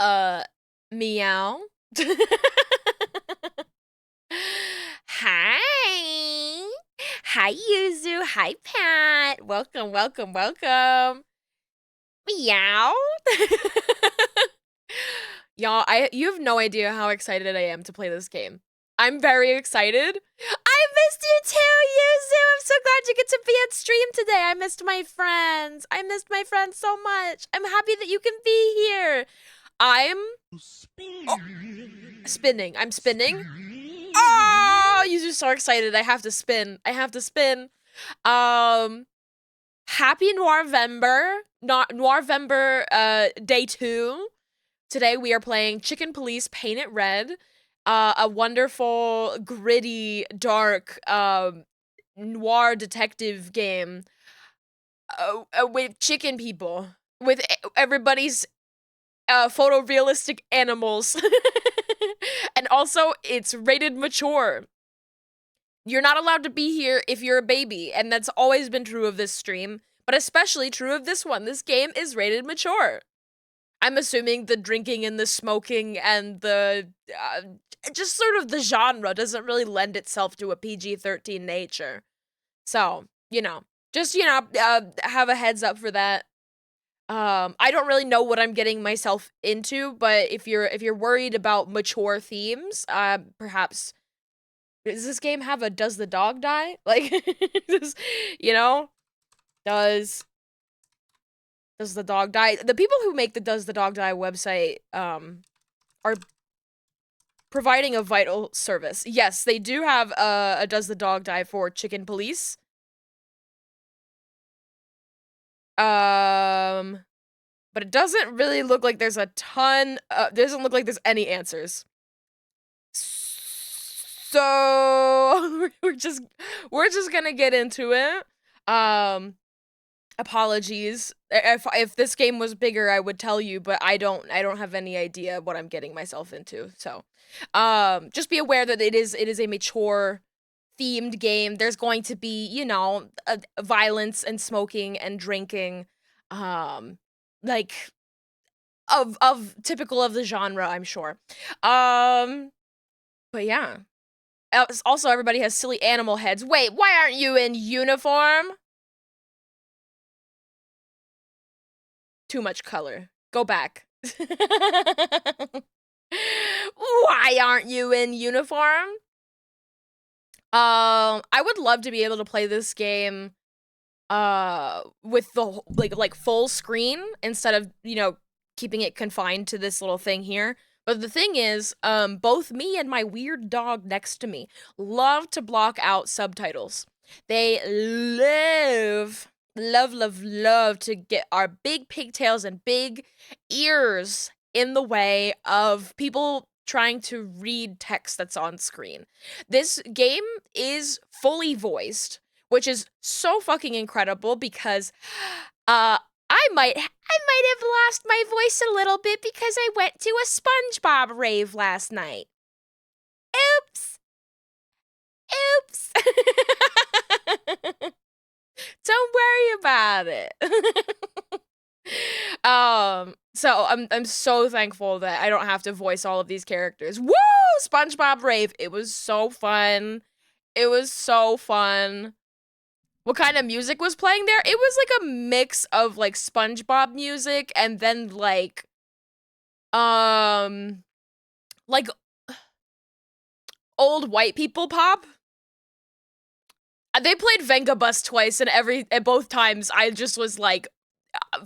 Uh, meow. Hi. Hi, Yuzu. Hi, Pat. Welcome, welcome, welcome. Meow. Y'all, you have no idea how excited I am to play this game. I'm very excited. I missed you too, Yuzu. I'm so glad you get to be on stream today. I missed my friends. I missed my friends so much. I'm happy that you can be here. I'm oh, spinning. I'm spinning. Oh, you're so excited. I have to spin. I have to spin. Um, happy Noirvember. Not Noirvember, day 2. Today we are playing Chicken Police Paint It Red. A wonderful, gritty, dark, noir detective game. With chicken people. With everybody's photorealistic animals. And also, it's rated mature. You're not allowed to be here if you're a baby, and that's always been true of this stream, but especially true of this one. This game is rated mature. I'm assuming the drinking and the smoking and the just sort of the genre doesn't really lend itself to a PG-13 nature. So, just have a heads up for that. I don't really know what I'm getting myself into, but if you're worried about mature themes, perhaps does this game have a does the dog die? Like does does does the dog die? The people who make the Does the Dog Die website are providing a vital service. Yes, they do have a Does the Dog Die for Chicken Police. But it doesn't really look like there's a ton, doesn't look like there's any answers. So, we're just gonna get into it. Apologies. If this game was bigger, I would tell you, but I don't have any idea what I'm getting myself into. So, just be aware that it is a mature themed game. There's going to be, violence and smoking and drinking, like of typical of the genre, I'm sure. But yeah. Also, everybody has silly animal heads. Wait, why aren't you in uniform? Too much color. Go back. Why aren't you in uniform? I would love to be able to play this game with the like full screen instead of, keeping it confined to this little thing here. But the thing is, both me and my weird dog next to me love to block out subtitles. They love to get our big pigtails and big ears in the way of people trying to read text that's on screen. This game is fully voiced, which is so fucking incredible because I might have lost my voice a little bit because I went to a SpongeBob rave last night. Oops. Oops. Don't worry about it. So I'm so thankful that I don't have to voice all of these characters. Woo! SpongeBob rave. It was so fun. It was so fun. What kind of music was playing there? It was like a mix of like SpongeBob music and then like like old white people pop. They played Venga Bus twice, and at both times I just was like,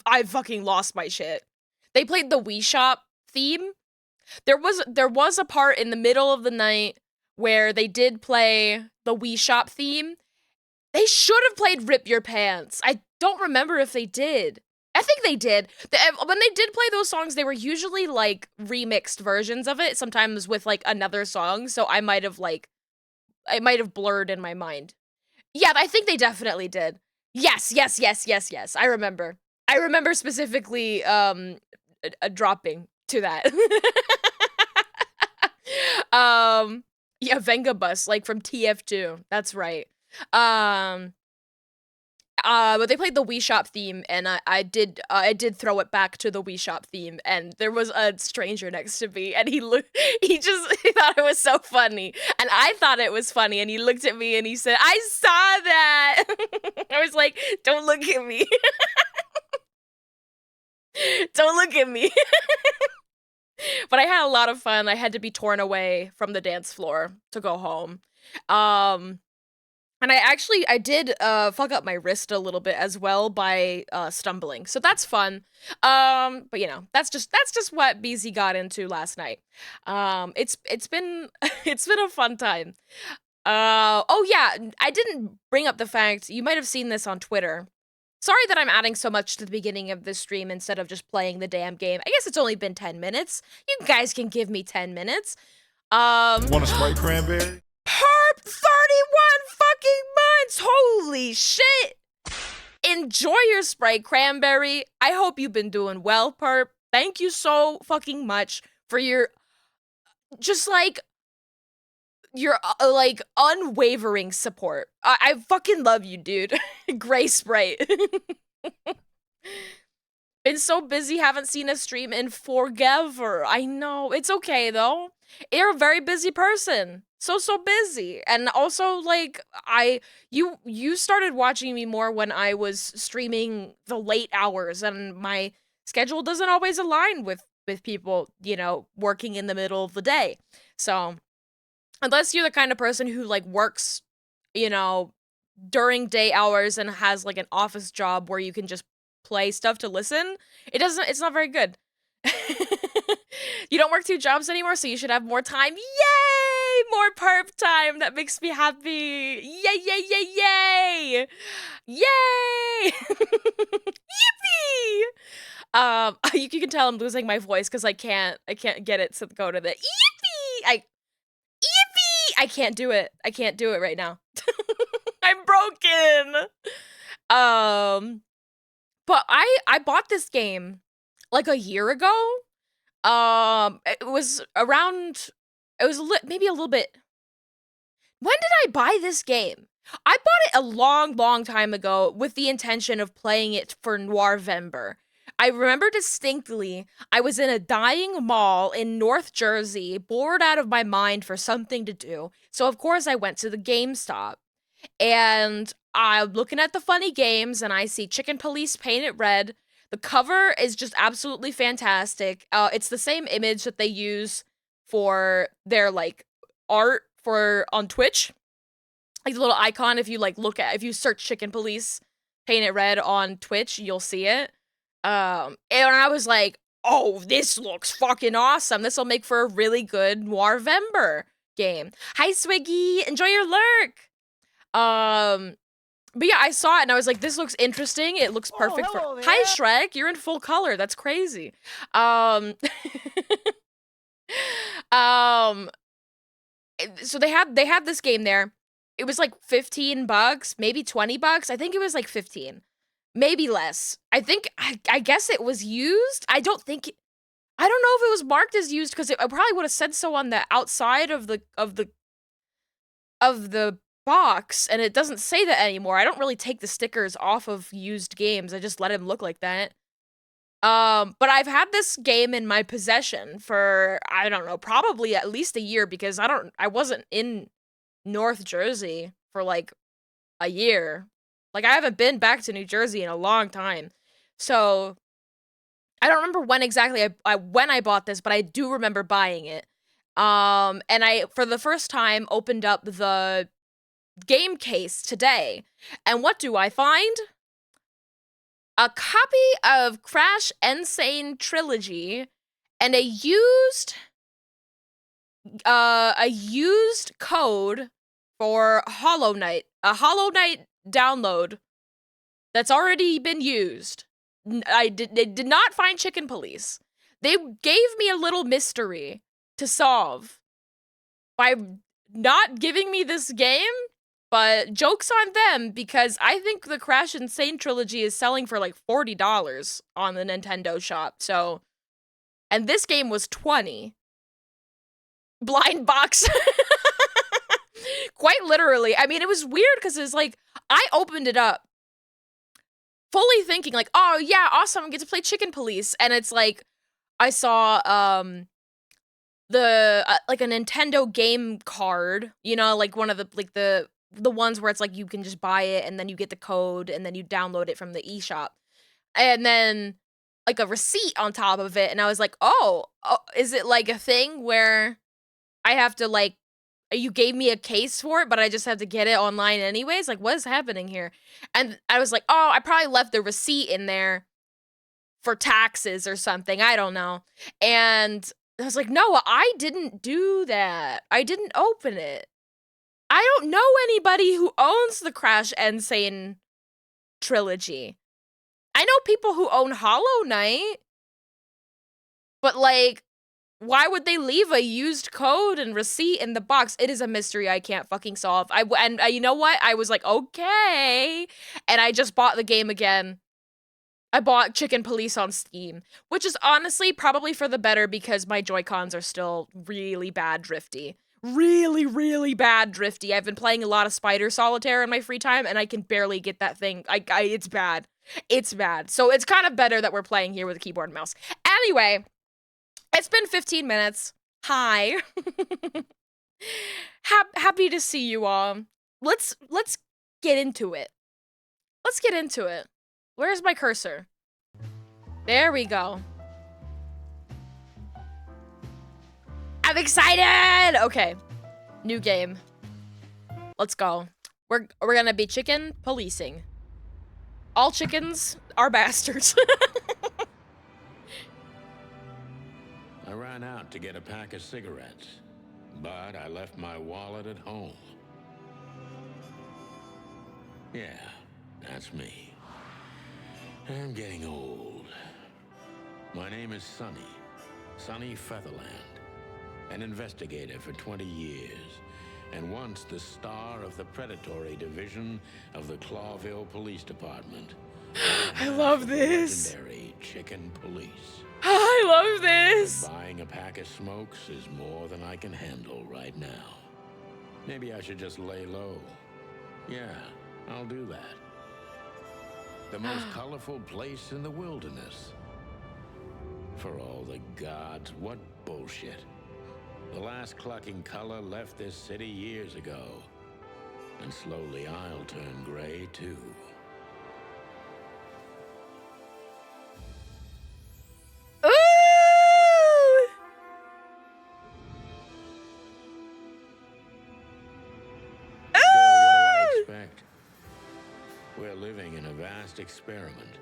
I fucking lost my shit. They played the Wii Shop theme. There was a part in the middle of the night where they did play the Wii Shop theme. They should have played Rip Your Pants. I don't remember if they did. I think they did. When they did play those songs, they were usually like remixed versions of it, sometimes with like another song, so it might have blurred in my mind. Yeah, I think they definitely did. Yes. I remember. I remember specifically dropping to that. Yeah, Venga Bus, like from TF2. That's right. But they played the Wii Shop theme, and I did throw it back to the Wii Shop theme, and there was a stranger next to me, and he thought it was so funny, and I thought it was funny, and he looked at me and he said, "I saw that." I was like, "Don't look at me, don't look at me." But I had a lot of fun. I had to be torn away from the dance floor to go home. Um, and I did fuck up my wrist a little bit as well by stumbling. So that's fun. But that's just what BZ got into last night. It's been it's been a fun time. Oh yeah, I didn't bring up the fact you might have seen this on Twitter. Sorry that I'm adding so much to the beginning of this stream instead of just playing the damn game. I guess it's only been 10 minutes. You guys can give me 10 minutes. Want a Sprite cranberry? Perp 31 fucking months! Holy shit! Enjoy your Sprite cranberry. I hope you've been doing well, Perp. Thank you so fucking much for your just like your unwavering support. I fucking love you, dude. Gray Sprite. Been so busy, haven't seen a stream in forever. I know. It's okay though. You're a very busy person. So busy. And also you started watching me more when I was streaming the late hours, and my schedule doesn't always align with people, working in the middle of the day. So, unless you're the kind of person who works, during day hours and has an office job where you can just play stuff to listen, it's not very good. You don't work 2 jobs anymore, so you should have more time. Yay! More perp time. That makes me happy. Yay, yay, yay, yay! Yay! Yippee! You can tell I'm losing my voice because I can't get it to go to the yippee! Yippee! I can't do it. I can't do it right now. I'm broken. But I bought this game a year ago. It was maybe a little bit. When did I buy this game? I bought it a long time ago with the intention of playing it for Noirvember. I remember distinctly, I was in a dying mall in North Jersey, bored out of my mind for something to do. So of course I went to the GameStop. And I'm looking at the funny games, and I see Chicken Police painted red. The cover is just absolutely fantastic. It's the same image that they use for their art for on Twitch. The little icon, if you search Chicken Police painted red on Twitch, you'll see it. And I was like, oh, this looks fucking awesome. This will make for a really good Noirvember game. Hi, Swiggy. Enjoy your lurk. But yeah, I saw it and I was like, this looks interesting. It looks perfect for. Hi, Shrek. You're in full color. That's crazy. So they had this game there. It was $15, maybe $20. I think it was 15, maybe less. I guess it was used. I don't know if it was marked as used because I probably would have said so on the outside of the box, and it doesn't say that anymore. I don't really take the stickers off of used games. I just let them look like that. But I've had this game in my possession for, I don't know, probably at least a year because I wasn't in North Jersey for a year. I haven't been back to New Jersey in a long time. So I don't remember when exactly when I bought this, but I do remember buying it. And I, for the first time, opened up the game case today. And what do I find? A copy of Crash N. Sane Trilogy and a used code for Hollow Knight. A Hollow Knight download that's already been used. They did not find Chicken Police. They gave me a little mystery to solve by not giving me this game, but joke's on them because I think the Crash N. Sane Trilogy is selling for $40 on the Nintendo shop. So, and this game was $20. Blind box. Quite literally. I mean, it was weird because it's I opened it up fully thinking like, oh yeah, awesome, I get to play Chicken Police. And it's like, I saw like a Nintendo game card, you know, like one of the ones where it's like you can just buy it and then you get the code and then you download it from the eShop. And then like a receipt on top of it, and I was like, oh, is it like a thing where I have to like, you gave me a case for it, but I just have to get it online anyways? Like, what is happening here? And I was like, oh, I probably left the receipt in there for taxes or something. I don't know. And I was like, no, I didn't do that. I didn't open it. I don't know anybody who owns the Crash Insane trilogy. I know people who own Hollow Knight, but like, why would they leave a used code and receipt in the box? It is a mystery I can't fucking solve. And you know what? I was like, okay, and I just bought the game again. I bought Chicken Police on Steam, which is honestly probably for the better because my Joy-Cons are still really bad drifty. Really, really bad drifty. I've been playing a lot of Spider Solitaire in my free time, and I can barely get that thing. It's bad. It's bad. So it's kind of better that we're playing here with a keyboard and mouse. Anyway, it's been 15 minutes. Hi. Happy to see you all. Let's get into it. Let's get into it. Where's my cursor? There we go. I'm excited! Okay. New game. Let's go. We're gonna be chicken policing. All chickens are bastards. I ran out to get a pack of cigarettes, but I left my wallet at home. Yeah, that's me. I'm getting old. My name is Sonny Featherland, an investigator for 20 years, and once the star of the predatory division of the Clawville Police Department. I love this. Legendary Chicken Police. I love this. Buying a pack of smokes is more than I can handle right now. Maybe I should just lay low. Yeah, I'll do that. The most colorful place in the wilderness. For all the gods, what bullshit. The last clucking color left this city years ago. And slowly I'll turn gray too. Ooh! Still, what do I expect? We're living in a vast experiment,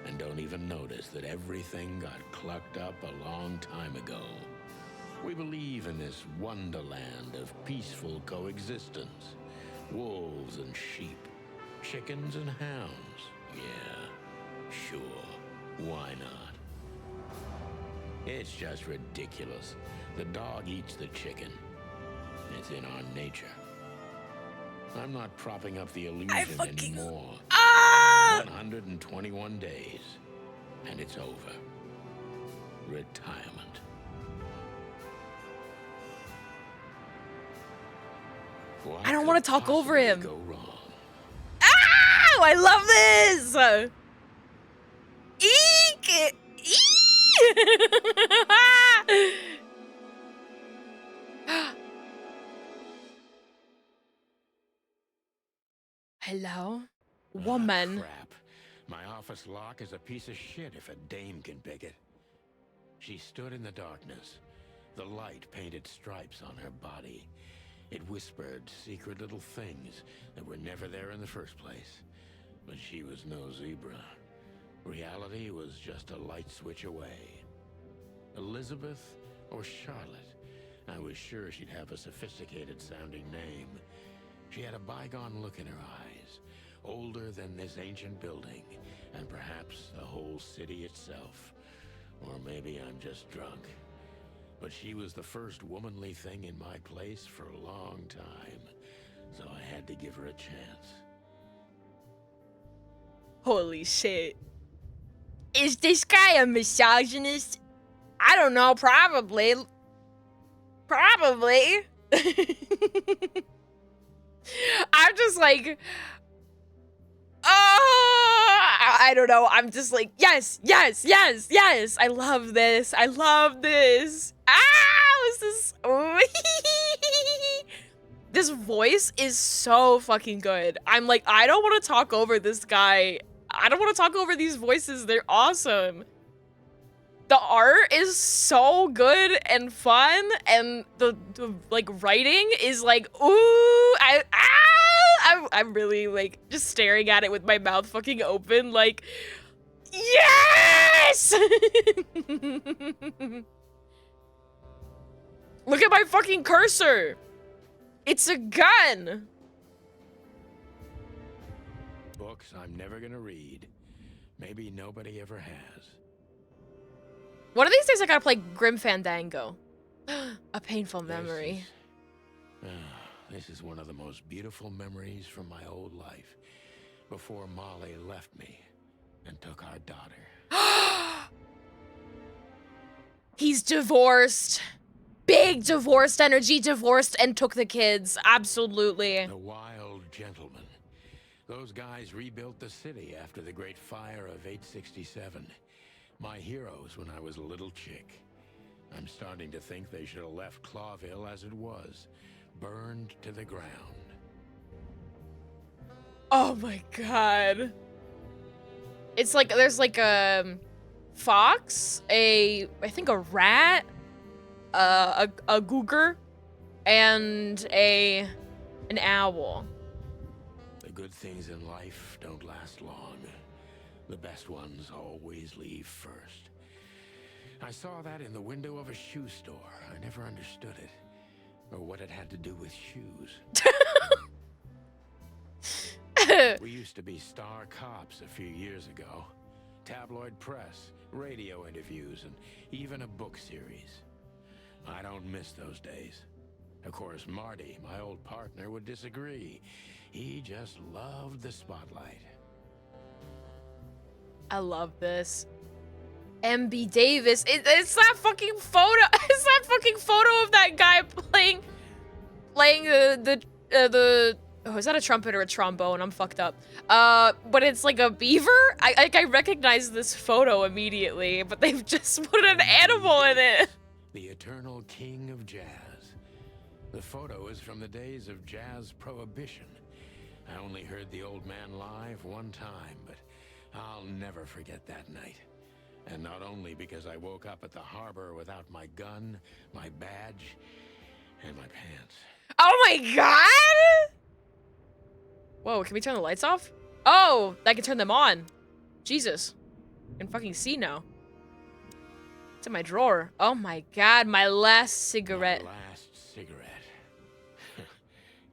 and don't even notice that everything got clucked up a long time ago. We believe in this wonderland of peaceful coexistence. Wolves and sheep, chickens and hounds. Yeah, sure, why not? It's just ridiculous. The dog eats the chicken. It's in our nature. I'm not propping up the illusion anymore. 121 days, and it's over. Retirement. What I don't want to talk over him. Go wrong? Ow! I love this! Eek! Hello? Woman. Crap. My office lock is a piece of shit if a dame can pick it. She stood in the darkness. The light painted stripes on her body. It whispered secret little things that were never there in the first place. But she was no zebra. Reality was just a light switch away. Elizabeth or Charlotte? I was sure she'd have a sophisticated sounding name. She had a bygone look in her eyes, older than this ancient building, and perhaps the whole city itself. Or maybe I'm just drunk. But she was the first womanly thing in my place for a long time, so I had to give her a chance. Holy shit. Is this guy a misogynist? I don't know, probably. Probably. I'm just like, I don't know. I'm just like, yes, yes, yes, yes. I love this. I love this. This is. This voice is so fucking good. I'm like, I don't want to talk over this guy. I don't want to talk over these voices. They're awesome. The art is so good and fun, and the like writing is like, ooh, I'm really like just staring at it with my mouth fucking open, like, yes! Look at my fucking cursor. It's a gun. Books I'm never gonna read. Maybe nobody ever has. One of these days I gotta play Grim Fandango. A painful memory. This is one of the most beautiful memories from my old life. Before Molly left me and took our daughter. He's divorced. Big divorced energy, divorced and took the kids. Absolutely. The Wild Gentlemen. Those guys rebuilt the city after the Great Fire of 867. My heroes when I was a little chick. I'm starting to think they should have left Clawville as it was, burned to the ground. Oh my god. It's like there's like a fox, I think a rat, a cougar, and an owl. The good things in life don't last long. The best ones always leave first. I saw that in the window of a shoe store. I never understood it, or what it had to do with shoes. We used to be star cops a few years ago. Tabloid press, radio interviews, and even a book series. I don't miss those days. Of course, Marty, my old partner, would disagree. He just loved the spotlight. I love this. MB Davis. It's that fucking photo. It's that fucking photo of that guy playing the oh, is that a trumpet or a trombone? I'm fucked up. But it's like a beaver. I recognize this photo immediately, but they've just put an animal in it. The eternal king of jazz. The photo is from the days of jazz prohibition. I only heard the old man live one time, but I'll never forget that night. And not only because I woke up at the harbor without my gun, my badge, and my pants. Oh my god! Whoa, can we turn the lights off? Oh, I can turn them on. Jesus. I can fucking see now. It's in my drawer. Oh my god, my last cigarette. My last cigarette.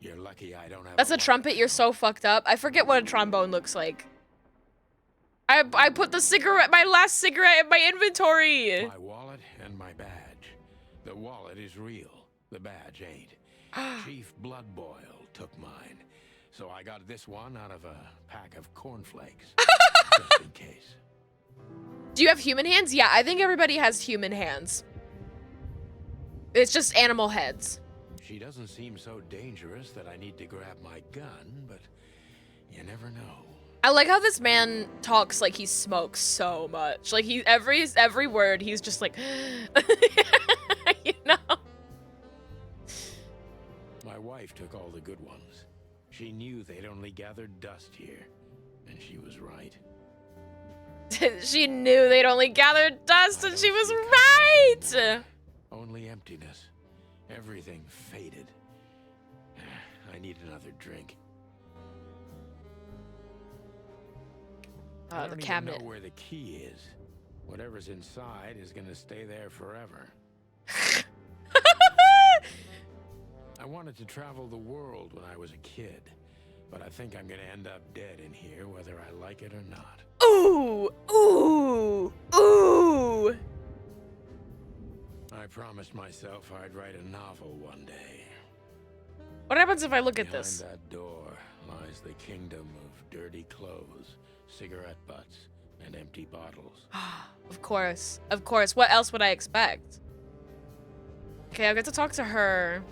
You're lucky I don't have That's a trumpet, you're so fucked up. I forget what a trombone looks like. I put the cigarette, my last cigarette in my inventory. My wallet and my badge. The wallet is real. The badge ain't. Chief Bloodboil took mine. So I got this one out of a pack of cornflakes. Just in case. Do you have human hands? Yeah, I think everybody has human hands. It's just animal heads. She doesn't seem so dangerous that I need to grab my gun, but you never know. I like how this man talks like he smokes so much. Like he every word he's just like you know. My wife took all the good ones. She knew they'd only gathered dust here, and she was right. She knew they'd only gathered dust and she was right. Only emptiness. Everything faded. I need another drink. I don't The even cabinet. know where the key is. Whatever's inside is gonna stay there forever. I wanted to travel the world when I was a kid, but I think I'm gonna end up dead in here whether I like it or not. Ooh, ooh, ooh. I promised myself I'd write a novel one day. What happens if I look at Behind this? that door lies the kingdom of dirty clothes, cigarette butts, and empty bottles. Of course. Of course. What else would I expect? Okay, I'll get to talk to her.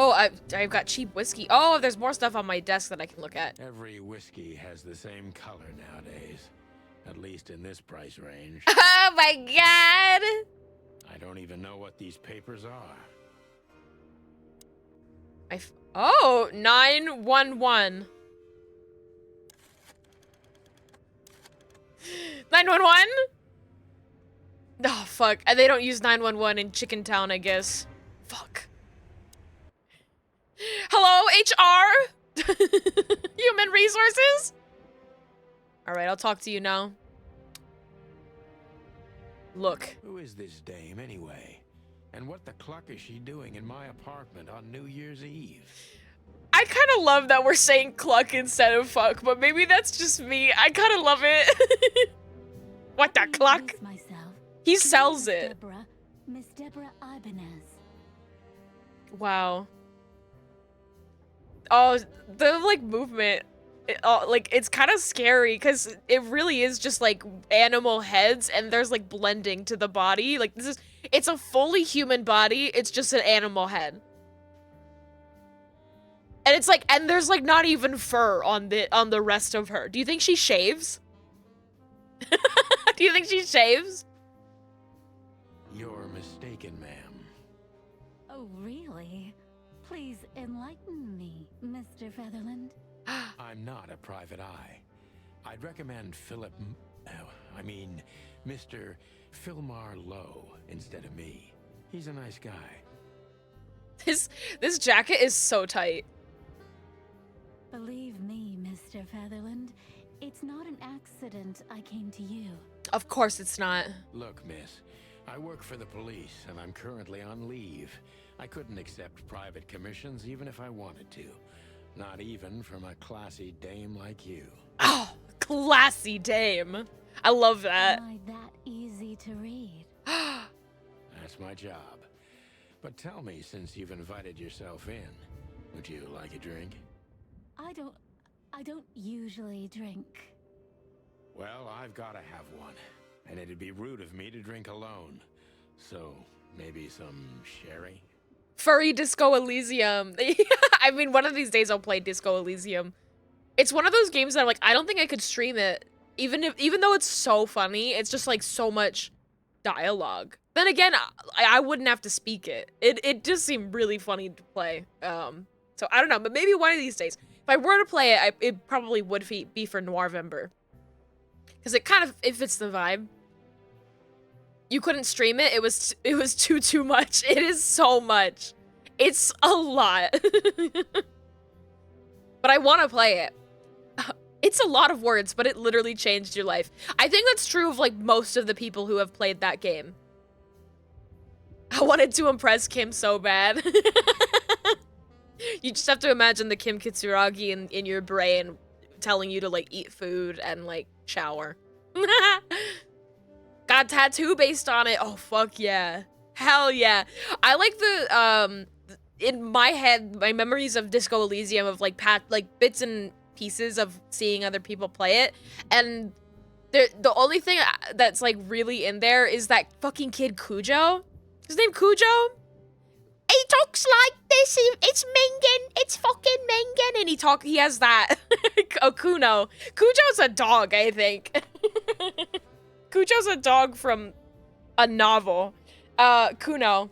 Oh, I've got cheap whiskey. Oh, there's more stuff on my desk that I can look at. Every whiskey has the same color nowadays. At least in this price range. Oh my god! I don't even know what these papers are. Oh, 911. 911? Oh, fuck. They don't use 911 in Chicken Town, I guess. Fuck. Hello, HR? Human resources? Alright, I'll talk to you now. Look. Who is this dame, anyway? And what the cluck is she doing in my apartment on New Year's Eve? I kind of love that we're saying cluck instead of fuck, but maybe that's just me. I kind of love it. What the cluck? He sells it. Miss Deborah Ibanez. Wow. Oh, the like movement, like it's kind of scary because it really is just like animal heads and there's like blending to the body. Like it's a fully human body. It's just an animal head. And it's like, and there's like not even fur on the rest of her. Do you think she shaves? Do you think she shaves? You're mistaken, ma'am. Oh, really? Please enlighten me, Mr. Featherland. I'm not a private eye. I'd recommend Mr. Philmar Lowe instead of me. He's a nice guy. This jacket is so tight. Believe me, Mr. Featherland, it's not an accident I came to you. Of course it's not. Look, miss, I work for the police and I'm currently on leave. I couldn't accept private commissions even if I wanted to. Not even from a classy dame like you. Oh, classy dame. I love that. Am I that easy to read? That's my job. But tell me, since you've invited yourself in, would you like a drink? I don't usually drink. Well, I've got to have one. And it'd be rude of me to drink alone. So, maybe some sherry? Furry Disco Elysium. I mean, one of these days I'll play Disco Elysium. It's one of those games that I'm like, I don't think I could stream it. Even though it's so funny, it's just like so much dialogue. Then again, I wouldn't have to speak it. It just seemed really funny to play. So I don't know, but maybe one of these days. If I were to play it, it probably would be for Noirvember. Because it fits the vibe. You couldn't stream it. It was too much. It is so much. It's a lot. But I want to play it. It's a lot of words, but it literally changed your life. I think that's true of like most of the people who have played that game. I wanted to impress Kim so bad. You just have to imagine the Kim Kitsuragi in your brain telling you to like eat food and like shower. Got a tattoo based on it. Oh, fuck yeah. Hell yeah. I like the, in my head, my memories of Disco Elysium of like bits and pieces of seeing other people play it. And the only thing that's like really in there is that fucking kid Cujo. His name Cujo? He talks like this. It's Mingen. It's fucking Mingen. And he has that. Oh, Kuno. Cujo's a dog, I think. Cujo's a dog from a novel. Kuno.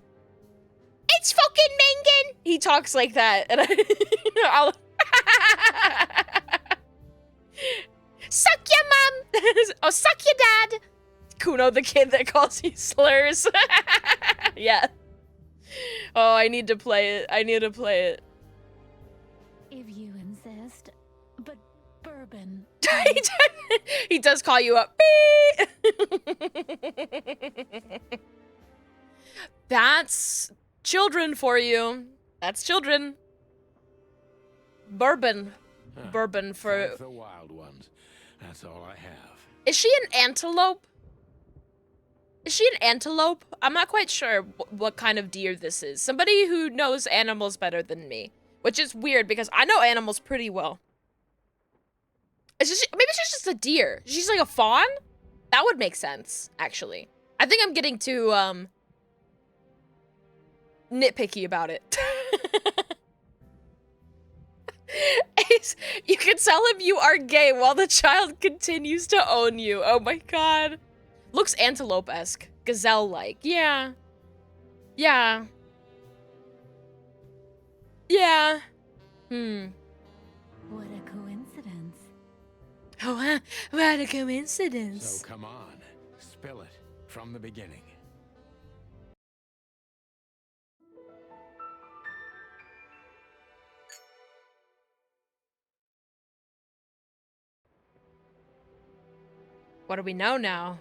It's fucking Mingen. He talks like that. And I'll suck your mom. Oh, suck your dad. Kuno, the kid that calls you slurs. Yeah. Oh, I need to play it. I need to play it. If you insist, but bourbon. He does call you up. That's children for you. That's children. Bourbon. Huh. Bourbon for... The wild ones. That's all I have. Is she an antelope? Is she an antelope? I'm not quite sure what kind of deer this is. Somebody who knows animals better than me. Which is weird because I know animals pretty well. Maybe she's just a deer. She's like a fawn? That would make sense, actually. I think I'm getting too, nitpicky about it. You can tell him you are gay while the child continues to own you. Oh my god. Looks antelope-esque. Gazelle-like. Yeah. Yeah. Yeah. What a coincidence. Oh, what a coincidence. So come on, spill it from the beginning. What do we know now?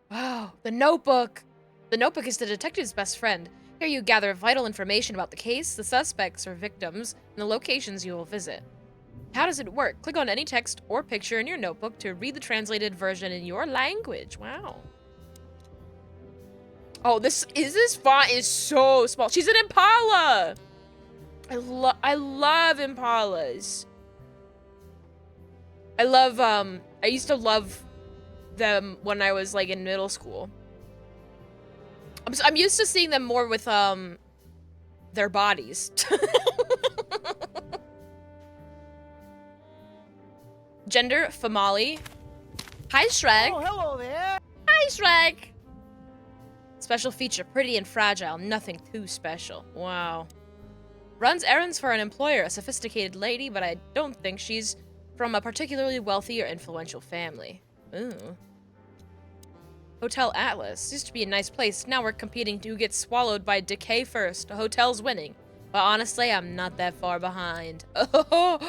Wow, the notebook! The notebook is the detective's best friend. Here you gather vital information about the case, the suspects or victims, and the locations you will visit. How does it work? Click on any text or picture in your notebook to read the translated version in your language. Wow. Oh, this font is so small. She's an Impala! I love Impalas. I used to love them when I was like in middle school. I'm used to seeing them more with their bodies. Gender Famali. Hi Shrek. Oh, hello there. Hi Shrek. Special feature, pretty and fragile, nothing too special. Wow. Runs errands for an employer, a sophisticated lady, but I don't think she's from a particularly wealthy or influential family. Ooh. Hotel Atlas. Used to be a nice place. Now we're competing to get swallowed by decay first. The hotel's winning. But honestly, I'm not that far behind. Oh.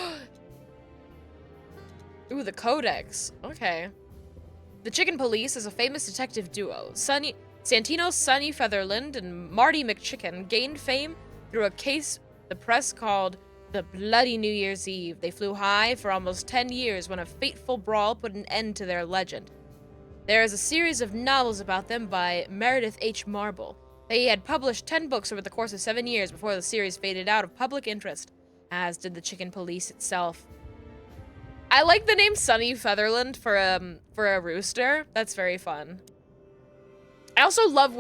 Ooh, the Codex. Okay. The Chicken Police is a famous detective duo. Santino Sunny Featherland and Marty McChicken gained fame through a case the press called the Bloody New Year's Eve. They flew high for almost 10 years when a fateful brawl put an end to their legend. There is a series of novels about them by Meredith H. Marble. They had published 10 books over the course of 7 years before the series faded out of public interest, as did the Chicken Police itself. I like the name Sunny Featherland for a rooster. That's very fun. I also love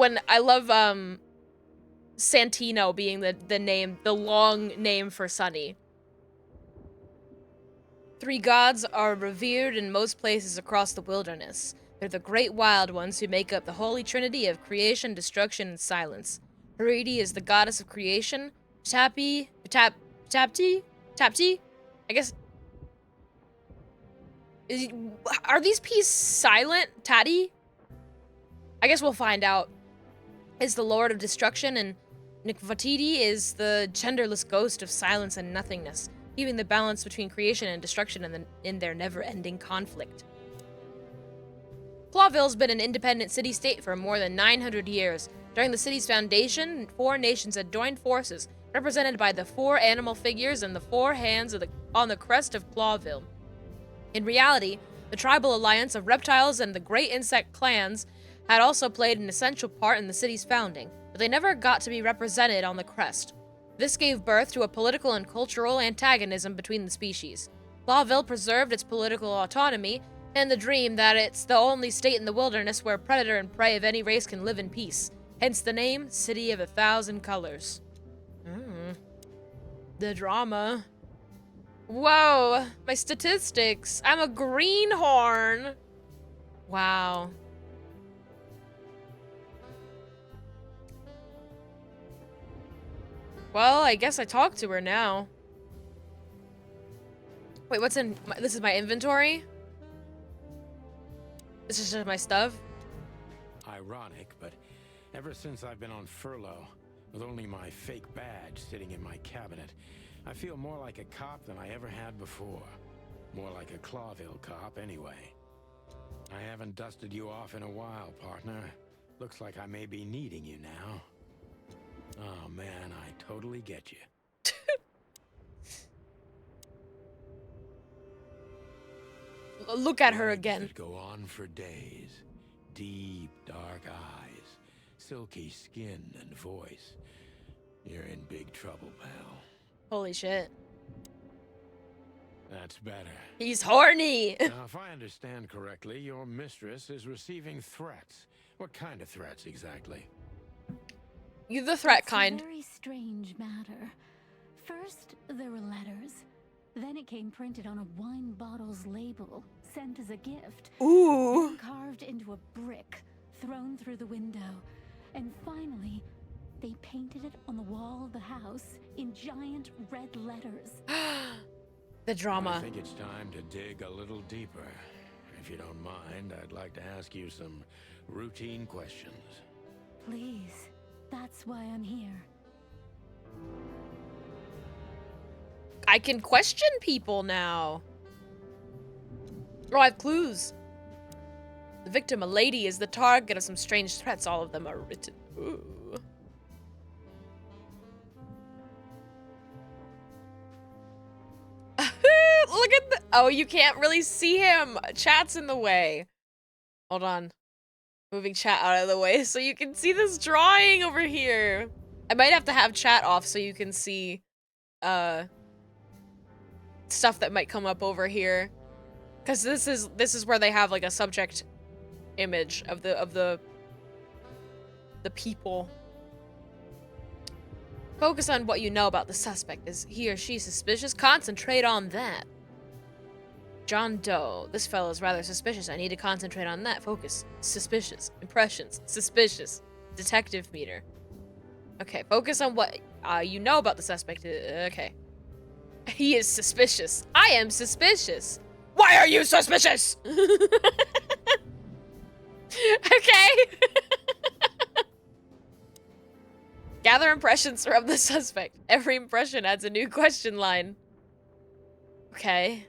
Santino being the long name for Sunny. 3 gods are revered in most places across the wilderness. They're the great wild ones who make up the holy trinity of creation, destruction, and silence. Haridi is the goddess of creation. Tapti? I guess... Are these P's silent? Tati? I guess we'll find out. Is the lord of destruction, and Nikvatidi is the genderless ghost of silence and nothingness, keeping the balance between creation and destruction in their never-ending conflict. Clawville's been an independent city-state for more than 900 years. During the city's foundation, 4 nations had joined forces, represented by the 4 animal figures and the 4 hands on the crest of Clawville. In reality, the tribal alliance of reptiles and the great insect clans had also played an essential part in the city's founding, but they never got to be represented on the crest. This gave birth to a political and cultural antagonism between the species. Clawville preserved its political autonomy and the dream that it's the only state in the wilderness where predator and prey of any race can live in peace. Hence the name, City of 1,000 Colors. The drama. Whoa, my statistics. I'm a greenhorn. Wow. Well, I guess I talked to her now. Wait, what's in... This is my inventory? This is just my stuff? Ironic, but ever since I've been on furlough, with only my fake badge sitting in my cabinet, I feel more like a cop than I ever had before. More like a Clawville cop, anyway. I haven't dusted you off in a while, partner. Looks like I may be needing you now. Oh man, I totally get you. Look at her Legs again. that go on for days. Deep, dark eyes. Silky skin and voice. You're in big trouble, pal. Holy shit. That's better. He's horny. Now, if I understand correctly, your mistress is receiving threats. What kind of threats, exactly? You the threat It's kind. a very strange matter. First, there were letters. Then it came printed on a wine bottle's label, sent as a gift, Ooh. then carved into a brick, thrown through the window. And finally, they painted it on the wall of the house in giant red letters. The I drama. think it's time to dig a little deeper. If you don't mind, I'd like to ask you some routine questions. Please, that's why I'm here. I can question people now. Oh, I have clues. The victim, a lady, is the target of some strange threats. All of them are written. Ooh. Look at the. Oh, you can't really see him. Chat's in the way. Hold on. Moving chat out of the way so you can see this drawing over here. I might have to have chat off so you can see stuff that might come up over here. Cause this is where they have like a subject image of the people. Focus on what you know about the suspect. Is he or she suspicious? Concentrate on that. John Doe. This fellow is rather suspicious. I need to concentrate on that. Focus. Suspicious. Impressions. Suspicious. Detective meter. Okay, focus on what you know about the suspect. Okay. He is suspicious. I am suspicious. Why are you suspicious? Okay. Gather impressions from the suspect. Every impression adds a new question line. Okay.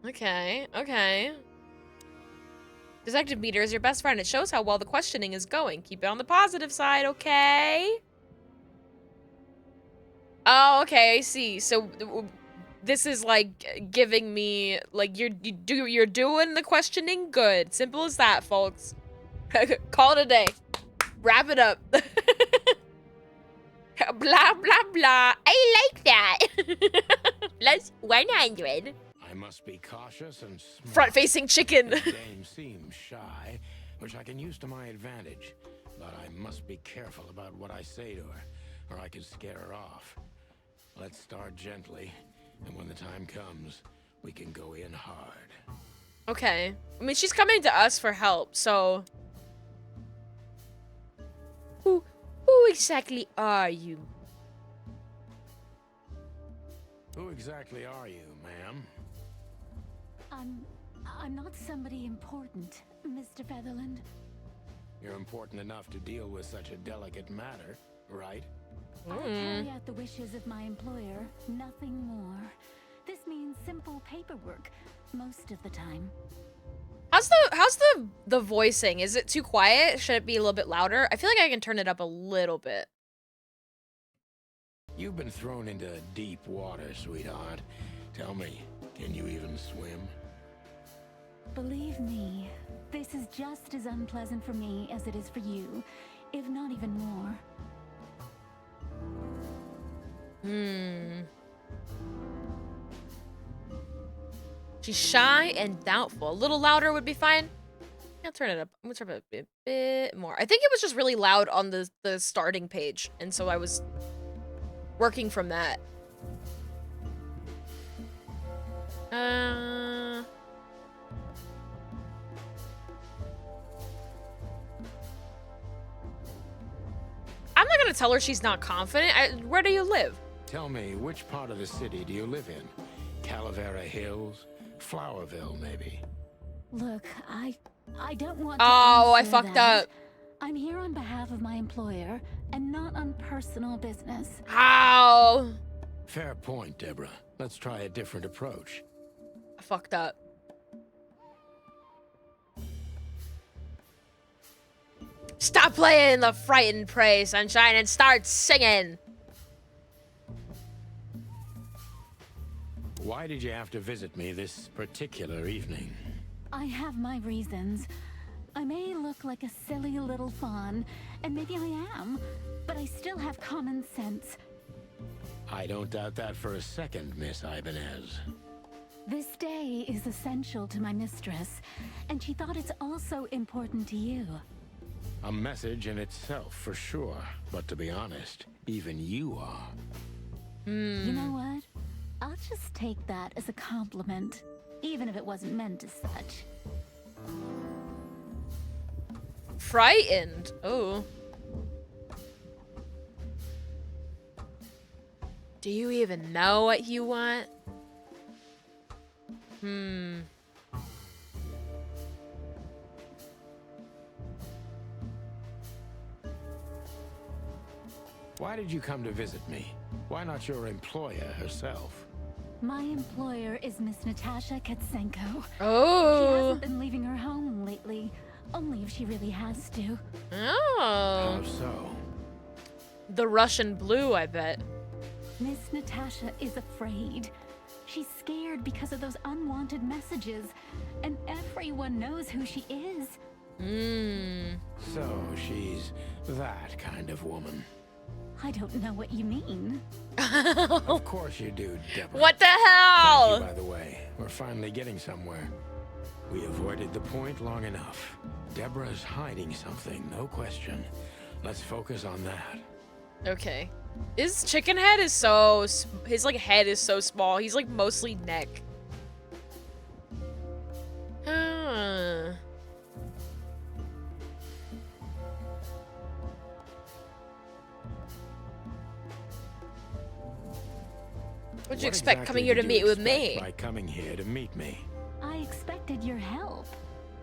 Okay. Detective meter is your best friend. It shows how well the questioning is going. Keep it on the positive side, okay? Oh, okay, I see. So this is like giving me like you're doing the questioning good. Simple as that, folks. Call it a day. Wrap it up. Blah blah blah. I like that. Let's 100. I must be cautious and smart. Front-facing chicken. The dame seems shy, which I can use to my advantage. But I must be careful about what I say to her, or I could scare her off. Let's start gently, and when the time comes, we can go in hard. Okay. I mean, she's coming to us for help, so... Who exactly are you? Who exactly are you, ma'am? I'm not somebody important, Mr. Featherland. You're important enough to deal with such a delicate matter, right? I carry out the wishes of my employer, nothing more. This means simple paperwork, most of the time. How's the voicing? Is it too quiet? Should it be a little bit louder? I feel like I can turn it up a little bit. You've been thrown into deep water, sweetheart. Tell me, can you even swim? Believe me, this is just as unpleasant for me as it is for you, if not even more. She's shy and doubtful. A little louder would be fine. I'll turn it up. I'm gonna turn it up a bit more. I think it was just really loud on the starting page, and so I was working from that. I'm not gonna tell her she's not confident. Where do you live? Tell me, which part of the city do you live in? Calavera Hills? Flowerville, maybe? Look, I don't want to Oh, I answer fucked that. up. I'm here on behalf of my employer, and not on personal business. How? Fair point, Deborah. Let's try a different approach. I fucked up. Stop playing the frightened prey, Sunshine, and start singing. Why did you have to visit me this particular evening? I have my reasons. I may look like a silly little fawn, and maybe I am, but I still have common sense. I don't doubt that for a second, Miss Ibanez. This day is essential to my mistress, and she thought it's also important to you. A message in itself, for sure. But to be honest, even you are. You know what? I'll just take that as a compliment, even if it wasn't meant as such. Frightened. Oh. Do you even know what you want? Why did you come to visit me? Why not your employer herself? My employer is Miss Natasha Katsenko. She Oh. hasn't been leaving her home lately, only if she really has to. Oh. How so? The Russian blue, I bet. Miss Natasha is afraid. She's scared because of those unwanted messages, and everyone knows who she is. So she's that kind of woman. I don't know what you mean. Of course you do, Deborah. What the Thank you, hell? by the way. We're finally getting somewhere. We avoided the point long enough. Deborah's hiding something, no question. Let's focus on that. Okay. His chicken head is so... His, like, head is so small. He's, like, mostly neck. What'd you expect What coming exactly here to did you meet with expect me? by coming here to meet me? I expected your help,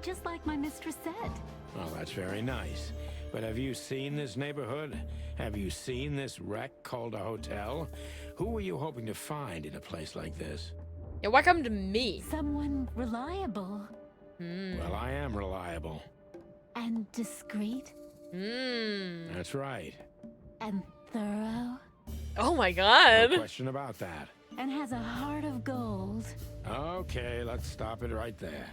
just like my mistress said. Well, that's very nice. But have you seen this neighborhood? Have you seen this wreck called a hotel? Who were you hoping to find in a place like this? Yeah, why come to me? Someone reliable Well, I am reliable. and discreet That's right. and thorough Oh my No god. question about that. and has a heart of gold. Okay, let's stop it right there.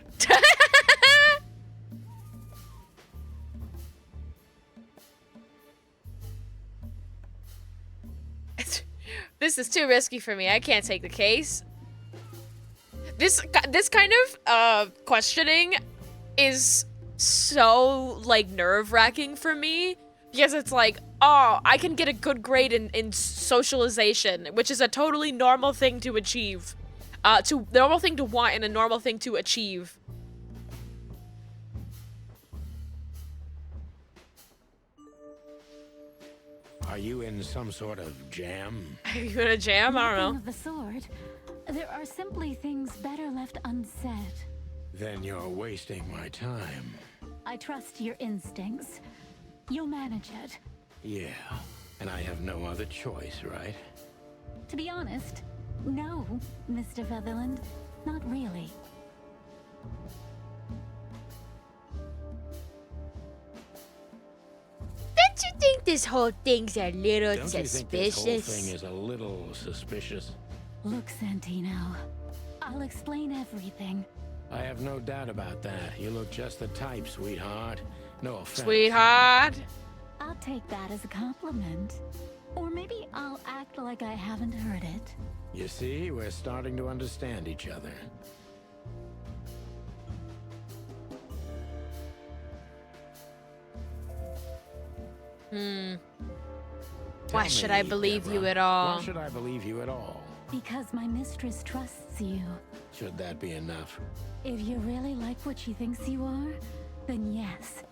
This is too risky for me. I can't take the case. This kind of questioning is so like nerve-wracking for me because it's like, oh, I can get a good grade in socialization, which is a totally normal thing to achieve. Normal thing to want and a normal thing to achieve. Are you in some sort of jam? Are you in a jam? I don't Nothing know. of the sort. There are simply things better left unsaid. Then you're wasting my time. I trust your instincts. You'll manage it. Yeah, and I have no other choice, right? To be honest, no, Mr. Featherland. Not really. Don't you think this whole thing's a little Don't you think this whole thing is a little suspicious? Look, Santino. I'll explain everything. I have no doubt about that. You look just the type, sweetheart. No offense. Sweetheart. I'll take that as a compliment. Or maybe I'll act like I haven't heard it. You see, we're starting to understand each other. Why Tell should me, I believe you Deborah, at all? Why should I believe you at all? Because my mistress trusts you. Should that be enough? If you really like what she thinks you are, then yes.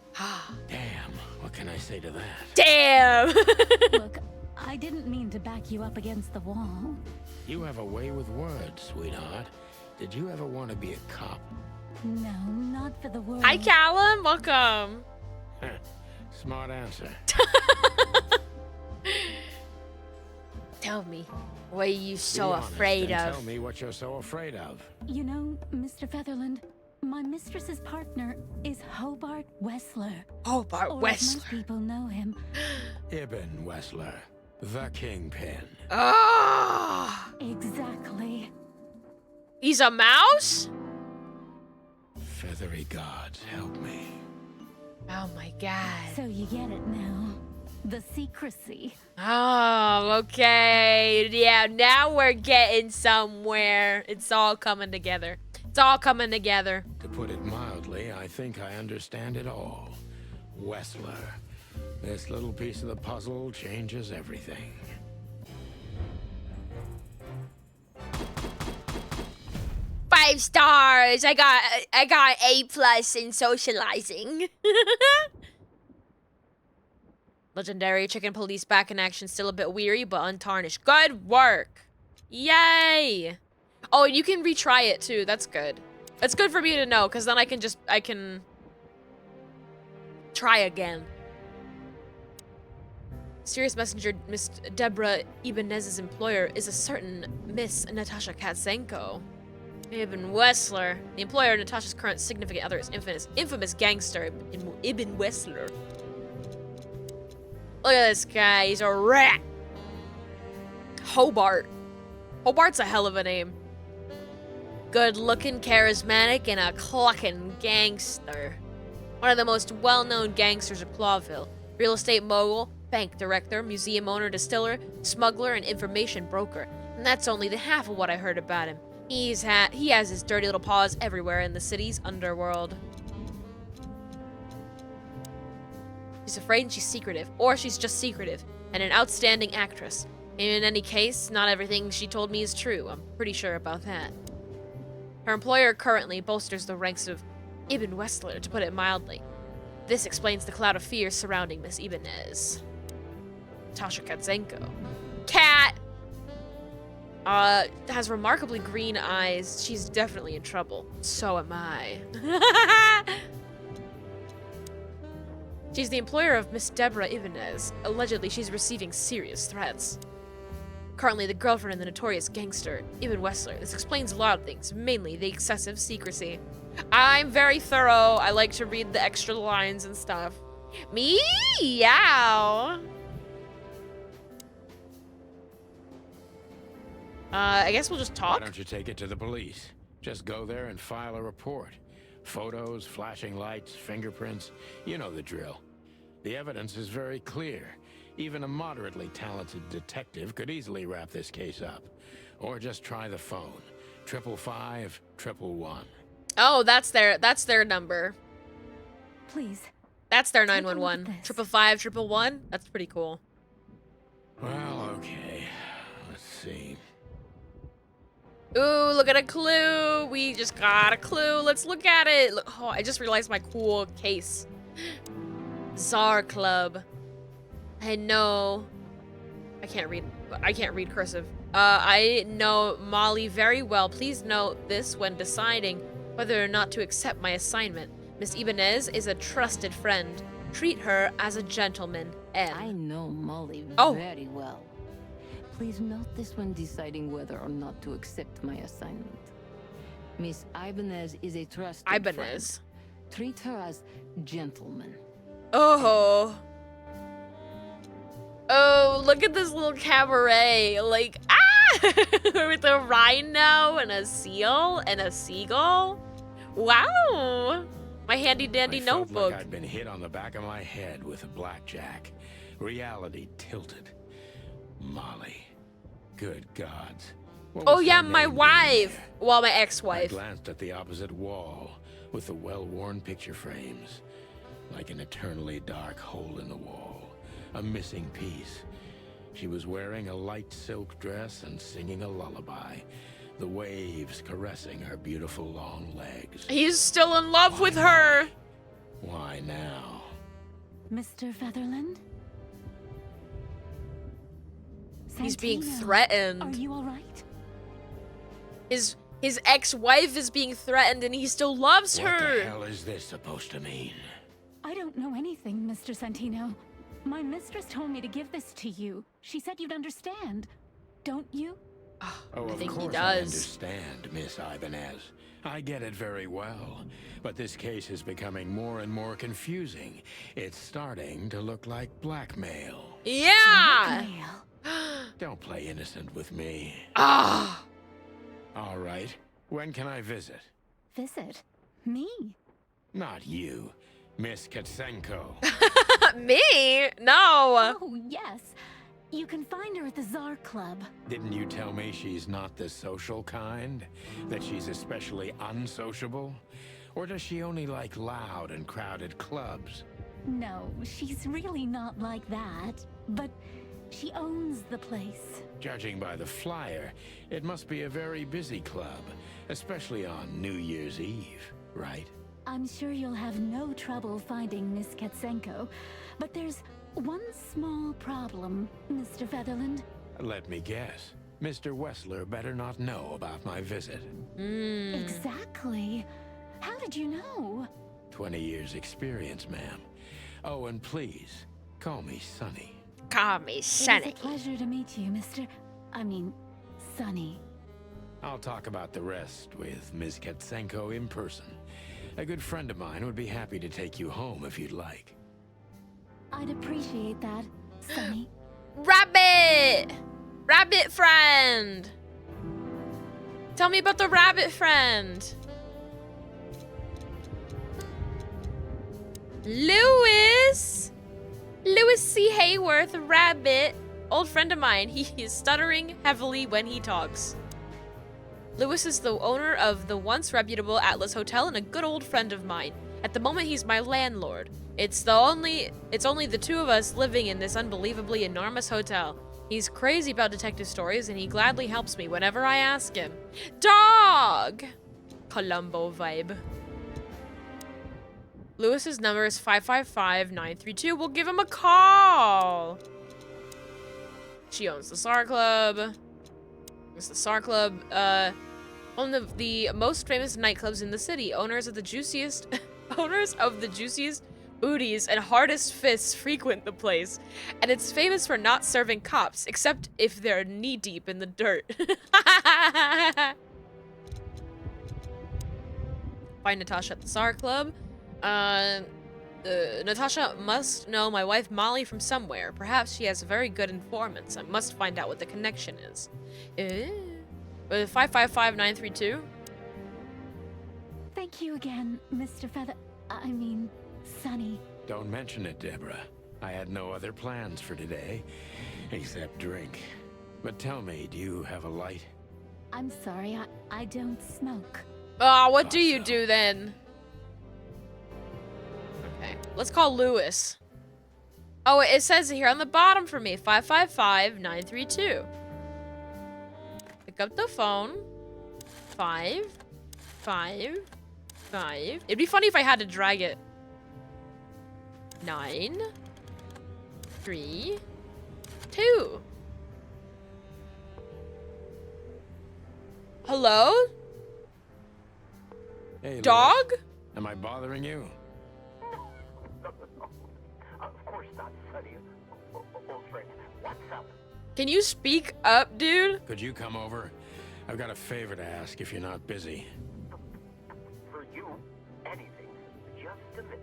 Damn, what can I say to that? Damn. Look, I didn't mean to back you up against the wall. You have a way with words, sweetheart. Did you ever want to be a cop? No, not for the world. Hi, Callum. Welcome. Smart answer. Tell me, what are you so Be honest afraid and of? Tell me what you're so afraid of. You know, Mr. Featherland, my mistress's partner is Hobart Wessler. Hobart Or as West. most people know him, Ibn Wessler, the kingpin. Ah, exactly. he's a mouse? Feathery gods, help me. Oh my god. So you get it now. The secrecy. Oh, okay. Yeah, now we're getting somewhere. It's all coming together. It's all coming together. To put it mildly, I think I understand it all. Wessler. This little piece of the puzzle changes everything. 5 stars. I got A+ in socializing. Legendary chicken police back in action, still a bit weary, but untarnished. Good work. Yay. Oh, and you can retry it too. That's good. It's good for me to know, because then I can try again. Serious messenger, Miss Deborah Ibanez's employer is a certain Miss Natasha Katzenko. Ibn Wessler. The employer of Natasha's current significant other is infamous gangster Ibn Wessler. Look at this guy. He's a rat. Hobart. Hobart's a hell of a name. Good-looking, charismatic, and a clucking gangster. One of the most well-known gangsters of Clawville. Real estate mogul, bank director, museum owner, distiller, smuggler, and information broker. And that's only the half of what I heard about him. He has his dirty little paws everywhere in the city's underworld. She's afraid and she's secretive, or she's just secretive, and an outstanding actress. In any case, not everything she told me is true. I'm pretty sure about that. Her employer currently bolsters the ranks of Ibn Wessler, to put it mildly. This explains the cloud of fear surrounding Miss Ibanez. Tasha Katzenko. Cat! Has remarkably green eyes. She's definitely in trouble. So am I. She's the employer of Miss Deborah Ibanez. Allegedly, she's receiving serious threats. Currently the girlfriend of the notorious gangster, Ibn Wessler. This explains a lot of things, mainly the excessive secrecy. I'm very thorough. I like to read the extra lines and stuff. Meow. I guess we'll just talk. Why don't you take it to the police? Just go there and file a report. Photos, flashing lights, fingerprints. You know the drill. The evidence is very clear. Even a moderately talented detective could easily wrap this case up. Or just try the phone. 555 111. Oh, that's their number. Please. That's their Take a look 911. at this. 555 111. That's pretty cool. Well, okay. Let's see. Ooh, look at a clue. We just got a clue. Let's look at it. Look, oh, I just realized my cool case. Czar Club. I know. I can't read cursive. I know Molly very well. Please note this when deciding whether or not to accept my assignment. Miss Ibanez is a trusted friend. Treat her as a gentleman. I N. know Molly Oh. very well. Please note this when deciding whether or not to accept my assignment. Miss Ibanez is a trusted Ibanez. friend. Treat her as gentleman. Oh. Oh, look at this little cabaret. Like, ah! With a rhino and a seal and a seagull. Wow. My handy dandy I felt notebook. like I'd been hit on the back of my head with a blackjack. Reality tilted. Molly. Good gods. What Oh was yeah, her my name doing wife. there? Well, my I ex-wife. glanced at the opposite wall with the well-worn picture frames. Like an eternally dark hole in the wall. A missing piece. She was wearing a light silk dress and singing a lullaby. The waves caressing her beautiful long legs. He's still in love with her. Why now? Mr. Featherland? He's being Santino, threatened. Are you all right? His ex-wife is being threatened and he still loves What her. the hell is this supposed to mean? I don't know anything, Mr. Santino. My mistress told me to give this to you. She said you'd understand. Don't you? Oh, I of think he course does. I understand, Miss Ibanez. I get it very well. But this case is becoming more and more confusing. It's starting to look like blackmail. Yeah. Blackmail. Don't play innocent with me. Ah. All right. When can I visit? Visit? Me? Not you, Miss Katsenko. Me? No. Oh, yes. You can find her at the Czar Club. Didn't you tell me she's not the social kind? That she's especially unsociable? Or does she only like loud and crowded clubs? No, she's really not like that. But She owns the place. Judging by the flyer, it must be a very busy club, especially on New Year's Eve, right? I'm sure you'll have no trouble finding Miss Katsenko, but there's one small problem, Mr. Featherland. Let me guess. Mr. Wessler better not know about my visit. Exactly. How did you know? 20 years experience, ma'am. Oh, and please, call me Sonny. Call me Sonny. It is a pleasure to meet you, Sonny. I'll talk about the rest with Ms. Katsenko in person. A good friend of mine would be happy to take you home if you'd like. I'd appreciate that, Sonny. Rabbit! Rabbit friend! Tell me about the rabbit friend. Lewis! Lewis C. Hayworth, rabbit. Old friend of mine. He is stuttering heavily when he talks. Lewis is the owner of the once reputable Atlas Hotel and a good old friend of mine. At the moment, he's my landlord. It's only the two of us living in this unbelievably enormous hotel. He's crazy about detective stories, and he gladly helps me whenever I ask him. Dog! Columbo vibe. Lewis's number is 555-932. We'll give him a call. She owns the SAR Club. It's the SAR Club. One of the most famous nightclubs in the city. Owners of the juiciest booties and hardest fists frequent the place, and it's famous for not serving cops, except if they're knee-deep in the dirt. Find Natasha at the SAR Club. Natasha must know my wife Molly from somewhere. Perhaps she has very good informants. I must find out what the connection is. 555-932. Thank you again, Mr. Sonny. Don't mention it, Deborah. I had no other plans for today, except drink. But tell me, do you have a light? I'm sorry, I don't smoke. Oh, what do you do then? Okay, let's call Lewis. Oh, it says it here on the bottom for me, 555-932. Pick up the phone. 5, 5, 5. It'd be funny if I had to drag it. 9, 3, 2. Hello? Hey, Dog? Lewis. Am I bothering you? Of course not, Sonny. Old friend, what's up? Can you speak up, dude? Could you come over? I've got a favor to ask if you're not busy. For you, anything. Just a minute.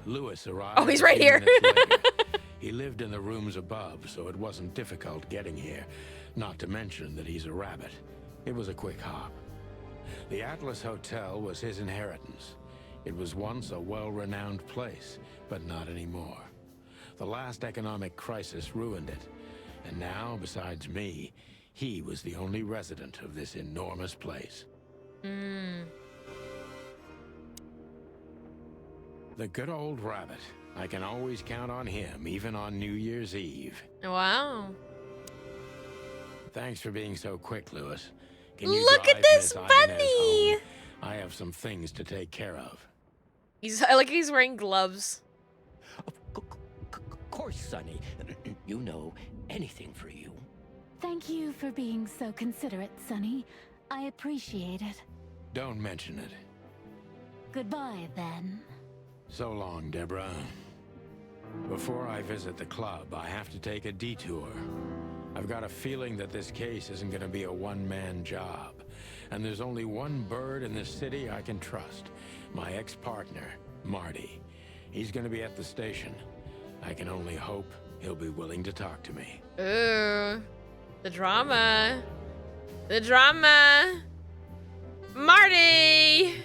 Lewis arrived. Oh, he's a right few here. minutes later. He lived in the rooms above, so it wasn't difficult getting here. Not to mention that he's a rabbit. It was a quick hop. The Atlas Hotel was his inheritance. It was once a well-renowned place, but not anymore. The last economic crisis ruined it. And now, besides me, he was the only resident of this enormous place. The good old rabbit. I can always count on him, even on New Year's Eve. Wow. Thanks for being so quick, Lewis. Can you Look at drive this Miss Ibanez bunny! home? I have some things to take care of. He's wearing gloves. Of course, Sonny. You know, anything for you. Thank you for being so considerate, Sonny. I appreciate it. Don't mention it. Goodbye, then. So long, Deborah. Before I visit the club, I have to take a detour. I've got a feeling that this case isn't going to be a one-man job. And there's only one bird in this city I can trust. My ex-partner, Marty. He's going to be at the station. I can only hope he'll be willing to talk to me. Ooh. The drama. The drama. Marty!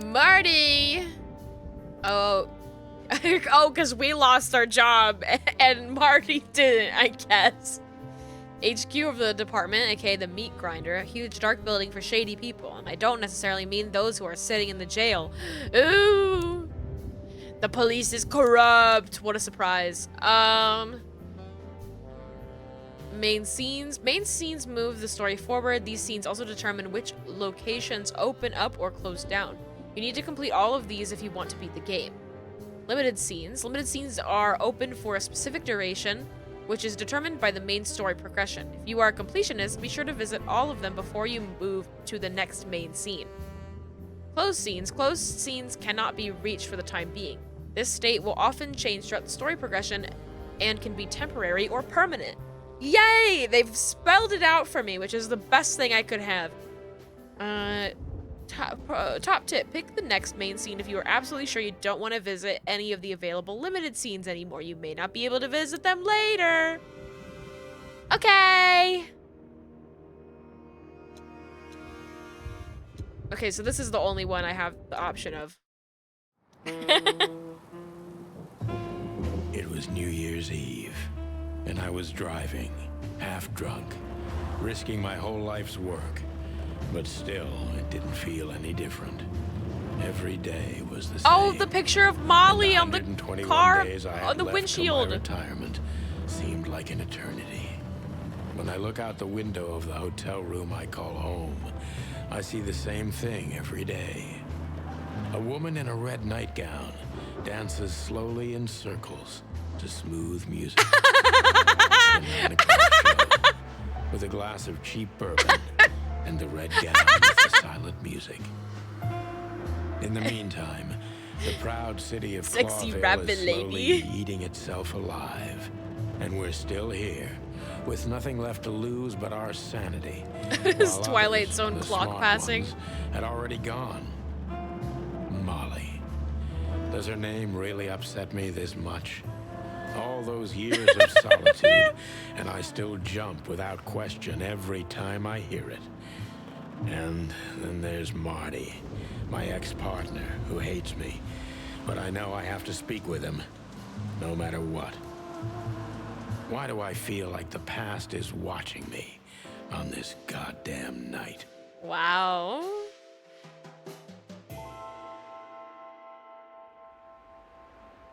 Marty! Oh. Oh, because we lost our job and Marty didn't, I guess. HQ of the department, aka the meat grinder, a huge dark building for shady people. And I don't necessarily mean those who are sitting in the jail. Ooh! The police is corrupt. What a surprise. Main scenes. Main scenes move the story forward. These scenes also determine which locations open up or close down. You need to complete all of these if you want to beat the game. Limited scenes. Limited scenes are open for a specific duration, which is determined by the main story progression. If you are a completionist, be sure to visit all of them before you move to the next main scene. Closed scenes. Closed scenes cannot be reached for the time being. This state will often change throughout the story progression and can be temporary or permanent. Yay! They've spelled it out for me, which is the best thing I could have. Top tip, pick the next main scene if you are absolutely sure you don't want to visit any of the available limited scenes anymore. You may not be able to visit them later. Okay. Okay, so this is the only one I have the option of. It was New Year's Eve, and I was driving, half drunk, risking my whole life's work. But still, it didn't feel any different. Every day was the same. Oh, the picture of Molly on the 121 car, days I had on the left windshield. till my retirement seemed like an eternity. When I look out the window of the hotel room I call home, I see the same thing every day. A woman in a red nightgown dances slowly in circles to smooth music. A 9 o'clock show with a glass of cheap bourbon and the red gown with the silent music. In the meantime, the proud city of Sexy Clawville rabbit is slowly lady. eating itself alive. And we're still here, with nothing left to lose but our sanity. This while Twilight others, Zone the clock smart passing. ones, had already gone. Molly. Does her name really upset me this much? All those years of solitude, and I still jump without question every time I hear it. And then there's Marty, my ex-partner, who hates me. But I know I have to speak with him, no matter what. Why do I feel like the past is watching me on this goddamn night? Wow.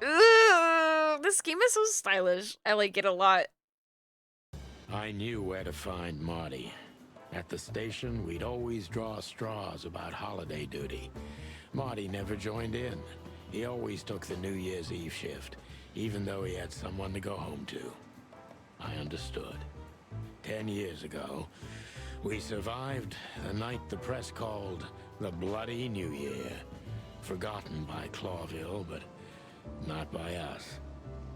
Ooh, this game is so stylish. I like it a lot. I knew where to find Marty. At the station, we'd always draw straws about holiday duty. Marty never joined in. He always took the New Year's Eve shift, even though he had someone to go home to. I understood. 10 years ago, we survived the night the press called the Bloody New Year. Forgotten by Clawville, but not by us.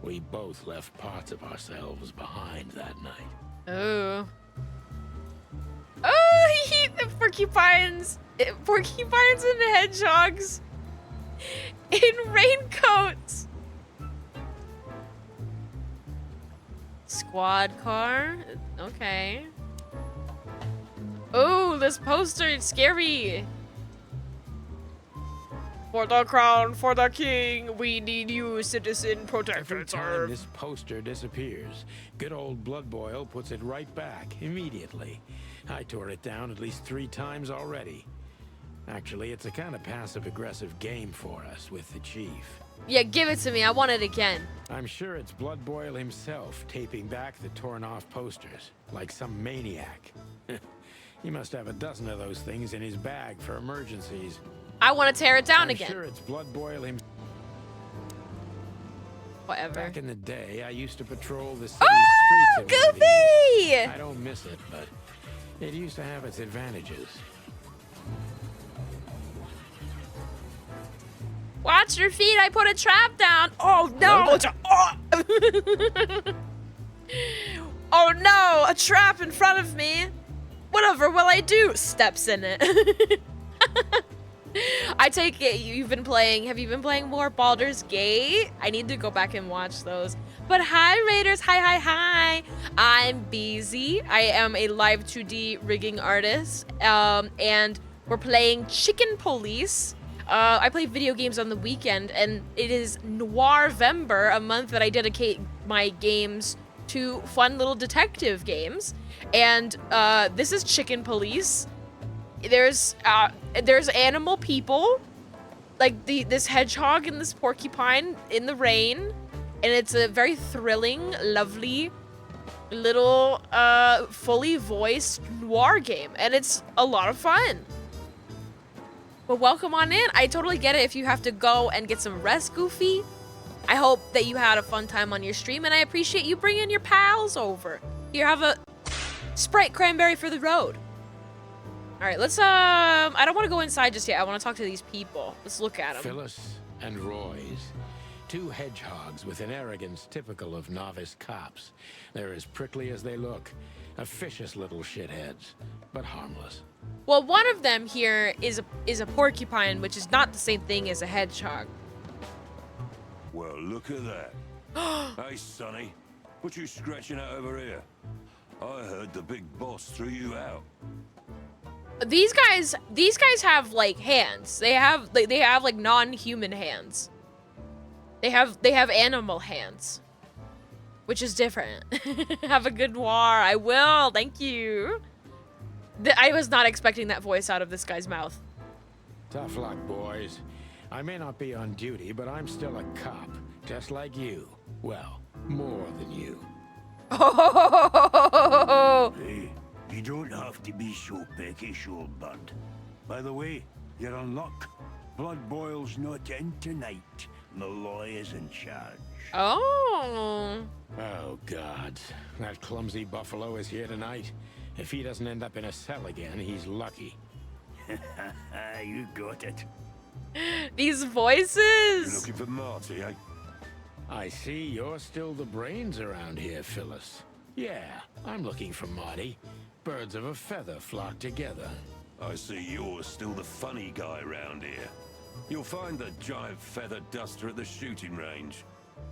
We both left parts of ourselves behind that night. Oh. Oh, the porcupines. Porcupines and hedgehogs. In raincoats. Squad car. Okay. Oh, this poster is scary. For the crown, for the king, we need you, citizen protector. Every time this poster disappears, good old Blood Boil puts it right back immediately. I tore it down at least 3 times already. Actually, it's a kind of passive-aggressive game for us with the chief. Yeah, give it to me. I want it again. I'm sure it's Blood Boil himself taping back the torn-off posters, like some maniac. He must have a dozen of those things in his bag for emergencies. I want to tear it down I'm again. sure it's Blood Boil himself. Whatever. Back in the day, I used to patrol the city's Oh, streets. at one of Goofy! these. I don't miss it, but it used to have its advantages. Watch your feet. I put a trap down. Oh, no. Oh, no. A trap in front of me. Whatever will I do? Steps in it. I take it have you been playing more Baldur's Gate? I need to go back and watch those. But hi, Raiders. Hi. I'm BZ. I am a live 2D rigging artist. And we're playing Chicken Police. I play video games on the weekend, and it is Noirvember, a month that I dedicate my games to fun little detective games. And this is Chicken Police. There's animal people, like this hedgehog and this porcupine in the rain, and it's a very thrilling, lovely little fully voiced noir game, and it's a lot of fun. But welcome on in. I totally get it if you have to go and get some rest, Goofy. I hope that you had a fun time on your stream, and I appreciate you bringing your pals over. Here, have a Sprite cranberry for the road. All right, let's, I don't want to go inside just yet. I want to talk to these people. Let's look at them. Phyllis and Royce. Two hedgehogs with an arrogance typical of novice cops. They're as prickly as they look. Officious little shitheads, but harmless. Well, one of them here is a porcupine, which is not the same thing as a hedgehog. Well, look at that. Hey, Sonny, what you scratching at over here? I heard the big boss threw you out. These guys have like hands. They have like non-human hands. They have animal hands, which is different. Have a good noir. I will. Thank you. I was not expecting that voice out of this guy's mouth. Tough luck, boys. I may not be on duty, but I'm still a cop, just like you. Well, more than you. Oh. Hey, you don't have to be so peckish, old bud. By the way, you're on luck. Blood Boil's not in tonight. Malloy is in charge. Oh. Oh, God. That clumsy buffalo is here tonight. If he doesn't end up in a cell again, he's lucky. You got it. These You're voices. looking for Marty, eh? I see you're still the brains around here, Phyllis. Yeah, I'm looking for Marty. Birds of a feather flock together. I see you're still the funny guy round here. You'll find the giant feather duster at the shooting range.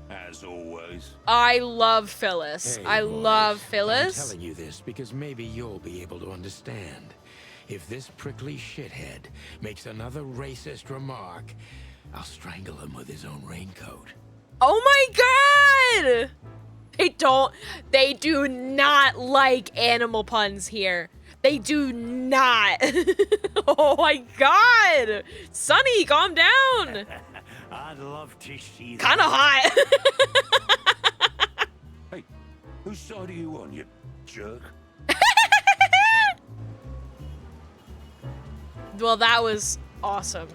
As always. I love Phyllis. Hey, I boys, love I'm Phyllis. telling you this because maybe you'll be able to understand. If this prickly shithead makes another racist remark, I'll strangle him with his own raincoat. Oh my god! They do not like animal puns here. They do not. Oh my god! Sonny, calm down. I'd love to see that. Kinda hot. Hey, whose side are you on, you jerk? Well, that was awesome.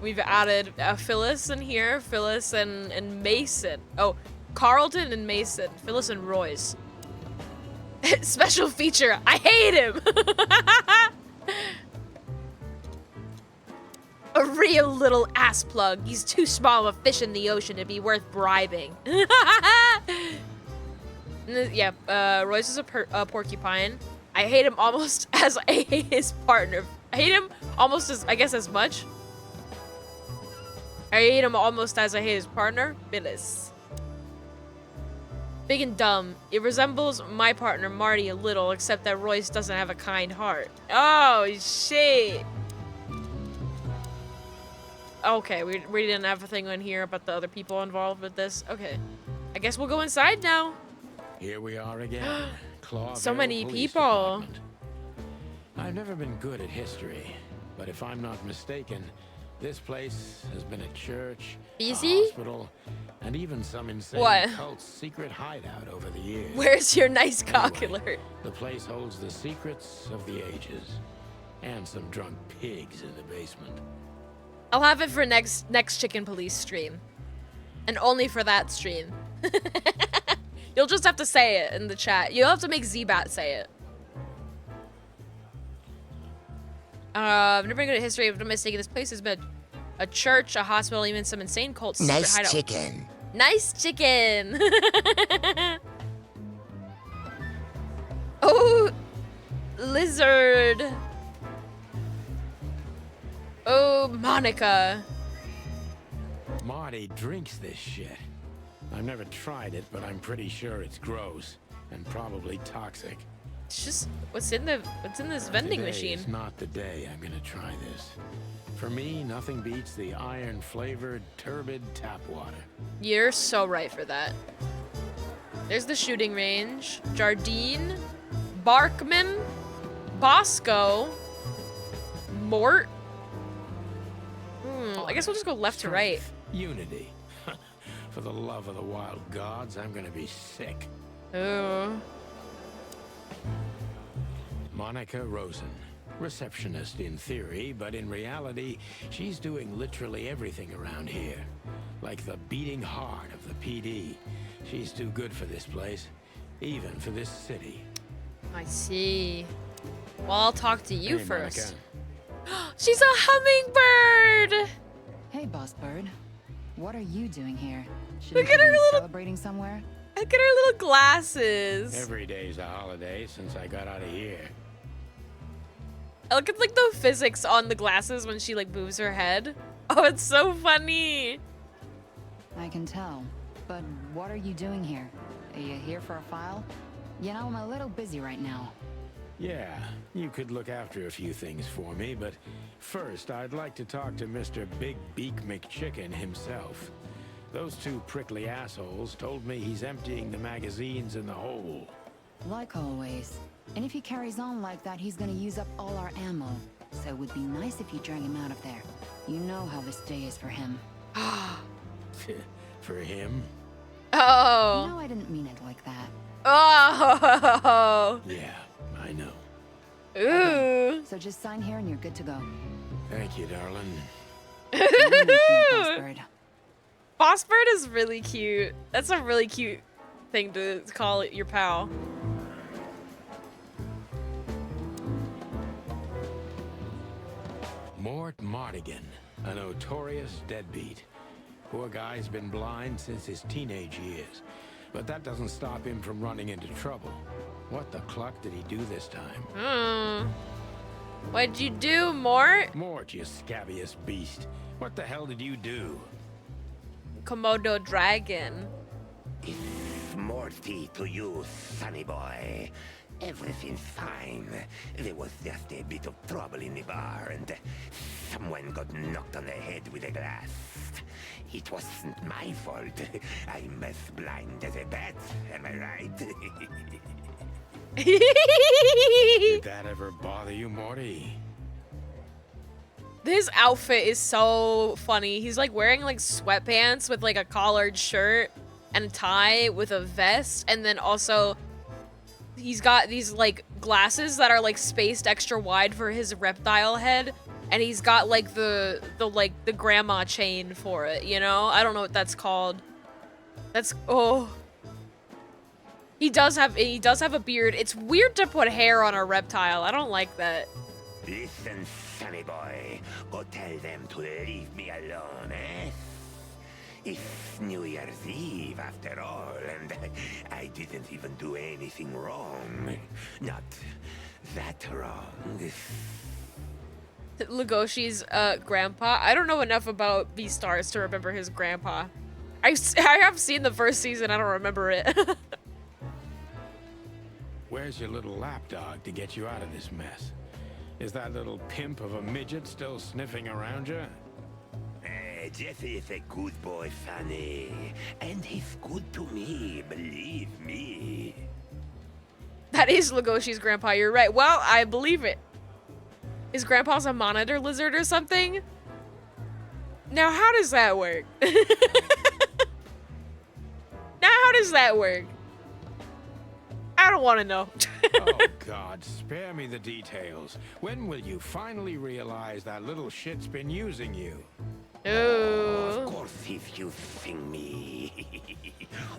We've added Phyllis in here. Phyllis and Mason. Oh, Carlton and Mason. Phyllis and Royce. Special feature. I hate him. A real little ass plug. He's too small of a fish in the ocean to be worth bribing. Yeah, Royce is a porcupine. I hate him almost as I hate his partner. I hate him almost as, I guess, as much. I hate him almost as I hate his partner, Phyllis. Big and dumb. It resembles my partner, Marty, a little, except that Royce doesn't have a kind heart. Oh, shit. Okay, we didn't have a thing on here about the other people involved with this. Okay. I guess we'll go inside now. Here we are again. Clawville So many Police people. Department. I've never been good at history, but if I'm not mistaken, this place has been a church, Easy? a hospital, and even some insane What? cult's secret hideout over the years. Where's your nice cock Anyway, alert? the place holds the secrets of the ages, and some drunk pigs in the basement. I'll have it for next Chicken Police stream. And only for that stream. You'll just have to say it in the chat. You'll have to make Zbat say it. I've never been good at history. If I'm mistaken, this place has been a church, a hospital, even some insane cults. Nice hideout. chicken. Nice chicken. Oh, lizard. Oh, Monica. Marty drinks this shit. I've never tried it, but I'm pretty sure it's gross and probably toxic. It's just what's in this vending Today machine. is not the day I'm gonna try this. For me, nothing beats the iron-flavored, turbid tap water. You're so right for that. There's the shooting range. Jardine, Barkman, Bosco, Mort? I guess we'll just go left to right. Strength, unity. For the love of the wild gods, I'm gonna be sick. Ooh. Monica Rosen. Receptionist in theory, but in reality, she's doing literally everything around here. Like the beating heart of the PD. She's too good for this place. Even for this city. I see. Well, I'll talk to you Hey, first. Monica. She's a hummingbird! Hey, Boss Bird. What are you doing here? Should Look at her be little- celebrating somewhere? Look at her little glasses. Every day's a holiday since I got out of here. I look at like the physics on the glasses when she like moves her head. Oh, it's so funny. I can tell. But what are you doing here? Are you here for a file? You know, I'm a little busy right now. Yeah, you could look after a few things for me, but first I'd like to talk to Mr. Big Beak McChicken himself. Those two prickly assholes told me he's emptying the magazines in the hole. Like always. And if he carries on like that, he's gonna use up all our ammo. So it would be nice if you drag him out of there. You know how this day is for him. For him? Oh. No, I didn't mean it like that. Oh. Yeah, I know. Ooh. So just sign here and you're good to go. Thank you, darling. Don't mention it, Boss Bird. Boss Bird is really cute. That's a really cute thing to call it your pal. Mort Mardigan, a notorious deadbeat. Poor guy's been blind since his teenage years, but that doesn't stop him from running into trouble. What the cluck did he do this time? What'd you do, Mort? Mort, you scabbiest beast. What the hell did you do? Komodo dragon. It's Morty to you, sonny boy. Everything's fine. There was just a bit of trouble in the bar, and someone got knocked on the head with a glass. It wasn't my fault. I'm as blind as a bat, am I right? Did that ever bother you, Morty? This outfit is so funny. He's like wearing like sweatpants with like a collared shirt and a tie with a vest, and then also he's got these like glasses that are like spaced extra wide for his reptile head, and he's got like the grandma chain for it, you know? I don't know what that's called. That's He does have a beard. It's weird to put hair on a reptile. I don't like that. Listen, sonny boy. Go tell them to leave me alone, eh? It's New Year's Eve after all, and I didn't even do anything wrong. Not that wrong. Legoshi's grandpa. I don't know enough about Beastars to remember his grandpa. I have seen the first season. I don't remember it. Where's your little lapdog to get you out of this mess? Is that little pimp of a midget still sniffing around you? Jesse is a good boy, Sonny. And he's good to me, believe me. That is Legoshi's grandpa. You're right. Well, I believe it. His grandpa's a monitor lizard or something? Now, how does that work? Now, how does that work? I don't want to know. Oh, God, spare me the details. When will you finally realize that little shit's been using you? Of course he's using me.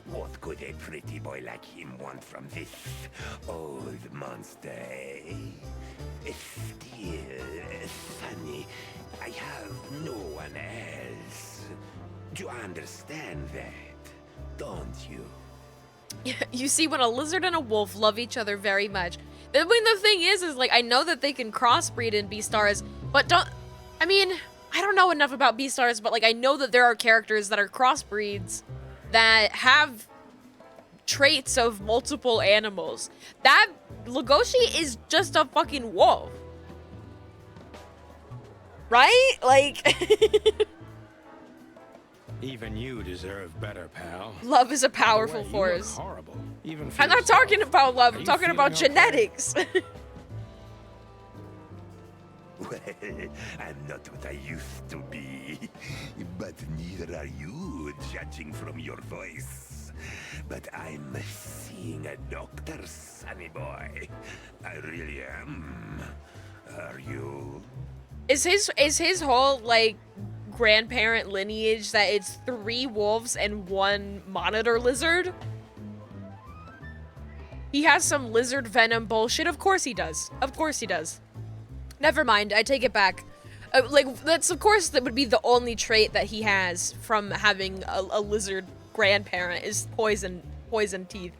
What could a pretty boy like him want from this old monster, eh? Still, Sonny, I have no one else. Do you understand that? Don't you? You see, when a lizard and a wolf love each other very much. I mean, the thing is like, I know that they can crossbreed in Beastars, but I mean, I don't know enough about Beastars, but like, I know that there are characters that are crossbreeds that have traits of multiple animals. That Legoshi is just a fucking wolf. Right? Like... Even you deserve better, pal. Love is a powerful By the way, you look force. horrible. Even for I'm not yourself. talking about love, Are I'm you talking about feeling okay? genetics. Well, I'm not what I used to be. But neither are you, judging from your voice. But I'm seeing a doctor, sonny boy. I really am. Are you? Is his whole, like, grandparent lineage that it's 3 wolves and 1 monitor lizard? He has some lizard venom bullshit. Of course he does. Of course he does. Never mind. I take it back. Like, that's, of course, that would be the only trait that he has from having a lizard grandparent is poison teeth.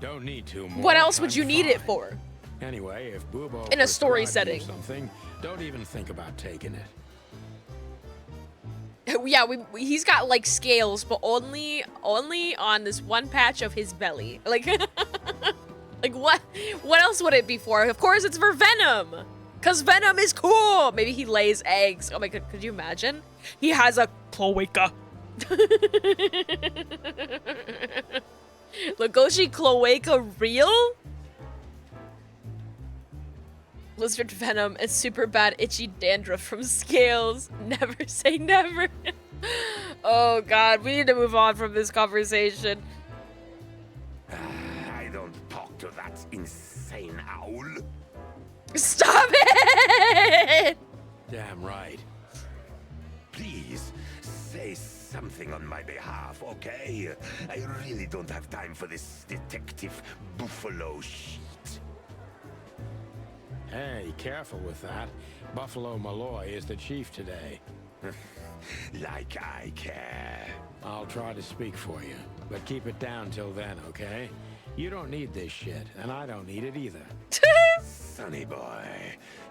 Don't need to. What else would you need it for? Anyway, if Bubo In a story prescribed you setting. something, don't even think about taking it. Yeah, he's got like scales, but only on this one patch of his belly. Like, like what else would it be for? Of course, it's for venom, cause venom is cool. Maybe he lays eggs. Oh my god, could you imagine? He has a cloaca. Legoshi cloaca real? Lizard venom and super bad itchy dandruff from scales. Never say never. Oh god, we need to move on from this conversation. I don't talk to that insane owl. Stop it! Damn right. Please, say something on my behalf, okay? I really don't have time for this detective buffalo shit. Hey, careful with that. Buffalo Malloy is the chief today. Like I care. I'll try to speak for you, but keep it down till then, okay? You don't need this shit, and I don't need it either. Sonny boy,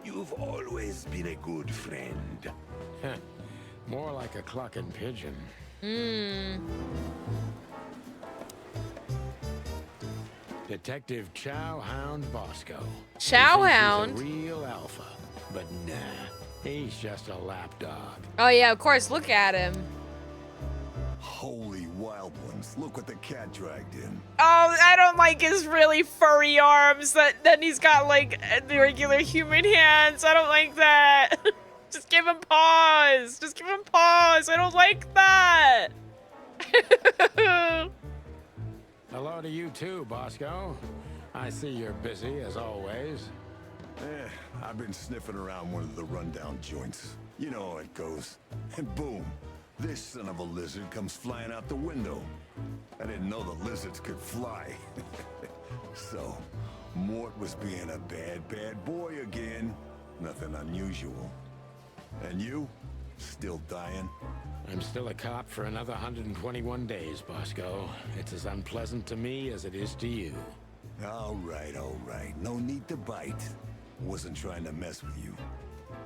you've always been a good friend. More like a clucking pigeon. Detective Chow Hound Bosco. Chow He thinks Hound? he's a real alpha, but nah, he's just a lapdog. Oh yeah, of course. Look at him. Holy wild ones, look what the cat dragged in. Oh, I don't like his really furry arms. Then he's got like the regular human hands. I don't like that. Just give him paws. Just give him paws. I don't like that. Hello to you too, Bosco. I see you're busy as always. I've been sniffing around one of the rundown joints. You know how it goes. And boom, this son of a lizard comes flying out the window. I didn't know the lizards could fly. So, Mort was being a bad boy again. Nothing unusual. And you? Still dying? I'm still a cop for another 121 days, Bosco. It's as unpleasant to me as it is to you. All right. No need to bite. Wasn't trying to mess with you.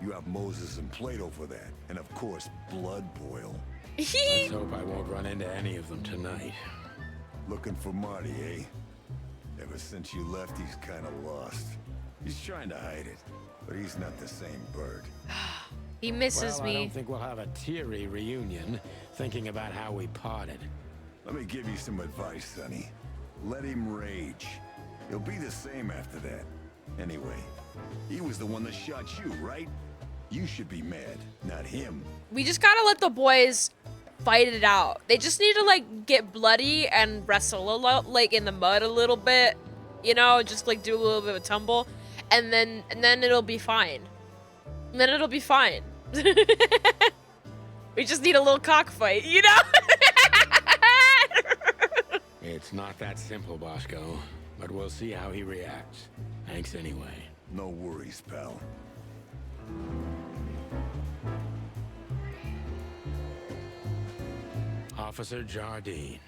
You have Moses and Plato for that. And of course, Blood Boil. Let's hope I won't run into any of them tonight. Looking for Marty, eh? Ever since you left, he's kind of lost. He's trying to hide it, but he's not the same bird. He misses Well, me. I don't think we'll have a teary reunion, thinking about how we parted. Let me give you some advice, Sonny. Let him rage. He'll be the same after that. Anyway, he was the one that shot you, right? You should be mad, not him. We just gotta let the boys fight it out. They just need to like get bloody and wrestle a lot, like in the mud a little bit, you know, just like do a little bit of a tumble, and then it'll be fine. And then it'll be fine. We just need a little cockfight, you know? It's not that simple, Bosco, but we'll see how he reacts. Thanks anyway. No worries, pal. Officer Jardine.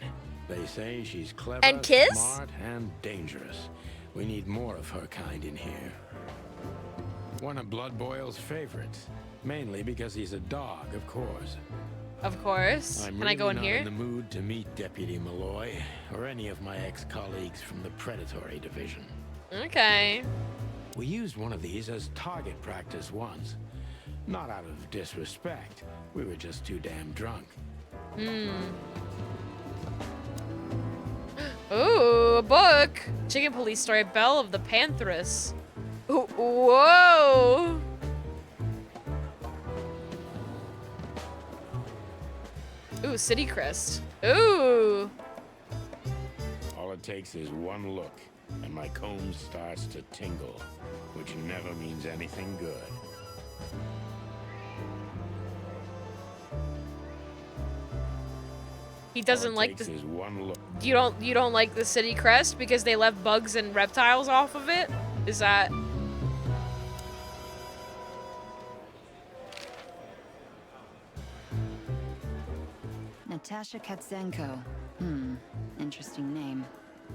They say she's clever, And Kiss? smart, and dangerous. We need more of her kind in here. One of Blood Boil's favorites, mainly because he's a dog, of course. Of course. I'm Can I go in not here? in the mood to meet Deputy Malloy or any of my ex-colleagues from the Predatory Division. Okay. We used one of these as target practice once. Not out of disrespect. We were just too damn drunk. Ooh, a book. Chicken Police Story, Belle of the Pantheress. Whoa. Ooh, City Crest. Ooh. All it takes is one look, and my comb starts to tingle, which never means anything good. He doesn't All it like takes the. is one look. You don't like the City Crest because they left bugs and reptiles off of it? Is that? Natasha Katzenko. Interesting name.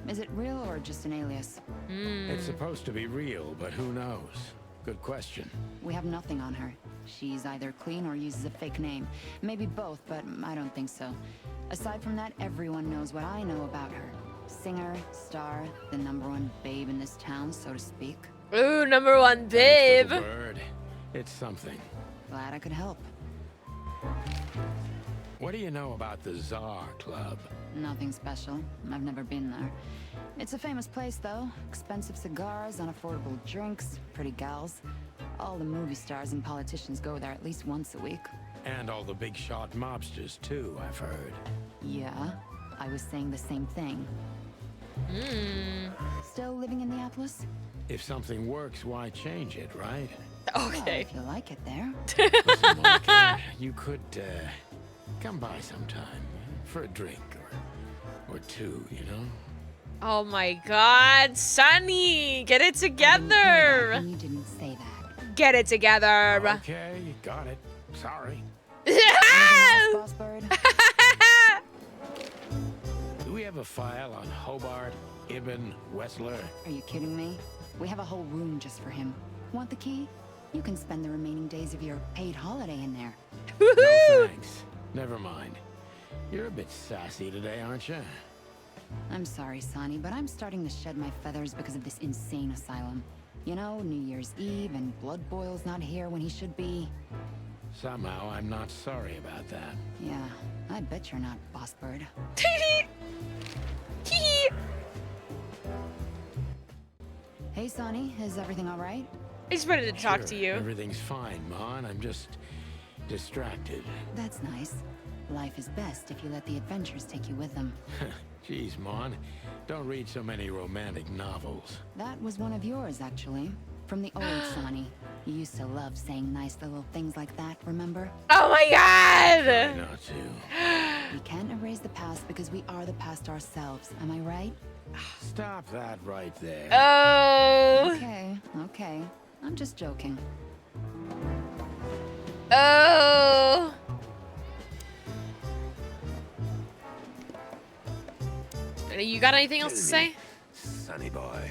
Is it real or just an alias? It's supposed to be real, but who knows? Good question. We have nothing on her. She's either clean or uses a fake name. Maybe both, but I don't think so. Aside from that, everyone knows what I know about her. Singer, star, the #1 babe in this town, so to speak. Ooh, #1 Thanks babe. for the bird. It's something. Glad I could help. What do you know about the Tsar Club? Nothing special. I've never been there. It's a famous place, though. Expensive cigars, unaffordable drinks, pretty gals. All the movie stars and politicians go there at least once a week. And all the big shot mobsters, too, I've heard. Yeah, I was saying the same thing. Still living in Neapolis? If something works, why change it, right? Well, Okay. if you like it there. Listen, Monica, you could, come by sometime for a drink or two, you know? Oh my God, Sunny, get it together. And you didn't say that. Get it together. Okay, you got it. Sorry. Anything else, Boss Bird? Do we have a file on Hobart, Ibn, Wessler? Are you kidding me? We have a whole room just for him. Want the key? You can spend the remaining days of your paid holiday in there. No thanks. Never mind. You're a bit sassy today, aren't you? I'm sorry, Sonny, but I'm starting to shed my feathers because of this insane asylum. You know, New Year's Eve and Blood Boil's not here when he should be. Somehow, I'm not sorry about that. Yeah, I bet you're not, Boss Bird. Hey, Sonny, is everything all right? I just wanted to talk Sure, to you. Everything's fine, Mon. I'm just distracted. That's nice. Life is best if you let the adventures take you with them. Jeez, Mon. Don't read so many romantic novels. That was one of yours, actually. From the old Sonny. You used to love saying nice little things like that, remember? Oh my Try God. not to. We can't erase the past because we are the past ourselves, am I right? Stop that right there. Oh. Okay. I'm just joking. Oh. You got anything else to say? Sonny boy,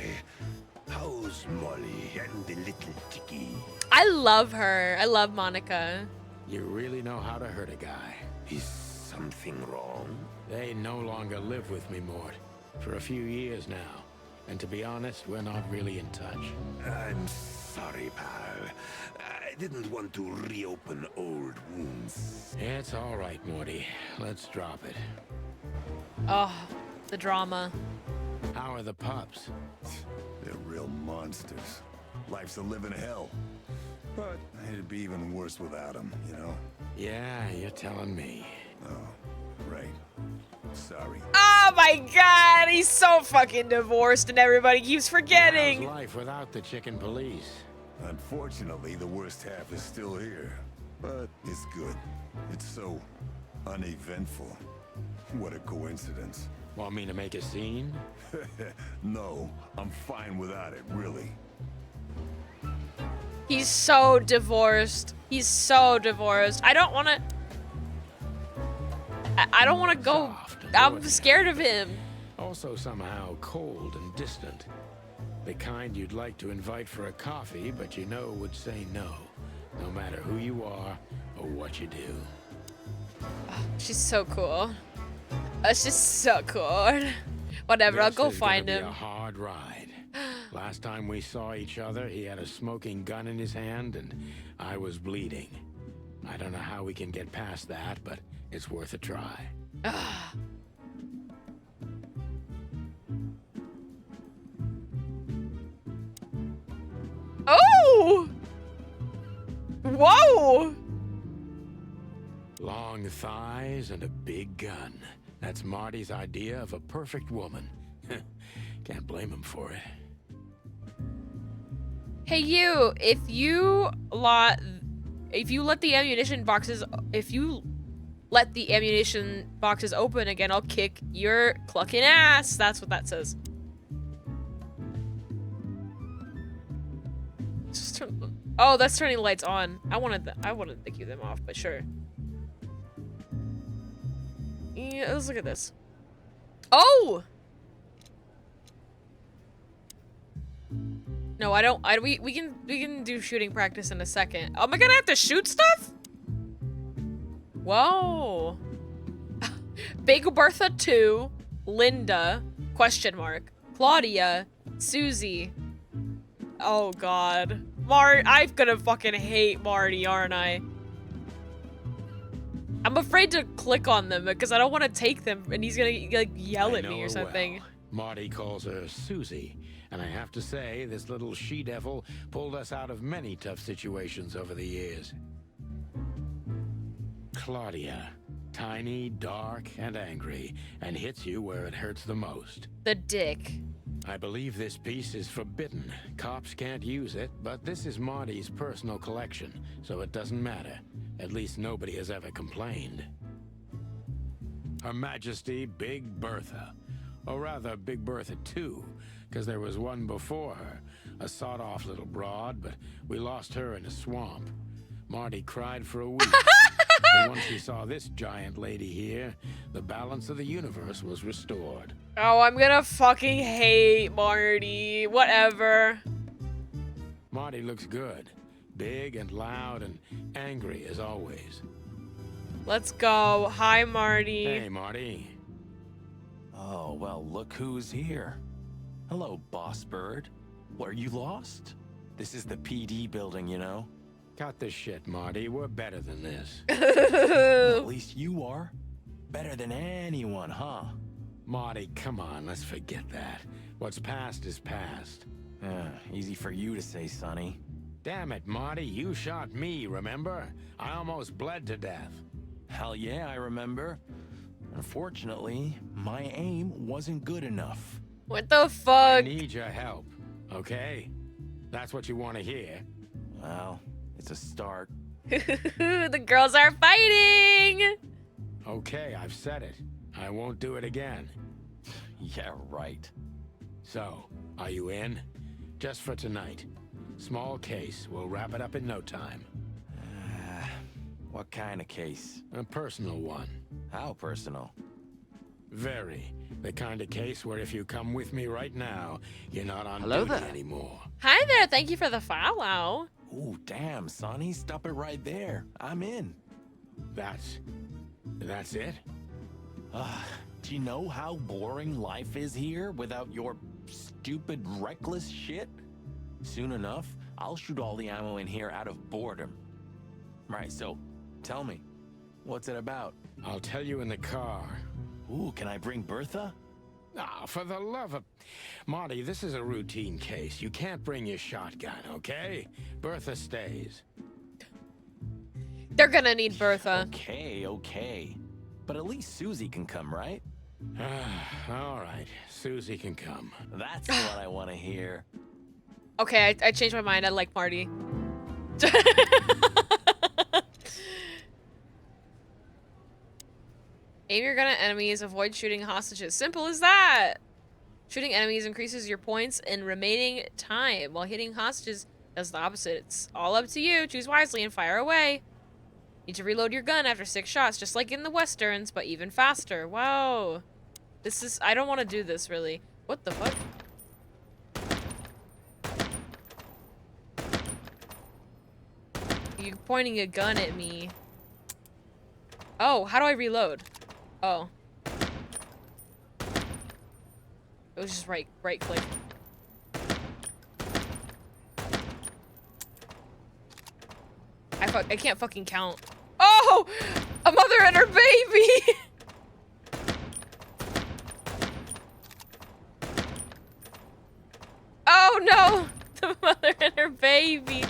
how's Molly and the little chickie? I love her. I love Monica. You really know how to hurt a guy. Is something wrong? They no longer live with me, Mort. For a few years now. And to be honest, we're not really in touch. I'm sorry, pal. I didn't want to reopen old wounds. It's all right, Morty. Let's drop it. Oh, the drama. How are the pups? They're real monsters. Life's a living hell. But it'd be even worse without them, you know? Yeah, you're telling me. Oh, right. Sorry. Oh my God, he's so fucking divorced and everybody keeps How's forgetting. life without the chicken police? Unfortunately, the worst half is still here. But it's good. It's so uneventful. What a coincidence. Want me to make a scene? No, I'm fine without it, really. He's so divorced. He's so divorced. I don't want to. I don't want to go. Soft and I'm ordinary. scared of him. Also somehow cold and distant. The kind you'd like to invite for a coffee, but you know would say no. No matter who you are or what you do. She's so cool. She's so cool. Whatever, I'll This go is gonna find be him. a hard ride. Last time we saw each other, he had a smoking gun in his hand, and I was bleeding. I don't know how we can get past that, but it's worth a try. Whoa! Long thighs and a big gun. That's Marty's idea of a perfect woman. Can't blame him for it. Hey you, if you let the ammunition boxes open again, I'll kick your clucking ass. That's what that says. Just turn, oh, that's turning the lights on. I wanted to keep them off, but sure. Yeah, let's look at this. Oh! No, I don't. We can do shooting practice in a second. Am I gonna have to shoot stuff? Whoa. Big Bertha 2, Linda, question mark, Claudia, Susie. Oh god. I'm gonna fucking hate Marty, aren't I? I'm afraid to click on them because I don't want to take them and he's gonna like yell at me or something. Well. Marty calls her Susie, and I have to say, this little she-devil pulled us out of many tough situations over the years. Claudia, tiny, dark, and angry, and hits you where it hurts the most. The dick. I believe this piece is forbidden. Cops can't use it, but this is Marty's personal collection, so it doesn't matter. At least nobody has ever complained. Her Majesty Big Bertha. Or rather, Big Bertha 2, because there was one before her. A sawed-off little broad, but we lost her in a swamp. Marty cried for a week. But once he saw this giant lady here, the balance of the universe was restored. Oh, I'm gonna fucking hate Marty. Whatever. Marty looks good. Big and loud and angry as always. Let's go. Hi, Marty. Hey, Marty. Oh, well, look who's here. Hello, Boss Bird. What, are you lost? This is the PD building, you know? Cut the shit, Marty. We're better than this. Well, at least you are. Better than anyone, huh? Marty, come on, let's forget that. What's past is past. Easy for you to say, Sonny. Damn it, Marty, you shot me, remember? I almost bled to death. Hell yeah, I remember. Unfortunately, my aim wasn't good enough. What the I fuck? need your help, okay? That's what you want to hear. Well, it's a start. The girls are fighting! Okay, I've said it. I won't do it again. Yeah, right. So, are you in? Just for tonight. Small case. We'll wrap it up in no time. What kind of case? A personal one. How personal? Very. The kind of case where if you come with me right now, you're not on Hello duty there. anymore. Hi there, thank you for the follow. Ooh, damn, Sonny, stop it right there. I'm in. That's it? Do you know how boring life is here without your stupid, reckless shit? Soon enough, I'll shoot all the ammo in here out of boredom. Right, so, tell me, what's it about? I'll tell you in the car. Ooh, can I bring Bertha? Ah, for the love of... Marty, this is a routine case. You can't bring your shotgun, okay? Bertha stays. They're gonna need Bertha. Okay. But at least Susie can come, right? All right, Susie can come. That's what I want to hear. Okay, I changed my mind. I like Marty. Aim your gun at enemies, avoid shooting hostages. Simple as that! Shooting enemies increases your points in remaining time, while hitting hostages does the opposite. It's all up to you. Choose wisely and fire away. Need to reload your gun after 6 shots, just like in the westerns, but even faster. Wow. This is... I don't want to do this, really. What the fuck? You're pointing a gun at me. Oh, how do I reload? Oh. It was just right click. I can't fucking count. Oh! A mother and her baby! Oh no! The mother and her baby.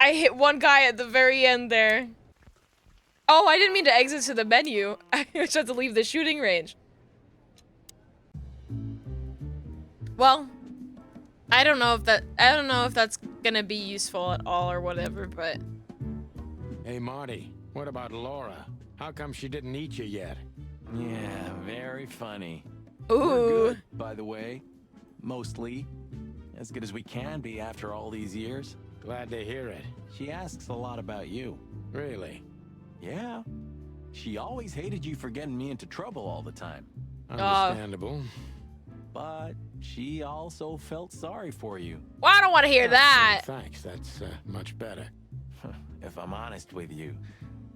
I hit one guy at the very end there. Oh, I didn't mean to exit to the menu. I just had to leave the shooting range. Well, I don't know if that's gonna be useful at all or whatever, but Hey, Marty, what about Laura? How come she didn't eat you yet? Yeah, very funny. ooh. We're good, by the way. Mostly. As good as we can be after all these years. Glad to hear it. She asks a lot about you. Really? Yeah. She always hated you for getting me into trouble all the time. Understandable. But she also felt sorry for you. Well, I don't want to hear that. Thanks, that's much better. If I'm honest with you,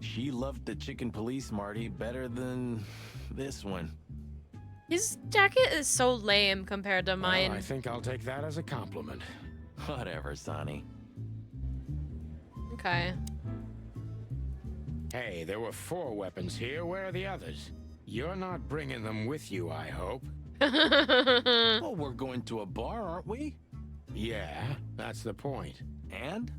she loved the chicken police Marty better than this one. His jacket is so lame compared to mine. Well, I think I'll take that as a compliment. Whatever, Sonny. Okay. Hey, there were 4 weapons here. Where are the others? You're not bringing them with you, I hope. Well, we're going to a bar, aren't we? Yeah, that's the point. And?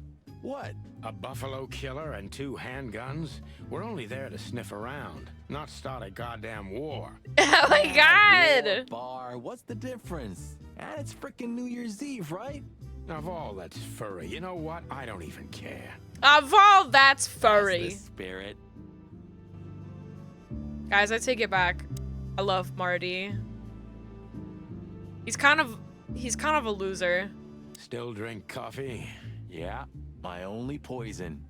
What? A buffalo killer and 2 handguns? We're only there to sniff around, not start a goddamn war. Oh my god! Bar, what's the difference? And it's frickin' New Year's Eve, right? Of all that's furry, you know what? I don't even care. Of all that's furry. That's the spirit. Guys, I take it back. I love Marty. He's kind of a loser. Still drink coffee? Yeah, my only poison.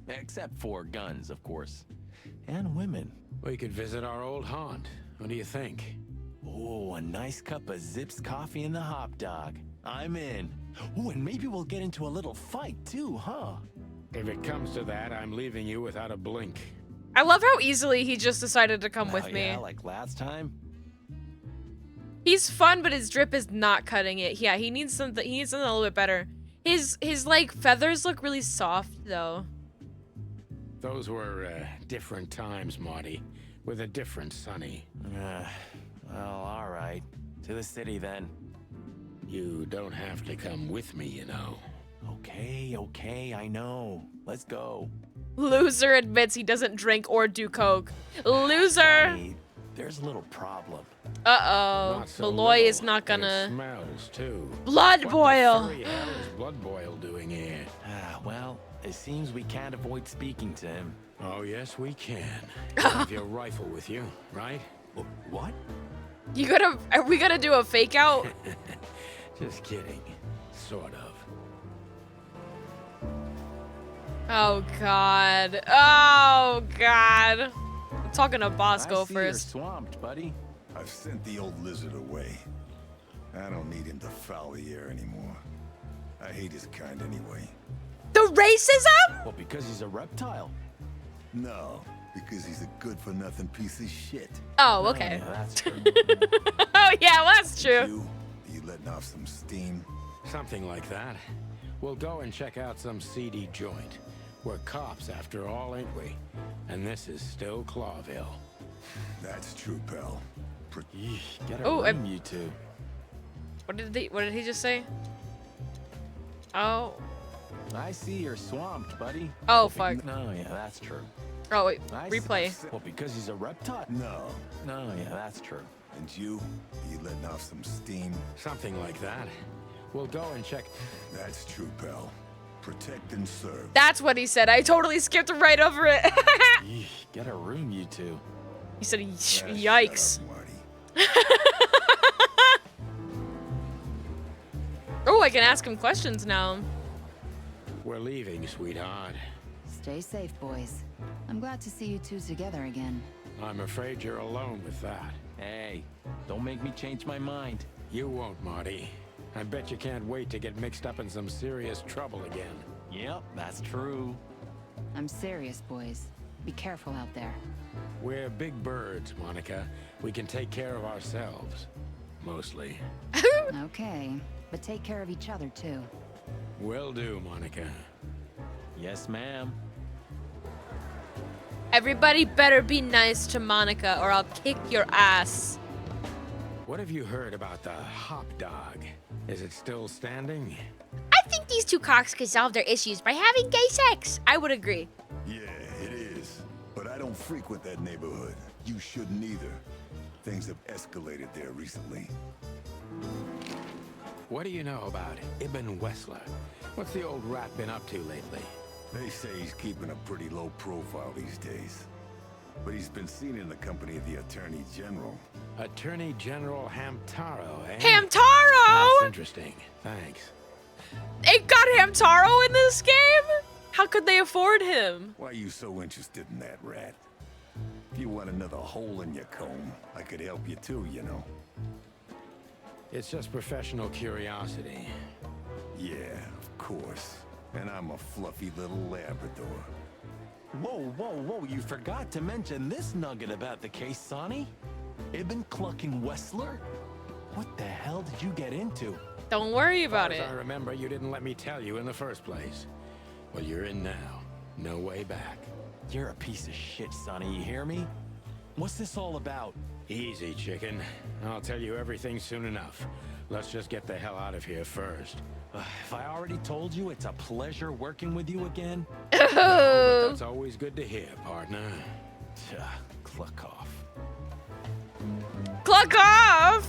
Except for guns, of course. And women. We could visit our old haunt. What do you think? Oh, a nice cup of Zips coffee and the hot dog. I'm in. Oh, and maybe we'll get into a little fight too, huh? If it comes to that, I'm leaving you without a blink. I love how easily he just decided to come with Oh, me. yeah, like last time? He's fun, but his drip is not cutting it. Yeah, he needs something a little bit better. His like feathers look really soft though. Those were different times, Marty. With a different Sonny. Well, all right. To the city then. You don't have to come with me, you know. Okay, I know. Let's go. Loser admits he doesn't drink or do coke. Loser! Sonny, there's a little problem. Uh-oh. Not so Malloy is little. not It gonna... smells, too. Blood What boil! the furry hell is Blood Boil doing here? Well, it seems we can't avoid speaking to him. Oh, yes, we can. You have your rifle with you, right? What? Are we gonna do a fake out? Just kidding. Sort of. Oh god. Oh god. I'm talking to Bosco I see first. You're swamped, buddy. I've sent the old lizard away. I don't need him to foul the air anymore. I hate his kind anyway. The racism? Well, because he's a reptile. No, because he's a good-for-nothing piece of shit. Oh, okay. Yeah, that's true. Oh yeah, well, that's true. You letting off some steam? Something like that. We'll go and check out some seedy joint. We're cops after all, ain't we? And this is still Clawville. That's true, pal. Get a Oh, room, you two. What did he just say? Oh. I see you're swamped, buddy. Oh fuck. No, yeah, that's true. Oh wait, I replay. see. Well, because he's a reptile. No. No, yeah, that's true. And you letting off some steam? Something like that. We'll go and check. That's true, pal. Protect and serve. That's what he said. I totally skipped right over it. Get a room, you two. He said, Shut "Yikes." up, Marty. Oh, I can ask him questions now. We're leaving, sweetheart. Stay safe, boys. I'm glad to see you two together again. I'm afraid you're alone with that. Hey, don't make me change my mind. You won't, Marty. I bet you can't wait to get mixed up in some serious trouble again. Yep, that's true. I'm serious, boys. Be careful out there. We're big birds, Monica. We can take care of ourselves. Mostly. Okay, but take care of each other, too. Will do, Monica. Yes, ma'am. Everybody better be nice to Monica or I'll kick your ass. What have you heard about the hop dog? Is it still standing? I think these two cocks could solve their issues by having gay sex. I would agree. Yeah, it is. But I don't frequent that neighborhood. You shouldn't either. Things have escalated there recently. What do you know about Ibn Wessler? What's the old rat been up to lately? They say he's keeping a pretty low profile these days. But he's been seen in the company of the Attorney General. Attorney General Hamtaro, eh? Hamtaro! That's interesting. Thanks. They got Hamtaro in this game? How could they afford him? Why are you so interested in that rat? If you want another hole in your comb, I could help you too, you know. It's just professional curiosity. Yeah, of course. And I'm a fluffy little Labrador. Whoa, whoa, whoa, you forgot to mention this nugget about the case, Sonny. Ibn Clucking Wessler? What the hell did you get into? Don't worry about As it. I remember, you didn't let me tell you in the first place. Well, you're in now. No way back. You're a piece of shit, Sonny, you hear me? What's this all about? Easy, chicken. I'll tell you everything soon enough. Let's just get the hell out of here first. If I already told you, it's a pleasure working with you again. But that's always good to hear, partner. Cluck off. Cluck off!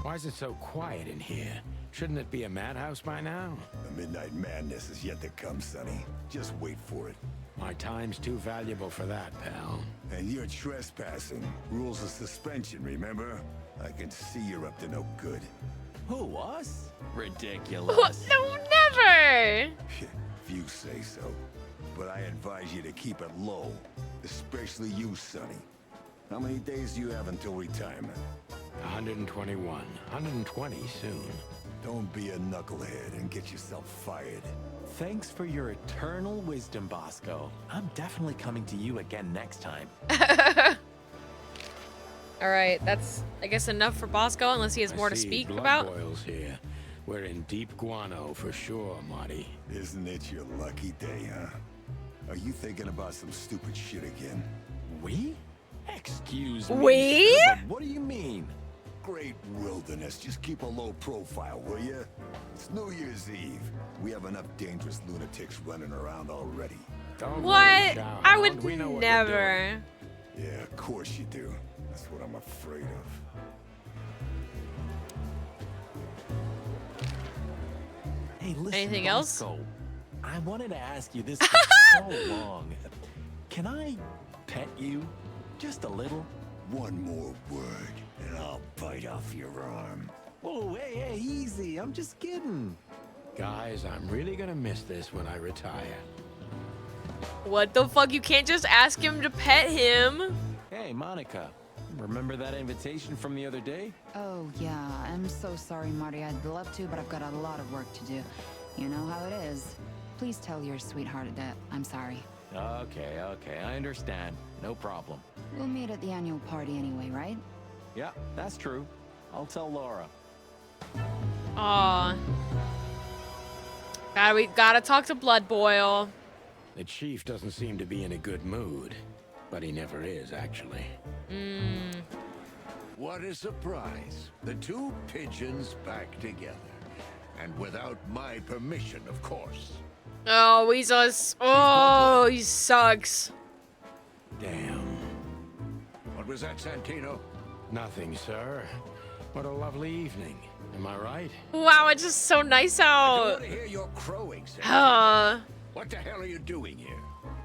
Why is it so quiet in here? Shouldn't it be a madhouse by now? The midnight madness is yet to come, Sonny. Just wait for it. My time's too valuable for that, pal. And you're trespassing. Rules of suspension, remember? I can see you're up to no good. Who, us? Ridiculous. No, never! If you say so. But I advise you to keep it low. Especially you, Sonny. How many days do you have until retirement? 121. 120 soon. Don't be a knucklehead and get yourself fired. Thanks for your eternal wisdom, Bosco. I'm definitely coming to you again next time. Alright, that's, I guess, enough for Bosco, unless he has more to speak blood about. boils here. We're in deep guano for sure, Marty. Isn't it your lucky day, huh? Are you thinking about some stupid shit again? We? Excuse me. We? Sir, but what do you mean? Great wilderness. Just keep a low profile, will you? It's New Year's Eve. We have enough dangerous lunatics running around already. Don't What? worry, Shao I Hound. would We know what we're never. doing. Yeah, of course you do. That's what I'm afraid of. Hey, listen, Anything else? Bosco, I wanted to ask you this for so long. Can I pet you? Just a little? One more word, and I'll bite off your arm. Whoa, hey, easy. I'm just kidding. Guys, I'm really gonna miss this when I retire. What the fuck? You can't just ask him to pet him. Hey, Monica. Remember that invitation from the other day? Oh, yeah. I'm so sorry, Marty. I'd love to, but I've got a lot of work to do. You know how it is. Please tell your sweetheart that I'm sorry. Okay, I understand. No problem. We'll meet at the annual party anyway, right? Yeah, that's true. I'll tell Laura. Aw. God, we gotta talk to Blood Boil. The chief doesn't seem to be in a good mood, but he never is, actually. What a surprise. The two pigeons back together. And without my permission, of course. Oh, he's us. Oh, he sucks. Damn. What was that, Santino? Nothing, sir. What a lovely evening. Am I right? Wow, it's just so nice I don't out. want to hear your crowing, Santino. Uh, What the hell are you doing here?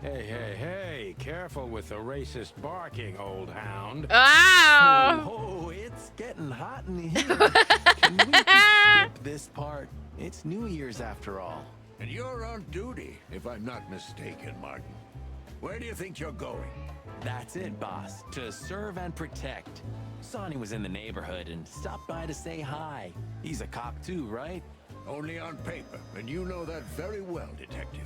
Hey, careful with the racist barking, old hound. wow. Oh, it's getting hot in here. Can we just skip this part? It's New Year's after all. And you're on duty, if I'm not mistaken, Martin. Where do you think you're going? That's it, boss. To serve and protect. Sonny was in the neighborhood and stopped by to say hi. He's a cop too, right? Only on paper, and you know that very well, Detective.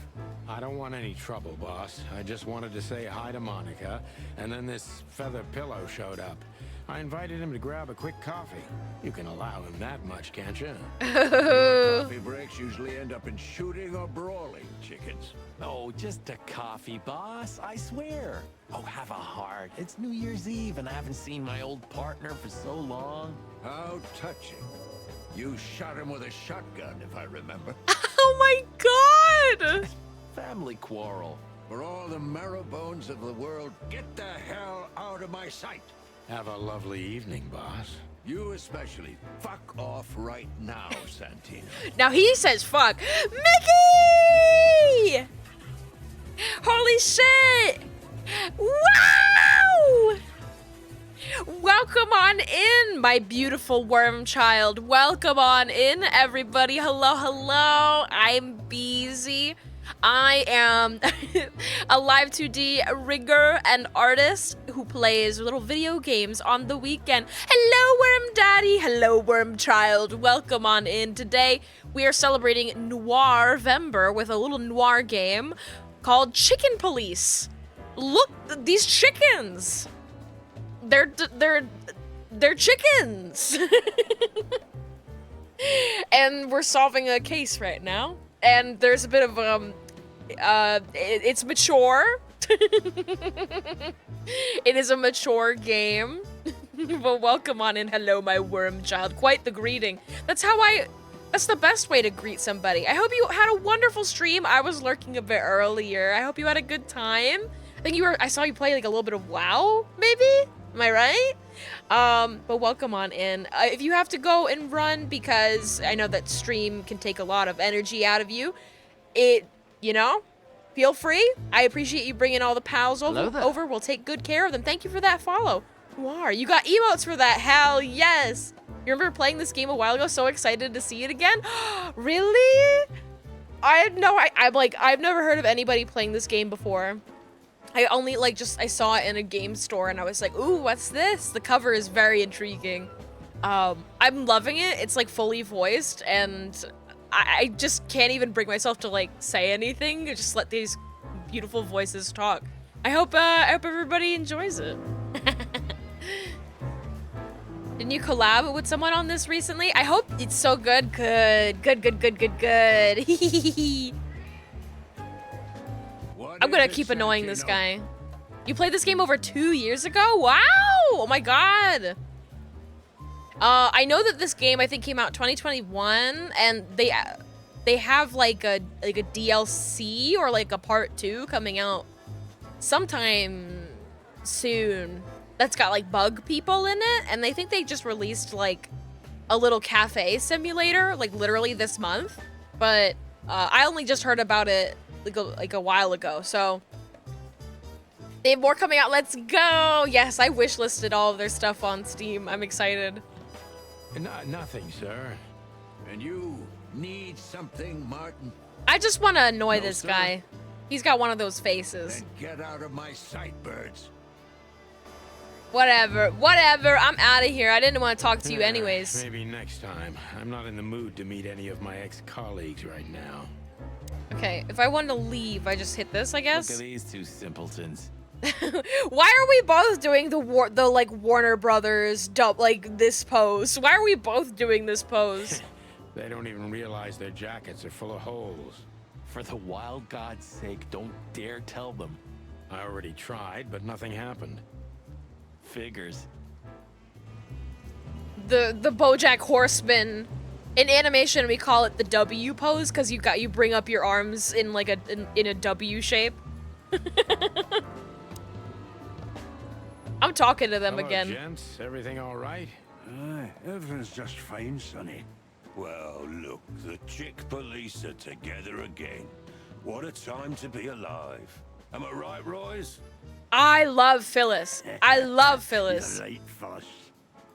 I don't want any trouble, boss. I just wanted to say hi to Monica, and then this feather pillow showed up. I invited him to grab a quick coffee. You can allow him that much, can't you? Coffee breaks usually end up in shooting or brawling, chickens. Oh, just a coffee, boss. I swear. Oh, have a heart. It's New Year's Eve, and I haven't seen my old partner for so long. How touching. You shot him with a shotgun, if I remember. Oh my god! Family quarrel. For all the marrow bones of the world, get the hell out of my sight. Have a lovely evening, boss. You especially. Fuck off right now, Santino. Now he says fuck. Mickey! Holy shit! Wow! Welcome on in, my beautiful worm child. Welcome on in, everybody. Hello, hello. I'm Beezy. I am a live 2D rigger and artist who plays little video games on the weekend. Hello, Worm Daddy. Hello, Worm Child. Welcome on in. Today, we are celebrating Noirvember with a little noir game called Chicken Police. Look, these chickens. They're chickens. And we're solving a case right now. And there's a bit of, it's mature. It is a mature game. But welcome on in. Hello, my worm child. Quite the greeting. That's the best way to greet somebody. I hope you had a wonderful stream. I was lurking a bit earlier. I hope you had a good time. I saw you play like a little bit of WoW, maybe? Am I right? But welcome on in. If you have to go and run, because I know that stream can take a lot of energy out of you, feel free. I appreciate you bringing all the pals over. We'll take good care of them. Thank you for that follow. Noir, you got emotes for that. Hell yes. You remember playing this game a while ago? So excited to see it again. Really? I've never heard of anybody playing this game before. I only I saw it in a game store and I was like, ooh, what's this? The cover is very intriguing. I'm loving it. It's like fully voiced and I just can't even bring myself to like say anything. Just let these beautiful voices talk. I hope everybody enjoys it. Didn't you collab with someone on this recently? I hope it's so good. Good. I'm gonna keep annoying this guy. You played this game over 2 years ago? Wow! Oh my god! I know that this game I think came out 2021, and they have like a DLC or like a part 2 coming out sometime soon. That's got like bug people in it, and they think they just released like a little cafe simulator like literally this month, but I only just heard about it like a while ago, so they have more coming out. Let's go. Yes, I wish listed all of their stuff on Steam. I'm excited. Nothing, sir. And you need something, Martin? I just want to annoy this sir. guy. He's got one of those faces. Then get out of my sight, birds. Whatever. I'm out of here. I didn't want to talk to you anyways. Maybe next time. I'm not in the mood to meet any of my ex-colleagues right now. Okay, if I want to leave, I just hit this, I guess. Look at these two simpletons. Why are we both doing the Warner Brothers this pose? Why are we both doing this pose? They don't even realize their jackets are full of holes. For the wild God's sake, don't dare tell them. I already tried, but nothing happened. Figures. The BoJack Horseman. In animation, we call it the W pose because you bring up your arms in like in a W shape. I'm talking to them Hello, again. Gents, everything all right? Everything's just fine, Sonny. Well, look, the chick police are together again. What a time to be alive. Am I right, Royce? I love Phyllis. I love Phyllis. You're right, Phyllis.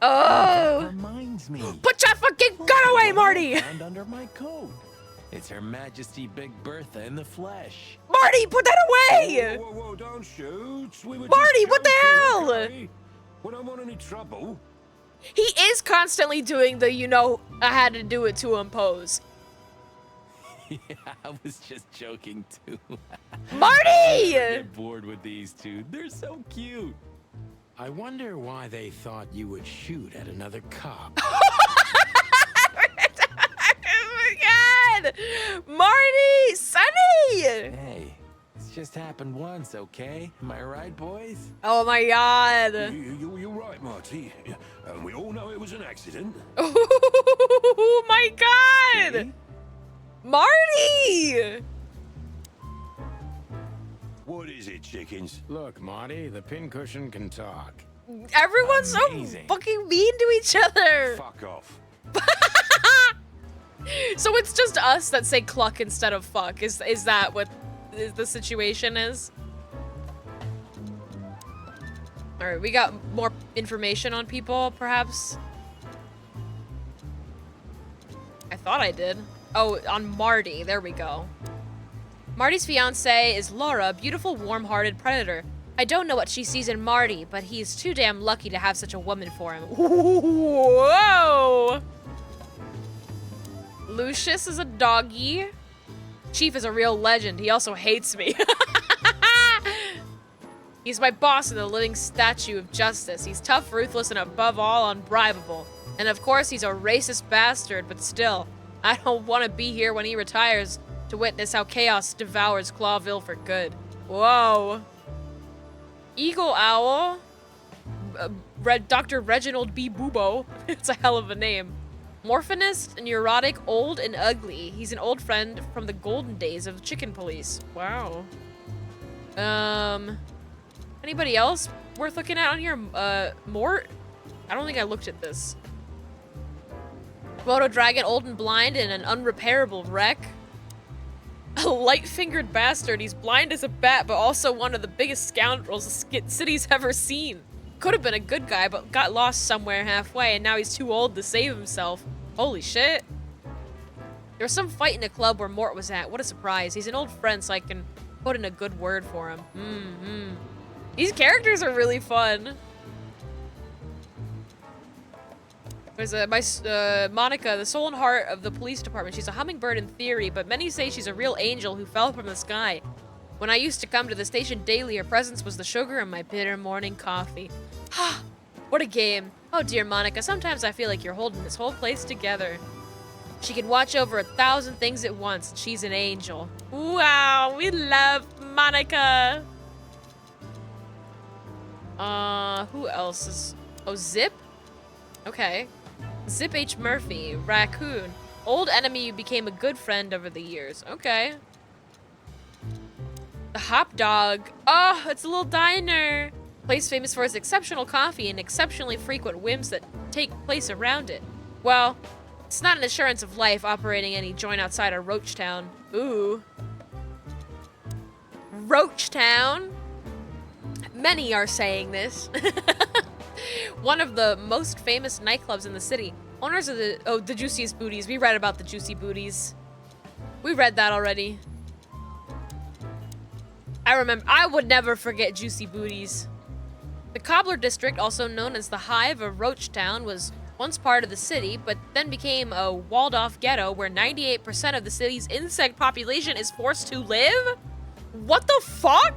Oh! That reminds me. Put your fucking gun away, Marty! And under my coat. It's Her Majesty Big Bertha in the flesh. Marty, put that away! Whoa, don't shoot. We were Marty, just what the joking, hell? okay? We don't want any trouble. He is constantly doing the, I had to do it to him pose. Yeah, I was just joking too. Marty! I get bored with these two. They're so cute. I wonder why they thought you would shoot at another cop. Oh my god! Marty! Sonny! Hey, it's just happened once, okay? Am I right, boys? Oh my god. You're right, Marty. And we all know it was an accident. Oh my god! Marty! What is it, chickens? Look, Marty, the pincushion can talk. Everyone's Amazing. so fucking mean to each other. Fuck off. So it's just us that say cluck instead of fuck. Is that what the situation is? Alright, we got more information on people, perhaps? I thought I did. Oh, on Marty. There we go. Marty's fiancée is Laura, a beautiful, warm-hearted predator. I don't know what she sees in Marty, but he's too damn lucky to have such a woman for him. Whoa! Lucius is a doggy. Chief is a real legend. He also hates me. He's my boss and the living statue of justice. He's tough, ruthless, and above all, unbribable. And of course, he's a racist bastard, but still, I don't want to be here when he retires to witness how chaos devours Clawville for good. Whoa. Eagle Owl. Dr. Reginald B. Bubo. It's a hell of a name. Morphinist, neurotic, old, and ugly. He's an old friend from the golden days of Chicken Police. Wow. Anybody else worth looking at on here? Mort? I don't think I looked at this. Moto Dragon, old and blind, and an unrepairable wreck. A light-fingered bastard. He's blind as a bat, but also one of the biggest scoundrels the city's ever seen. Could have been a good guy, but got lost somewhere halfway, and now he's too old to save himself. Holy shit. There was some fight in a club where Mort was at. What a surprise. He's an old friend, so I can put in a good word for him. These characters are really fun. There's Monica, the soul and heart of the police department. She's a hummingbird in theory, but many say she's a real angel who fell from the sky. When I used to come to the station daily, her presence was the sugar in my bitter morning coffee. Ha! What a game. Oh dear, Monica, sometimes I feel like you're holding this whole place together. She can watch over 1,000 things at once, and she's an angel. Wow, we love Monica. Who else is... Oh, Zip? Okay. Zip H. Murphy, raccoon. Old enemy who became a good friend over the years. Okay. The Hop Dog. Oh, it's a little diner. Place famous for its exceptional coffee and exceptionally frequent whims that take place around it. Well, it's not an assurance of life operating any joint outside of Roachtown. Ooh. Roachtown? Many are saying this. One of the most famous nightclubs in the city. Owners of the Juiciest Booties. We read about the Juicy Booties. We read that already. I remember. I would never forget Juicy Booties. The Cobbler District, also known as the Hive of Roachtown, was once part of the city, but then became a walled-off ghetto where 98% of the city's insect population is forced to live? What the fuck?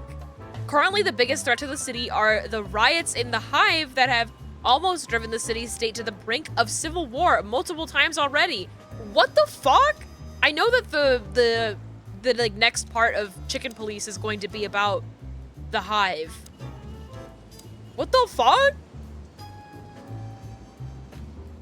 Currently, the biggest threat to the city are the riots in the Hive that have almost driven the city-state to the brink of civil war multiple times already. What the fuck? I know that the like next part of Chicken Police is going to be about the Hive. What the fuck?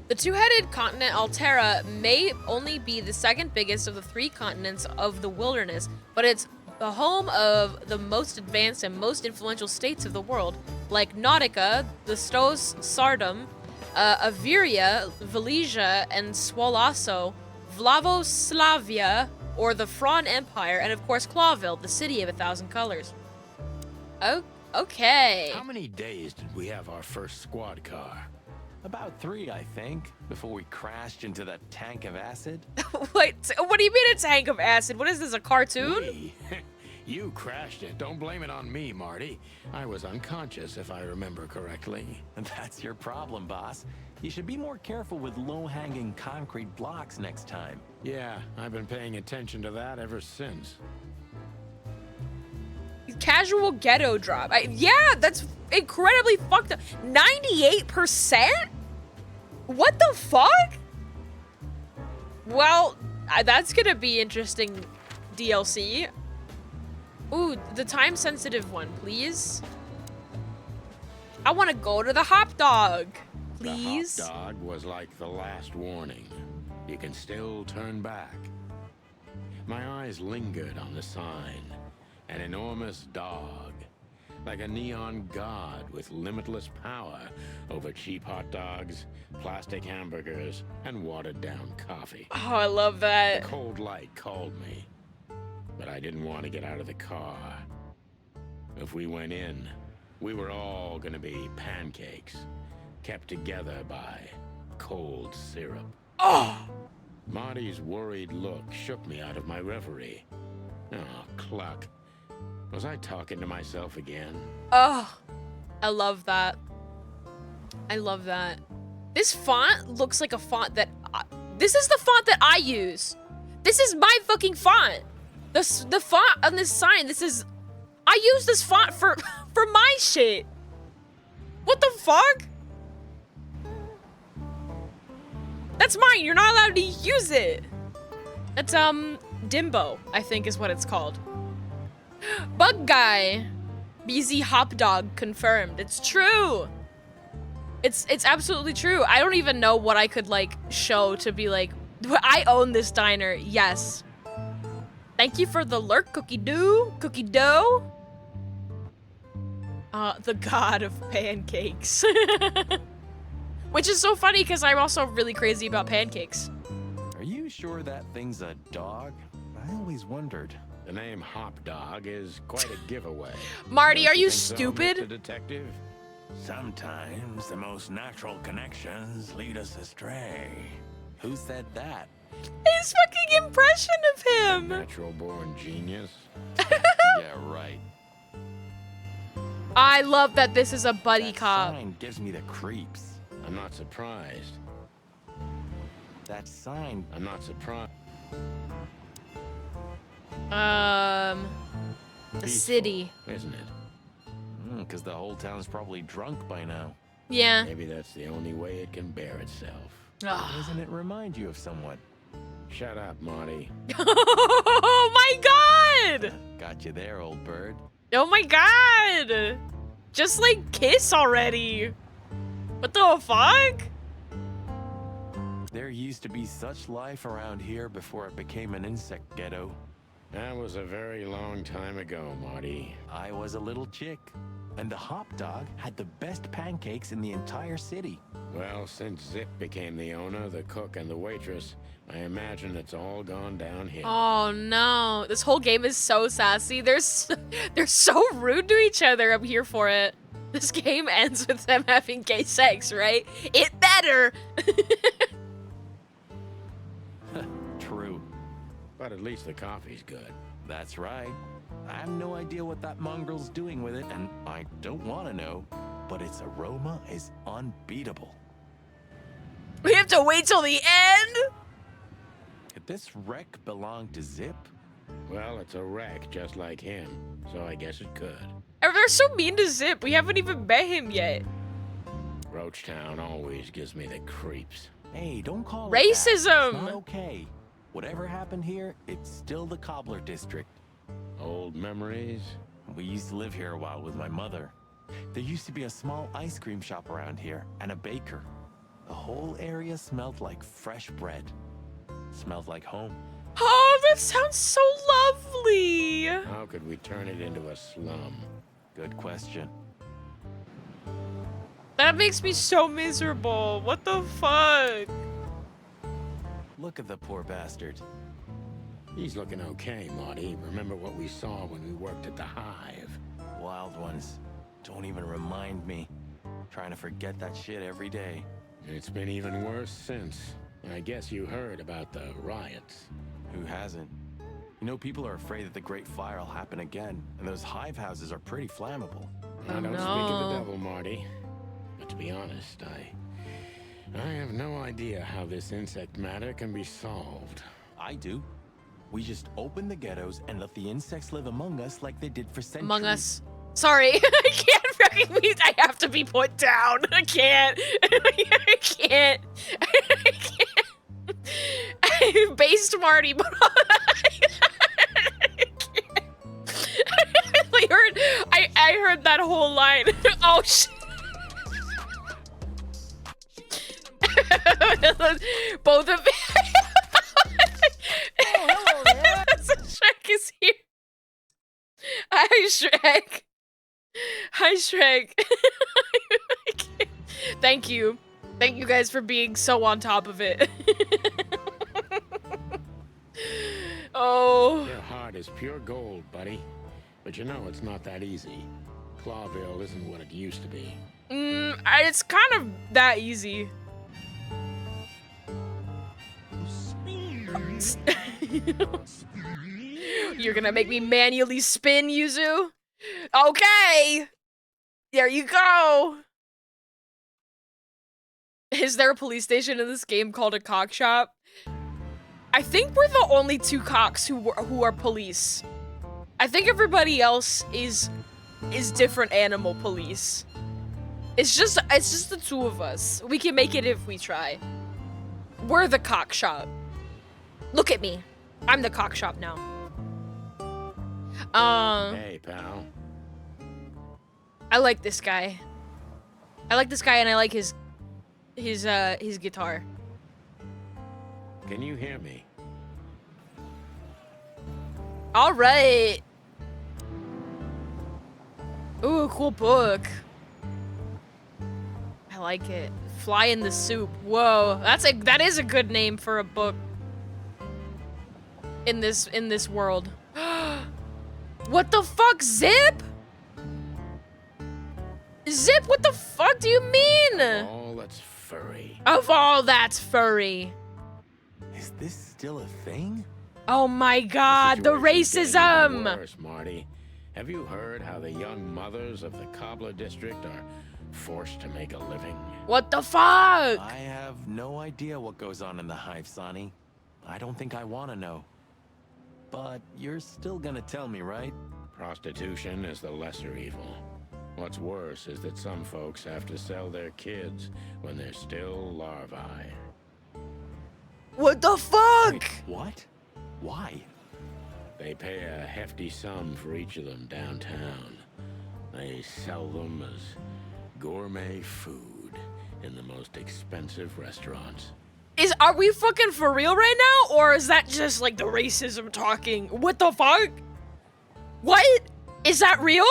The two-headed continent Altera may only be the second biggest of the 3 continents of the wilderness, but it's the home of the most advanced and most influential states of the world, like Nautica, the Stos Sardum, Averia, Valesia, and Swalasso, Vlavoslavia, or the Fron Empire, and of course Clawville, the city of 1,000 colors. Oh, okay. How many days did we have our first squad car? About 3, I think, before we crashed into that tank of acid. Wait, what do you mean a tank of acid? What is this, a cartoon? We? You crashed it. Don't blame it on me, Marty. I was unconscious, if I remember correctly. That's your problem, boss. You should be more careful with low-hanging concrete blocks next time. Yeah, I've been paying attention to that ever since. Casual ghetto drop. Yeah, that's incredibly fucked up. 98%? What the fuck? Well, that's gonna be interesting DLC. Ooh, the time-sensitive one, please. I want to go to the hop dog, please. The hop dog was like the last warning. You can still turn back. My eyes lingered on the sign. An enormous dog. Like a neon god with limitless power over cheap hot dogs, plastic hamburgers, and watered-down coffee. Oh, I love that. The cold light called me, but I didn't want to get out of the car. If we went in, we were all gonna be pancakes, kept together by cold syrup. Oh! Marty's worried look shook me out of my reverie. Oh, cluck. Was I talking to myself again? Oh, I love that. I love that. This font looks like a font that... this is the font that I use. This is my fucking font. The font on this sign, this is... I use this font for my shit. What the fuck? That's mine. You're not allowed to use it. It's, Dimbo, I think is what it's called. Bug guy. BZ hop dog confirmed. It's true. It's absolutely true. I don't even know what I could like show to be like, I own this diner. Yes. Thank you for the lurk, cookie dough. Cookie dough. The god of pancakes. Which is so funny because I'm also really crazy about pancakes. Are you sure that thing's a dog? I always wondered. The name Hop Dog is quite a giveaway. Marty, Don't are you think so, stupid? Mr. Detective? Sometimes the most natural connections lead us astray. Who said that? His fucking impression of him. Natural-born genius. Yeah, right. I love that this is a buddy That cop. sign gives me the creeps. I'm not surprised. That sign. I'm not surprised. The Peaceful, city. Isn't it? Because the whole town's probably drunk by now. Yeah. Maybe that's the only way it can bear itself. Doesn't it remind you of someone? Shut up, Marty. Oh my god! Got you there, old bird. Oh my god! Just like kiss already. What the fuck? There used to be such life around here before it became an insect ghetto. That was a very long time ago, Marty. I was a little chick, and the hop dog had the best pancakes in the entire city. Well, since Zip became the owner, the cook, and the waitress, I imagine it's all gone downhill. Oh no. This whole game is so sassy. They're so rude to each other. I'm here for it. This game ends with them having gay sex, right? It better! True. But at least the coffee's good. That's right. I have no idea what that mongrel's doing with it, and I don't want to know, but its aroma is unbeatable. We have to wait till the end? Could this wreck belong to Zip? Well, it's a wreck just like him, so I guess it could. They're so mean to Zip. We haven't even met him yet. Roachtown always gives me the creeps. Hey, don't call it Racism! that. It's not okay. Whatever happened here, it's still the Cobbler District. Old memories? We used to live here a while with my mother. There used to be a small ice cream shop around here, and a baker. The whole area smelled like fresh bread. Smelled like home. Oh, that sounds so lovely. How could we turn it into a slum? Good question. That makes me so miserable. What the fuck? Look at the poor bastard. He's looking okay, Marty. Remember what we saw when we worked at the Hive? Wild ones. Don't even remind me. Trying to forget that shit every day. It's been even worse since. I guess you heard about the riots. Who hasn't? You know, people are afraid that the Great Fire will happen again, and those hive houses are pretty flammable. I don't speak of the devil, Marty. But to be honest, I have no idea how this insect matter can be solved. I do. We just open the ghettos and let the insects live among us like they did for centuries. Among Us. Sorry, I can't fucking be. I have to be put down. I can't. I can't. I can't. I based Marty, but I can't. I I heard that whole line. Oh shit. Both of hello there. Shrek is here. Hi Shrek. Hi Shrek. Thank you. Thank you guys for being so on top of it. Oh. Your heart is pure gold, buddy. But you know it's not that easy. Clawville isn't what it used to be. It's kind of that easy. You're gonna make me manually spin, Yuzu? Okay! There you go! Is there a police station in this game called a cock shop? I think we're the only two cocks who are police. I think everybody else is different animal police. It's just the two of us. We can make it if we try. We're the cock shop. Look at me. I'm the cock shop now. Hey, pal. I like this guy. I like this guy and I like his guitar. Can you hear me? All right. Ooh, cool book. I like it. Fly in the Soup. Whoa, that is a good name for a book. In this world. What the fuck, Zip? Zip, what the fuck do you mean? All that's furry. Of all that's furry. Is this still a thing? Oh my god, the Situation's getting even racism! worse, Marty. Have you heard how the young mothers of the Cobbler district are forced to make a living? What the fuck? I have no idea what goes on in the hive, Sonny. I don't think I want to know. But you're still gonna tell me, right? Prostitution is the lesser evil. What's worse is that some folks have to sell their kids when they're still larvae. What the fuck? Wait, what? Why? They pay a hefty sum for each of them downtown. They sell them as gourmet food in the most expensive restaurants. Are we fucking for real right now? Or is that just like the racism talking? What the fuck? What? Is that real?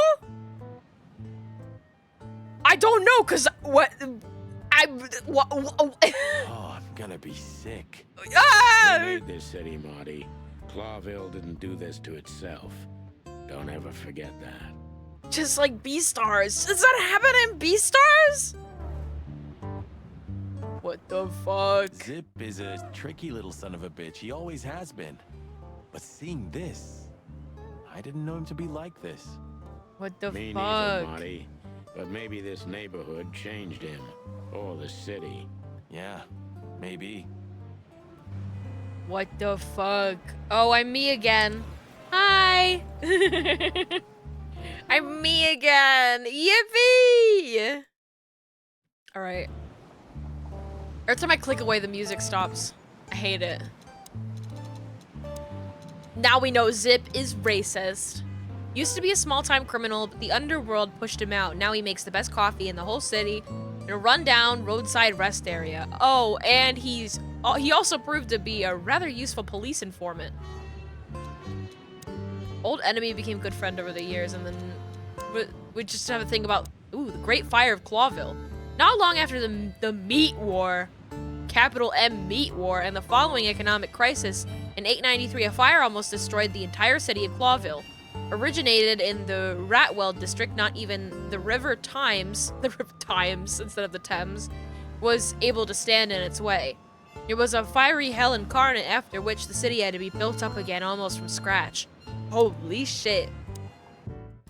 I don't know, cause what? Oh, I'm gonna be sick. Ah! They made this city, Marty. Clawville didn't do this to itself. Don't ever forget that. Just like Beastars. Does that happen in Beastars? What the fuck? Zip is a tricky little son of a bitch. He always has been. But seeing this, I didn't know him to be like this. What the Me fuck? neither, Marty. But maybe this neighborhood changed him. Or the city. Yeah, maybe. What the fuck? Oh, I'm me again. Hi. I'm me again. Yippee! All right. Every time I click away, the music stops. I hate it. Now we know Zip is racist. Used to be a small-time criminal, but the underworld pushed him out. Now he makes the best coffee in the whole city in a rundown roadside rest area. Oh, and he also proved to be a rather useful police informant. Old enemy became good friend over the years, and then we just have a thing about, ooh, the Great Fire of Clawville. Not long after the Meat War, capital M Meat War, and the following economic crisis, in 893 a fire almost destroyed the entire city of Clawville. Originated in the Ratwell district, not even the River Thames, instead of the Thames, was able to stand in its way. It was a fiery hell incarnate, after which the city had to be built up again almost from scratch. Holy shit.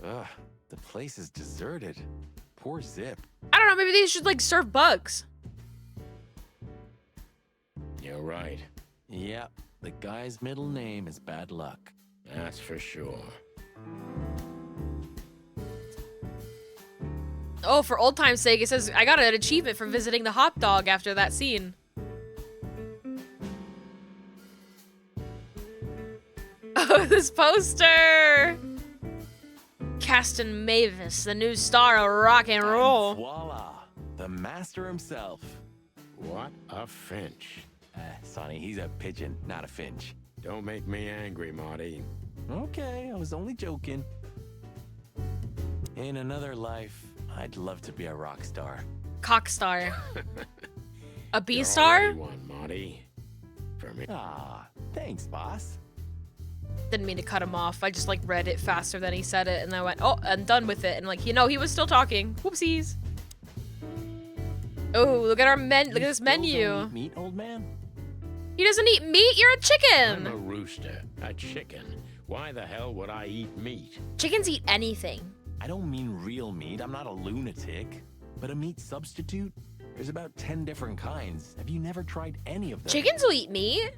Ugh, the place is deserted. Poor Zip. I don't know, maybe they should like serve bugs. You're right. Yep, the guy's middle name is Bad Luck. That's for sure. Oh, for old time's sake, it says I got an achievement for visiting the hot dog after that scene. Oh, this poster! Caston Mavis, the new star of rock and roll. And voila, the master himself. What a finch. Sonny, he's a pigeon, not a finch. Don't make me angry, Marty. Okay, I was only joking. In another life, I'd love to be a rock star. Cock star. A B You're star? already one, Marty. For me. Ah, thanks, boss. Didn't mean to cut him off. I just like read it faster than he said it, and I went, oh, I'm done with it. And like, you know, he was still talking. Whoopsies. Oh, look at our look at this Still menu. don't eat meat, old man? He doesn't eat meat. You're a I'm a chicken. rooster, a chicken. Why the hell would I eat meat? Chickens eat anything. I don't mean real meat. I'm not a lunatic. But a meat substitute? There's about 10 different kinds. Have you never tried any of them? Chickens will eat meat.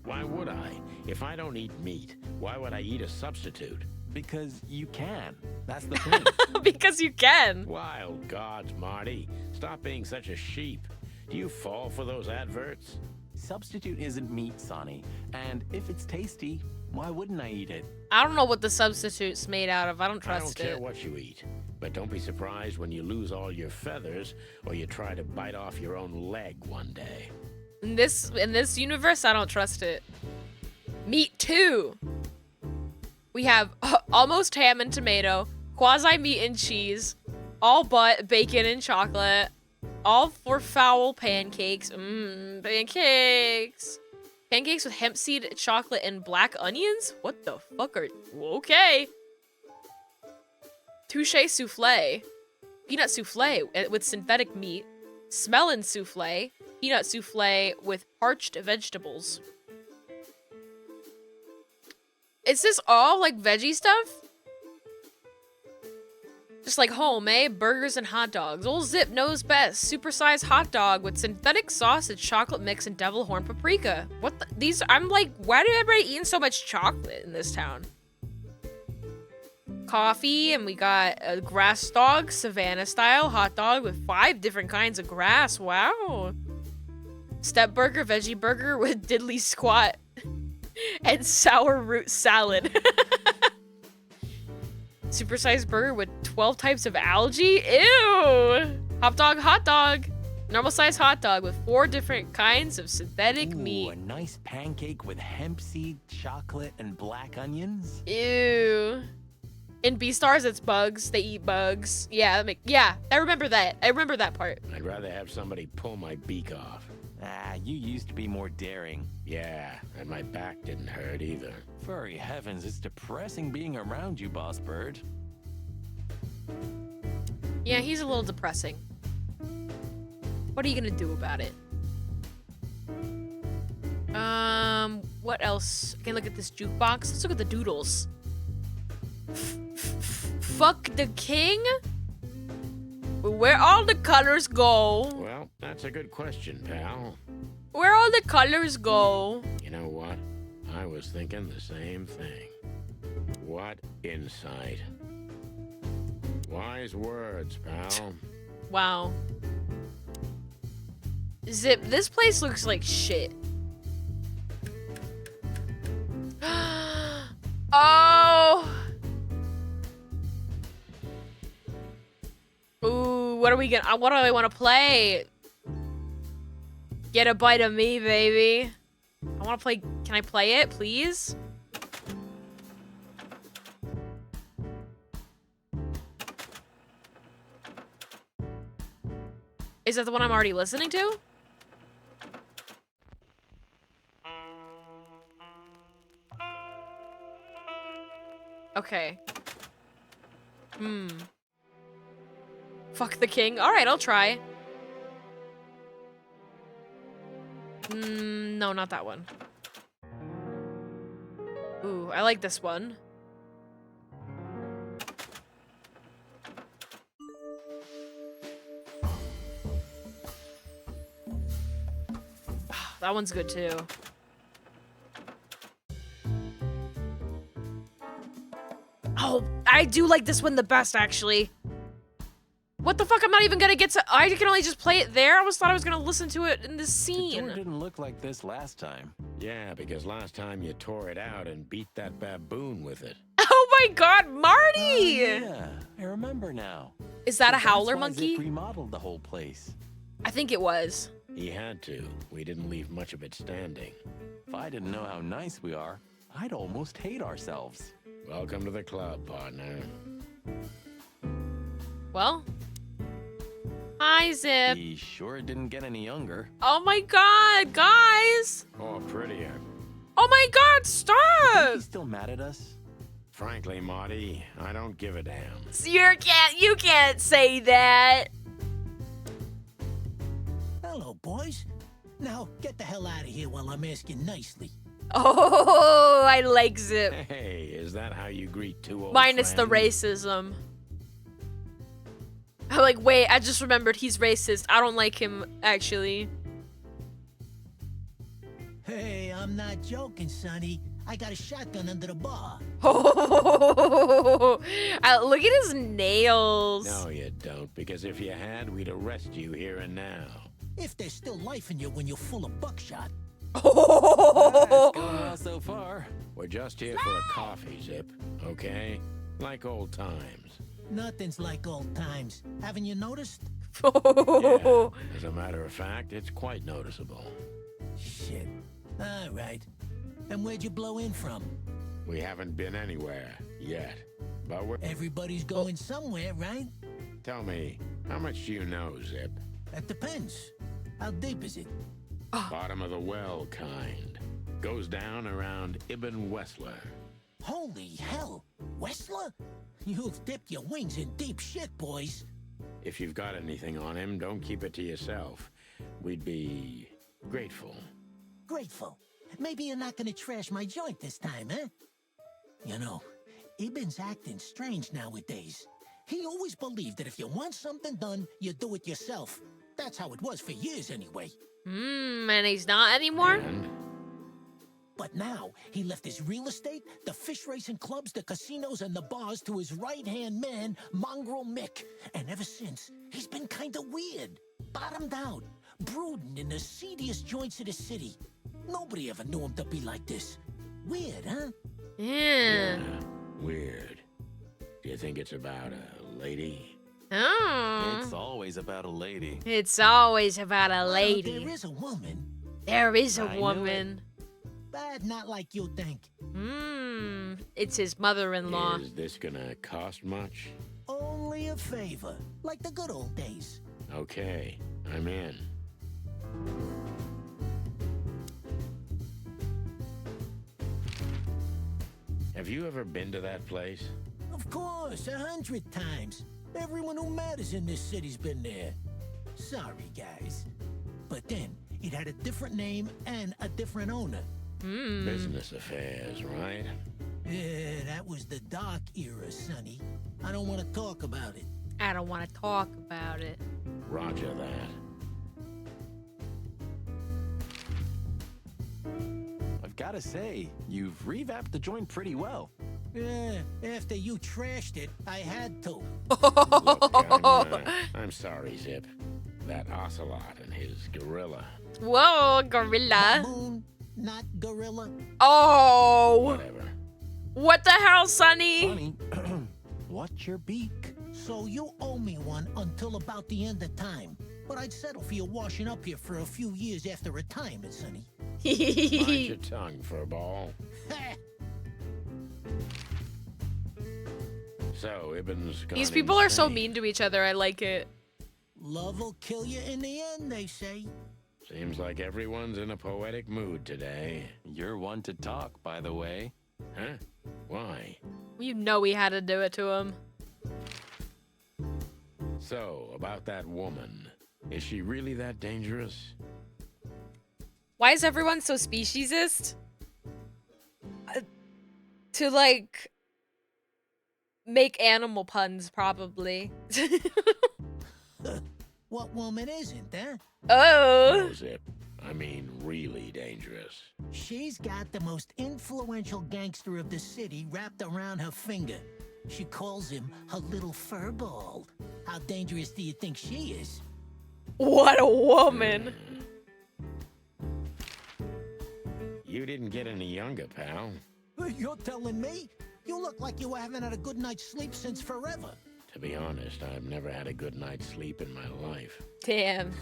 Why would I? If I don't eat meat, why would I eat a substitute? Because you can. That's the thing. Because you can. Wild gods, Marty. Stop being such a sheep. Do you fall for those adverts? Substitute isn't meat, Sonny. And if it's tasty, why wouldn't I eat it? I don't know what the substitute's made out of. I don't I don't trust care it. what you eat. But don't be surprised when you lose all your feathers or you try to bite off your own leg one day. In this universe, I don't trust it. Meat too. We have almost ham and tomato, quasi meat and cheese, all but bacon and chocolate, all for foul pancakes. Pancakes. Pancakes with hemp seed, chocolate, and black onions? What the fuck are... Okay. Touche souffle. Peanut souffle with synthetic meat. Smellin' souffle. Peanut souffle with parched vegetables. Is this all like veggie stuff? Just like home, eh? Burgers and hot dogs. Old Zip knows best. Supersized hot dog with synthetic sausage, chocolate mix, and devil horn paprika. What the, these? I'm like, why do everybody eating so much chocolate in this town? Coffee, and we got a grass dog, Savannah style hot dog with 5 different kinds of grass. Wow. Step burger, veggie burger with diddly squat and sour root salad. Supersized burger with 12 types of algae. Ew. Hot dog. Normal size hot dog with 4 different kinds of synthetic meat. A nice pancake with hemp seed, chocolate, and black onions. Ew. In Beastars, it's bugs. They eat bugs. Yeah, I remember that. I remember that part. I'd rather have somebody pull my beak off. Ah, you used to be more daring. Yeah, and my back didn't hurt either. Furry heavens, it's depressing being around you, Boss Bird. Yeah, he's a little depressing. What are you gonna do about it? What else? I can look at this jukebox. Let's look at the doodles. Fuck the king? Where all the colors go? Well, that's a good question, pal. Where all the colors go? You know what? I was thinking the same thing. What insight. Wise words, pal. Wow. Zip, this place looks like shit. Oh! Ooh, what do I want to play? Get a bite of me, baby. I want to play. Can I play it, please? Is that the one I'm already listening to? Okay. Fuck the king. Alright, I'll try. No, not that one. Ooh, I like this one. That one's good too. Oh, I do like this one the best, actually. What the fuck? I'm not even gonna get to. I can only just play it there. I thought I was gonna listen to it in the The door scene. didn't look like this last time. Yeah, because last time you tore it out and beat that baboon with it. Oh my god, Marty! Yeah, I remember now. Is that a That's howler why monkey? Zip remodeled the whole place. I think it was. He had to. We didn't leave much of it standing. If I didn't know how nice we are, I'd almost hate ourselves. Welcome to the club, partner. Well. Hi, Zip. He sure didn't get any younger. Oh my god, guys! Or prettier. Oh my god, stop! He's still mad at us? Frankly, Marty, I don't give a damn. You can't say that. Hello, boys. Now, get the hell out of here while I'm asking nicely. Oh, I like Zip. Hey, is that how you greet two old Minus the friends? racism. I'm like, wait, I just remembered he's racist. I don't like him, actually. Hey, I'm not joking, Sonny. I got a shotgun under the bar. Oh, look at his nails. No, you don't, because if you had, we'd arrest you here and now. If there's still life in you when you're full of buckshot. It's going well so far. We're just here for a coffee, Zip, okay? Like old times. Nothing's like old times. Haven't you noticed? Yeah, as a matter of fact, it's quite noticeable. Shit. All right. And where'd you blow in from? We haven't been anywhere yet, but we're... Everybody's going somewhere, right? Tell me, how much do you know, Zip? That depends. How deep is it? Bottom of the well kind. Goes down around Ibn Wessler. Holy hell. Wessler? You've dipped your wings in deep shit, boys. If you've got anything on him, don't keep it to yourself. We'd be grateful. Grateful. Maybe you're not gonna trash my joint this time, huh? You know, Ibn's acting strange nowadays. He always believed that if you want something done, you do it yourself. That's how it was for years anyway. And he's not anymore? And But now, he left his real estate, the fish racing clubs, the casinos, and the bars to his right-hand man, Mongrel Mick. And ever since, he's been kinda weird. Bottomed out. Brooding in the seediest joints of the city. Nobody ever knew him to be like this. Weird, huh? Yeah. weird. Do you think it's about a lady? Oh. It's always about a lady. It's always about a Well, lady. there is a woman, There is a I knew it. woman. but not like you think. It's his mother-in-law. Is this gonna cost much? Only a favor, like the good old days. Okay, I'm in. Have you ever been to that place? Of course, 100 times. Everyone who matters in this city's been there. Sorry, guys. But then, it had a different name and a different owner. Business affairs, right? Yeah, that was the dark era, Sonny. I don't want to talk about it. I don't want to talk about it. Roger that. I've got to say, you've revamped the joint pretty well. Yeah, after you trashed it, I had to. Look, I'm sorry, Zip. That ocelot and his gorilla. Whoa, gorilla. Baboon, not gorilla. Oh. Whatever. What the hell, Sonny? Funny. What's your beak? So you owe me one until about the end of time. But I'd settle for you washing up here for a few years after retirement, Sonny. Mind your tongue, furball. So, Ibn's gone These people are so insane. mean to each other. I like it. Love will kill you in the end, they say. Seems like everyone's in a poetic mood today. You're one to talk, by the way. Huh? Why? You know we had to do it to him. So, about that woman. Is she really that dangerous? Why is everyone so speciesist? To like make animal puns, probably. What woman isn't, huh? Oh. No, Zip. I mean, really dangerous. She's got the most influential gangster of the city wrapped around her finger. She calls him her little furball. How dangerous do you think she is? What a woman. You didn't get any younger, pal. You're telling me? You look like you haven't had a good night's sleep since forever. To be honest, I've never had a good night's sleep in my life. Damn.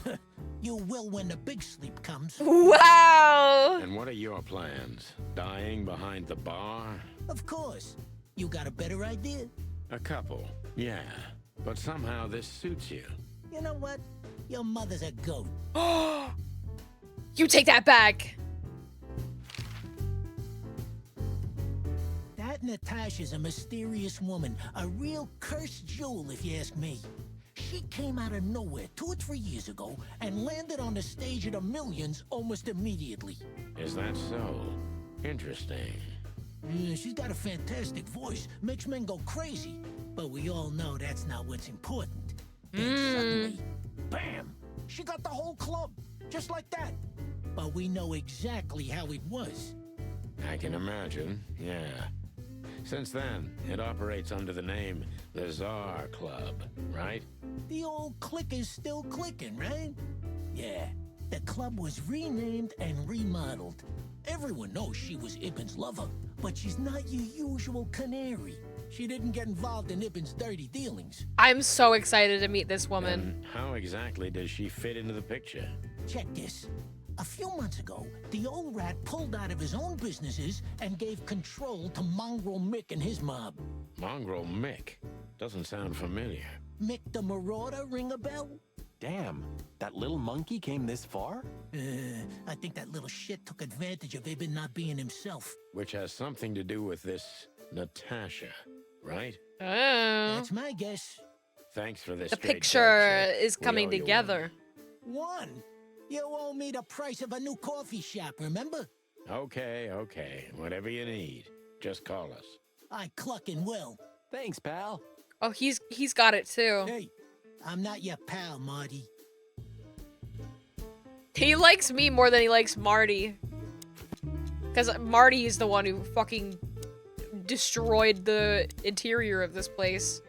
You will when the big sleep comes. Wow. And what are your plans? Dying behind the bar? Of course. You got a better idea? A couple, yeah. But somehow this suits you. You know what? Your mother's a goat. You take that back. That Natasha's a mysterious woman. A real cursed jewel, if you ask me. She came out of nowhere 2 or 3 years ago and landed on the stage of the Millions almost immediately. Is that so? Interesting. Yeah, she's got a fantastic voice. Makes men go crazy. But we all know that's not what's important. Then suddenly, bam! She got the whole club. Just like that. But we know exactly how it was. I can imagine, yeah. Since then, it operates under the name the Tsar Club, right? The old click is still clicking, right? Yeah, the club was renamed and remodeled. Everyone knows she was Ibn's lover, but she's not your usual canary. She didn't get involved in Ibn's dirty dealings. I'm so excited to meet this woman. And how exactly does she fit into the picture? Check this. A few months ago, the old rat pulled out of his own businesses and gave control to Mongrel Mick and his mob. Mongrel Mick? Doesn't sound familiar. Mick the Marauder, ring a bell? Damn, that little monkey came this far? I think that little shit took advantage of Ibn not being himself. Which has something to do with this Natasha, right? Oh. That's my guess. Thanks for this. The straight picture dope, is we coming owe you together. One. You owe me the price of a new coffee shop, remember? one. Okay. Whatever you need. Just call us. I clucking will. Thanks, pal. Oh, he's got it too. Hey, I'm not your pal, Marty. He likes me more than he likes Marty. Because Marty is the one who fucking destroyed the interior of this place.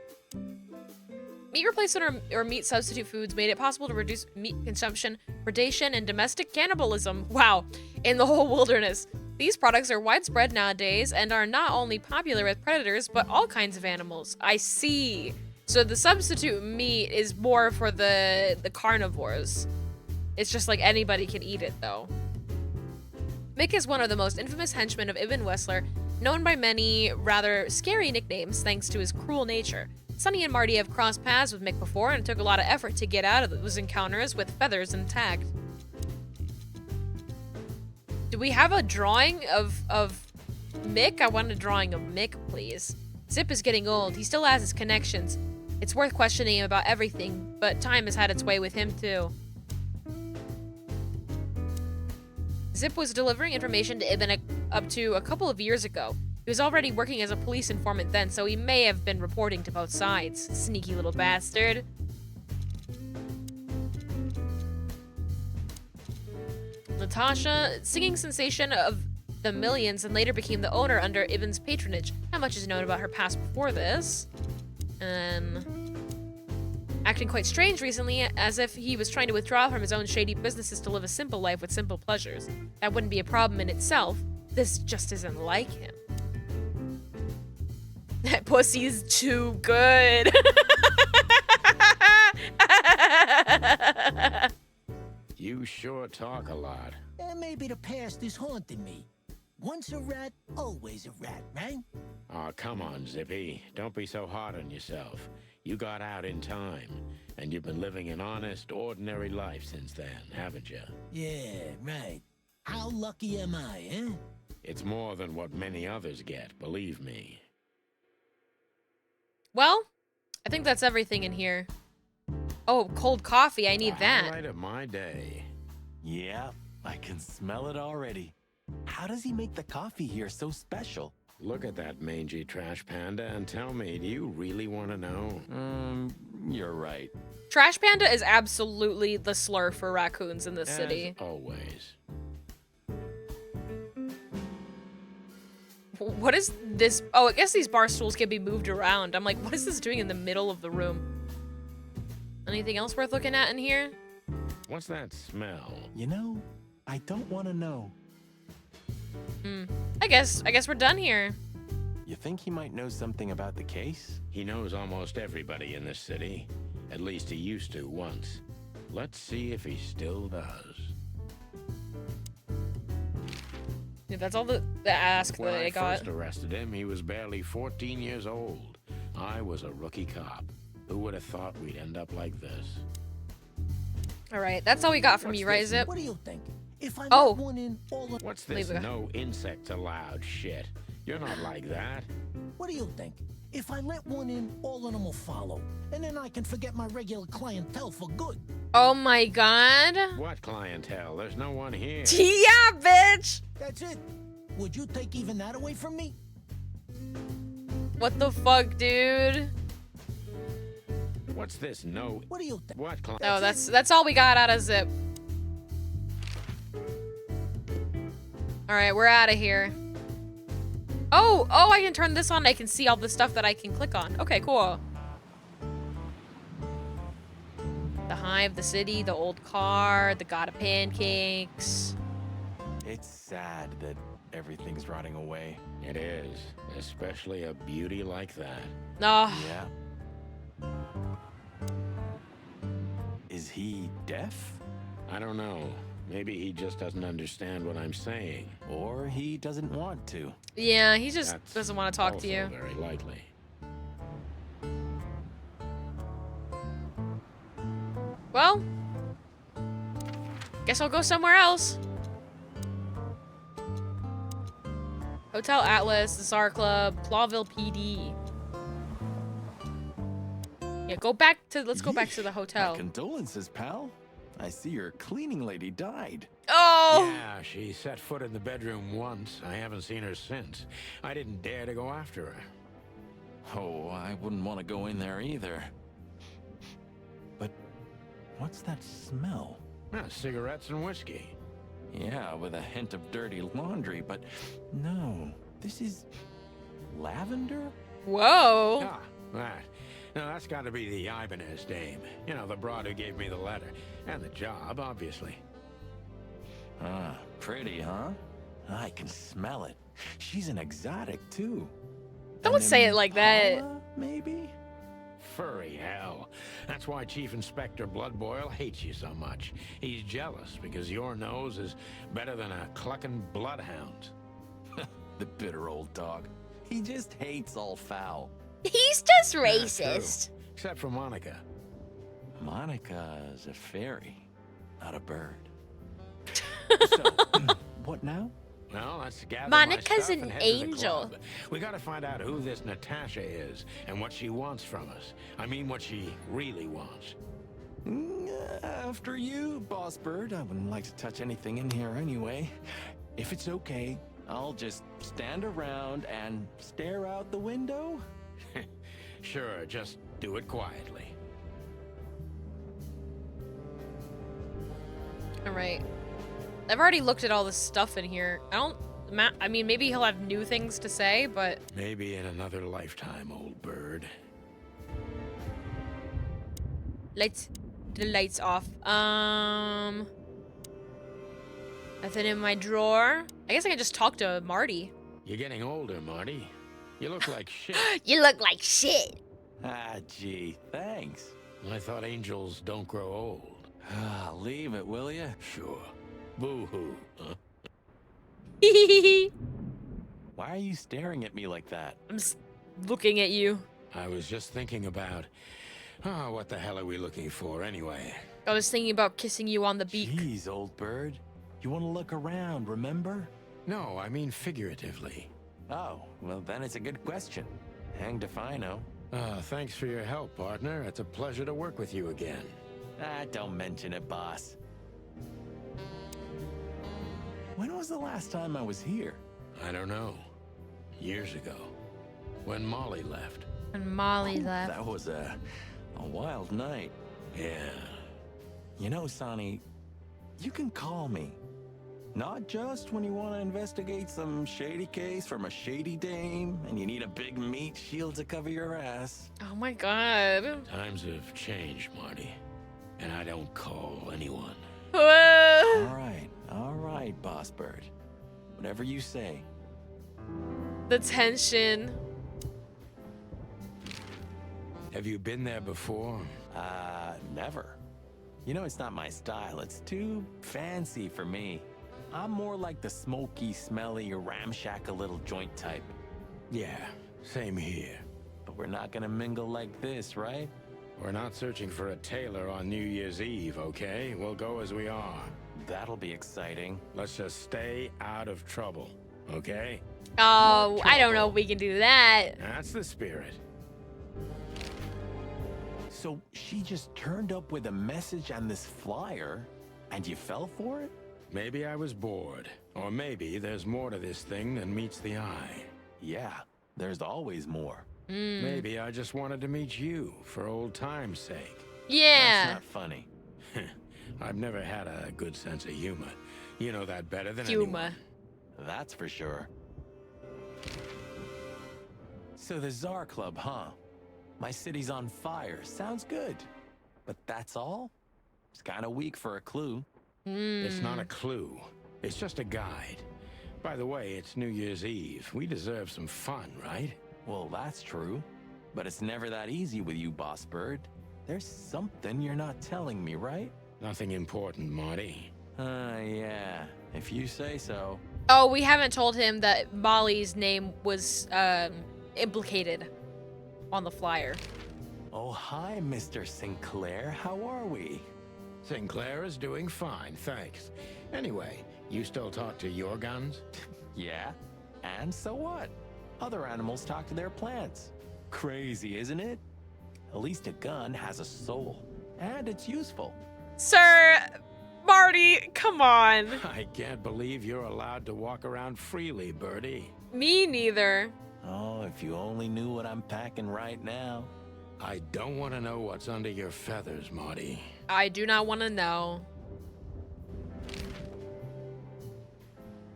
Meat replacement or meat substitute foods made it possible to reduce meat consumption, predation, and domestic cannibalism. Wow, in the whole wilderness. These products are widespread nowadays and are not only popular with predators, but all kinds of animals. I see. So the substitute meat is more for the carnivores. It's just like anybody can eat it, though. Mick is one of the most infamous henchmen of Ibn Wessler, known by many rather scary nicknames thanks to his cruel nature. Sonny and Marty have crossed paths with Mick before, and it took a lot of effort to get out of those encounters with feathers intact. Do we have a drawing of Mick? I want a drawing of Mick, please. Zip is getting old. He still has his connections. It's worth questioning him about everything, but time has had its way with him, too. Zip was delivering information to Ibn up to a couple of years ago. He was already working as a police informant then, so he may have been reporting to both sides. Sneaky little bastard. Natasha, singing sensation of the Millions, and later became the owner under Ibn's patronage. Not much is known about her past before this. Acting quite strange recently, as if he was trying to withdraw from his own shady businesses to live a simple life with simple pleasures. That wouldn't be a problem in itself. This just isn't like him. That pussy's too good. You sure talk a lot. Maybe the past is haunting me. Once a rat, always a rat, right? Oh, come on, Zippy. Don't be so hard on yourself. You got out in time, and you've been living an honest, ordinary life since then, haven't you? Yeah, right. How lucky am I, eh? It's more than what many others get, believe me. Well, I think that's everything in here. Oh, cold coffee. I need that. Highlight of my day. Yeah, I can smell it already. How does he make the coffee here so special? Look at that mangy trash panda and tell me, do you really want to know? You're right. Trash Panda is absolutely the slur for raccoons in this As city. always. What is this? Oh, I guess these bar stools can be moved around. I'm like, what is this doing in the middle of the room? Anything else worth looking at in here? What's that smell? You know, I don't want to know. I guess we're done here. You think he might know something about the case? He knows almost everybody in this city. At least he used to once. Let's see if he still does. Yeah, that's all the ask When that I got. first arrested him, he was barely 14 years old. I was a rookie cop. Who would have thought we'd end up like this? All right, that's all we got from you, right, Zip? What do you think? If I Oh. let one in, all of... What's this Leave it. no insects allowed shit? You're not like that. What do you think? If I let one in, all of them will follow. And then I can forget my regular clientele for good. Oh my god. What clientele? There's no one here. Yeah, bitch. That's it. Would you take even that away from me? What the fuck, dude? What's this no... What do you think? What client? Oh, that's all we got out of Zip. All right, we're out of here. Oh, I can turn this on. I can see all the stuff that I can click on. Okay, cool. The hive, the city, the old car, the god of pancakes. It's sad that everything's rotting away. It is. Especially a beauty like that. Oh, Yeah. Is he deaf? I don't know. Maybe he just doesn't understand what I'm saying. Or he doesn't want to? yeah, he just That's doesn't want to talk also to you. very likely. Well, guess I'll go somewhere else. Hotel Atlas, the SAR Club, Clawville PD. Yeah, let's go back to the hotel. Condolences, pal. I see your cleaning lady died. Oh! Yeah, she set foot in the bedroom once. I haven't seen her since. I didn't dare to go after her. Oh, I wouldn't want to go in there either. But what's that smell? Cigarettes and whiskey. Yeah, with a hint of dirty laundry, but no, this is lavender? Whoa! Ah, that. Now, that's got to be the Ibanez dame. You know, the broad who gave me the letter. And the job, obviously. Ah, pretty, huh? I can smell it. She's an exotic, too. Don't say it like that. Impala, maybe? Furry hell. That's why Chief Inspector Bloodboil hates you so much. He's jealous because your nose is better than a clucking bloodhound. The bitter old dog. He just hates all foul. He's just Yeah, racist. true. Except for Monica. Monica's a fairy, not a bird. So, what now? Well, let's gather Monica's my stuff an and head to the angel. club. We gotta find out who this Natasha is and what she wants from us. I mean, what she really wants. After you, Boss Bird. I wouldn't like to touch anything in here anyway. If it's okay, I'll just stand around and stare out the window. Sure, just do it quietly. All right. I've already looked at all this stuff in here. I mean, maybe he'll have new things to say, but Maybe in another lifetime, old bird. the lights off. Nothing in my drawer. I guess I can just talk to Marty. You're getting older, Marty. You look like shit. You look like shit. Ah, gee, thanks. I thought angels don't grow old. Ah, leave it, will ya? Sure. Boo-hoo, huh? Why are you staring at me like that? I'm just looking at you. I was just thinking about... Oh, what the hell are we looking for anyway? I was thinking about kissing you on the beak. Jeez, old bird. You want to look around, remember? No, I mean figuratively. Oh, well then it's a good question. Hanged if I know. Thanks for your help, partner. It's a pleasure to work with you again. Ah, don't mention it, boss. When was the last time I was here? I don't know. Years ago. When Molly left. And Molly left. That was a wild night. Yeah. You know, Sonny, you can call me. Not just when you want to investigate some shady case from a shady dame and you need a big meat shield to cover your ass. Oh my god. Times have changed, Marty. And I don't call anyone. All right, Boss Bird. Whatever you say. The tension. Have you been there before? Never. You know, it's not my style. It's too fancy for me. I'm more like the smoky, smelly, ramshackle little joint type. Yeah, same here. But we're not gonna mingle like this, right? We're not searching for a tailor on New Year's Eve, okay? We'll go as we are. That'll be exciting. Let's just stay out of trouble, okay? Oh, I don't know if we can do that. That's the spirit. So she just turned up with a message on this flyer, and you fell for it? Maybe I was bored. Or maybe there's more to this thing than meets the eye. Yeah, there's always more. Maybe I just wanted to meet you for old time's sake. Yeah. That's not funny. I've never had a good sense of humor. You know that better than Humor. anyone. That's for sure. So the Tsar Club, huh? My city's on fire. Sounds good. But that's all? It's kind of weak for a clue. It's not a clue. It's just a guide. By the way, it's New Year's Eve. We deserve some fun, right? Well, that's true. But it's never that easy with you, Boss Bird. There's something you're not telling me, right? Nothing important, Marty. Yeah. If you say so. Oh, we haven't told him that Molly's name was implicated on the flyer. Oh, hi, Mr. Sinclair. How are we? Sinclair is doing fine, thanks. Anyway, you still talk to your guns? Yeah. And so what? Other animals talk to their plants. Crazy, isn't it? At least a gun has a soul. And it's useful. Sir, Marty, come on. I can't believe you're allowed to walk around freely, Birdie. Me neither. Oh, if you only knew what I'm packing right now. I don't want to know what's under your feathers, Marty. I do not want to know.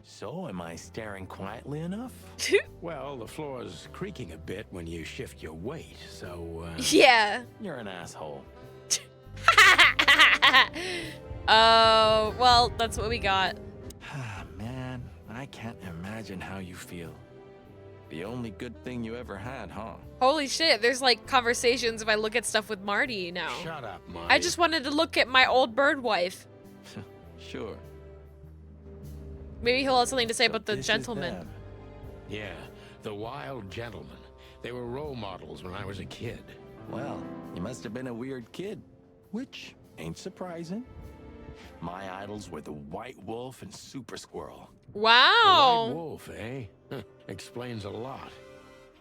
So, am I staring quietly enough? Well, the floor's creaking a bit when you shift your weight, so... Yeah. You're an asshole. Oh, well, that's what we got. Man, I can't imagine how you feel. The only good thing you ever had, huh? Holy shit, there's like conversations if I look at stuff with Marty now. Shut up, Marty. I just wanted to look at my old bird wife. Sure. Maybe he'll have something to say So about the this is gentleman. them. Yeah, the wild gentlemen. They were role models when I was a kid. Well, you must have been a weird kid. Which ain't surprising. My idols were the White Wolf and Super Squirrel. The Wow. White Wolf, eh? Explains a lot.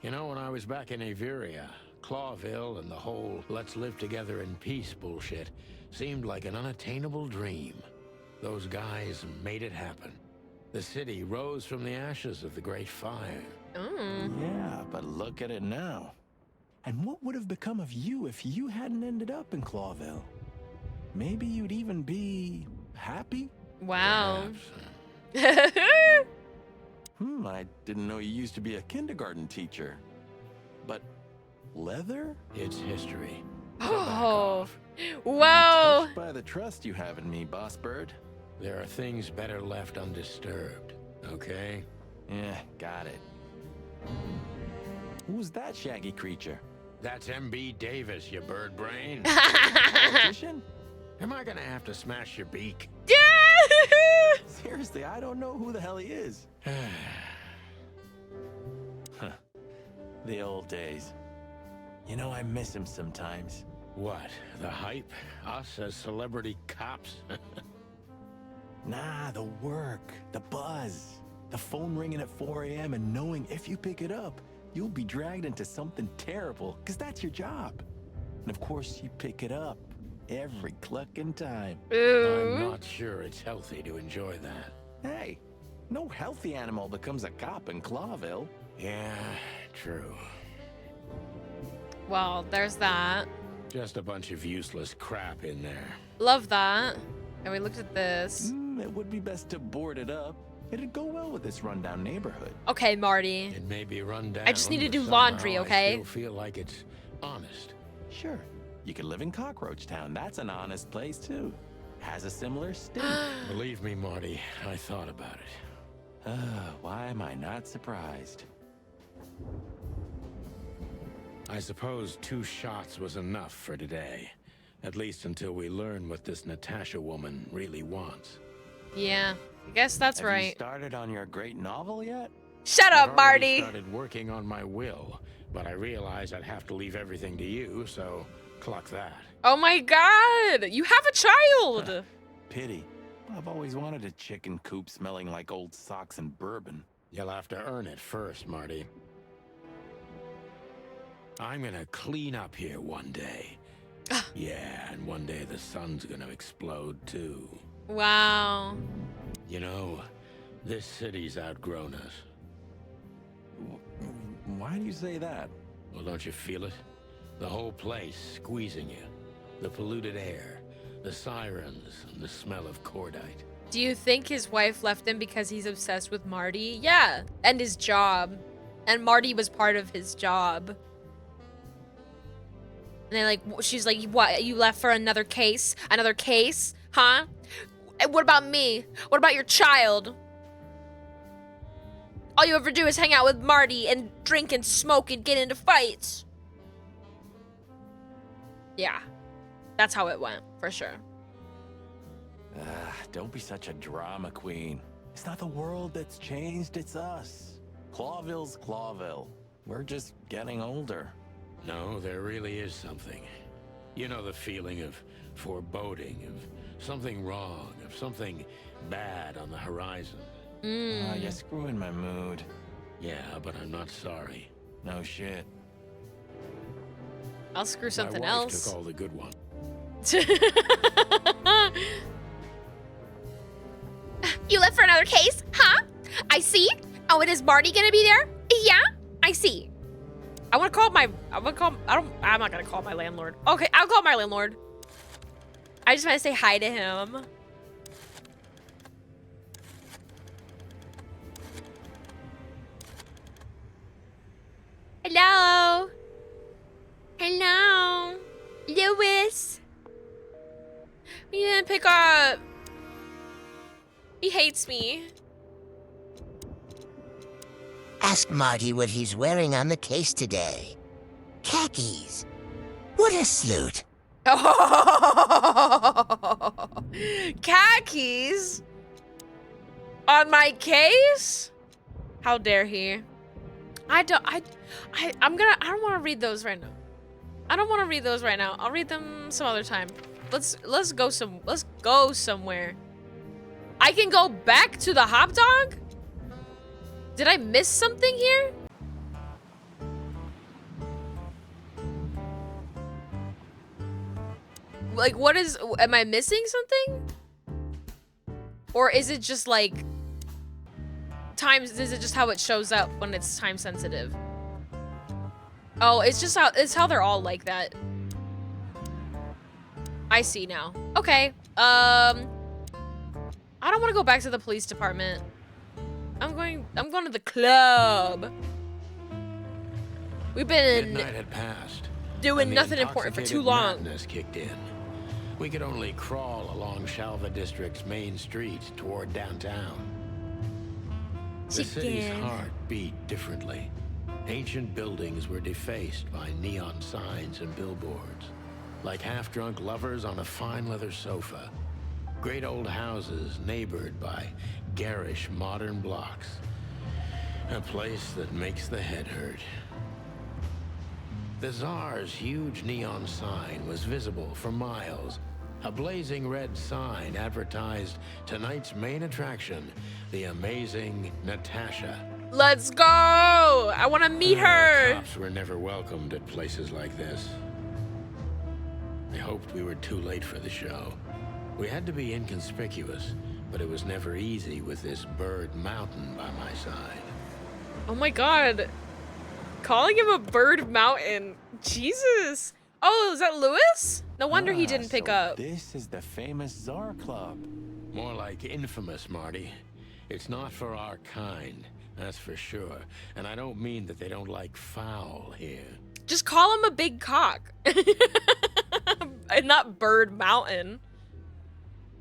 You know, when I was back in Averia, Clawville and the whole let's live together in peace bullshit seemed like an unattainable dream. Those guys made it happen. The city rose from the ashes of the Great Fire. Yeah, but look at it now. And what would have become of you if you hadn't ended up in Clawville? Maybe you'd even be happy? Wow. Perhaps. I didn't know you used to be a kindergarten teacher. But leather? It's history. Oh. Whoa. Touched by the trust you have in me, Boss Bird. There are things better left undisturbed, okay? Yeah, got it. Who's that shaggy creature? That's M.B. Davis, you bird brain. Politician? Am I gonna have to smash your beak? Seriously, I don't know who the hell he is. The old days. You know, I miss him sometimes. What, the hype? Us as celebrity cops? Nah, the work, the buzz, the phone ringing at 4 a.m. and knowing if you pick it up, you'll be dragged into something terrible, because that's your job. And of course, you pick it up every clucking time. Ooh. I'm not sure it's healthy to enjoy that. Hey, no healthy animal becomes a cop in Clawville. Yeah, true. Well, there's that. Just a bunch of useless crap in there. Love that. And we looked at this. it would be best to board it up. It'd go well with this rundown neighborhood. Okay, Marty. It may be run down. I just need to but do somehow laundry, okay? I still feel like it's honest. Sure, you could live in Cockroach Town. That's an honest place, too. Has a similar stink. Believe me, Marty, I thought about it. Why am I not surprised? I suppose 2 shots was enough for today. At least until we learn what this Natasha woman really wants. Yeah, I guess that's Have you right. started on your great novel yet? Shut I've up, already Marty. started working on my will, but I realized I'd have to leave everything to you, so clock that. Oh my god, you have a child. Pity. I've always wanted a chicken coop smelling like old socks and bourbon. You'll have to earn it first, Marty. I'm gonna clean up here one day. Yeah, and one day the sun's gonna explode too. Wow. You know, this city's outgrown us. Why do you say that? Well, don't you feel it? The whole place squeezing you. The polluted air, the sirens, and the smell of cordite. Do you think his wife left him because he's obsessed with Marty? Yeah, and his job. And Marty was part of his job. And they like, she's like, what, you left for another case? Another case? Huh? And what about me? What about your child? All you ever do is hang out with Marty and drink and smoke and get into fights. Yeah, that's how it went, for sure. Don't be such a drama queen. It's not the world that's changed, it's us. Clawville's Clawville. We're just getting older. No, there really is something. You know the feeling of foreboding, of something wrong, of something bad on the horizon. You're screwing my mood. Yeah, but I'm not sorry. No shit. I'll screw something My wife else. took all the good ones. You left for another case, huh? I see. Oh, and is Marty gonna be there? Yeah, I see. I'm not gonna call my landlord. Okay, I'll call my landlord. I just want to say hi to him. Hello. Hello. Lewis. He didn't pick up. He hates me. Ask Marty what he's wearing on the case today. Khakis. What a salute. Khakis? On my case? How dare he? I don't want to read those right now. I don't want to read those right now. I'll read them some other time. Let's go somewhere. I can go back to the hot dog? Did I miss something here? Like, am I missing something? Or is it just like, is it just how it shows up when it's time sensitive? Oh, it's how they're all like that. I see now. Okay, I don't want to go back to the police department. I'm going to the club. We've been Midnight had passed. doing and the nothing important for too intoxicated long. madness kicked in. We could only crawl along Shalva District's main street toward downtown. The city's Chicken. heart beat differently. Ancient buildings were defaced by neon signs and billboards, like half-drunk lovers on a fine leather sofa. Great old houses neighbored by garish modern blocks. A place that makes the head hurt. The Tsar's huge neon sign was visible for miles. A blazing red sign advertised tonight's main attraction, the amazing Natasha. Let's go! I want to meet her. Cops were never welcomed at places like this. I hoped we were too late for the show. We had to be inconspicuous, but it was never easy with this bird mountain by my side. Oh my god. Calling him a bird mountain. Jesus. Oh, is that Lewis? No wonder he didn't pick so up. This is the famous Tsar Club. More like infamous, Marty. It's not for our kind, that's for sure. And I don't mean that they don't like foul here. Just call him a big cock. And not Bird Mountain.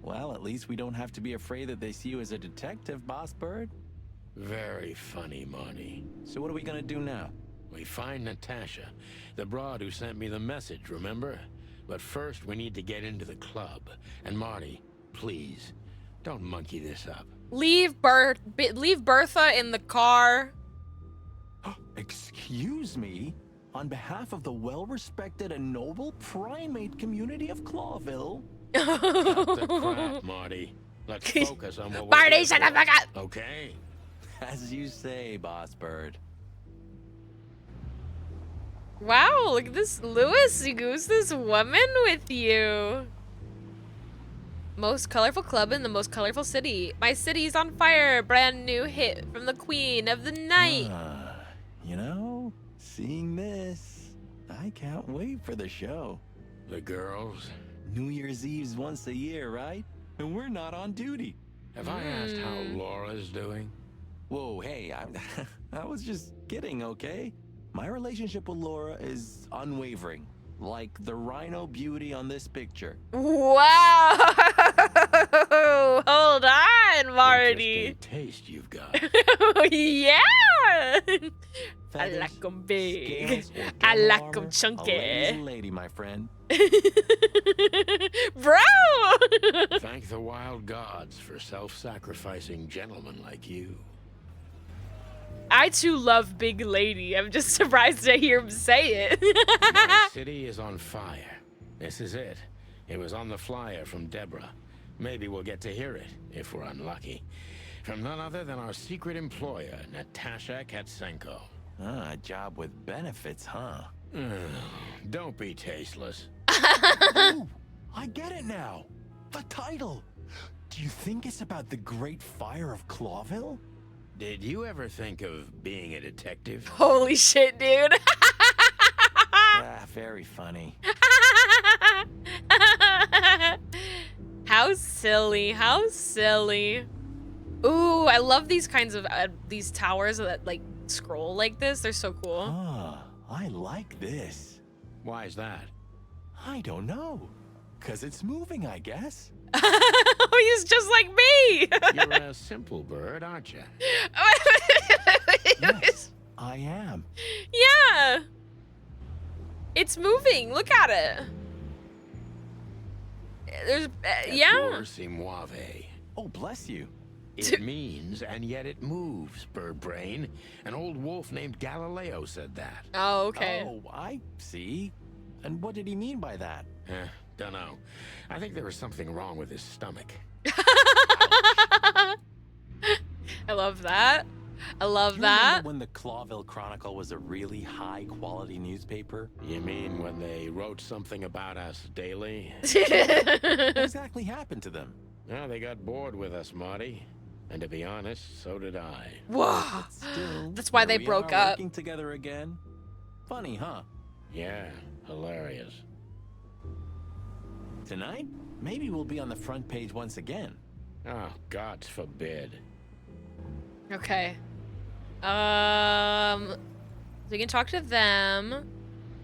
Well, at least we don't have to be afraid that they see you as a detective, Boss Bird. Very funny, Marty. So what are we gonna do now? We find Natasha, the broad who sent me the message, remember? But first, we need to get into the club. And Marty, please, don't monkey this up. Leave Bertha in the car. Excuse me? On behalf of the well-respected and noble primate community of Clawville. Cut the crap, Marty. Let's focus on what we're Marty, here shut the for. fuck up! Okay? As you say, Boss Bird. Wow, look at this, Louis Goose, this woman with you. Most colorful club in the most colorful city. My city's on fire. Brand new hit from the queen of the night. You know, seeing this, I can't wait for the show. The girls? New Year's Eve's once a year, right? And we're not on duty. Have I asked how Laura's doing? Whoa, hey, I was just kidding, okay? My relationship with Laura is unwavering, like the rhino beauty on this picture. Wow! Hold on, Marty. Interesting taste you've got. Yeah! I Feathers, like 'em big. scales, or I devil like 'em armor, a lady's chunky. a lady, my friend. Bro! Thank the wild gods for self-sacrificing gentlemen like you. I too love Big Lady. I'm just surprised to hear him say it. My city is on fire. This is it. It was on the flyer from Deborah. Maybe we'll get to hear it, if we're unlucky. From none other than our secret employer, Natasha Katsenko. Ah, a job with benefits, huh? Don't be tasteless. Oh, I get it now. The title. Do you think it's about the Great Fire of Clawville? Did you ever think of being a detective? Holy shit, dude. Ah, very funny. How silly. How silly. Ooh, I love these kinds of these towers that like scroll like this. They're so cool. Ah, I like this. Why is that? I don't know. 'Cause it's moving, I guess. He's just like me. You're a simple bird, aren't you? Yes, I am. Yeah. It's moving. Look at it. There's yeah. Pour moave. Oh, bless you. It means, and yet it moves, bird brain. An old wolf named Galileo said that. Oh, okay. Oh, I see. And what did he mean by that? Dunno. I think there was something wrong with his stomach. I love that. I love You that. remember when the Clawville Chronicle was a really high-quality newspaper? You mean when they wrote something about us daily? What exactly happened to them? Well, they got bored with us, Marty. And to be honest, so did I. Whoa. But still, That's why here they we broke are up. Working together again. Funny, huh? Yeah, hilarious. Tonight, maybe we'll be on the front page once again. Oh, God forbid. Okay. So we can talk to them.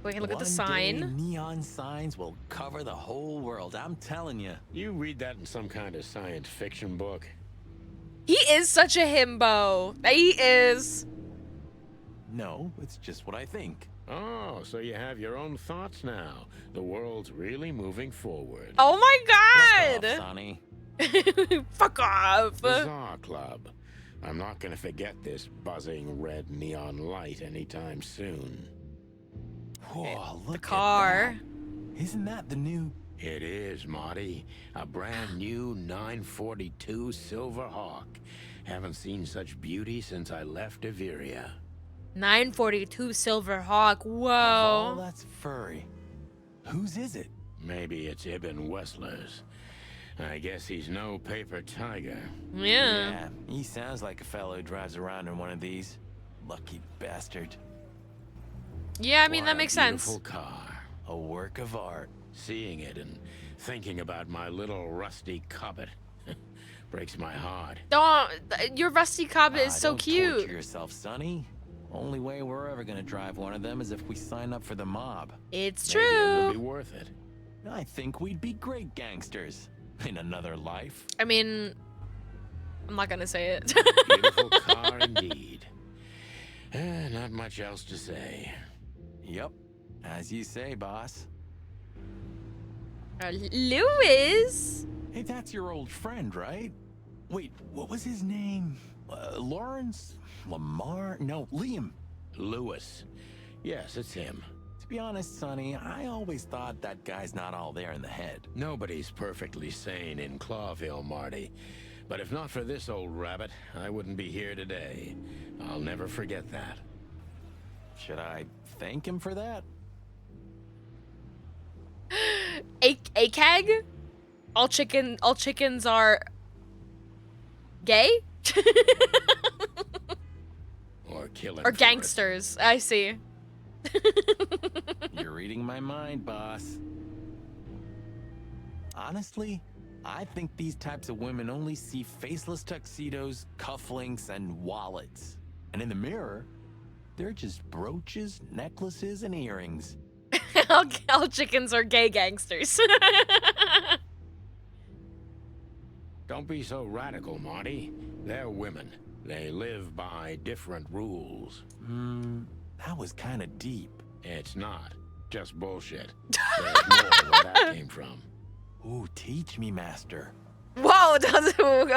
We can look at the One day, sign. neon signs will cover the whole world. I'm telling you. You read that in some kind of science fiction book? He is such a himbo. He is. No, it's just what I think. Oh, so you have your own thoughts now. The world's really moving forward. Oh my Fuck god. off, Sonny. Fuck off. Bizarre Club. I'm not gonna forget this buzzing red neon light anytime soon. Whoa, look The car. at that. Isn't that the new... It is, Marty. A brand new 942 Silver Hawk. Haven't seen such beauty since I left Averia. 942 Silver Hawk. Oh, Whoa. that's furry. Whose is it? Maybe it's Ibn Wessler's. I guess he's no paper tiger. Yeah. He sounds like a fellow who drives around in one of these. Lucky bastard. Yeah, I mean, What that a makes sense. beautiful car. A work of art. Seeing it and thinking about my little rusty Cobbett. Breaks my heart. Oh, your rusty Cobb is so don't cute. Torture yourself, Sonny. Only way we're ever gonna drive one of them is if we sign up for the mob. It's Maybe it true. would be worth it. I think we'd be great gangsters in another life. I mean, I'm not gonna say it. Beautiful car indeed. Not much else to say. Yep, as you say, boss. Lewis. Hey, that's your old friend, right? Wait, what was his name? Lawrence? Lamar? No, Liam. Lewis. Yes, it's him. To be honest, Sonny, I always thought that guy's not all there in the head. Nobody's perfectly sane in Clawville, Marty. But if not for this old rabbit, I wouldn't be here today. I'll never forget that. Should I thank him for that? ACAG? All chickens are gay? Or killing. Or gangsters. I see. You're reading my mind, boss. Honestly, I think these types of women only see faceless tuxedos, cufflinks, and wallets. And in the mirror, they're just brooches, necklaces, and earrings. All chickens are gay gangsters. Don't be so radical, Marty. They're women. They live by different rules. That was kind of deep. It's not. Just bullshit. There's more where that came from. Ooh, teach me, master. Whoa,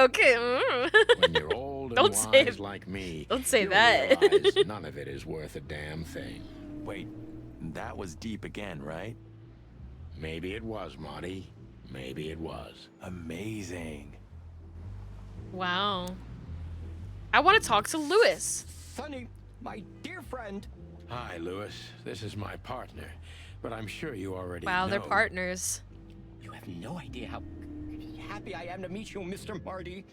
okay. When you're old and Don't say wise it. like me, Don't say you'll that. realize none of it is worth a damn thing. Wait, that was deep again, right? Maybe it was, Marty. Maybe it was. Amazing. Wow. I want to talk to Lewis. Sonny, my dear friend. Hi, Lewis. This is my partner, but I'm sure you already Wow, know. they're partners. You have no idea how happy I am to meet you, Mr. Marty.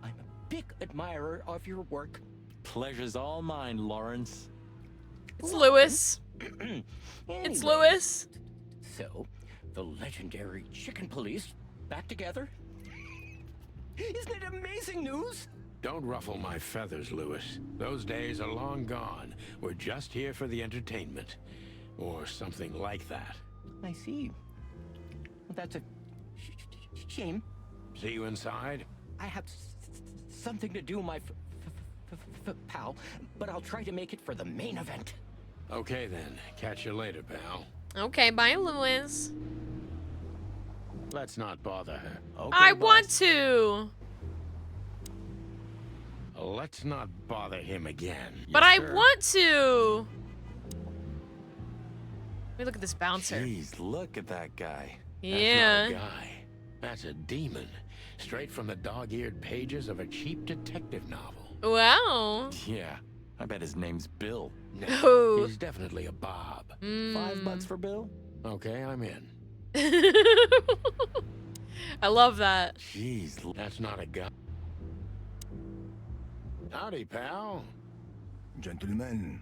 I'm a big admirer of your work. Pleasure's all mine, Lawrence. It's Lewis. It's Anyways, Lewis. So, the legendary Chicken Police back together? Isn't it amazing news? Don't ruffle my feathers, Lewis. Those days are long gone. We're just here for the entertainment. Or something like that. I see. Well, that's a shame. See you inside? I have something to do, my pal, but I'll try to make it for the main event. Okay then. Catch you later, pal. Okay, bye, Lewis. Let's not bother her. Okay, I boss. want to. Let's not bother him again. But Yes, I sir. want to. Let me look at this bouncer. Jeez, look at that guy. That's not Yeah. a guy. That's a demon. Straight from the dog-eared pages of a cheap detective novel. Wow. Yeah, I bet his name's Bill. No, Oh. he's definitely a Bob. $5 for Bill? Okay, I'm in. I love that. Jeez, That's not a guy. Howdy, pal. Gentlemen,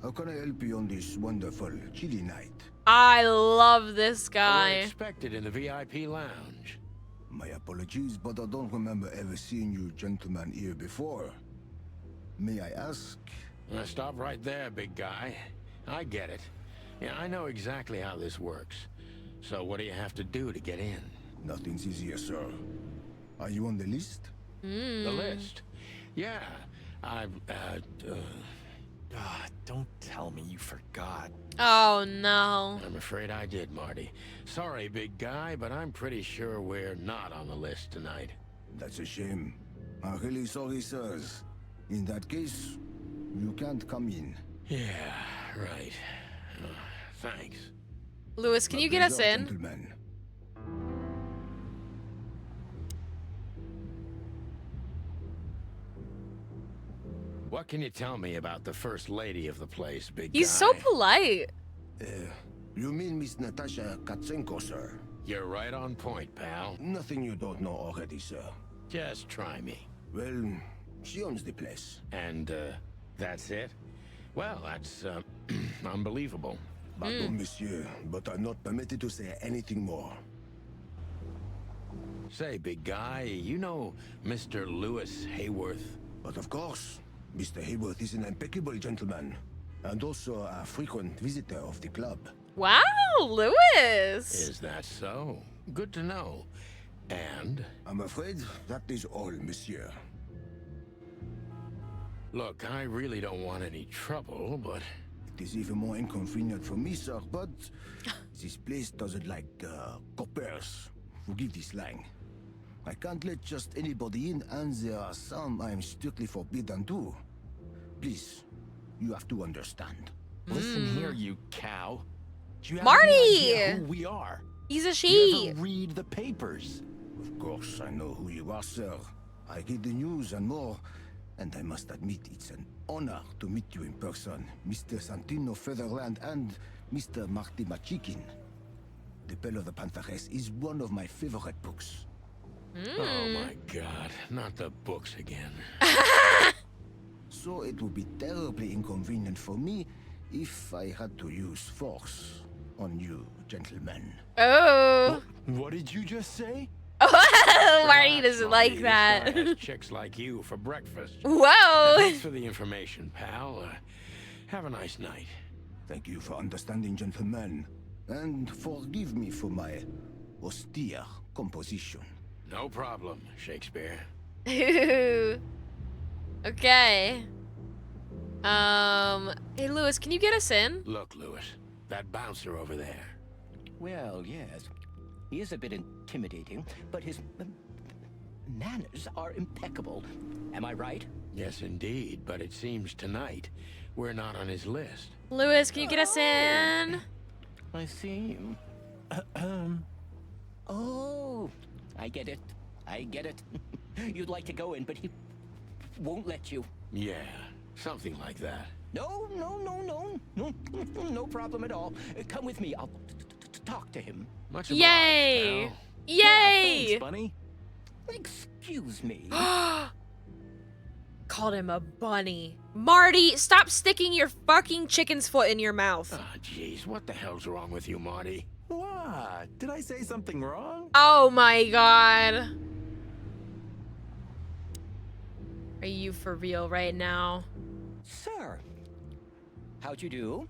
how can I help you on this wonderful, chilly night? I love this We're guy. expected in the VIP lounge. My apologies, but I don't remember ever seeing you gentlemen here before. May I ask? Stop right there, big guy. I get it. Yeah, I know exactly how this works. So what do you have to do to get in? Nothing's easier, sir. Are you on the list? The list. Yeah, don't tell me you forgot. Oh no. I'm afraid I did, Marty. Sorry, big guy, but I'm pretty sure we're not on the list tonight. That's a shame. I'm really sorry, sirs. In that case, you can't come in. Yeah, right. Thanks. Lewis, can My you get us pleasure, in? Gentlemen. What can you tell me about the first lady of the place, big He's guy? so polite. You mean Miss Natasha Katsenko, sir? You're right on point, pal. Nothing you don't know already, sir. Just try me. Well, she owns the place. And, that's it? Well, that's, unbelievable. Pardon, monsieur, but I'm not permitted to say anything more. Say, big guy, you know Mr. Lewis Hayworth? But of course, Mr. Hayworth is an impeccable gentleman, and also a frequent visitor of the club. Wow, Lewis! Is that so? Good to know. And? I'm afraid that is all, monsieur. Look, I really don't want any trouble, but... It is even more inconvenient for me, sir, but this place doesn't like coppers. Forgive the slang. I can't let just anybody in, and there are some I'm strictly forbidden to. Please, you have to understand. Listen here, you cow. Do you have Marty! any idea who we are? He's a You she. ever read the papers? Of course, I know who you are, sir. I read the news and more, and I must admit it's an honor to meet you in person, Mr. Santino Featherland and Mr. Marty Machikin. The Bell of the Pantheress is one of my favorite books. Oh my god, not the books again. So it would be terribly inconvenient for me if I had to use force on you, gentlemen. Oh. What did you just say? Oh, Marty doesn't Marty, like this that. guy has chicks like you for breakfast. Whoa. Thanks for the information, pal. Have a nice night. Thank you for understanding, gentlemen. And forgive me for my austere composition. No problem, Shakespeare. Okay. Hey, Lewis, can you get us in? Look, Lewis, that bouncer over there. Well, yes. He is a bit intimidating, but his manners are impeccable. Am I right? Yes, indeed, but it seems tonight we're not on his list. Lewis, can you get us in? I see. Oh, I get it. I get it. You'd like to go in, but he won't let you. Yeah, something like that. No, no problem at all. Come with me. I'll talk to him. Much Yay! obliged, Yay! Thanks, Bunny. Excuse me. Called him a bunny. Marty, stop sticking your fucking chicken's foot in your mouth. Ah, jeez, what the hell's wrong with you, Marty? What? Did I say something wrong? Oh my god. Are you for real right now? Sir, how'd you do?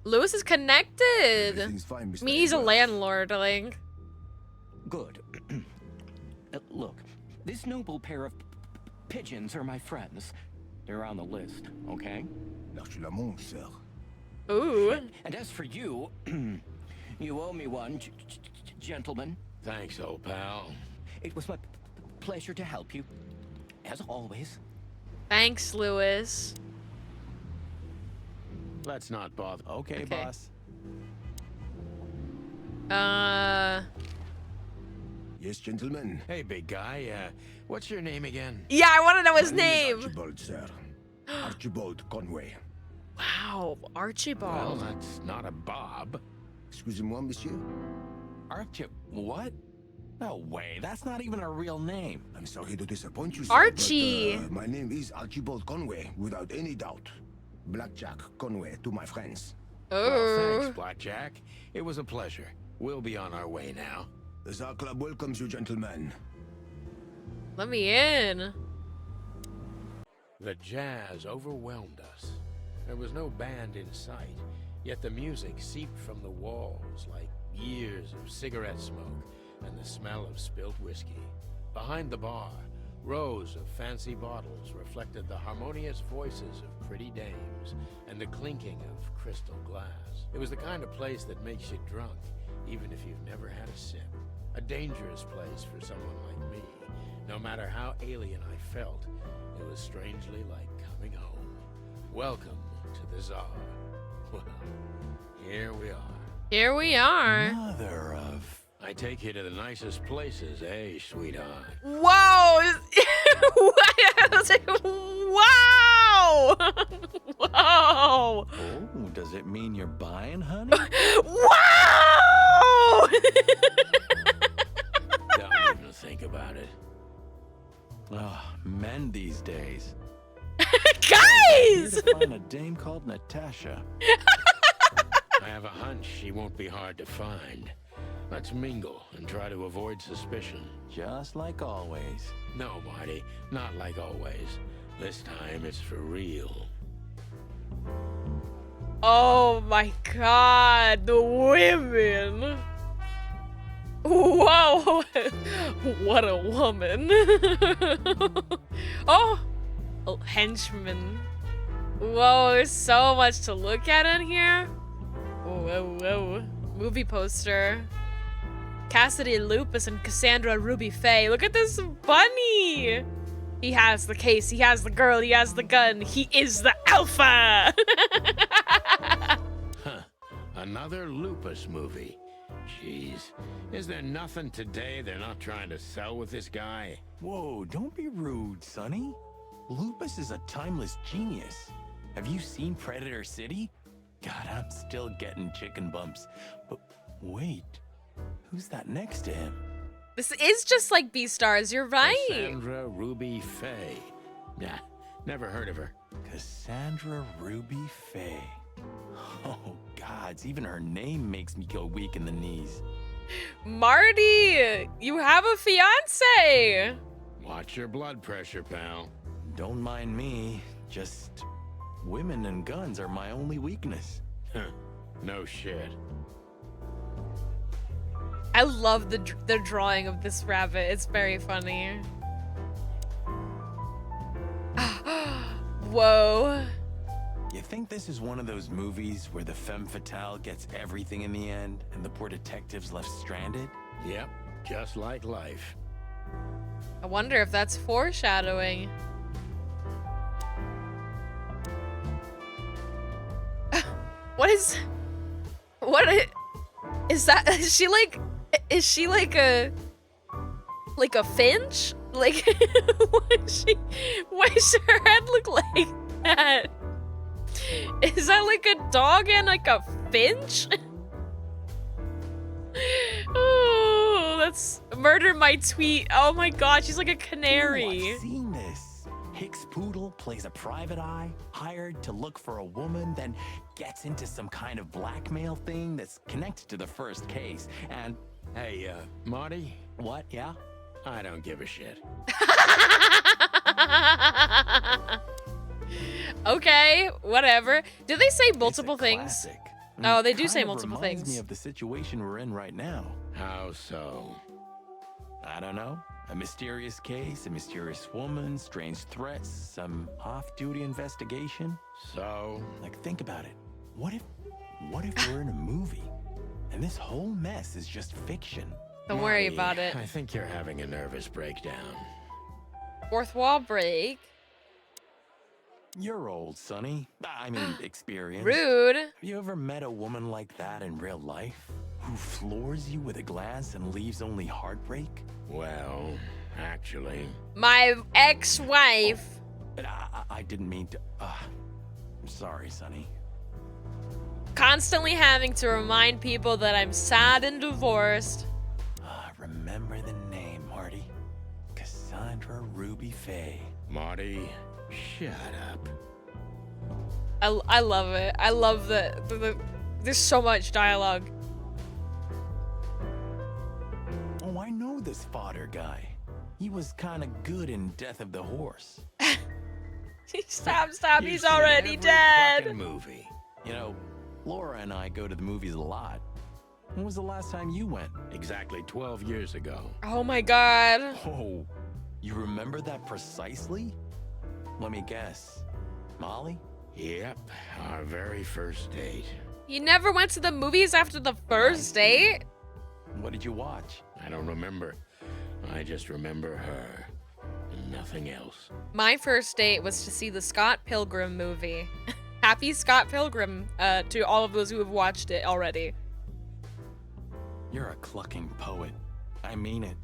Lewis is connected. Everything's fine, Mr. I mean, he's a Edwards. landlordling. Good. Look, this noble pair of pigeons are my friends. They're on the list, okay? L'archulamont, sir. Ooh. And as for you, you owe me one, gentlemen. Thanks, old pal. It was my pleasure to help you, as always. Thanks, Lewis. Let's not bother. Okay, boss. Yes, gentlemen. Hey, big guy, what's your name again? Yeah, I want to know his My is name. Archibald, sir. Archibald Conway. Wow, Well, Archibald. that's not a Bob. Excusez-moi, monsieur. Archie, what? No way, that's not even a real name. I'm sorry to disappoint you, sir, Archie. but, my name is Archibald Conway, without any doubt. Blackjack Conway to my friends. Well, thanks, Blackjack. It was a pleasure. We'll be on our way now. The Tsar Club welcomes you, gentlemen. Let me in. The jazz overwhelmed us. There was no band in sight, yet the music seeped from the walls like years of cigarette smoke and the smell of spilt whiskey. Behind the bar, rows of fancy bottles reflected the harmonious voices of pretty dames and the clinking of crystal glass. It was the kind of place that makes you drunk, even if you've never had a sip. A dangerous place for someone like me. No matter how alien I felt, it was strangely like coming home. Welcome to the Tsar. Well, here we are. Here we are. Mother of... I take you to the nicest places, eh, sweetheart? Whoa! I was like, wow! Whoa! Oh, does it mean you're buying, honey? Wow! Don't even think about it. Oh, men these days. Guys! Here to find a dame called Natasha. I have a hunch she won't be hard to find. Let's mingle and try to avoid suspicion. Just like always. No, Marty, not like always. This time it's for real. Oh my god, the women. Whoa, what a woman. Oh, henchman. Whoa, there's so much to look at in here. Whoa, whoa. Movie poster. Cassidy Lupus and Cassandra Ruby Faye. Look at this bunny. He has the case, he has the girl, he has the gun. He is the alpha. Huh. Another Lupus movie. Jeez. Is there nothing today they're not trying to sell with this guy? Whoa, don't be rude, Sonny. Lupus is a timeless genius. Have you seen Predator City? God, I'm still getting chicken bumps. But wait, who's that next to him? This is just like Beastars, you're right. Cassandra Ruby Faye. Nah, never heard of her. Cassandra Ruby Faye. Oh, gods, even her name makes me go weak in the knees. Marty, you have a fiance. Watch your blood pressure, pal. Don't mind me, just women and guns are my only weakness. Huh, no shit. I love the drawing of this rabbit. It's very funny. Whoa. You think this is one of those movies where the femme fatale gets everything in the end and the poor detective's left stranded? Yep, just like life. I wonder if that's foreshadowing. What is that? Is she like a finch? Like why does her head look like that? Is that like a dog and like a finch? Oh, that's murder my tweet. Oh my god, she's like a canary. Ooh, I've seen this. Hicks Poodle plays a private eye, hired to look for a woman, then gets into some kind of blackmail thing that's connected to the first case, and... Hey, Marty? What, yeah? I don't give a shit. Okay, whatever. Do they say multiple things? Classic. Oh, they do say Kind of multiple reminds things. me of the situation we're in right now. How so? I don't know. A mysterious case, a mysterious woman, strange threats, some off-duty investigation. So? Like, think about it. What if we're in a movie and this whole mess is just fiction? Don't worry Marty, about it. I think you're having a nervous breakdown. Fourth wall break. You're old, Sonny. I mean, experienced. Rude. Have you ever met a woman like that in real life? Who floors you with a glance and leaves only heartbreak? Well, actually... My ex-wife. But I didn't mean to... I'm sorry, Sonny. Constantly having to remind people that I'm sad and divorced. Remember the name, Marty. Cassandra Ruby Faye. Marty, shut up. I love it. I love the there's so much dialogue. Oh, I know this fodder guy. He was kind of good in Death of the Horse. Stop, You've he's seen already every dead. fucking movie. You know, Laura and I go to the movies a lot. When was the last time you went? Exactly 12 years ago. Oh my god. Oh, you remember that precisely? Let me guess. Molly? Yep, our very first date. You never went to the movies after the first date? What did you watch? I don't remember. I just remember her. And nothing else. My first date was to see the Scott Pilgrim movie. Happy Scott Pilgrim to all of those who have watched it already. You're a clucking poet. I mean it.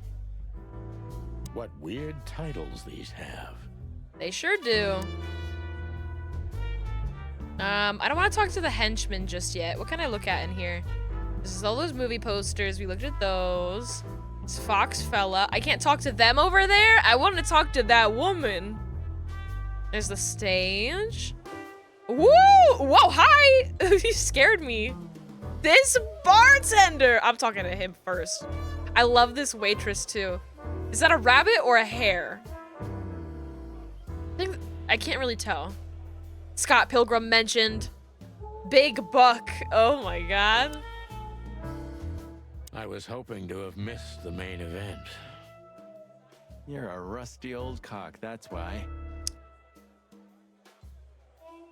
What weird titles these have. They sure do. I don't want to talk to the henchman just yet. What can I look at in here? This is all those movie posters. We looked at those. It's Fox Fella. I can't talk to them over there. I want to talk to that woman. There's the stage. Woo! Whoa, hi! You scared me. This bartender! I'm talking to him first. I love this waitress too. Is that a rabbit or a hare? I can't really tell. Scott Pilgrim mentioned. Big buck. Oh my god. I was hoping to have missed the main event. You're a rusty old cock, that's why.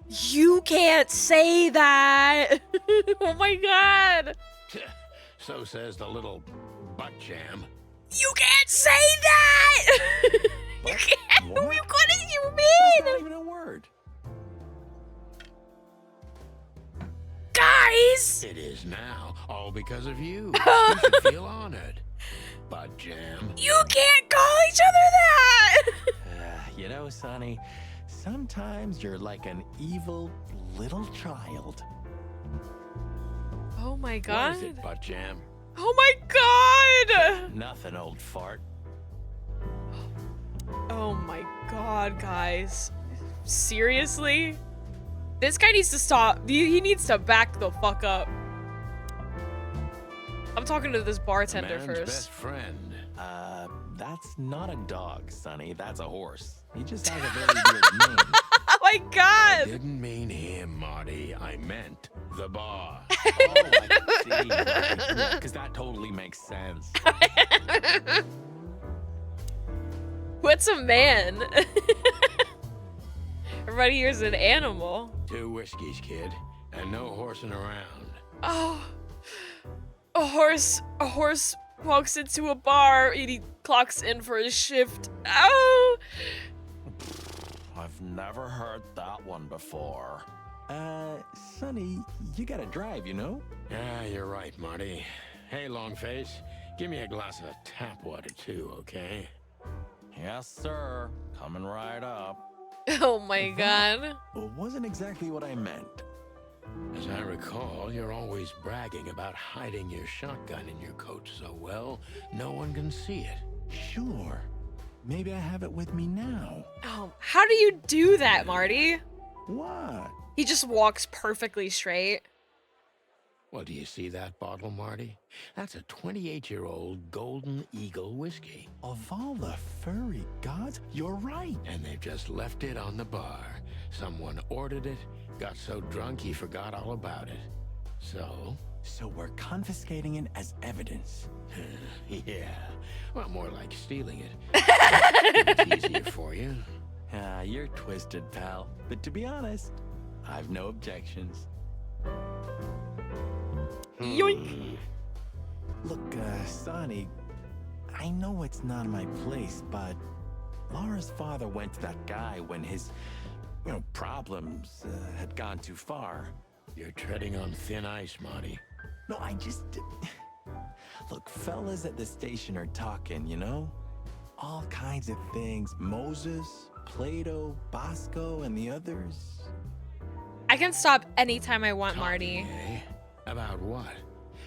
You can't say that. Oh my god. So says the little butt jam. You can't say that. You can't. What do you mean? That's not even a word. Guys. It is now, all because of you. You should feel honored. Butt jam. You can't call each other that. You know, Sonny, sometimes you're like an evil little child. Oh my god. What is it, butt jam? Oh my god. Nothing, old fart. Oh my god, guys. Seriously? This guy needs to stop. He needs to back the fuck up. I'm talking to this bartender Man's first. best friend. That's not a dog, Sonny. That's a horse. He just has a very weird name. Oh my god! I didn't mean him, Marty. I meant the bar. Oh, I see. Right. Because that totally makes sense. What's a man? Everybody here's an animal. 2 whiskeys, kid, and no horsing around. Oh, a horse walks into a bar and he clocks in for his shift. Oh, I've never heard that one before. Sonny, you gotta drive, you know? Yeah, you're right, Marty. Hey, Longface, give me a glass of tap water too, okay? Yes, sir. Coming right up. oh my god. Well, wasn't exactly what I meant. As I recall, you're always bragging about hiding your shotgun in your coat so well, no one can see it. Sure. Maybe I have it with me now. Oh, how do you do that, Marty? What? He just walks perfectly straight. Well, do you see that bottle, Marty? That's a 28-year-old Golden Eagle whiskey. Of all the furry gods, you're right. And they've just left it on the bar. Someone ordered it, got so drunk he forgot all about it. So? So we're confiscating it as evidence. Yeah. Well, more like stealing it. It's easier for you. You're twisted, pal. But to be honest, I've no objections. Yoink. Look, Sonny, I know it's not my place, but Laura's father went to that guy when his, problems had gone too far. You're treading on thin ice, Marty. No, I just... Look, fellas at the station are talking, you know? All kinds of things. Moses, Plato, Bosco, and the others. I can stop anytime I want, Marty. Eh? About what?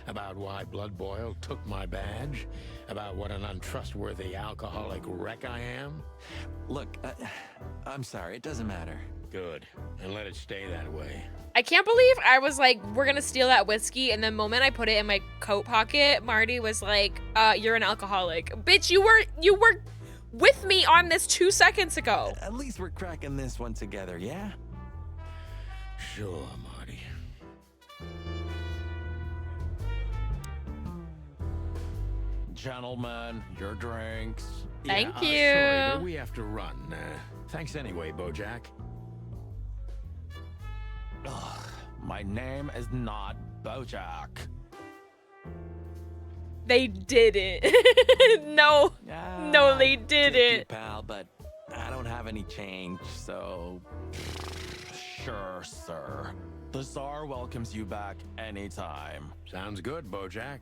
About why Blood Boil took my badge? About what an untrustworthy alcoholic wreck I am? Look, I'm sorry, it doesn't matter. Good, and let it stay that way. I can't believe I was like, we're gonna steal that whiskey, and the moment I put it in my coat pocket, Marty was like, you're an alcoholic. Bitch, you were with me on this 2 seconds ago. At least we're cracking this one together, yeah? Sure, Marty. Gentlemen, your drinks. Thank you. Sorry, but we have to run. Thanks anyway, Bojack. Ugh, my name is not Bojack. They didn't. No, no, they didn't. You, pal, but I don't have any change, so sure, sir. The Tsar welcomes you back anytime. Sounds good, Bojack.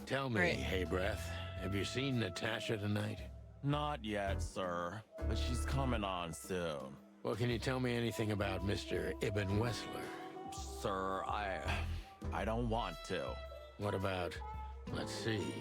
Tell me, Right. Hey Breath, have you seen Natasha tonight? Not yet, sir, but she's coming on soon. Well, can you tell me anything about Mr. Ibn Wessler? Sir, I don't want to. What about, let's see,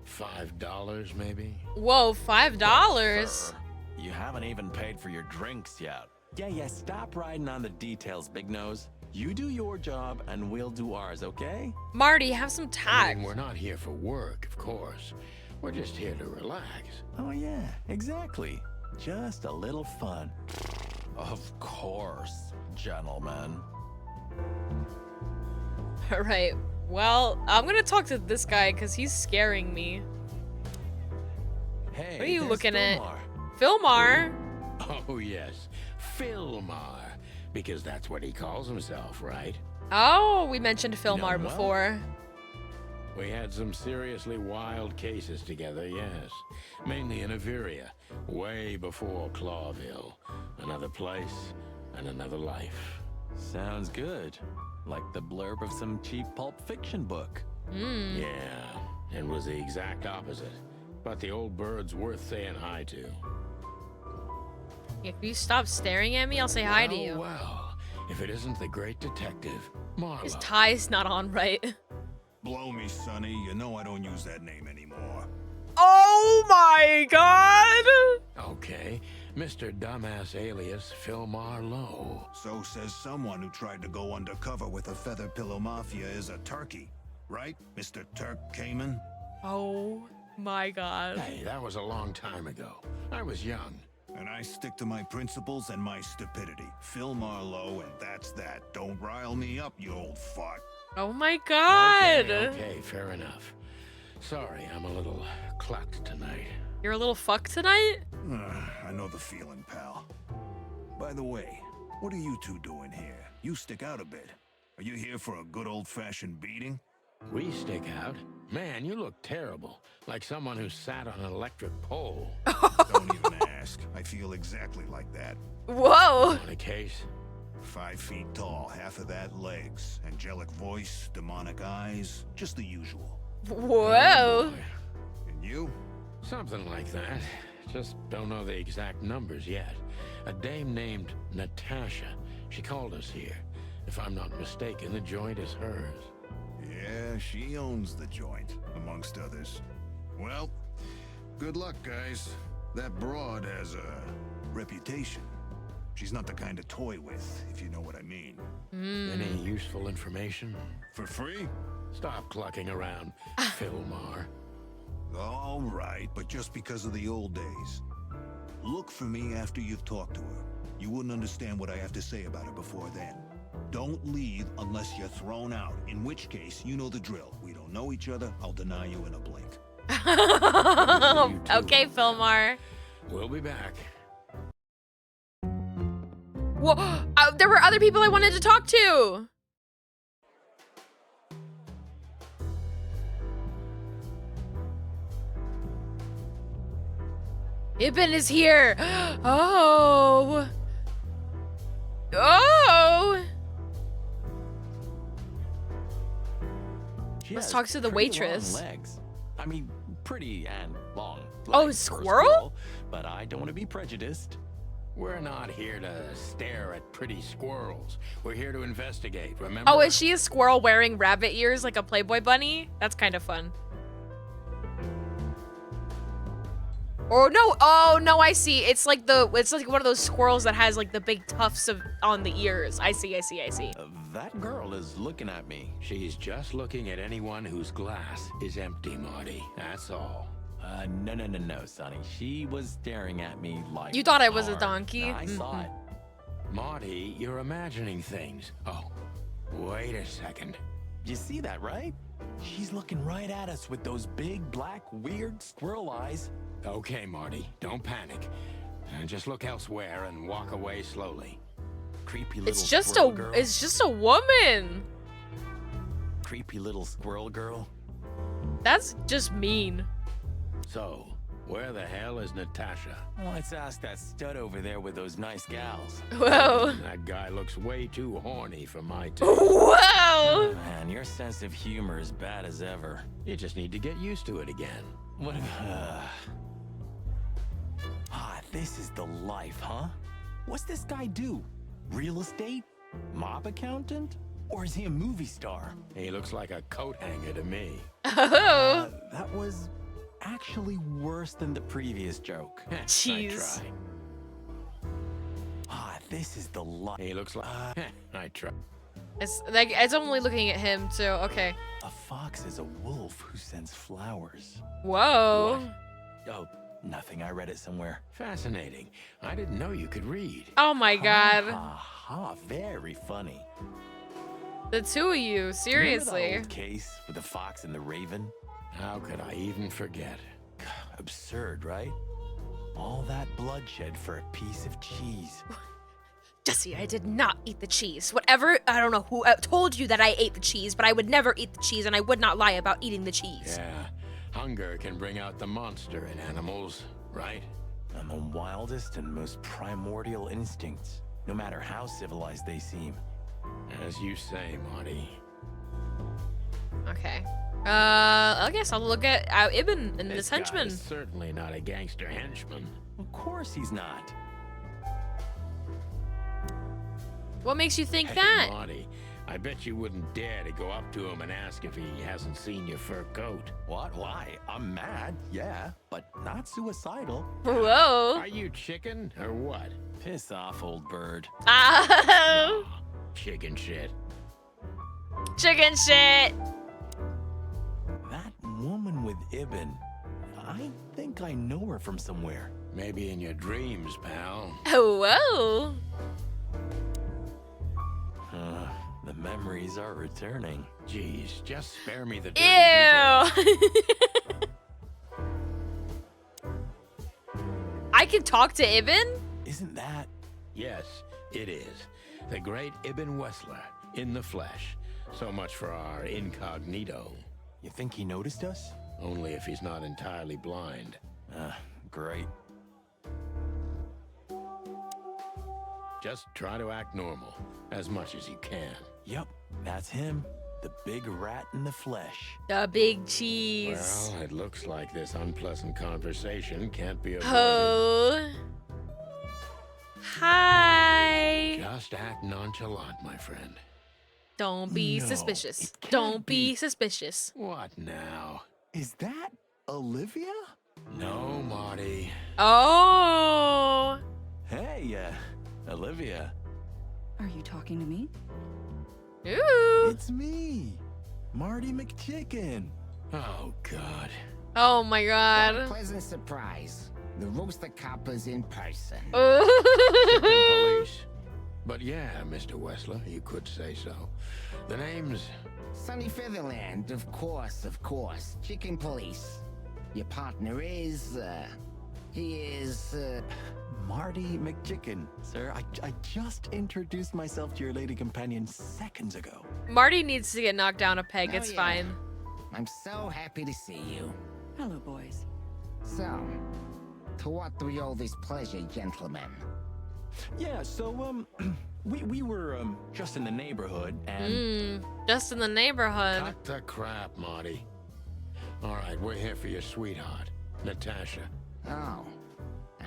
$5 maybe? Whoa, $5? Sir, you haven't even paid for your drinks yet. Yeah, stop riding on the details, Big Nose. You do your job, and we'll do ours, okay? Marty, have some I tact. mean, we're not here for work, of course. We're just here to relax. Oh, yeah, exactly. Just a little fun. Of course, gentlemen. All right. Well, I'm gonna talk to this guy because he's scaring me. Hey, What are you there's looking at? Fillmar. Philmar. Oh, yes. Philmar. Because that's what he calls himself, right? Oh, we mentioned You know Philmar him well? before. We had some seriously wild cases together, yes. Mainly in Averia, way before Clawville. Another place and another life. Sounds good. Like the blurb of some cheap pulp fiction book. Yeah, it was the exact opposite. But the old bird's worth saying hi to. If you stop staring at me, I'll say hi to Well, you. Well, if it isn't the great detective, Marlowe. His tie's not on right. Blow me, Sonny. You know I don't use that name anymore. Oh my god! Okay, Mr. Dumbass alias Philmar Lowe. So says someone who tried to go undercover with a Feather Pillow Mafia is a turkey. Right, Mr. Turk Cayman? Oh my god. Hey, that was a long time ago. I was young. And I stick to my principles and my stupidity. Phil Marlowe, and that's that. Don't rile me up, you old fart. Oh my god! Okay, fair enough. Sorry, I'm a little clucked tonight. You're a little fucked tonight? I know the feeling, pal. By the way, what are you two doing here? You stick out a bit. Are you here for a good old-fashioned beating? We stick out? Man, you look terrible. Like someone who sat on an electric pole. Don't even ask. I feel exactly like that. Whoa! On a case? 5 feet tall, half of that legs. Angelic voice, demonic eyes, just the usual. Whoa! And you? Something like that. Just don't know the exact numbers yet. A dame named Natasha. She called us here. If I'm not mistaken, the joint is hers. Yeah, she owns the joint, amongst others. Well, good luck, guys. That broad has a reputation. She's not the kind to toy with, if you know what I mean. Any useful information? For free? Stop clucking around, Philmar. All right, but just because of the old days. Look for me after you've talked to her. You wouldn't understand what I have to say about her before then. Don't leave unless you're thrown out, in which case, you know the drill. We don't know each other, I'll deny you in a blink. Okay, Philmar. We'll be back. Whoa! There were other people I wanted to talk to! Ibn is here! Oh! Oh! She Let's has talk to the pretty waitress. long legs. I mean, pretty and long. Oh, legs for a squirrel? But I don't want to be prejudiced. We're not here to stare at pretty squirrels. We're here to investigate, remember? Oh, is she a squirrel wearing rabbit ears like a Playboy bunny? That's kind of fun. Oh no, I see. It's like one of those squirrels that has like the big tufts on the ears. I see. That girl is looking at me. She's just looking at anyone whose glass is empty, Marty. That's all. No, Sonny. She was staring at me like You thought I was a hard. donkey? I saw it. Marty, you're imagining things. Oh, wait a second. You see that, right? She's looking right at us with those big, black, weird squirrel eyes. Okay, Marty, don't panic. Just look elsewhere and walk away slowly. Creepy little It's just squirrel girl. it's just a woman. Creepy little squirrel girl. That's just mean. So, where the hell is Natasha? Let's ask that stud over there with those nice gals. Whoa. That guy looks way too horny for my taste. Whoa. Man, your sense of humor is bad as ever. You just need to get used to it again. What this is the life, huh? What's this guy do? Real estate? Mob accountant? Or is he a movie star? He looks like a coat hanger to me. Oh. That was actually worse than the previous joke. Jeez. I try. This is the life. He looks like... I try. It's like it's only looking at him too. Okay. A fox is a wolf who sends flowers. Whoa. Oh, nothing. I read it somewhere. Fascinating. I didn't know you could read. Oh my god. Ha, very funny. The two of you, Remember seriously. that old case with the fox and the raven? How could I even forget? Absurd, right? All that bloodshed for a piece of cheese. Jesse, I did not eat the cheese. Whatever, I don't know who told you that I ate the cheese, but I would never eat the cheese, and I would not lie about eating the cheese. Yeah, hunger can bring out the monster in animals, right? And the wildest and most primordial instincts, no matter how civilized they seem. As you say, Marty. Okay. I guess I'll look at Ibn and his This guy henchman. is certainly not a gangster henchman. Of course he's not. What makes you think Hey, that? Marty, I bet you wouldn't dare to go up to him and ask if he hasn't seen your fur coat. What? Why? I'm mad, yeah, but not suicidal. Whoa. Are you chicken or what? Piss off, old bird. Oh. Chicken shit. Chicken shit. That woman with Ibn, I think I know her from somewhere. Maybe in your dreams, pal. Whoa. The memories are returning. Jeez, just spare me the dirty Ew. I can talk to Ibn? Isn't that? Yes, it is. The great Ibn Wessler, in the flesh. So much for our incognito. You think he noticed us? Only if he's not entirely blind. Great. Just try to act normal, as much as you can. Yep, that's him. The big rat in the flesh. The big cheese. Well, it looks like this unpleasant conversation can't be avoided. Oh. Hi. Just act nonchalant, my friend. Don't be No, suspicious. it can't Don't be be. suspicious. What now? Is that Olivia? No, Marty. Oh. Hey, Olivia. Are you talking to me? Ooh. It's me, Marty McChicken. Oh, God. Oh my What a god. pleasant surprise. The Rooster Copper's in person. Chicken Ooh. police. But yeah, Mr. Wessler, you could say so. The name's... Sunny Featherland, of course, of course. Chicken Police. Your partner is, he is, Marty McChicken. Sir, I just introduced myself to your lady companion seconds ago. Marty needs to get knocked down a peg. Oh, It's yeah. fine. I'm so happy to see you. Hello, boys. So, to what do we owe this pleasure, gentlemen? Yeah, so, we were, just in the neighborhood, and... Just in the neighborhood. Cut the crap, Marty. All right, we're here for your sweetheart, Natasha. Oh,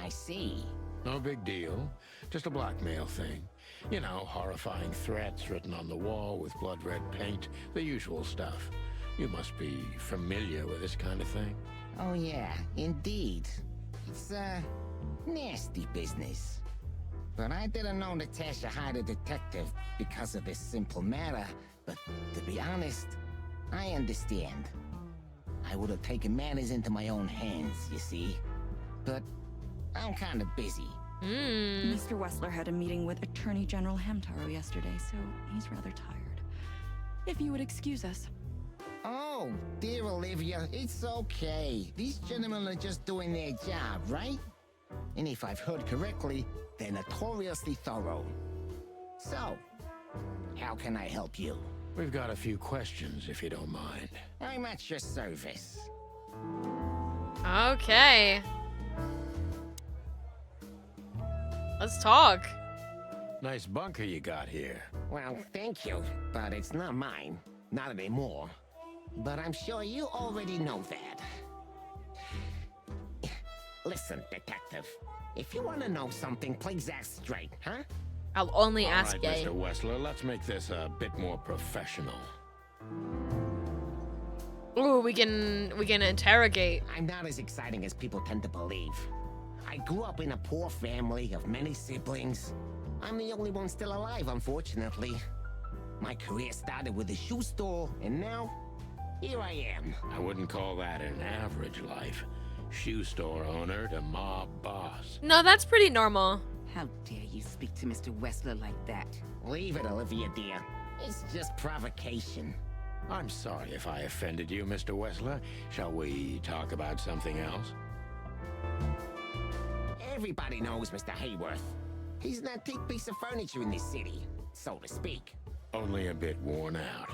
I see. No big deal. Just a blackmail thing. You know, horrifying threats written on the wall with blood red paint. The usual stuff. You must be familiar with this kind of thing. Oh yeah, indeed. It's, nasty business. But I didn't know Natasha hired a detective because of this simple matter. But to be honest, I understand. I would have taken matters into my own hands, you see. But I'm kind of busy. Mr. Wessler had a meeting with Attorney General Hamtaro yesterday, so he's rather tired. If you would excuse us. Oh, dear Olivia, it's okay. These gentlemen are just doing their job, right? And if I've heard correctly, they're notoriously thorough. So, how can I help you? We've got a few questions, if you don't mind. I'm at your service. Okay. Let's talk. Nice bunker you got here. Well, thank you, but it's not mine. Not anymore. But I'm sure you already know that. Listen, detective. If you want to know something, please ask straight, huh? I'll only All ask right, gay. Mr. Wessler, let's make this a bit more professional. Ooh, we can interrogate. I'm not as exciting as people tend to believe. I grew up in a poor family of many siblings. I'm the only one still alive, unfortunately. My career started with a shoe store, and now, here I am. I wouldn't call that an average life. Shoe store owner to mob boss. No, that's pretty normal. How dare you speak to Mr. Wessler like that? Leave it, Olivia, dear. It's just provocation. I'm sorry if I offended you, Mr. Wessler. Shall we talk about something else? Everybody knows Mr. Hayworth. He's an antique piece of furniture in this city, so to speak. Only a bit worn out.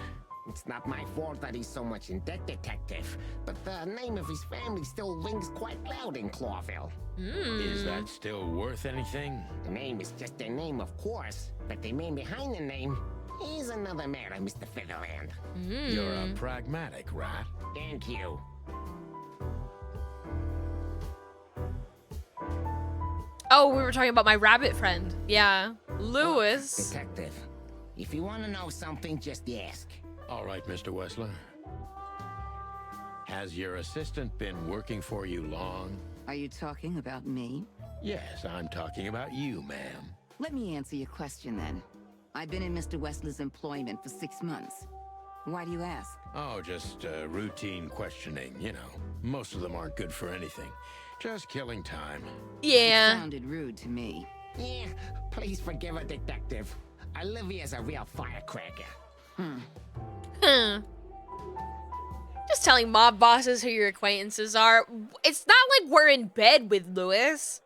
It's not my fault that he's so much in debt, Detective, but the name of his family still rings quite loud in Clawville. Is that still worth anything? The name is just their name, of course, but the man behind the name is another matter, Mr. Featherland. You're a pragmatic rat. Thank you. Oh, we were talking about my rabbit friend. Yeah. Lewis. Detective, if you want to know something, just ask. All right, Mr. Wessler. Has your assistant been working for you long? Are you talking about me? Yes, I'm talking about you, ma'am. Let me answer your question then. I've been in Mr. Wessler's employment for 6 months. Why do you ask? Oh, just routine questioning, you know. Most of them aren't good for anything. Just killing time. Yeah. It sounded rude to me. Yeah, please forgive her, Detective. Olivia's a real firecracker. Just telling mob bosses who your acquaintances are. It's not like we're in bed with Lewis.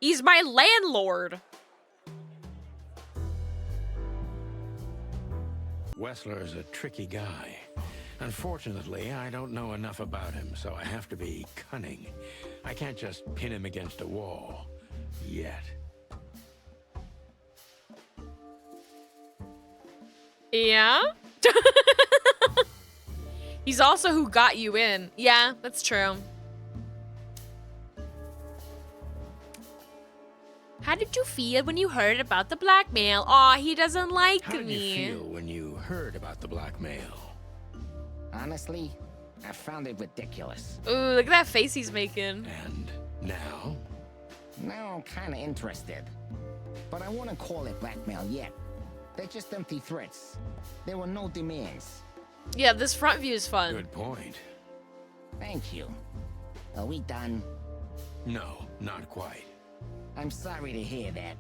He's my landlord. Wessler is a tricky guy. Unfortunately, I don't know enough about him, so I have to be cunning. I can't just pin him against a wall. Yet. Yeah? He's also who got you in. Yeah, that's true. How did you feel when you heard about the blackmail? Aw, he doesn't like How did me. you feel when you heard about the blackmail? Honestly, I found it ridiculous. Ooh, look at that face he's making. And now? Now I'm kinda interested. But I wouldn't call it blackmail yet. They're just empty threats. There were no demands. Yeah, this front view is fun. Good point. Thank you. Are we done? No, not quite. I'm sorry to hear that.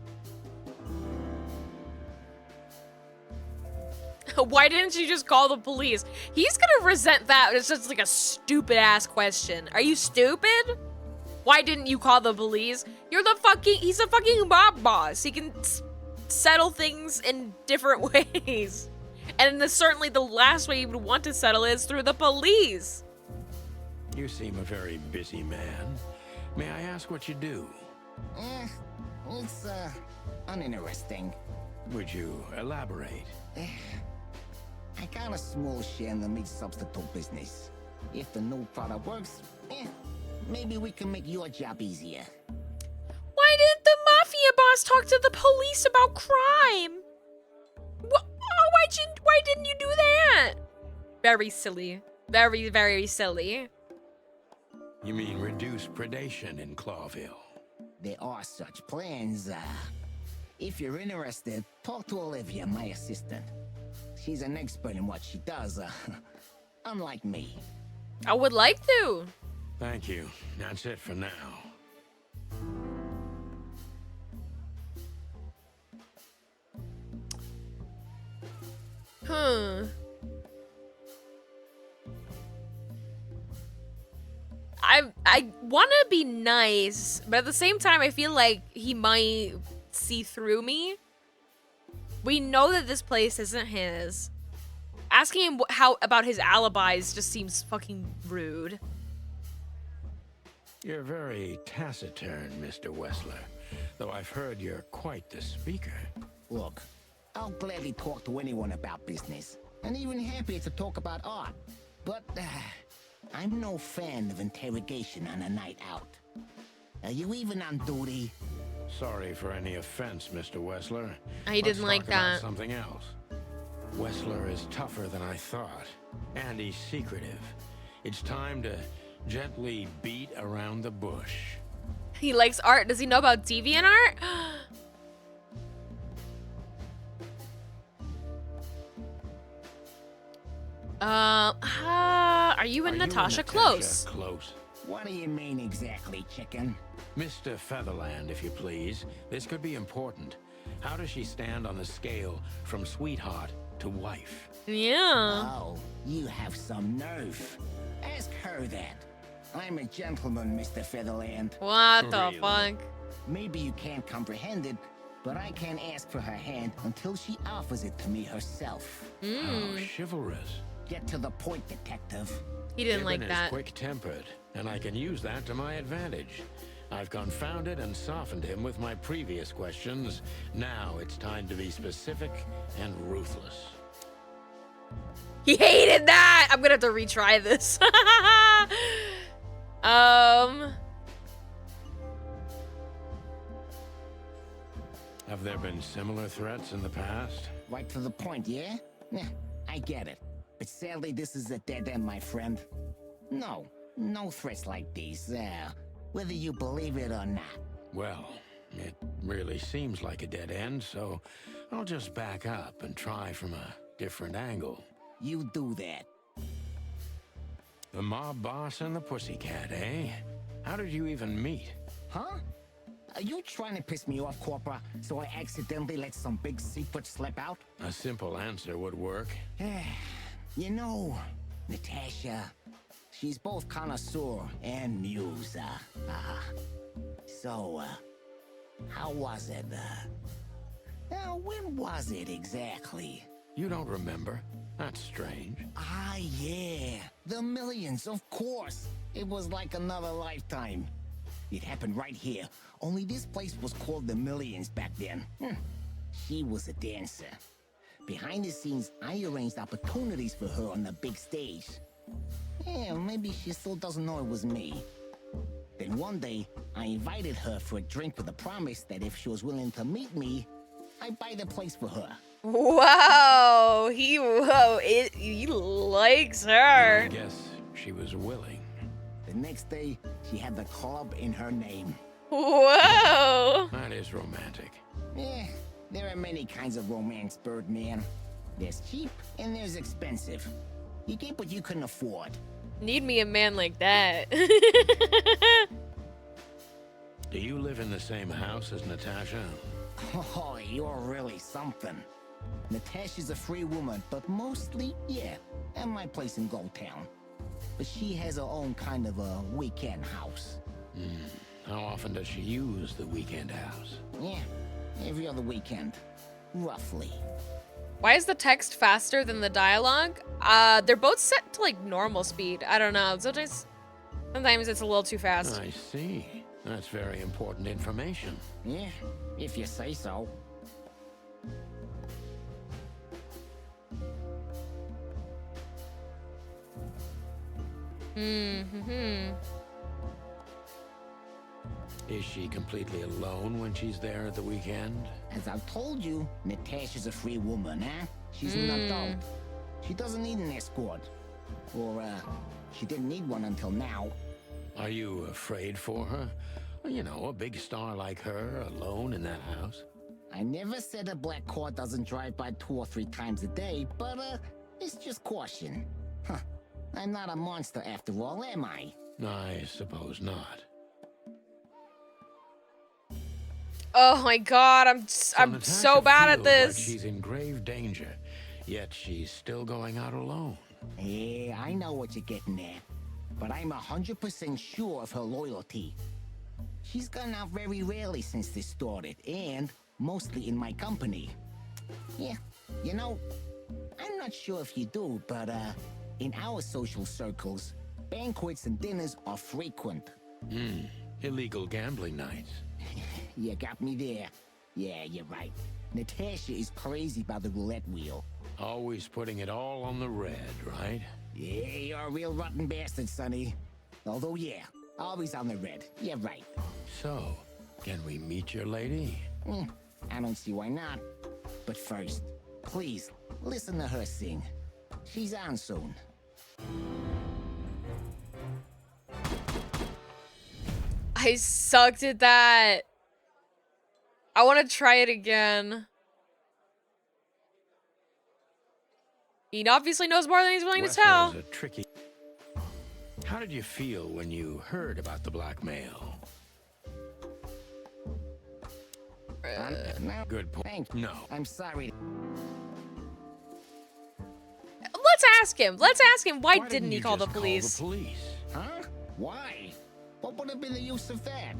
Why didn't you just call the police? He's gonna resent that. It's just like a stupid ass question. Are you stupid? Why didn't you call the police? He's a fucking mob boss. He can settle things in different ways. And certainly the last way you would want to settle is through the police. You seem a very busy man. May I ask what you do? It's, uninteresting. Would you elaborate? I got a small share in the meat substitute business. If the new product works, maybe we can make your job easier. Why didn't the mafia boss talk to the police about crime? Why didn't you do that? Very silly. Very, very silly. You mean reduce predation in Clawville? There are such plans. If you're interested, talk to Olivia, my assistant. She's an expert in what she does, unlike me. I would like to. Thank you. That's it for now. I want to be nice, but at the same time, I feel like he might see through me. We know that this place isn't his. Asking him about his alibis just seems fucking rude. You're very taciturn, Mr. Wessler, though I've heard you're quite the speaker. Look, I'll gladly talk to anyone about business, and even happier to talk about art. But I'm no fan of interrogation on a night out. Are you even on duty? Sorry for any offense, Mr. Wessler. I didn't like Let's talk about that. Something else. Wessler is tougher than I thought, and he's secretive. It's time to gently beat around the bush. He likes art. Does he know about DeviantArt? Are you and Natasha close? Close. What do you mean exactly, chicken? Mr. Featherland, if you please. This could be important. How does she stand on the scale from sweetheart to wife? Yeah. Oh, you have some nerve. Ask her that. I'm a gentleman, Mr. Featherland. What the fuck? Maybe you can't comprehend it, but I can't ask for her hand until she offers it to me herself. How chivalrous. Get to the point, detective. He didn't like Gibbon that. is quick-tempered, and I can use that to my advantage. I've confounded and softened him with my previous questions. Now it's time to be specific and ruthless. He hated that! I'm gonna have to retry this. Have there been similar threats in the past? Right to the point, yeah? Yeah, I get it. But sadly, this is a dead end, my friend. No threats like these, whether you believe it or not. Well, it really seems like a dead end, so I'll just back up and try from a different angle. You do that. The mob boss and the pussycat, eh? How did you even meet? Huh? Are you trying to piss me off, Corpora, so I accidentally let some big secret slip out? A simple answer would work. You know, Natasha, she's both connoisseur and muse. So, how was it? When was it exactly? You don't remember? That's strange. Ah, yeah. The Millions, of course. It was like another lifetime. It happened right here. Only this place was called the Millions back then. She was a dancer. Behind the scenes, I arranged opportunities for her on the big stage. Yeah, maybe she still doesn't know it was me. Then one day, I invited her for a drink with a promise that if she was willing to meet me, I'd buy the place for her. Wow, he likes her. I guess she was willing. The next day, she had the club in her name. Whoa! That is romantic. Yeah, there are many kinds of romance, Birdman. There's cheap and there's expensive. You get what you couldn't afford. Need me a man like that. Do you live in the same house as Natasha? Oh, you're really something. Natasha's a free woman, but mostly, yeah, at my place in Gold Town. But she has her own kind of a weekend house. How often does she use the weekend house? Yeah, every other weekend, roughly. Why is the text faster than the dialogue? They're both set to like normal speed. I don't know. Sometimes it's a little too fast. I see. That's very important information. Yeah, if you say so. Is she completely alone when she's there at the weekend? As I've told you, Natasha's a free woman, huh? She's an adult. She doesn't need an escort. Or, she didn't need one until now. Are you afraid for her? You know, a big star like her, alone in that house. I never said a black car doesn't drive by 2 or 3 times a day, but, it's just caution. Huh. I'm not a monster after all, am I? I suppose not. Oh my god, I'm so bad at Like this. she's in grave danger, yet she's still going out alone. Yeah, I know what you're getting at. But I'm 100% sure of her loyalty. She's gone out very rarely since this started, and mostly in my company. Yeah, you know, I'm not sure if you do, but, in our social circles, banquets and dinners are frequent. Illegal gambling nights. You got me there. Yeah, you're right. Natasha is crazy about the roulette wheel. Always putting it all on the red, right? Yeah, you're a real rotten bastard, Sonny. Although, yeah, always on the red. Yeah, right. So, can we meet your lady? I don't see why not. But first, please, listen to her sing. She's on soon. I sucked at that. I want to try it again. He obviously knows more than he's willing to Wesley tell. is a tricky... How did you feel when you heard about the blackmail? Good point. No. I'm sorry. Let's ask him. Let's ask him why didn't he call the police? Huh? Why? What would have been the use of that?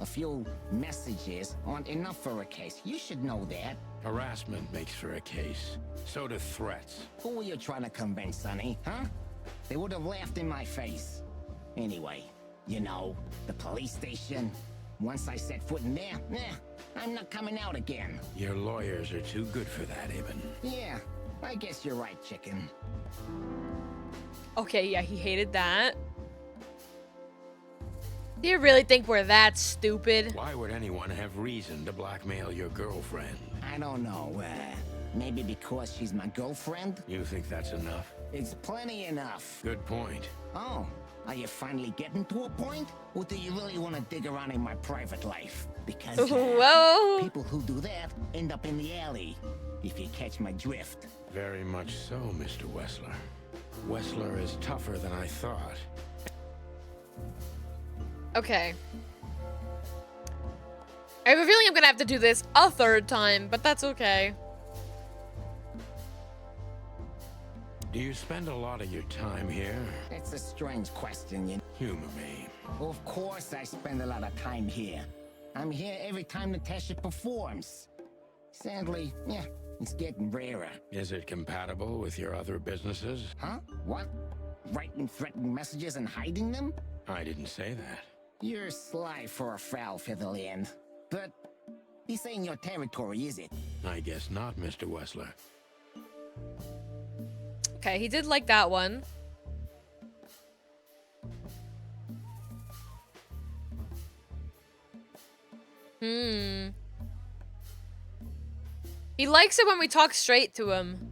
A few messages aren't enough for a case. You should know that. Harassment makes for a case. So do threats. Who were you trying to convince, Sonny? Huh? They would have laughed in my face. Anyway, you know, the police station. Once I set foot in there, I'm not coming out again. Your lawyers are too good for that, Ibn. Yeah, I guess you're right, chicken. Okay, yeah, he hated that. Do you really think we're that stupid? Why would anyone have reason to blackmail your girlfriend? I don't know, maybe because she's my girlfriend? You think that's enough? It's plenty enough. Good point. Oh, are you finally getting to a point? Or do you really want to dig around in my private life? Because Whoa. people who do that end up in the alley, if you catch my drift. Very much so, Mr. Wessler. Wessler is tougher than I thought. Okay. I have a feeling I'm gonna have to do this a third time, but that's okay. Do you spend a lot of your time here? It's a strange question, you know. Humor me. Of course I spend a lot of time here. I'm here every time Natasha performs. Sadly, yeah, it's getting rarer. Is it compatible with your other businesses? Huh? What? Writing threatening messages and hiding them? I didn't say that. You're sly for a foul featherland. But this ain't your territory, is it? I guess not, Mr. Wessler. Okay, he did like that one. He likes it when we talk straight to him.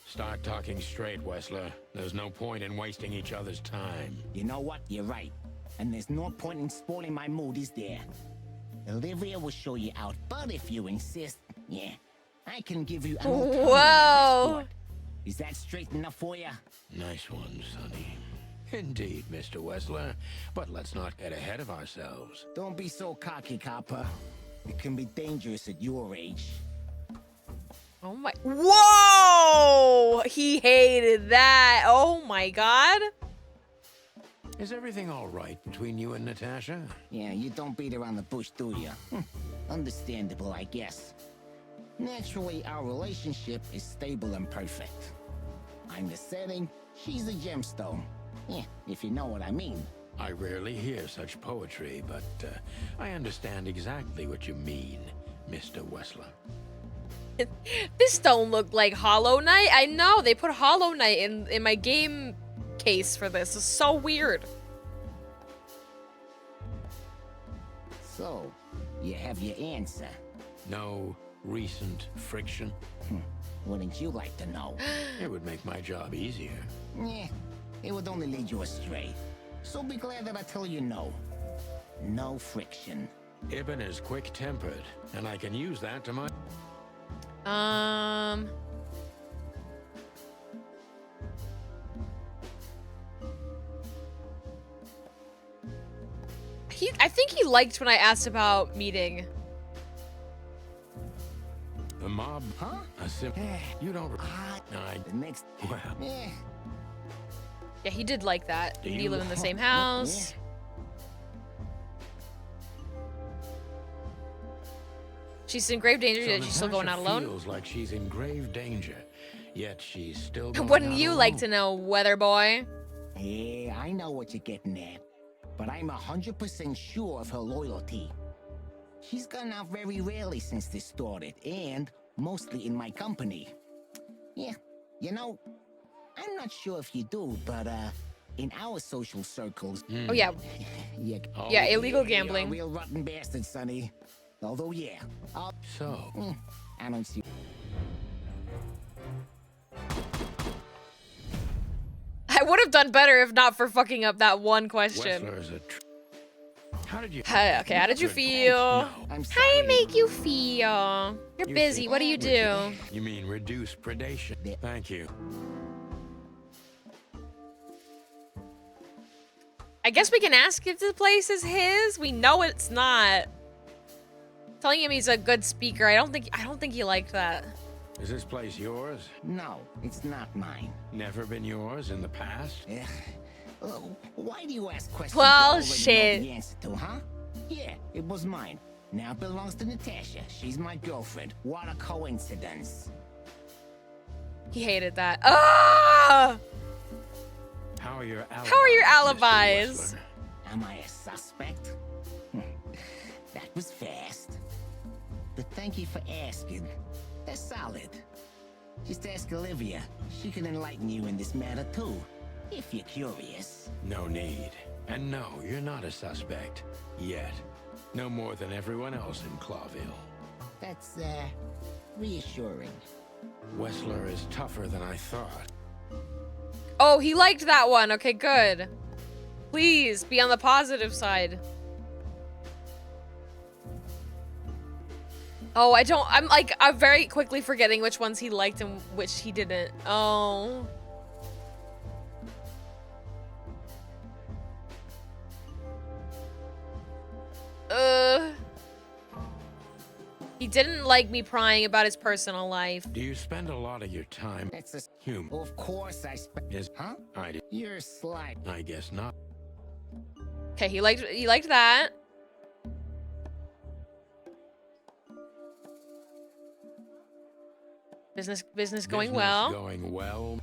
Start talking straight, Wessler. There's no point in wasting each other's time. You know what? You're right. And there's no point in spoiling my mood, is there? Olivia will show you out, but if you insist, yeah, I can give you an alternative escort. Is that straight enough for you? Nice one, Sonny. Indeed, Mr. Wessler. But let's not get ahead of ourselves. Don't be so cocky, copper. It can be dangerous at your age. Oh my... Whoa! He hated that. Oh my god. Is everything all right between you and Natasha? Yeah, you don't beat around the bush, do you? Understandable, I guess. Naturally, our relationship is stable and perfect. I'm the setting, she's the gemstone. Yeah, if you know what I mean. I rarely hear such poetry, but I understand exactly what you mean, Mr. Wessler. This don't look like Hollow Knight. I know, they put Hollow Knight in my game case for this. It's so weird. So, you have your answer. No recent friction? Wouldn't you like to know? It would make my job easier. Yeah, it would only lead you astray. So be glad that I tell you no. No friction. Ibn is quick-tempered, and I can use that to my... I think he liked when I asked about meeting. The mob? Huh? You don't... The next... Well... Yeah, he did like that. Do You you- live in the same house. She's in grave danger, yet she's still going out alone. Feels like she's in grave danger, yet she's still going Wouldn't out you alone. like to know, Weather Boy? Yeah, I know what you're getting at. But I'm 100% sure of her loyalty. She's gone out very rarely since this started, and mostly in my company. Yeah, you know, I'm not sure if you do, but in our social circles... Oh, yeah. Yeah, illegal you're gambling. a real rotten bastard, Sonny. Although, yeah, So... I don't see... I would have done better if not for fucking up that one question. Wessler is a How did you... Okay, how did you feel? How do you make you feel? You're busy. What do you do? You mean reduce predation. Thank you. I guess we can ask if the place is his. We know it's not. Telling him he's a good speaker. I don't think he liked that. Is this place yours? No, it's not mine. Never been yours in the past? Why do you ask questions Well, you already shit. know the answer to, huh? Yeah, it was mine. Now it belongs to Natasha. She's my girlfriend. What a coincidence. He hated that. Ah! How are your alibis? How are your alibis? Am I a suspect? That was fast. But thank you for asking. They're solid. Just ask Olivia. She can enlighten you in this matter too, if you're curious. No need. And no, you're not a suspect. Yet. No more than everyone else in Clawville. That's, reassuring. Wessler is tougher than I thought. Oh, he liked that one. Okay, good. Please be on the positive side. Oh, I'm very quickly forgetting which ones he liked and which he didn't. Oh. He didn't like me prying about his personal life. Do you spend a lot of your time human? Of course I spend. Huh? I did. You're sly. I guess not. Okay, he liked that. Business going well. Going well.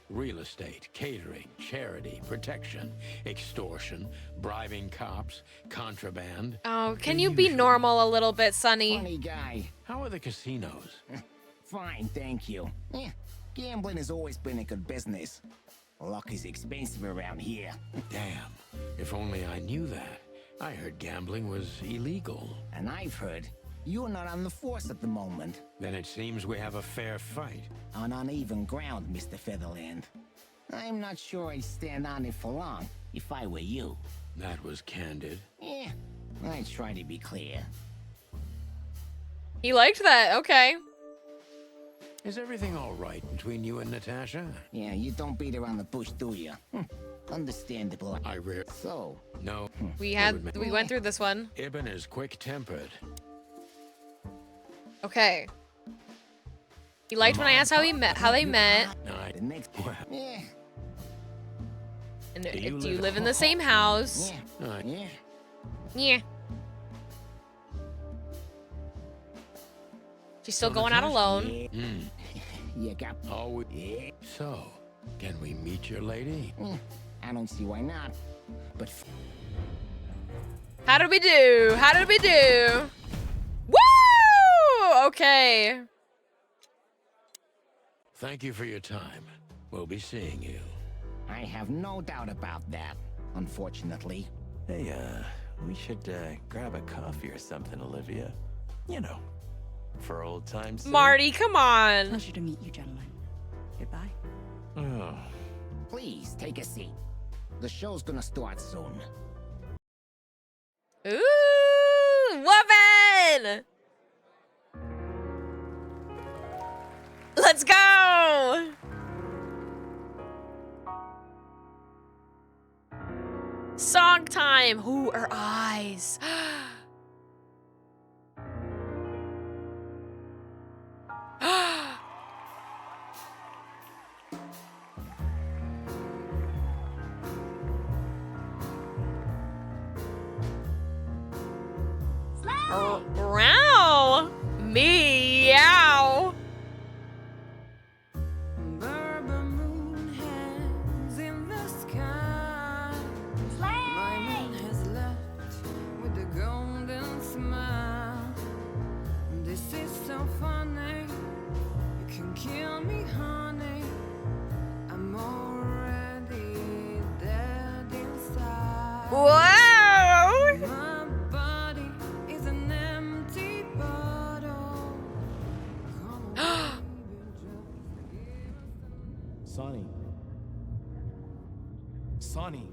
Real estate, catering, charity, protection, extortion, bribing cops, contraband. Oh, can you be normal a little bit, Sonny? Funny guy. How are the casinos? Fine, thank you. Gambling has always been a good business. Luck is expensive around here. Damn. If only I knew that. I heard gambling was illegal. And I've heard you're not on the force at the moment. Then it seems we have a fair fight. On uneven ground, Mr. Featherland. I'm not sure I'd stand on it for long, if I were you. That was candid. Yeah, I try to be clear. He liked that, okay. Is everything all right between you and Natasha? Yeah, you don't beat around the bush, do you? Understandable. So. No. We went through this one. Ibn is quick-tempered. Okay. He liked when I asked how they met. Yeah. And do you live in the same house? Yeah. Yeah. She's still going out alone. You got. Oh, so, can we meet your lady? I don't see why not. But. How did we do? How did we do? Woo! Okay. Thank you for your time. We'll be seeing you. I have no doubt about that, unfortunately. Hey, we should grab a coffee or something, Olivia. You know, for old times' sake. Marty, come on. Pleasure to meet you, gentlemen. Goodbye. Oh. Please take a seat. The show's gonna start soon. Ooh, woman! Let's go! Song time. Ooh, her eyes. Wow! Meow! Wow! Sonny. Sonny.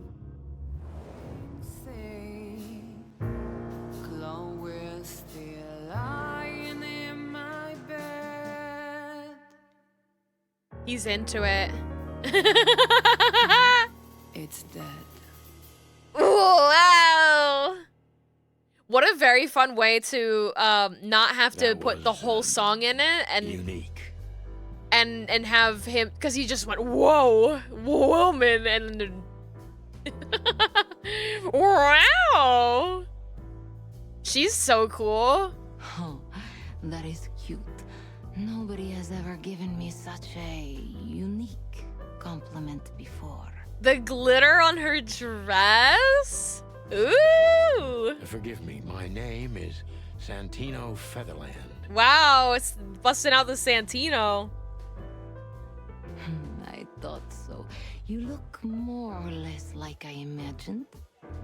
He's into it. It's dead. Wow. What a very fun way to not have to put the whole song in it and unique. And have him, because he just went, whoa, woman, and wow. She's so cool. Oh, that is cute. Nobody has ever given me such a unique compliment before. The glitter on her dress? Ooh! Forgive me, my name is Santino Featherland. Wow, it's busting out the Santino. I thought so. You look more or less like I imagined.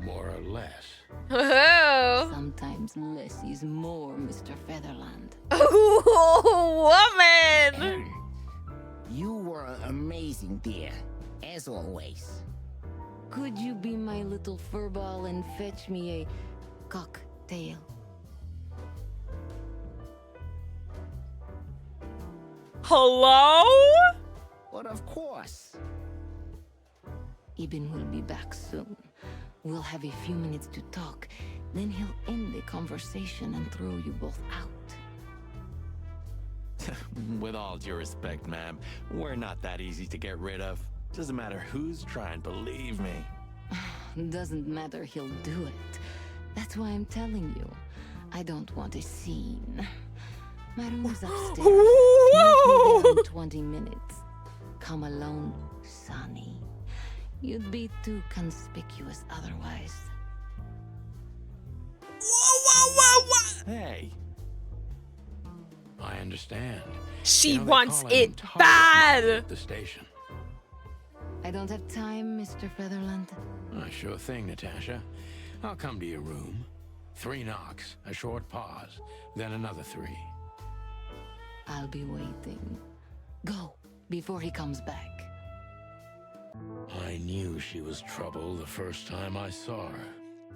More or less. Oh. Sometimes less is more, Mr. Featherland. Ooh, woman! You were amazing, dear. As always. Could you be my little furball and fetch me a cocktail? Hello? But of course. Ibn will be back soon. We'll have a few minutes to talk. Then he'll end the conversation and throw you both out. With all due respect, ma'am, we're not that easy to get rid of. Doesn't matter who's trying, believe me. Doesn't matter, he'll do it. That's why I'm telling you. I don't want a scene. My room's upstairs. Meet me there in 20 minutes. Come alone, Sonny. You'd be too conspicuous otherwise. Hey. I understand. She You know, they wants call him it Target bad. at the station. I don't have time, Mr. Featherland. Sure thing, Natasha. I'll come to your room. 3 knocks, a short pause, then another 3. I'll be waiting. Go, before he comes back. I knew she was trouble the first time I saw her.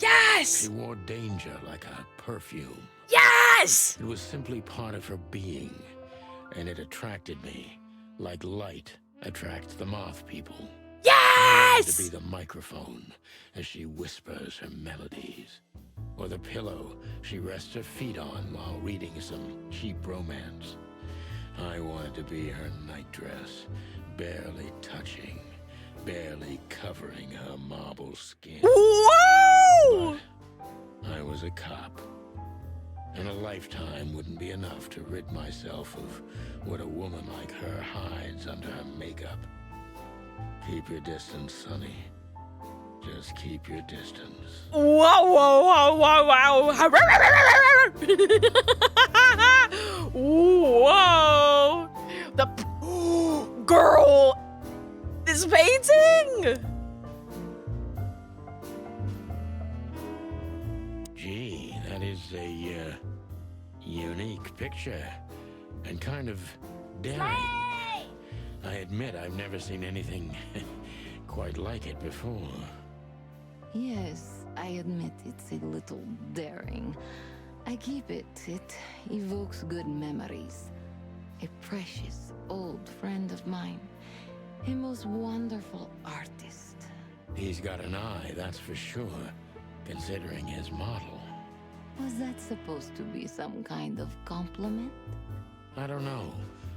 Yes! She wore danger like a perfume. Yes! It was simply part of her being, and it attracted me, like light attracts the moth people. Yes! I wanted to be the microphone as she whispers her melodies, or the pillow she rests her feet on while reading some cheap romance. I wanted to be her nightdress, barely touching, barely covering her marble skin. Whoa! But I was a cop, and a lifetime wouldn't be enough to rid myself of what a woman like her hides under her makeup. Keep your distance, Sonny. Just keep your distance. Whoa, whoa, whoa, whoa, whoa. Whoa. The girl is painting. Gee, that is a unique picture, and kind of daring. I admit I've never seen anything quite like it before. Yes, I admit it's a little daring. I keep it. It evokes good memories. A precious old friend of mine. A most wonderful artist. He's got an eye, that's for sure, considering his model. Was that supposed to be some kind of compliment? I don't know.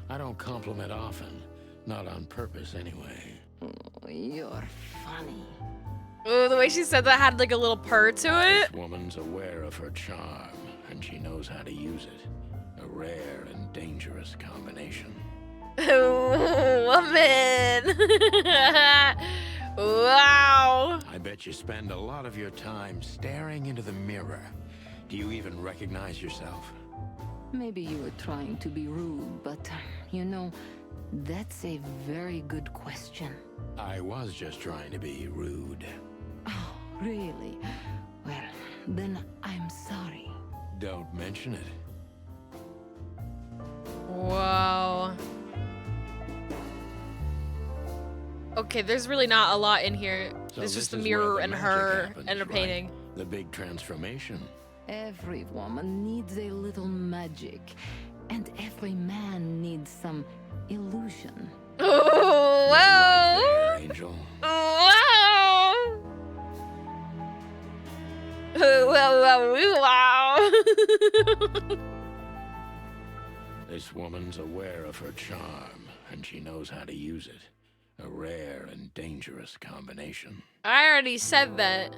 I don't compliment often. Not on purpose, anyway. Oh, you're funny. Oh, the way she said that had like a little purr to it. This woman's aware of her charm, and she knows how to use it. A rare and dangerous combination. Woman. Wow. I bet you spend a lot of your time staring into the mirror. Do you even recognize yourself? Maybe you were trying to be rude, but, you know, that's a very good question. I was just trying to be rude. Oh, really? Well, then I'm sorry. Don't mention it. Whoa. Okay, there's really not a lot in here. So It's just the this is mirror where and the her magic happens, and her right? painting. The big transformation. Every woman needs a little magic, and every man needs some illusion. Oh, wow. Right there, Angel. Wow. Wow. This woman's aware of her charm, and she knows how to use it. A rare and dangerous combination. I already said that.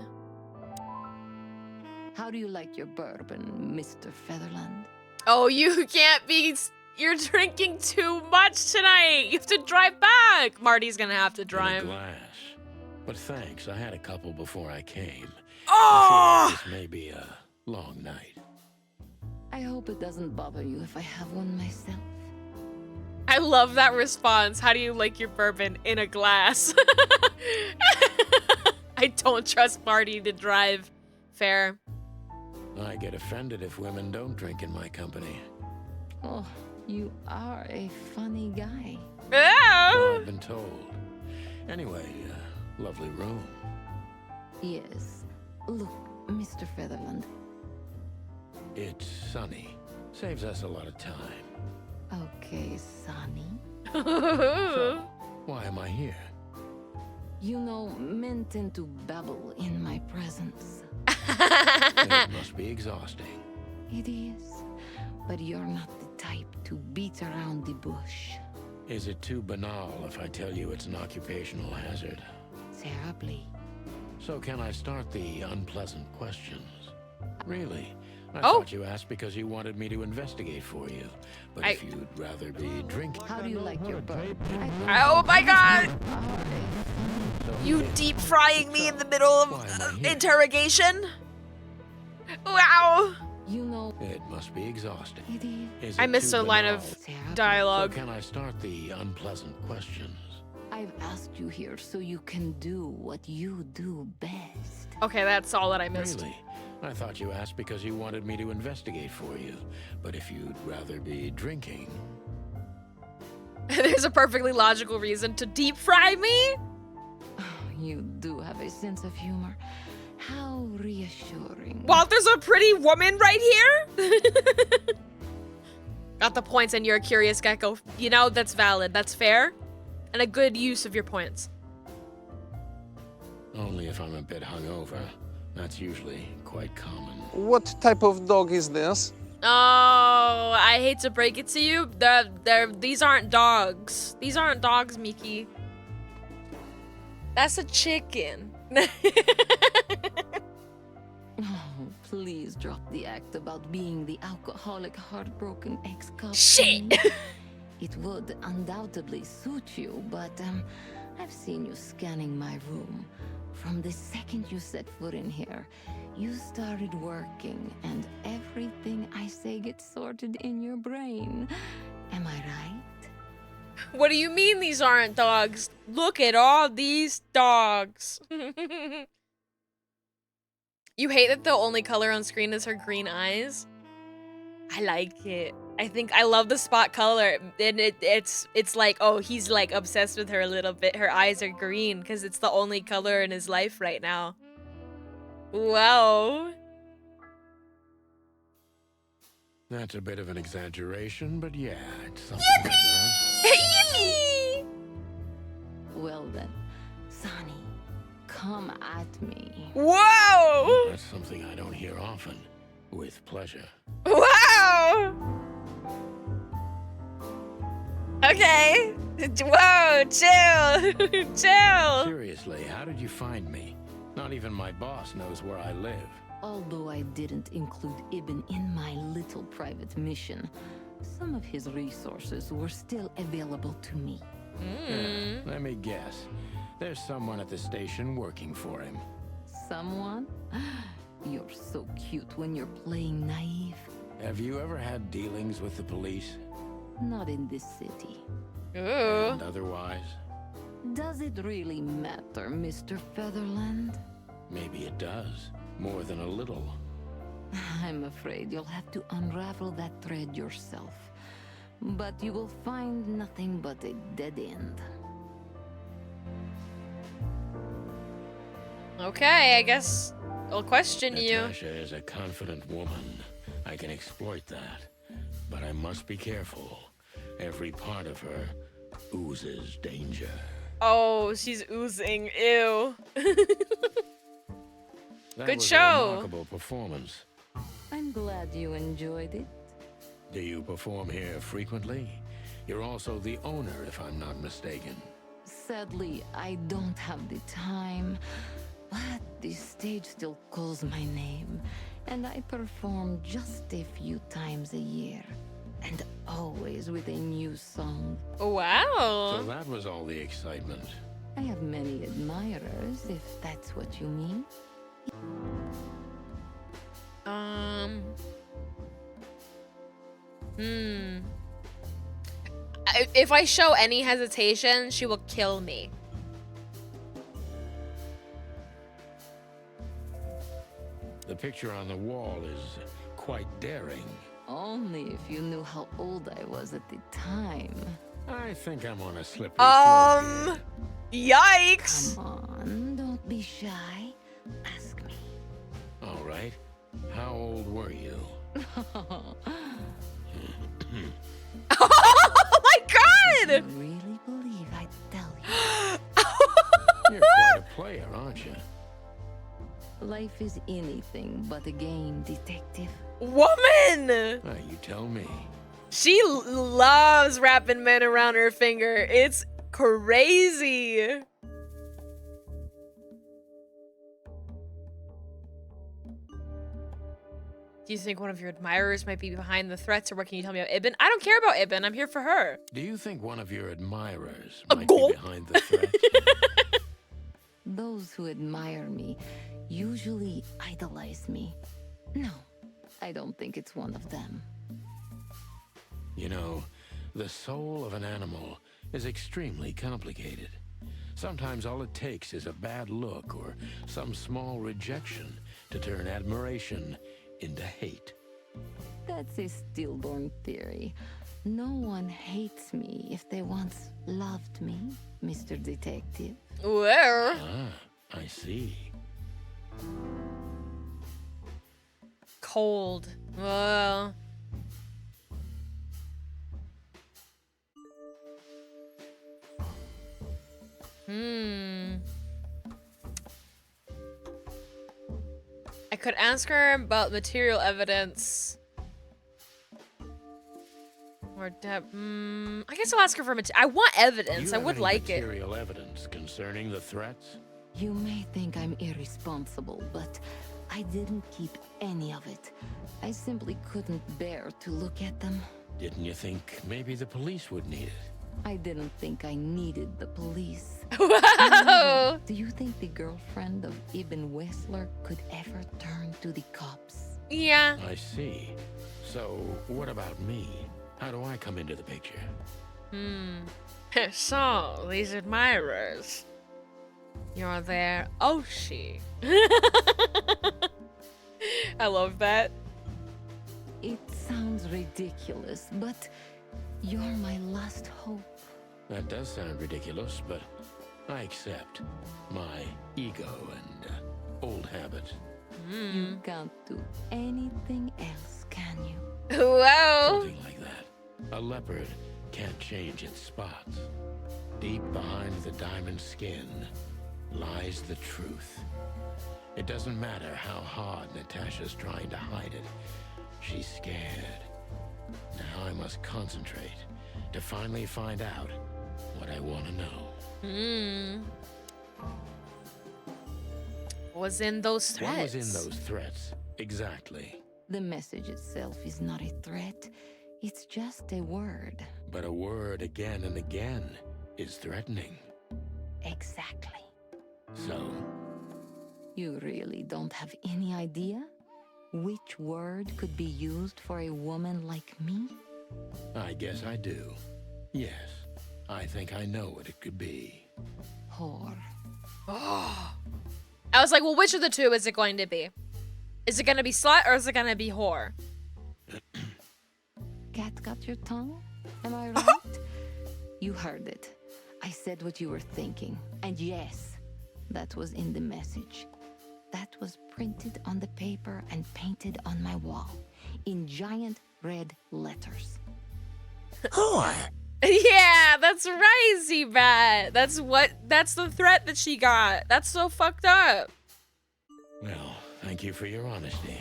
How do you like your bourbon, Mr. Featherland? Oh, you can't be. You're drinking too much tonight. You have to drive back. Marty's gonna have to In a drive. glass. But thanks, I had a couple before I came. Oh! I feel like this may be a long night. I hope it doesn't bother you if I have one myself. I love that response. How do you like your bourbon in a glass? I don't trust Marty to drive. Fair. I get offended if women don't drink in my company. Oh, you are a funny guy. So Oh. I've been told. Anyway, lovely room. Yes. Look, Mr. Featherland. It's sunny. Saves us a lot of time. Okay, Sonny. So, why am I here? You know, men tend to babble in my presence. It must be exhausting. It is. But you're not the type to beat around the bush. Is it too banal if I tell you it's an occupational hazard? Terribly. So can I start the unpleasant questions? Really? I Oh. thought you asked because you wanted me to investigate for you. But if you'd rather be drinking... How do you like your bourbon? Oh my god! So You deep frying me in the middle of interrogation? Wow. You know, it must be exhausting. It is. Is I it missed too a line banal? of dialogue. So can I start the unpleasant questions? I've asked you here so you can do what you do best. Okay, that's all that I missed. Really? I thought you asked because you wanted me to investigate for you. But if you'd rather be drinking... There's a perfectly logical reason to deep fry me? You do have a sense of humor. How reassuring. Well, there's a pretty woman right here? Got the points and you're a curious gecko. You know, that's valid. That's fair. And a good use of your points. Only if I'm a bit hungover. That's usually quite common. What type of dog is this? Oh, I hate to break it to you. These aren't dogs. These aren't dogs, Miki. That's a chicken. Oh, please drop the act about being the alcoholic, heartbroken ex-cop. Shit! It would undoubtedly suit you, but I've seen you scanning my room. From the second you set foot in here, you started working, and everything I say gets sorted in your brain. Am I right? What do you mean these aren't dogs? Look at all these dogs. You hate that the only color on screen is her green eyes? I like it. I love the spot color. And it's like, oh, he's like obsessed with her a little bit. Her eyes are green because it's the only color in his life right now. Wow. That's a bit of an exaggeration, but yeah, it's something like that. Yippee! Well then, Sonny, come at me. Whoa! That's something I don't hear often. With pleasure. Wow! Okay. Whoa, chill. Chill. Seriously, how did you find me? Not even my boss knows where I live. Although I didn't include Ibn in my little private mission, some of his resources were still available to me. Yeah, let me guess. There's someone at the station working for him. Someone? You're so cute when you're playing naive. Have you ever had dealings with the police? Not in this city. Ooh. And otherwise? Does it really matter, Mr. Featherland? Maybe it does. More than a little. I'm afraid you'll have to unravel that thread yourself. But you will find nothing but a dead end. Okay, I guess I'll question you. Natasha is a confident woman. I can exploit that. But I must be careful. Every part of her, oozes danger. Oh, she's oozing. Ew. That Good was show. A remarkable performance. I'm glad you enjoyed it. Do you perform here frequently? You're also the owner, if I'm not mistaken. Sadly, I don't have the time, but the stage still calls my name, and I perform just a few times a year, and always with a new song. Wow. So that was all the excitement. I have many admirers, if that's what you mean. If I show any hesitation, she will kill me. The picture on the wall is quite daring. Only if you knew how old I was at the time. I think I'm on a slippery slope here. Yikes. Come on, don't be shy. Ask me. All right. How old were you? Oh my god! You really believe I'd tell you? You're quite a player, aren't you? Life is anything but a game, detective. Woman! You tell me. She loves wrapping men around her finger. It's crazy. Do you think one of your admirers might be behind the threats, or what can you tell me about Ibn? I don't care about Ibn. I'm here for her. Do you think one of your admirers might be behind the threat? Those who admire me usually idolize me. No, I don't think it's one of them. You know, the soul of an animal is extremely complicated. Sometimes all it takes is a bad look or some small rejection to turn admiration into hate. That's a stillborn theory. No one hates me if they once loved me, Mr. Detective. Where? Ah, I see. Cold. I could ask her about material evidence. Or I guess I'll ask her for I want evidence. Do I you would have like any it. material evidence concerning the threats? You may think I'm irresponsible, but I didn't keep any of it. I simply couldn't bear to look at them. Didn't you think maybe the police would need it? I didn't think I needed the police. Wow! Do you think the girlfriend of Ibn Wessler could ever turn to the cops? Yeah. I see. So, what about me? How do I come into the picture? So, these admirers. You're their Oshi. I love that. It sounds ridiculous, but you're my last hope. That does sound ridiculous, but I accept my ego and old habits. You can't do anything else, can you? Wow. Something like that. A leopard can't change its spots. Deep behind the diamond skin lies the truth. It doesn't matter how hard Natasha's trying to hide it. She's scared. Now I must concentrate to finally find out what I want to know. What was in those threats? What was in those threats, exactly? The message itself is not a threat. It's just a word. But a word again and again is threatening. Exactly. So, You really don't have any idea which word could be used for a woman like me? I guess I do. Yes, I think I know what it could be. Whore. I was like, well, which of the two is it going to be? Is it going to be slut or is it going to be whore? Cat got your tongue? Am I right? You heard it. I said what you were thinking. And yes, that was in the message. That was printed on the paper and painted on my wall in giant red letters. Whore. Yeah, that's right, Z-Bat. That's the threat that she got. That's so fucked up. Well, thank you for your honesty.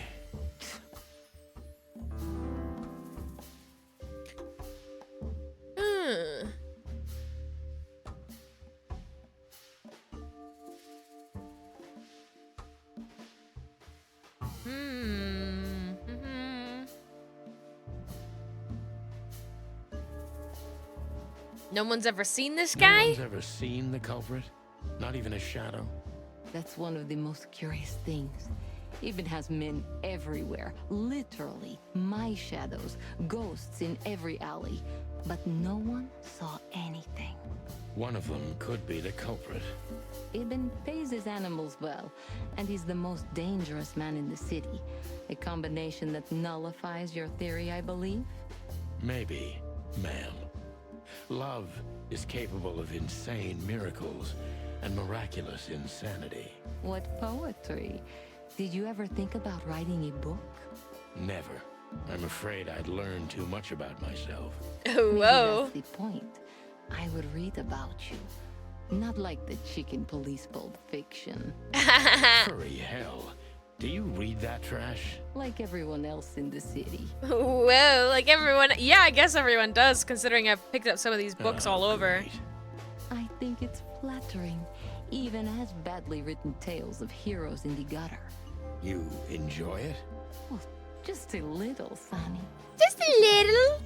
No one's ever seen this No guy? one's ever seen the culprit? Not even a shadow? That's one of the most curious things. Even has men everywhere. Literally, my shadows, ghosts in every alley. But no one saw anything. One of them could be the culprit. Ibn pays his animals well, and he's the most dangerous man in the city. A combination that nullifies your theory, I believe? Maybe, ma'am. Love is capable of insane miracles and miraculous insanity. What poetry. Did you ever think about writing a book? Never. I'm afraid I'd learn too much about myself. Whoa. Maybe that's the point. I would read about you. Not like the chicken police Pulp Fiction. Hurry hell. Do you read that trash? Like everyone else in the city. Whoa, like everyone. Yeah, I guess everyone does, considering I've picked up some of these books all over. Great. I think it's flattering, even as badly written tales of heroes in the gutter. You enjoy it? Well, just a little, Sonny. Just a little.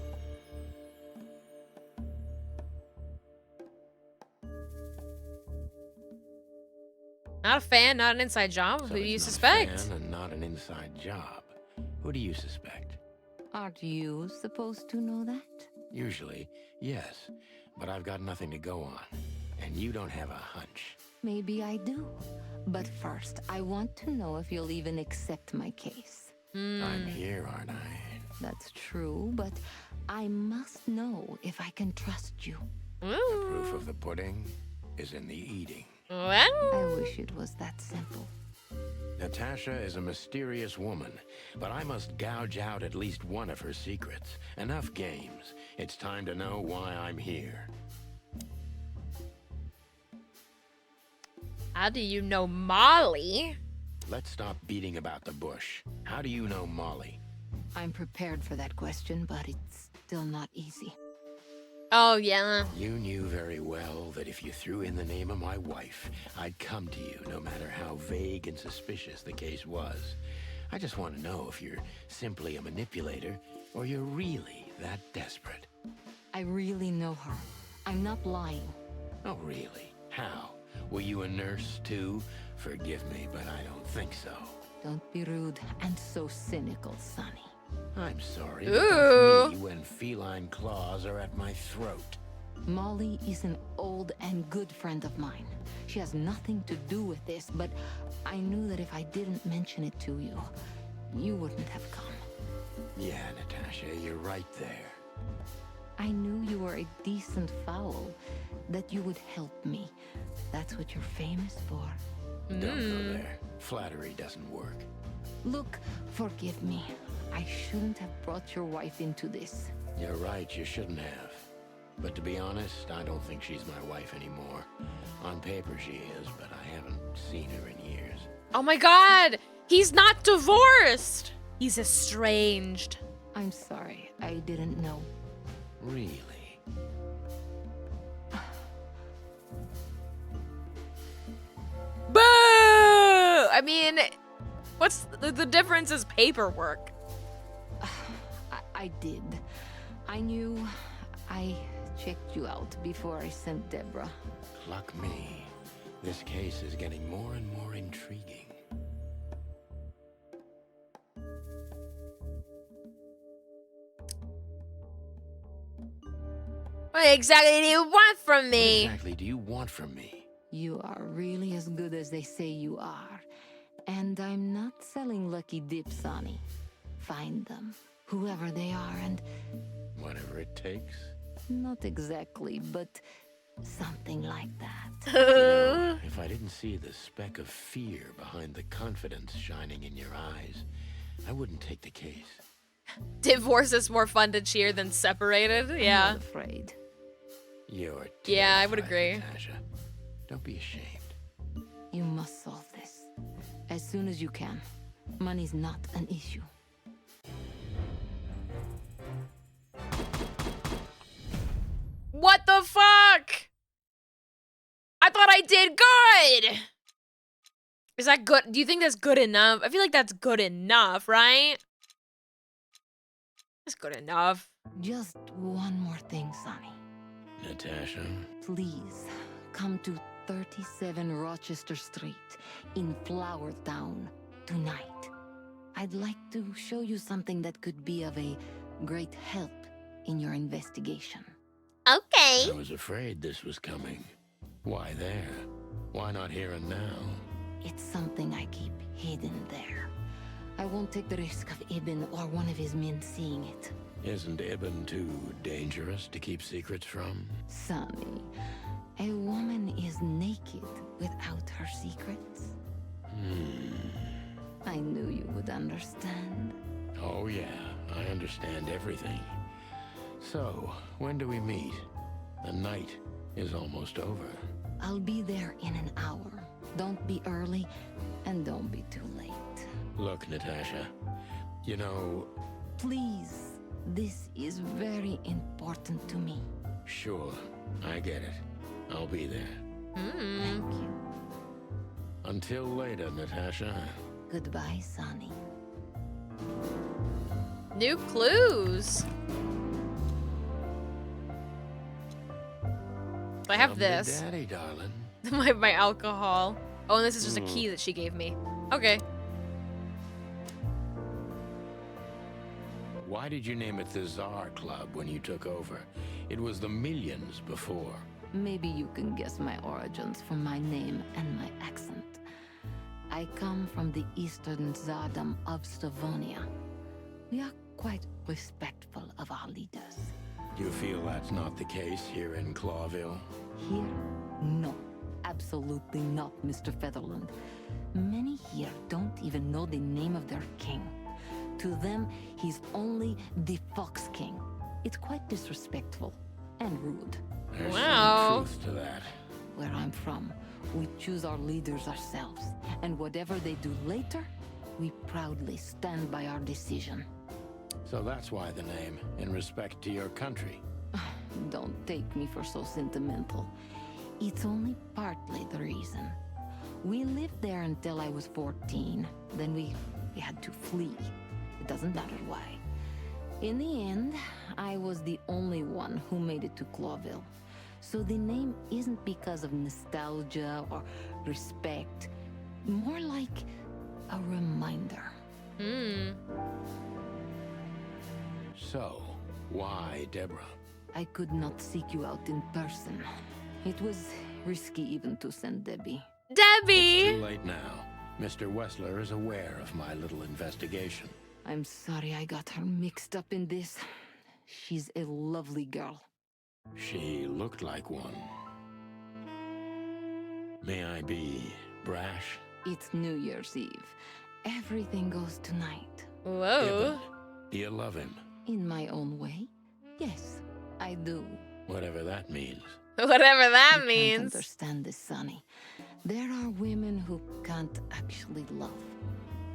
Not a fan, not an inside job. So Who do you it's not a suspect? fan and not an inside job. Who do you suspect? Aren't you supposed to know that? Usually, yes. But I've got nothing to go on. And you don't have a hunch. Maybe I do. But first, I want to know if you'll even accept my case. I'm here, aren't I? That's true, but I must know if I can trust you. Proof of the pudding is in the eating. I wish it was that simple. Natasha is a mysterious woman, but I must gouge out at least one of her secrets. Enough games. It's time to know why I'm here. How do you know Molly? Let's stop beating about the bush. How do you know Molly? I'm prepared for that question, but it's still not easy. Oh, yeah. You knew very well that if you threw in the name of my wife, I'd come to you no matter how vague and suspicious the case was. I just want to know if you're simply a manipulator or you're really that desperate. I really know her. I'm not lying. Oh, really? How? Were you a nurse, too? Forgive me, but I don't think so. Don't be rude and so cynical, Sonny. I'm sorry, Ooh. but that's me when feline claws are at my throat. Molly is an old and good friend of mine. She has nothing to do with this, but I knew that if I didn't mention it to you, you wouldn't have come. Yeah, Natasha, you're right there. I knew you were a decent fowl, that you would help me. That's what you're famous for. Don't go there. Flattery doesn't work. Look, forgive me. I shouldn't have brought your wife into this. You're right, you shouldn't have. But to be honest, I don't think she's my wife anymore. On paper she is, but I haven't seen her in years. Oh my god! He's not divorced! He's estranged. I'm sorry, I didn't know. Really? Boo! I mean, what's the difference is paperwork. I did. I knew I checked you out before I sent Deborah. Luck me. This case is getting more and more intriguing. What exactly do you want from me? What exactly do you want from me? You are really as good as they say you are. And I'm not selling lucky dips, Sonny. Find them, whoever they are, and... Whatever it takes. Not exactly, but something like that. You know, if I didn't see the speck of fear behind the confidence shining in your eyes, I wouldn't take the case. Divorce is more fun to cheer than separated. I'm Yeah. not afraid. You're Yeah, I would terrified, agree. Natasha. Don't be ashamed. You must solve this. As soon as you can. Money's not an issue. What the fuck? I thought I did good. Is that good? Do you think that's good enough? I feel like that's good enough, right? That's good enough. Just one more thing, Sonny. Natasha. Please, come to 37 Rochester Street in Flower Town tonight. I'd like to show you something that could be of a great help in your investigation. Okay. I was afraid this was coming. Why there? Why not here and now? It's something I keep hidden there. I won't take the risk of Ibn or one of his men seeing it. Isn't Ibn too dangerous to keep secrets from? Sonny, a woman is naked without her secrets. I knew you would understand. Oh yeah, I understand everything. So, when do we meet? The night is almost over. I'll be there in an hour. Don't be early, and don't be too late. Look, Natasha, you know... Please, this is very important to me. Sure, I get it. I'll be there. Thank you. Until later, Natasha. Goodbye, Sonny. New clues. I have I'm this. your daddy, darling. my alcohol. Oh, and this is just a key that she gave me. Okay. Why did you name it the Tsar Club when you took over? It was the Millions before. Maybe you can guess my origins from my name and my accent. I come from the eastern Tsardom of Stavonia. We are quite respectful of our leaders. Do you feel that's not the case here in Clawville? Here? No. Absolutely not, Mr. Featherland. Many here don't even know the name of their king. To them, he's only the Fox King. It's quite disrespectful and rude. There's Wow. some truth to that. Where I'm from, we choose our leaders ourselves, and whatever they do later, we proudly stand by our decision. So that's why the name, in respect to your country. Don't take me for so sentimental. It's only partly the reason. We lived there until I was 14. Then we had to flee. It doesn't matter why. In the end, I was the only one who made it to Clawville. So the name isn't because of nostalgia or respect. More like a reminder. So, why Deborah? I could not seek you out in person. It was risky even to send Debbie. Debbie! Too late now. Mr. Wessler is aware of my little investigation. I'm sorry I got her mixed up in this. She's a lovely girl. She looked like one. May I be brash? It's New Year's Eve. Everything goes tonight. Whoa. Ibn, do you love him? In my own way? Yes, I do. Whatever that means. Whatever that You can't means. understand this, Sonny. There are women who can't actually love.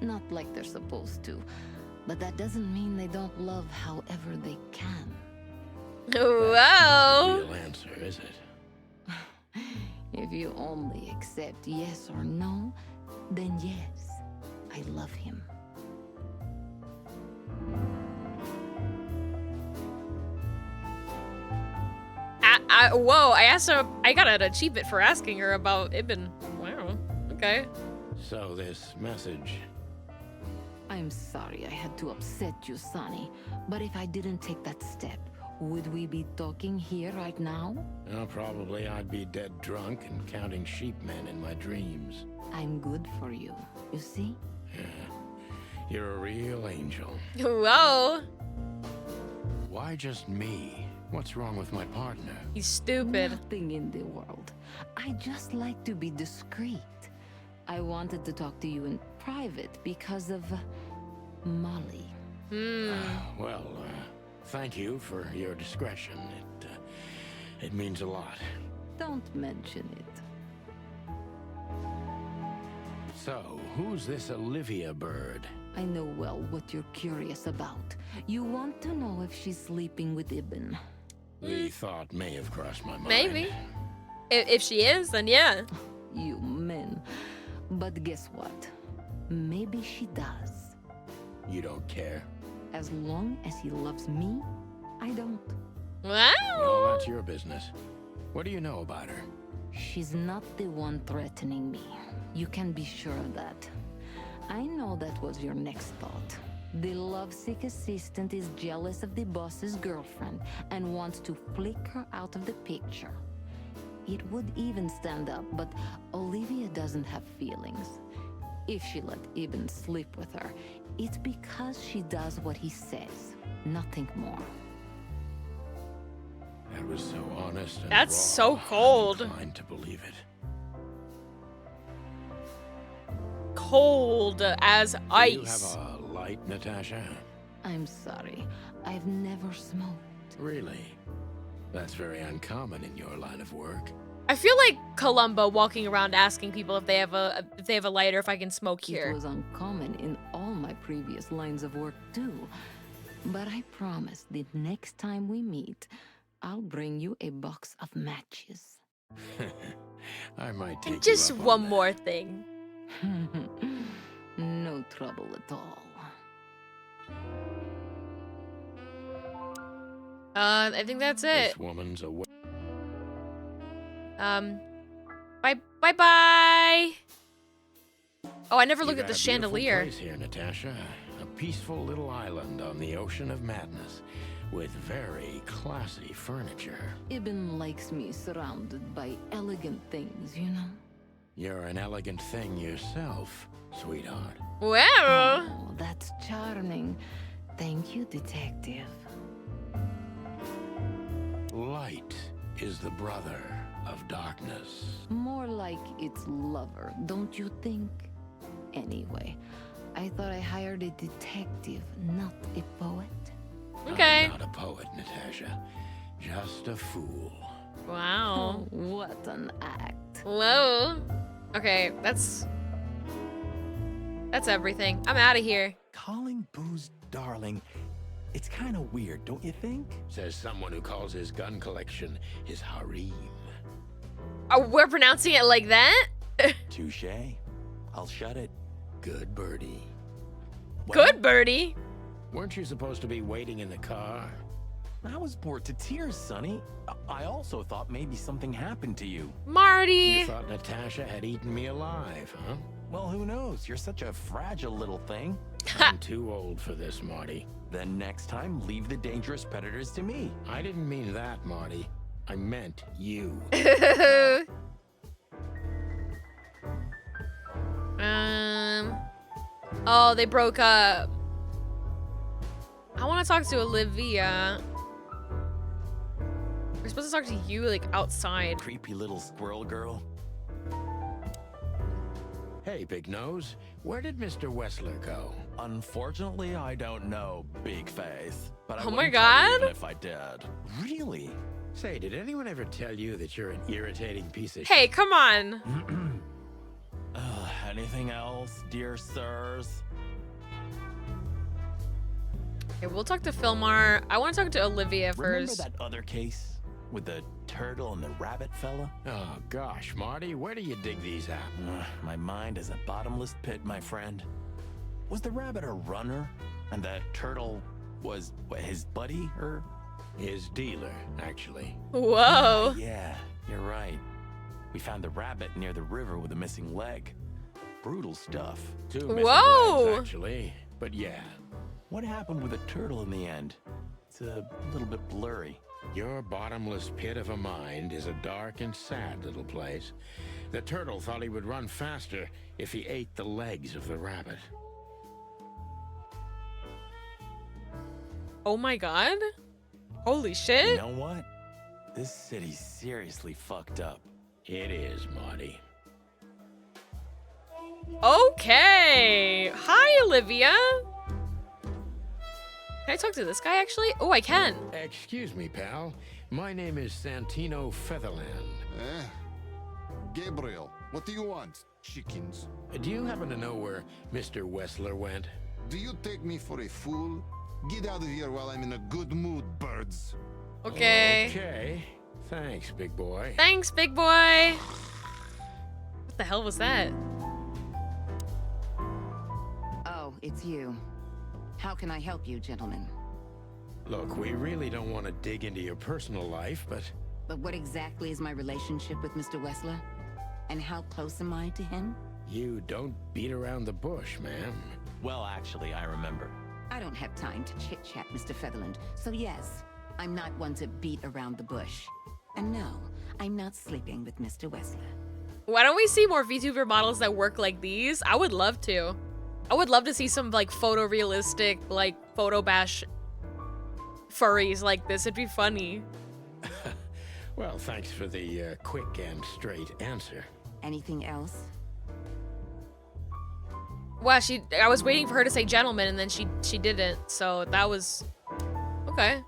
Not like they're supposed to. But that doesn't mean they don't love however they can. Whoa. Real answer, is it? If you only accept yes or no, then yes, I love him. Whoa, I asked her, I got an achievement for asking her about Ibn. Wow, okay. So this message... I'm sorry I had to upset you, Sonny, but if I didn't take that step, would we be talking here right now? Well, probably I'd be dead drunk and counting sheepmen in my dreams. I'm good for you, you see? Yeah. You're a real angel. Whoa. Why just me? What's wrong with my partner? He's stupid. Nothing in the world. I just like to be discreet. I wanted to talk to you in private because of Molly. Well, thank you for your discretion. It means a lot. Don't mention it. So, who's this Olivia bird? I know well what you're curious about. You want to know if she's sleeping with Ibn. The thought may have crossed my mind. Maybe. If she is, then yeah. You men. But guess what? Maybe she does. You don't care? As long as he loves me, I don't. Wow. Well, that's your business. What do you know about her? She's not the one threatening me. You can be sure of that. I know that was your next thought. The lovesick assistant is jealous of the boss's girlfriend and wants to flick her out of the picture. It would even stand up, but Olivia doesn't have feelings. If she let Ibn sleep with her, it's because she does what he says, nothing more. That was so honest and That's raw. so cold. I'm inclined to believe it. Cold as ice. Do you have a light, Natasha? I'm sorry. I've never smoked. Really? That's very uncommon in your line of work. I feel like Columbo walking around asking people if they have a lighter, if I can smoke It here. was uncommon in all my previous lines of work too. But I promise the next time we meet, I'll bring you a box of matches. I might take And just you up one on more thing. No trouble at all. I think that's that. it. This woman's a Bye. Oh, I never looked You at the got a beautiful chandelier. place here, Natasha. A peaceful little island on the ocean of madness, with very classy furniture. Ibn likes me surrounded by elegant things, you know? You're an elegant thing yourself, sweetheart. Wow. Oh, that's charming. Thank you, detective. Light is the brother of darkness. More like its lover, don't you think? Anyway, I thought I hired a detective, not a poet. Okay. I'm not a poet, Natasha. Just a fool. Wow. What an act. Whoa. Okay, that's everything. I'm out of here. Calling booze darling, it's kind of weird, don't you think? Says someone who calls his gun collection his harem. Oh, we're pronouncing it like that? Touche. I'll shut it. Good birdie. Good birdie. Weren't you supposed to be waiting in the car? I was bored to tears, Sonny. I also thought maybe something happened to you. Marty. You thought Natasha had eaten me alive, huh? Well, who knows? You're such a fragile little thing. I'm too old for this, Marty. Then next time, leave the dangerous predators to me. I didn't mean that, Marty. I meant you. Oh, they broke up. I want to talk to Olivia. We're supposed to talk to you, like, outside. Creepy little squirrel girl. Hey, Big Nose, where did Mr. Wessler go? Unfortunately, I don't know, Big Face. But I Oh my wouldn't tell you God. even if I did. Really? Say, did anyone ever tell you that you're an irritating piece of Hey, come on. Anything else, dear sirs? Okay, we'll talk to Philmar. I want to talk to Olivia Remember first. that other case with the turtle and the rabbit fella? Oh, gosh, Marty, where do you dig these up? My mind is a bottomless pit, my friend. Was the rabbit a runner? And the turtle was his buddy, or? His dealer, actually. Whoa. Yeah, you're right. We found the rabbit near the river with a missing leg. Brutal stuff. Two missing Whoa. legs, actually. But yeah. What happened with the turtle in the end? It's a little bit blurry. Your bottomless pit of a mind is a dark and sad little place. The turtle thought he would run faster if he ate the legs of the rabbit. Oh my god. Holy shit. You know what? This city's seriously fucked up. It is, Marty. Okay. Hi, Olivia. Can I talk to this guy, actually? Oh, I can. Excuse me, pal. My name is Santino Featherland. Eh? Gabriel, what do you want? Chickens. Do you happen to know where Mr. Wessler went? Do you take me for a fool? Get out of here while I'm in a good mood, birds. Okay. Okay. Thanks, big boy. Thanks, big boy. What the hell was that? Oh, it's you. How can I help you, gentlemen? Look, we really don't want to dig into your personal life, but... But what exactly is my relationship with Mr. Wessler? And how close am I to him? You don't beat around the bush, ma'am. Well, actually, I remember. I don't have time to chit-chat, Mr. Featherland. So yes, I'm not one to beat around the bush. And no, I'm not sleeping with Mr. Wessler. Why don't we see more VTuber models that work like these? I would love to. I would love to see some like photorealistic, like photo bash furries like this. It'd be funny. Well, thanks for the quick and straight answer. Anything else? Wow, I was waiting for her to say gentleman and then she didn't. So that was okay.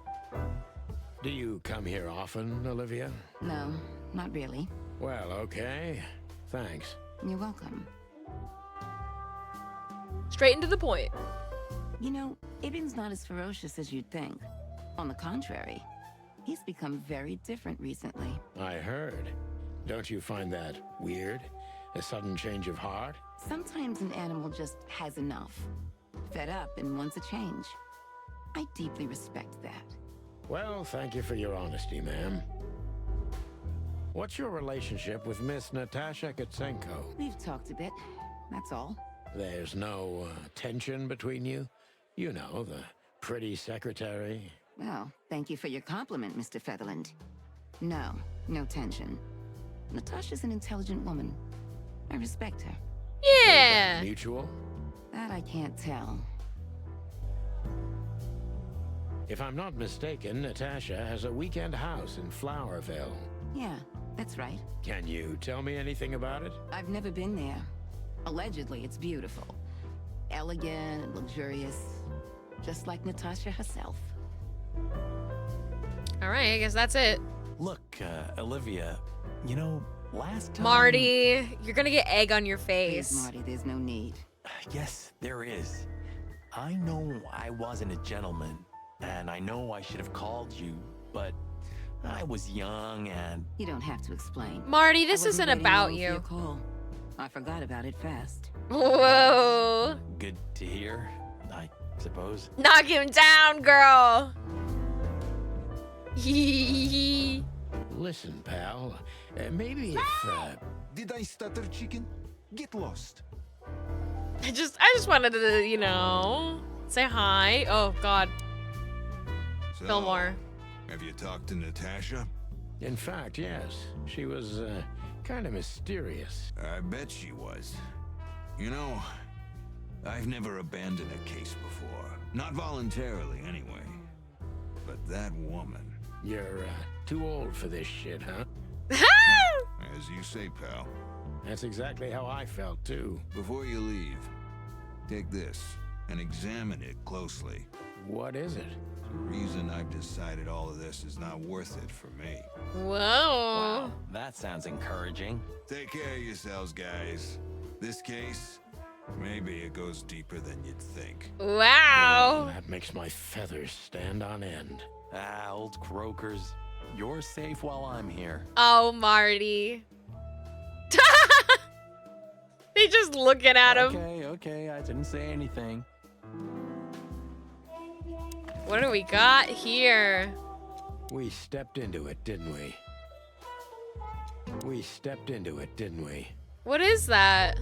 Do you come here often, Olivia? No, not really. Well, okay. Thanks. You're welcome. Straight into the point. You know, Ibn's not as ferocious as you'd think. On the contrary, he's become very different recently. I heard. Don't you find that weird? A sudden change of heart? Sometimes an animal just has enough. Fed up and wants a change. I deeply respect that. Well, thank you for your honesty, ma'am. What's your relationship with Miss Natasha Katsenko? We've talked a bit, that's all. There's no tension between you? You know, the pretty secretary. Well, thank you for your compliment, Mr. Featherland. No, no tension. Natasha's an intelligent woman. I respect her. Yeah! Mutual? That I can't tell. If I'm not mistaken, Natasha has a weekend house in Flowerville. Yeah, that's right. Can you tell me anything about it? I've never been there. Allegedly, it's beautiful. Elegant and luxurious. Just like Natasha herself. Alright, I guess that's it. Look, Olivia, you know, last time... Marty, you're gonna get egg on your face. Please, Marty, there's no need. Yes, there is. I know I wasn't a gentleman, and I know I should have called you, but I was young and... You don't have to explain. Marty, this I wasn't isn't ready about for you. your call. I forgot about it fast. Whoa. Good to hear, I suppose. Knock him down, girl. Listen, pal. Maybe if... Did I stutter, chicken? Get lost. I just wanted to, you know, say hi. Oh, God. So, Fillmore. Have you talked to Natasha? In fact, yes. She was kind of mysterious. I bet she was. You know, I've never abandoned a case before. Not voluntarily, anyway. But that woman... You're too old for this shit, huh? As you say, pal. That's exactly how I felt, too. Before you leave, take this and examine it closely. What is it? The reason I've decided all of this is not worth it for me. Whoa. Wow, that sounds encouraging. Take care of yourselves, guys. This case, maybe it goes deeper than you'd think. Wow. That makes my feathers stand on end. Ah, old croakers. You're safe while I'm here. Oh, Marty. They just looking at him. Okay, I didn't say anything. What do we got here? We stepped into it, didn't we? We stepped into it, didn't we? What is that?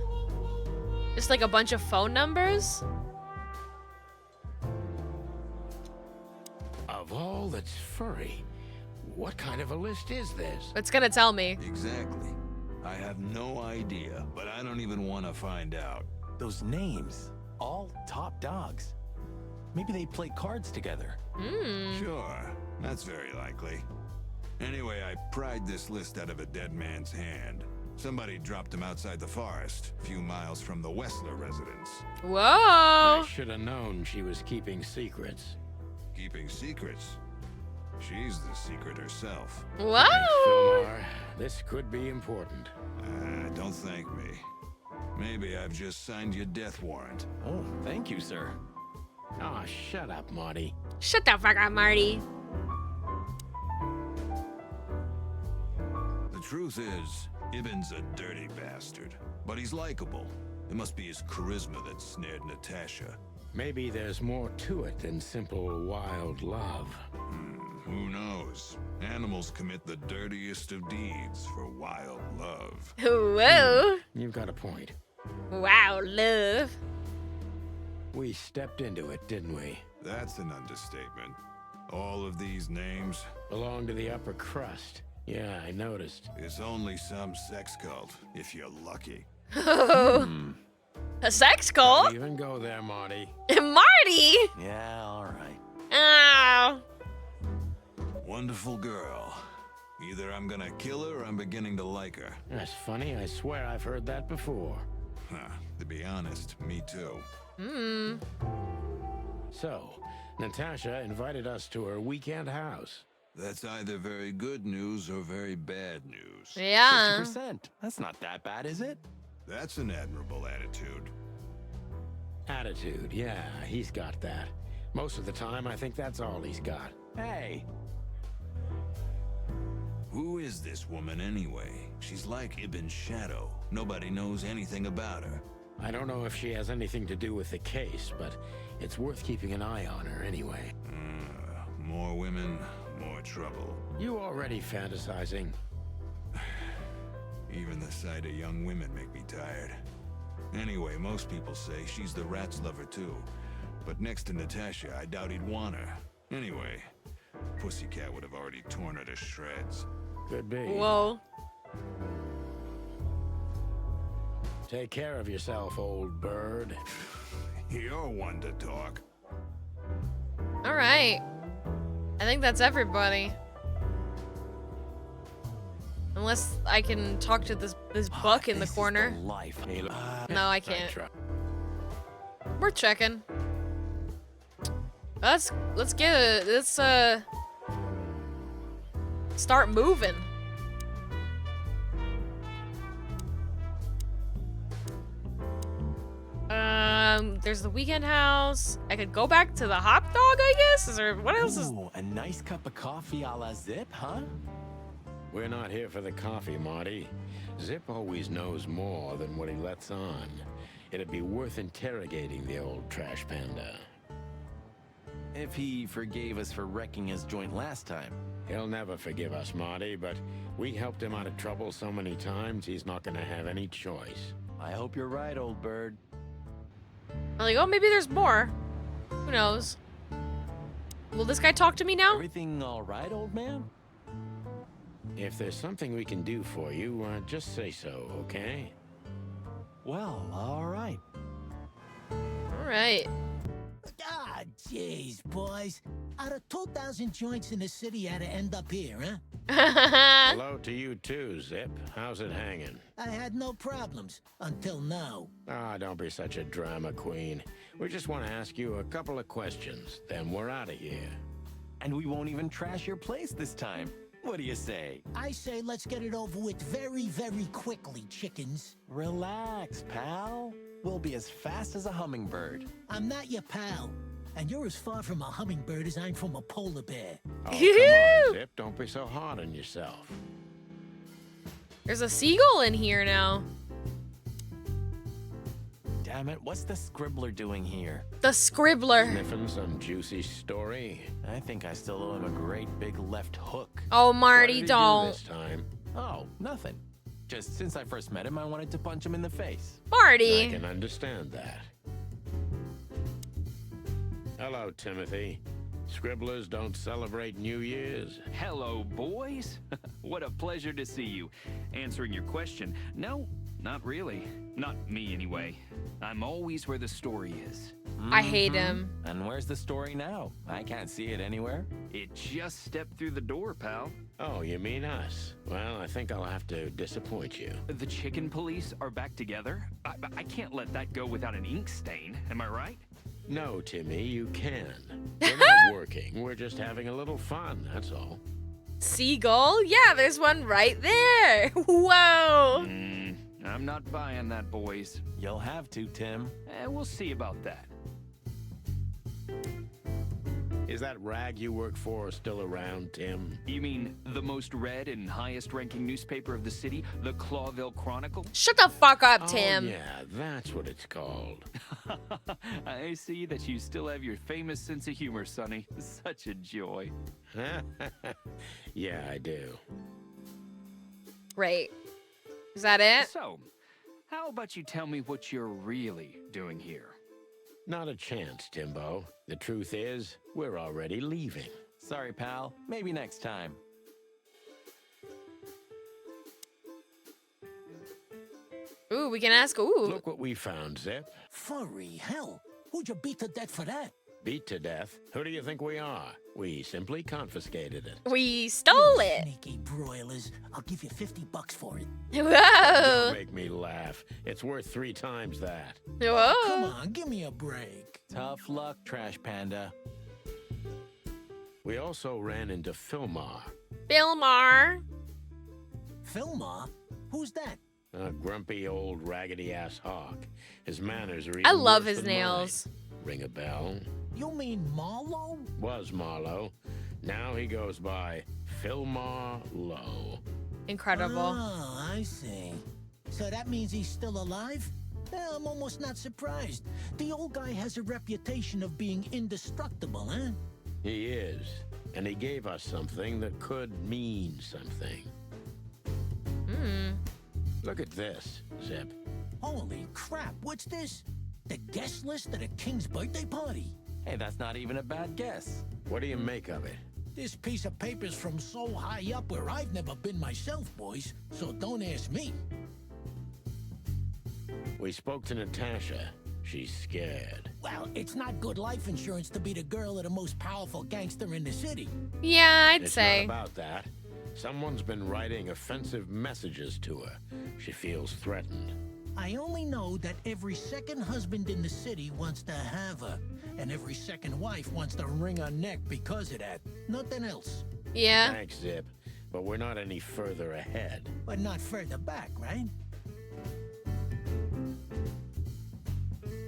Just like a bunch of phone numbers? Of all that's furry, what kind of a list is this? It's gonna tell me. Exactly. I have no idea, but I don't even want to find out. Those names, all top dogs. Maybe they play cards together. Sure, that's very likely. Anyway, I pried this list out of a dead man's hand. Somebody dropped him outside the forest, a few miles from the Wessler residence. Whoa! I should have known she was keeping secrets. Keeping secrets? She's the secret herself. Whoa! Fillmore, this could be important. Don't thank me. Maybe I've just signed your death warrant. Oh, thank you, sir. Oh, shut up, Marty. Shut the fuck up, Marty. The truth is, Ibn's a dirty bastard, but he's likable. It must be his charisma that snared Natasha. Maybe there's more to it than simple wild love. Who knows? Animals commit the dirtiest of deeds for wild love. Whoa. You've got a point. Wow, love. We stepped into it, didn't we? That's an understatement. All of these names belong to the upper crust. Yeah, I noticed. It's only some sex cult, if you're lucky. A sex cult? Don't even go there, Marty. Marty? Yeah, all right. Oh. Wonderful girl. Either I'm gonna kill her or I'm beginning to like her. That's funny. I swear I've heard that before. To be honest, me too. So, Natasha invited us to her weekend house. That's either very good news or very bad news. Yeah. 50%. That's not that bad, is it? That's an admirable attitude. Attitude, yeah, he's got that. Most of the time, I think that's all he's got. Hey. Who is this woman anyway? She's like Ibn's shadow. Nobody knows anything about her. I don't know if she has anything to do with the case, but it's worth keeping an eye on her anyway. More women, more trouble. You already fantasizing? Even the sight of young women make me tired. Anyway, most people say she's the rat's lover too. But next to Natasha, I doubt he'd want her. Anyway, Pussycat would have already torn her to shreds. Could be. Whoa. Take care of yourself, old bird. You're one to talk. All right. I think that's everybody. Unless I can talk to this buck in the corner. No, I can't. We're checking. Let's start moving. There's the weekend house. I could go back to the hot dog, I guess. Is there what else is? Ooh, a nice cup of coffee a la Zip, huh? We're not here for the coffee, Marty. Zip always knows more than what he lets on. It'd be worth interrogating the old trash panda. If he forgave us for wrecking his joint last time. He'll never forgive us, Marty, but we helped him out of trouble so many times, he's not gonna have any choice. I hope you're right, old bird. I'm like, oh, maybe there's more. Who knows? Will this guy talk to me now? Everything all right, old man? If there's something we can do for you, just say so, okay? Well, all right. All right. Ah, jeez, boys. Out of 2,000 joints in the city, had to end up here, huh? Hello to you too, Zip. How's it hanging? I had no problems until now. Ah, don't be such a drama queen. We just want to ask you a couple of questions, then we're out of here. And we won't even trash your place this time. What do you say? I say let's get it over with very, very quickly, chickens. Relax, pal. We'll be as fast as a hummingbird. I'm not your pal. And you're as far from a hummingbird as I'm from a polar bear. Oh, come on, Zip. Don't be so hard on yourself. There's a seagull in here now. Damn it, what's the scribbler doing here? The scribbler. Sniffing some juicy story. I think I still owe him a great big left hook. Oh, Marty, What did he do don't. this time? Oh, nothing. Just since I first met him, I wanted to punch him in the face. Marty. I can understand that. Hello, Timothy. Scribblers don't celebrate New Year's. Hello, boys. What a pleasure to see you. Answering your question, no, not really. Not me, anyway. I'm always where the story is. I hate him. And where's the story now? I can't see it anywhere. It just stepped through the door, pal. Oh, you mean us? Well, I think I'll have to disappoint you. The chicken police are back together? I can't let that go without an ink stain, am I right? No, Timmy, you can. We're not working. We're just having a little fun, that's all. Seagull? Yeah, there's one right there. Whoa. I'm not buying that, boys. You'll have to, Tim. We'll see about that. Is that rag you work for still around, Tim? You mean the most read and highest ranking newspaper of the city, the Clawville Chronicle? Shut the fuck up, Tim. Oh, yeah, that's what it's called. I see that you still have your famous sense of humor, Sonny. Such a joy. Yeah, I do. Right. Is that it? So, how about you tell me what you're really doing here? Not a chance, Timbo. The truth is, we're already leaving. Sorry, pal. Maybe next time. Ooh, we can ask. Ooh. Look what we found, Zip. Furry hell. Who'd you beat to death for that? Beat to death? Who do you think we are? We simply confiscated it. We stole it. Sneaky broilers. I'll give you $50 for it. Don't Whoa. make me laugh. It's worth 3 times that. Whoa. Come on, give me a break. Tough luck, Trash Panda. We also ran into Filmar, Bilmar. Filmar? Who's that? a grumpy old raggedy-ass hawk. His manners are even I love worse his than nails. mine. Ring a bell? You mean Marlowe? Was Marlowe. Now he goes by Filmar Lowe. Incredible. Oh, I see. So that means he's still alive? Yeah, I'm almost not surprised. The old guy has a reputation of being indestructible, huh? He is. And he gave us something that could mean something. Look at this, Zip. Holy crap, what's this? The guest list at a king's birthday party? Hey, that's not even a bad guess. What do you make of it? This piece of paper's from so high up where I've never been myself, boys, so don't ask me. We spoke to Natasha. She's scared. Well, it's not good life insurance to be the girl of the most powerful gangster in the city. Yeah, I'd It's say. not about that. Someone's been writing offensive messages to her. She feels threatened. I only know that every second husband in the city wants to have her, and every second wife wants to wring her neck because of that. Nothing else. Yeah. Thanks, Zip. But we're not any further ahead. But not further back, right?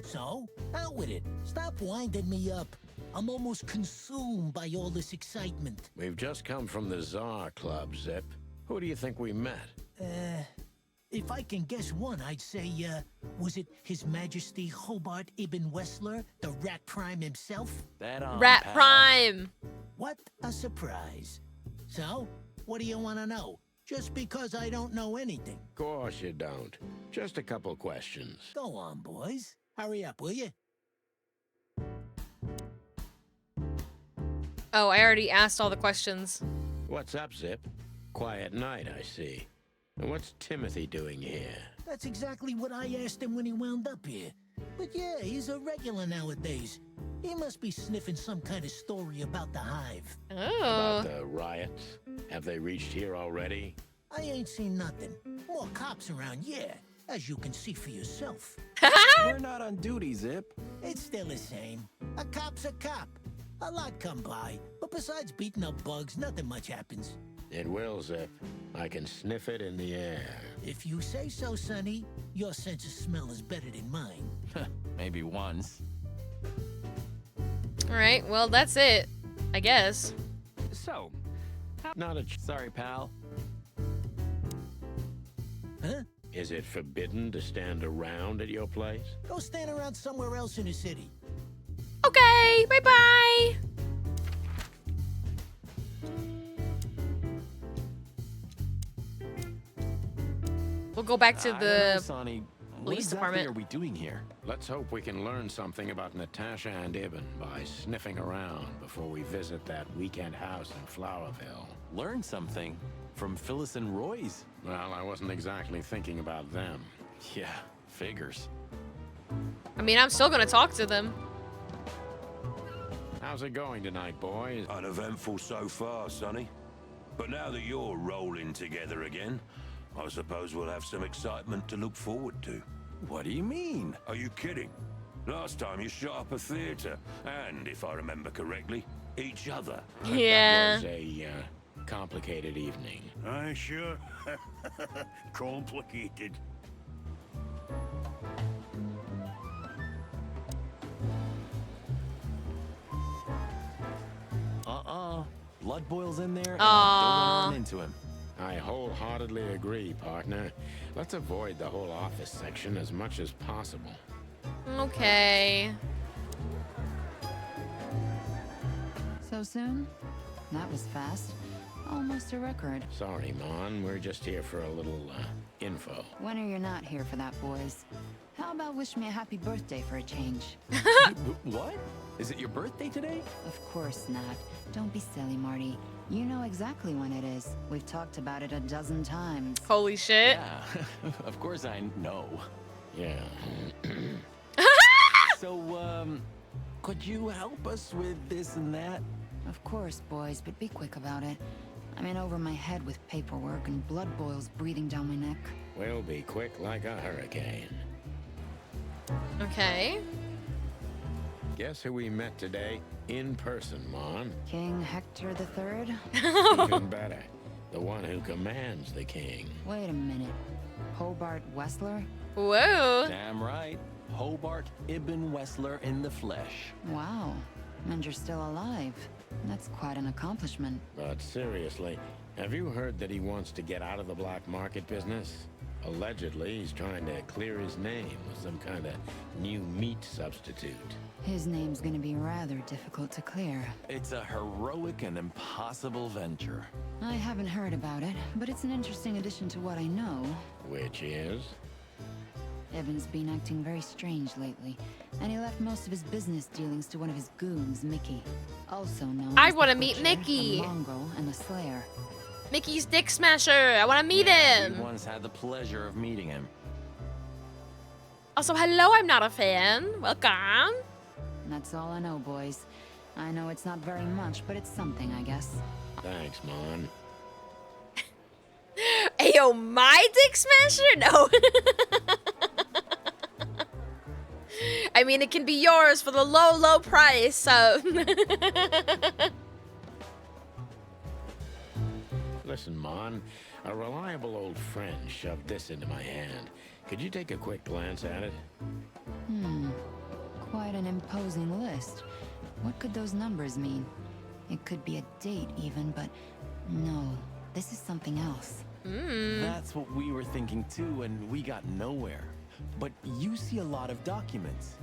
So, out with it. Stop winding me up. I'm almost consumed by all this excitement. We've just come from the Tsar Club, Zip. Who do you think we met? If I can guess one, I'd say, was it His Majesty Hobart Ibn Wessler, the Rat Prime himself? That on, Rat pal. Prime. What a surprise. So, what do you want to know? Just because I don't know anything. Of course you don't. Just a couple questions. Go on, boys. Hurry up, will you? Oh, I already asked all the questions. What's up, Zip? Quiet night, I see. And what's Timothy doing here? That's exactly what I asked him when he wound up here. But yeah, he's a regular nowadays. He must be sniffing some kind of story about the hive. Oh. About the riots? Have they reached here already? I ain't seen nothing. More cops around, yeah, as you can see for yourself. We're not on duty, Zip. It's still the same. A cop's a cop. A lot come by, but besides beating up bugs, nothing much happens. It will, Zip. I can sniff it in the air. If you say so, Sonny, your sense of smell is better than mine. Maybe once. All right, well, that's it, I guess. So, Not a... Sorry, pal. Huh? Is it forbidden to stand around at your place? Go stand around somewhere else in the city. Okay, bye-bye. We'll go back to I don't the know, Sonny. What police exactly department. are we doing here? Let's hope we can learn something about Natasha and Ibn by sniffing around before we visit that weekend house in Flowerville. Learn something from Phyllis and Roy's. Well, I wasn't exactly thinking about them. Yeah, figures. I mean, I'm still gonna talk to them. How's it going tonight, boys? Uneventful so far, Sonny. But now that you're rolling together again, I suppose we'll have some excitement to look forward to. What do you mean? Are you kidding? Last time you shot up a theater, and if I remember correctly, each other. Yeah. That was a complicated evening. Aye, sure. Complicated. Blood boils in there, and Aww. I don't want to run into him. I wholeheartedly agree, partner. Let's avoid the whole office section as much as possible. Okay. So soon? That was fast. Almost a record. Sorry, Mon. We're just here for a little, info. When are you not here for that, boys? How about wish me a happy birthday for a change? What? Is it your birthday today? Of course not. Don't be silly, Marty. You know exactly when it is. We've talked about it a dozen times. Holy shit. Yeah, of course I know. Yeah. So, could you help us with this and that? Of course, boys, but be quick about it. I'm in over my head with paperwork and blood boils breathing down my neck. We'll be quick like a hurricane. Okay. Guess who we met today? In person, Mon. King Hector III? Even better. The one who commands the king. Wait a minute. Hobart Wessler? Whoa. Damn right. Hobart Ibn Wessler in the flesh. Wow. And you're still alive. That's quite an accomplishment. But seriously, have you heard that he wants to get out of the black market business? Allegedly, he's trying to clear his name with some kind of new meat substitute. His name's gonna be rather difficult to clear. It's a heroic and impossible venture. I haven't heard about it, but it's an interesting addition to what I know. Which is? Evan's been acting very strange lately, and he left most of his business dealings to one of his goons, Mickey. Also known I as want to the meet Butcher, Mickey. a mongrel, and a slayer. Mickey's Dick Smasher. I want to meet him. We once had the pleasure of meeting him. Also, hello, I'm not a fan. Welcome. That's all I know, boys. I know it's not very much, but it's something, I guess. Thanks, Mon. Ayo, my Dick Smasher? No. I mean, it can be yours for the low, low price, so... Listen, Mon. A reliable old friend shoved this into my hand. Could you take a quick glance at it? Quite an imposing list. What could those numbers mean? It could be a date even, but no. This is something else. That's what we were thinking too, and we got nowhere. But you see a lot of documents.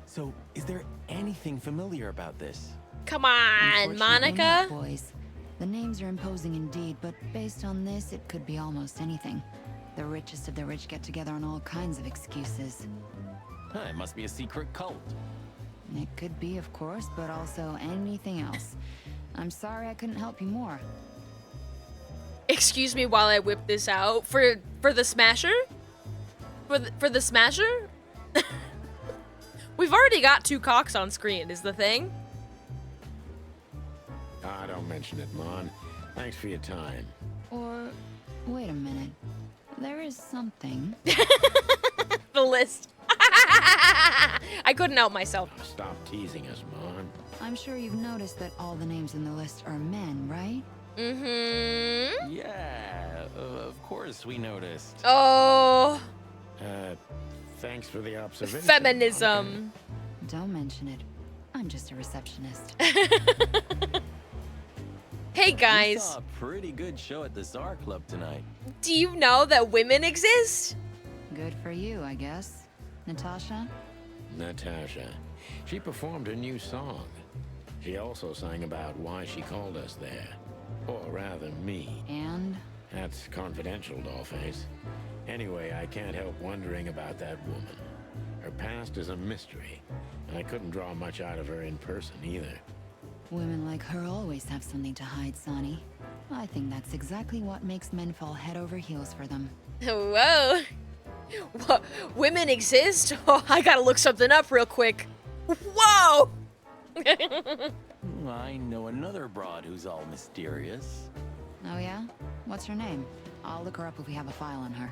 So, is there anything familiar about this? Come on, Unfortunately Monica. not, boys. The names are imposing indeed, but based on this, it could be almost anything. The richest of the rich get together on all kinds of excuses. Huh, it must be a secret cult. It could be, of course, but also anything else. I'm sorry I couldn't help you more. Excuse me while I whip this out. For the Smasher? For the Smasher? We've already got 2 cocks on screen, is the thing. Ah, don't mention it, Mon. Thanks for your time. Or, wait a minute. There is something. The list. I couldn't help myself. Stop teasing us, Mon. I'm sure you've noticed that all the names in the list are men, right? Mm-hmm. Yeah, of course we noticed. Oh. Thanks for the observation. Feminism. Don't mention it. I'm just a receptionist. Hey We guys, saw a pretty good show at the Tsar Club tonight. do you know that women exist? Good for you, I guess. Natasha? Natasha. She performed her new song. She also sang about why she called us there. Or rather, me. And? That's confidential, Dollface. Anyway, I can't help wondering about that woman. Her past is a mystery, and I couldn't draw much out of her in person either. Women like her always have something to hide, Sonny. I think that's exactly what makes men fall head over heels for them. Whoa. What? Women exist? Oh, I gotta look something up real quick. Whoa! I know another broad who's all mysterious. Oh yeah? What's her name? I'll look her up if we have a file on her.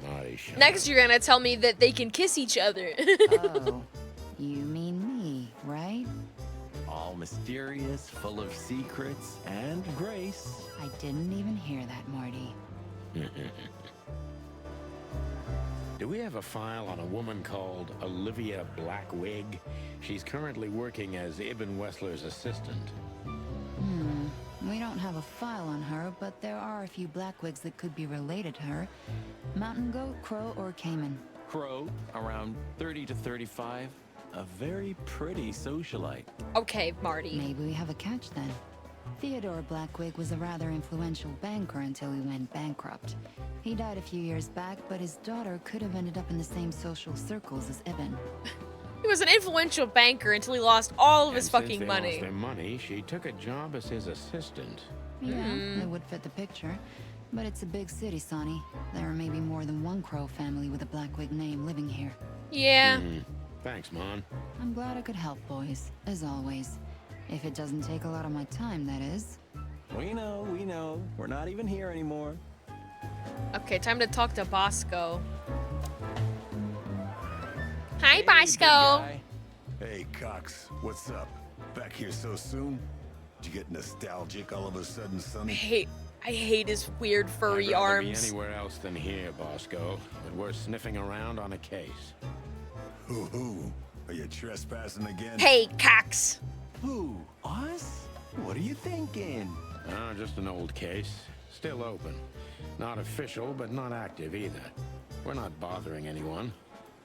Marty, shut Next, you're gonna tell me that they can kiss each other. Oh. You mean me, right? All mysterious, full of secrets, and grace. I didn't even hear that, Marty. Do we have a file on a woman called Olivia Blackwig? She's currently working as Ibn Wessler's assistant. We don't have a file on her, but there are a few Blackwigs that could be related to her. Mountain goat, crow, or caiman? Crow, around 30 to 35. A very pretty socialite. Okay, Marty. Maybe we have a catch then. Theodore Blackwig was a rather influential banker until he went bankrupt. He died a few years back, but his daughter could have ended up in the same social circles as Ibn. He was an influential banker until he lost all of his Since fucking they money. lost their money, she took a job as his assistant. Yeah, it would fit the picture. But it's a big city, Sonny. There are maybe more than one Crow family with a Blackwig name living here. Yeah. Thanks, Mon. I'm glad I could help, boys, as always. If it doesn't take a lot of my time, that is. We know, we know. We're not even here anymore. Okay, time to talk to Bosco. Hi, Bosco. Hey, Cox. What's up? Back here so soon? Did you get nostalgic all of a sudden, Sonny? I hate his weird furry I'd rather arms. be anywhere else than here, Bosco. But we're sniffing around on a case. Who? Are you trespassing again? Hey, Cox. Who? Us? What are you thinking? Just an old case. Still open. Not official, but not active either. We're not bothering anyone.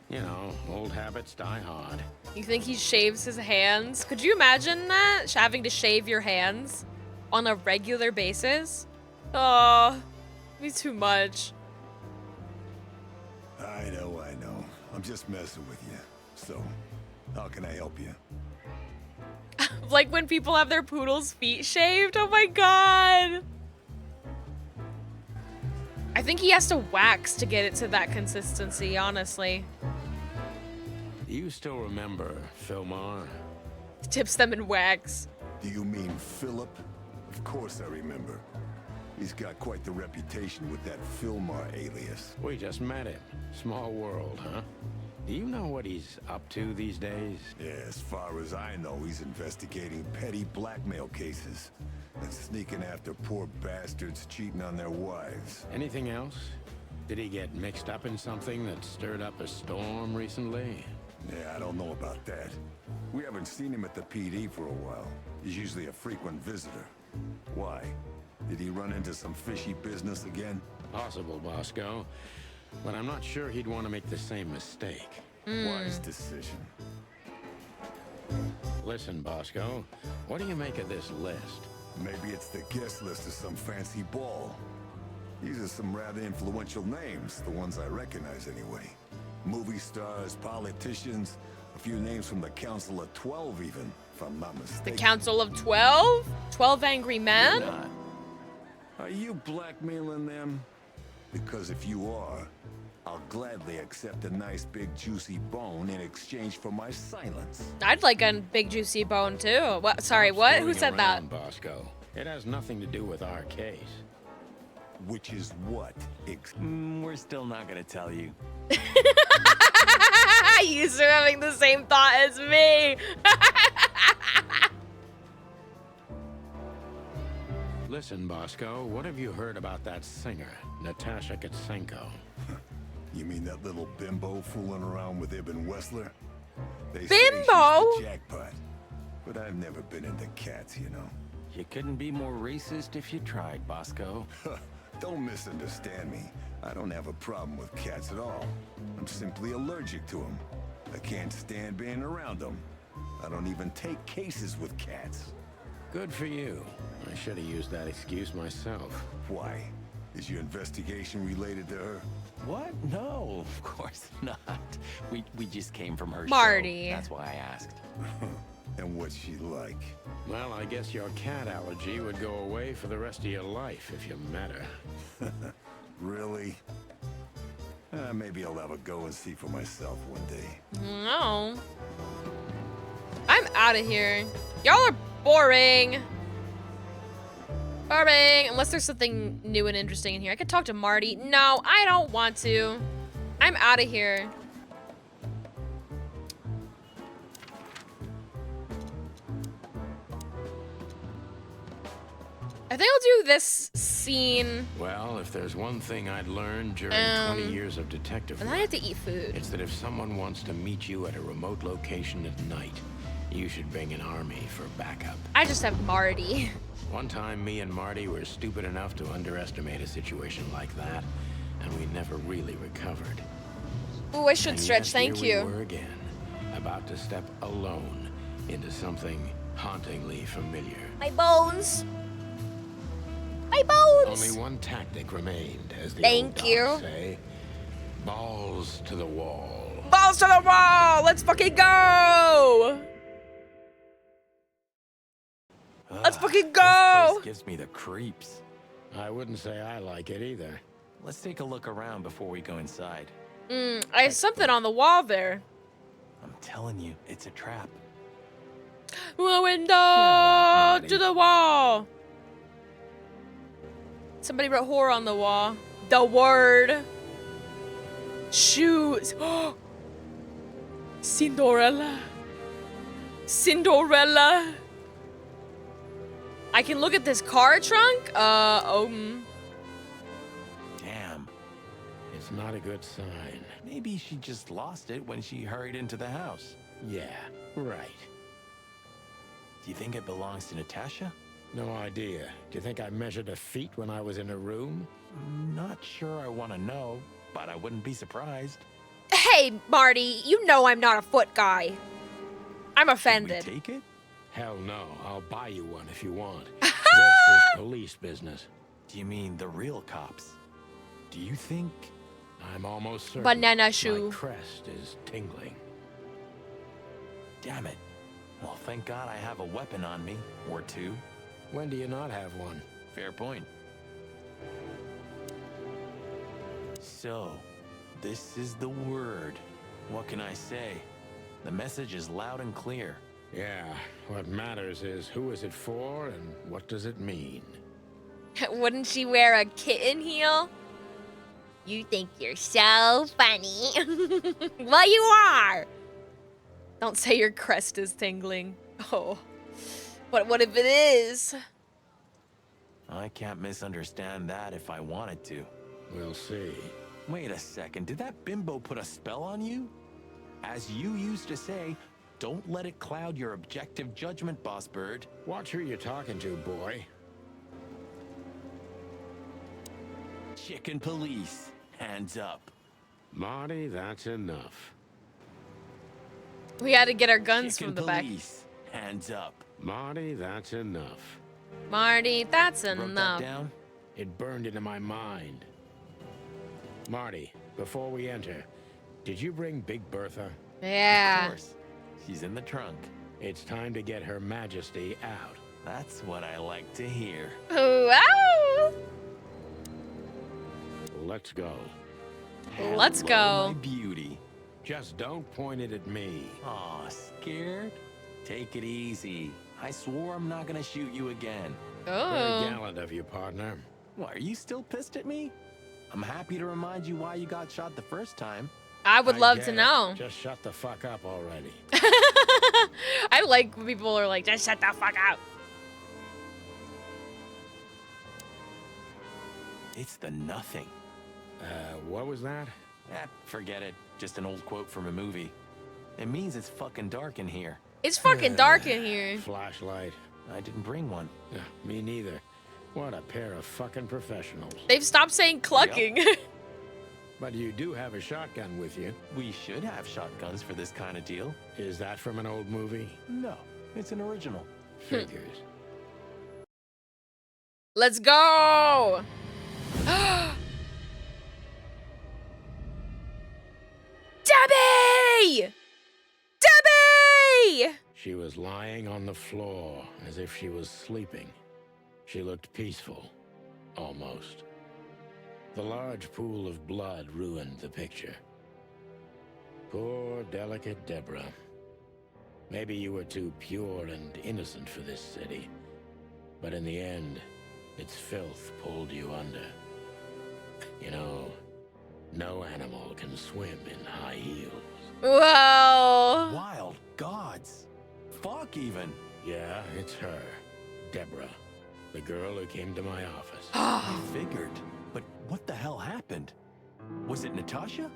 You know, old habits die hard. You think he shaves his hands? Could you imagine that? Having to shave your hands on a regular basis? Oh, be too much. I know. I'm just messing with you. So, how can I help you? Like when people have their poodle's feet shaved? Oh my god. I think he has to wax to get it to that consistency, honestly. You still remember Philmar? Tips them in wax. Do you mean Philip? Of course I remember. He's got quite the reputation with that Philmar alias. We just met him. Small world, huh? Do you know what he's up to these days? Yeah, as far as I know, he's investigating petty blackmail cases and sneaking after poor bastards cheating on their wives. Anything else? Did he get mixed up in something that stirred up a storm recently? Yeah, I don't know about that. We haven't seen him at the PD for a while. He's usually a frequent visitor. Why? Did he run into some fishy business again? Possible, Bosco. But I'm not sure he'd want to make the same mistake. Wise decision. Listen, Bosco, what do you make of this list? Maybe it's the guest list of some fancy ball. These are some rather influential names, the ones I recognize anyway. Movie stars, politicians, a few names from the Council of 12 even, if I'm not mistaken. The Council of 12? 12 angry men? You're not. Are you blackmailing them? Because if you are, I'll gladly accept a nice big juicy bone in exchange for my silence. I'd like a big juicy bone too. What? Sorry, what? Who Screwing said that? around, Bosco. It has nothing to do with our case. Which is what? We're still not gonna tell you. You two having the same thought as me. Listen, Bosco, what have you heard about that singer, Natasha Katsenko? You mean that little bimbo fooling around with Ibn Wessler? They Bimbo? say she's the jackpot. But I've never been into cats, you know. You couldn't be more racist if you tried, Bosco. Don't misunderstand me. I don't have a problem with cats at all. I'm simply allergic to them. I can't stand being around them. I don't even take cases with cats. Good for you. I should have used that excuse myself. Why? Is your investigation related to her? What? No, of course not. We just came from her Marty. show. That's why I asked. And what's she like? Well, I guess your cat allergy would go away for the rest of your life if you met her. Really? Maybe I'll have a go and see for myself one day. No. I'm out of here. Y'all are boring. Boring. Unless there's something new and interesting in here. I could talk to Marty. No, I don't want to. I'm out of here. I think I'll do this scene. Well, if there's one thing I'd learned during 20 years of detective And work, then I have to eat food. it's that if someone wants to meet you at a remote location at night, you should bring an army for backup. I just have Marty. One time, me and Marty were stupid enough to underestimate a situation like that, and we never really recovered. Ooh, I should And stretch, yet thank here you. we were again, about to step alone into something hauntingly familiar. My bones. My bones. Only one tactic remained, as the Thank old dogs you. say. Balls to the wall. Balls to the wall. Let's fucking go. Let's fucking go. This place gives me the creeps. I wouldn't say I like it either. Let's take a look around before we go inside. I have something on the wall there. I'm telling you, it's a trap. The window to the wall. Somebody wrote horror on the wall. The word. Shoes. Cinderella. Cinderella. I can look at this car trunk. Damn. It's not a good sign. Maybe she just lost it when she hurried into the house. Yeah, right. Do you think it belongs to Natasha? No idea. Do you think I measured her feet when I was in her room? Not sure I want to know, but I wouldn't be surprised. Hey, Marty, you know I'm not a foot guy. I'm offended. Should we take it? Hell no. I'll buy you one if you want. This is police business. Do you mean the real cops? Do you think? I'm almost certain Banana shoe. my crest is tingling. Damn it. Well, thank God I have a weapon on me, or two. When do you not have one? Fair point. So, this is the word. What can I say? The message is loud and clear. Yeah, what matters is who is it for and what does it mean? Wouldn't she wear a kitten heel? You think you're so funny. Well, you are. Don't say your crest is tingling. Oh. But what if it is? I can't misunderstand that if I wanted to. We'll see. Wait a second, did that bimbo put a spell on you? As you used to say, don't let it cloud your objective judgment, Boss Bird. Watch who you're talking to, boy. Chicken police, hands up. Marty, that's enough. We had to get our guns Chicken from the back. police, hands up. Marty, that's enough. Marty, that's Wrote enough. that down? It burned into my mind. Marty, before we enter, did you bring Big Bertha? Yeah. Of course. She's in the trunk. It's time to get Her Majesty out. That's what I like to hear. Wow. Let's go. Let's Hello, go. my beauty. Just don't point it at me. Aw, scared? Take it easy. I swore I'm not gonna shoot you again. Very Oh. gallant of you, partner. What, are you still pissed at me? I'm happy to remind you why you got shot the first time. I would love get to it. know. Just shut the fuck up already. I like when people are like, just shut the fuck up. It's the nothing. What was that? Forget it. Just an old quote from a movie. It means it's fucking dark in here. It's fucking dark in here. Flashlight. I didn't bring one. Me neither. What a pair of fucking professionals. They've stopped saying clucking. But you do have a shotgun with you. We should have shotguns for this kind of deal. Is that from an old movie? No, it's an original. Figures. Let's go. Debbie! Debbie! She was lying on the floor as if she was sleeping. She looked peaceful. Almost. The large pool of blood ruined the picture. Poor, delicate Deborah. Maybe you were too pure and innocent for this city. But in the end, its filth pulled you under. You know, no animal can swim in high heels. Whoa. Wild gods. Fuck even. Yeah, it's her. Deborah. The girl who came to my office. I figured. But what the hell happened? Was it Natasha?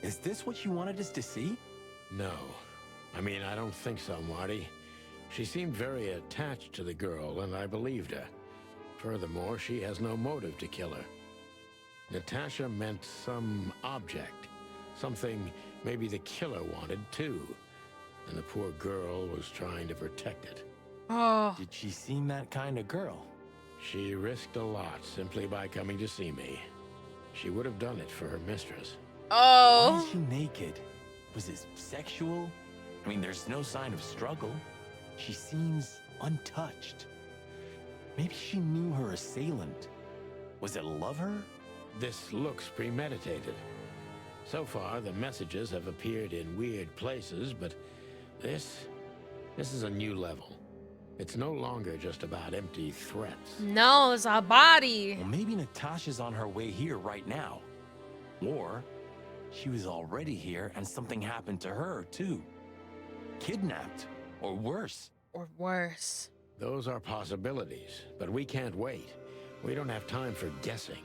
Is this what you wanted us to see? No. I mean, I don't think so, Marty. She seemed very attached to the girl, and I believed her. Furthermore, she has no motive to kill her. Natasha meant some object. Something maybe the killer wanted, too. And the poor girl was trying to protect it. Oh. Did she seem that kind of girl? She risked a lot simply by coming to see me. She would have done it for her mistress. Oh. Why is she naked? Was it sexual? I mean, there's no sign of struggle. She seems untouched. Maybe she knew her assailant. Was it a lover? This looks premeditated. So far, the messages have appeared in weird places, but this is a new level. It's no longer just about empty threats. No, it's a body. Well, maybe Natasha's on her way here right now. Or she was already here and something happened to her, too. Kidnapped, or worse. Or worse. Those are possibilities, but we can't wait. We don't have time for guessing.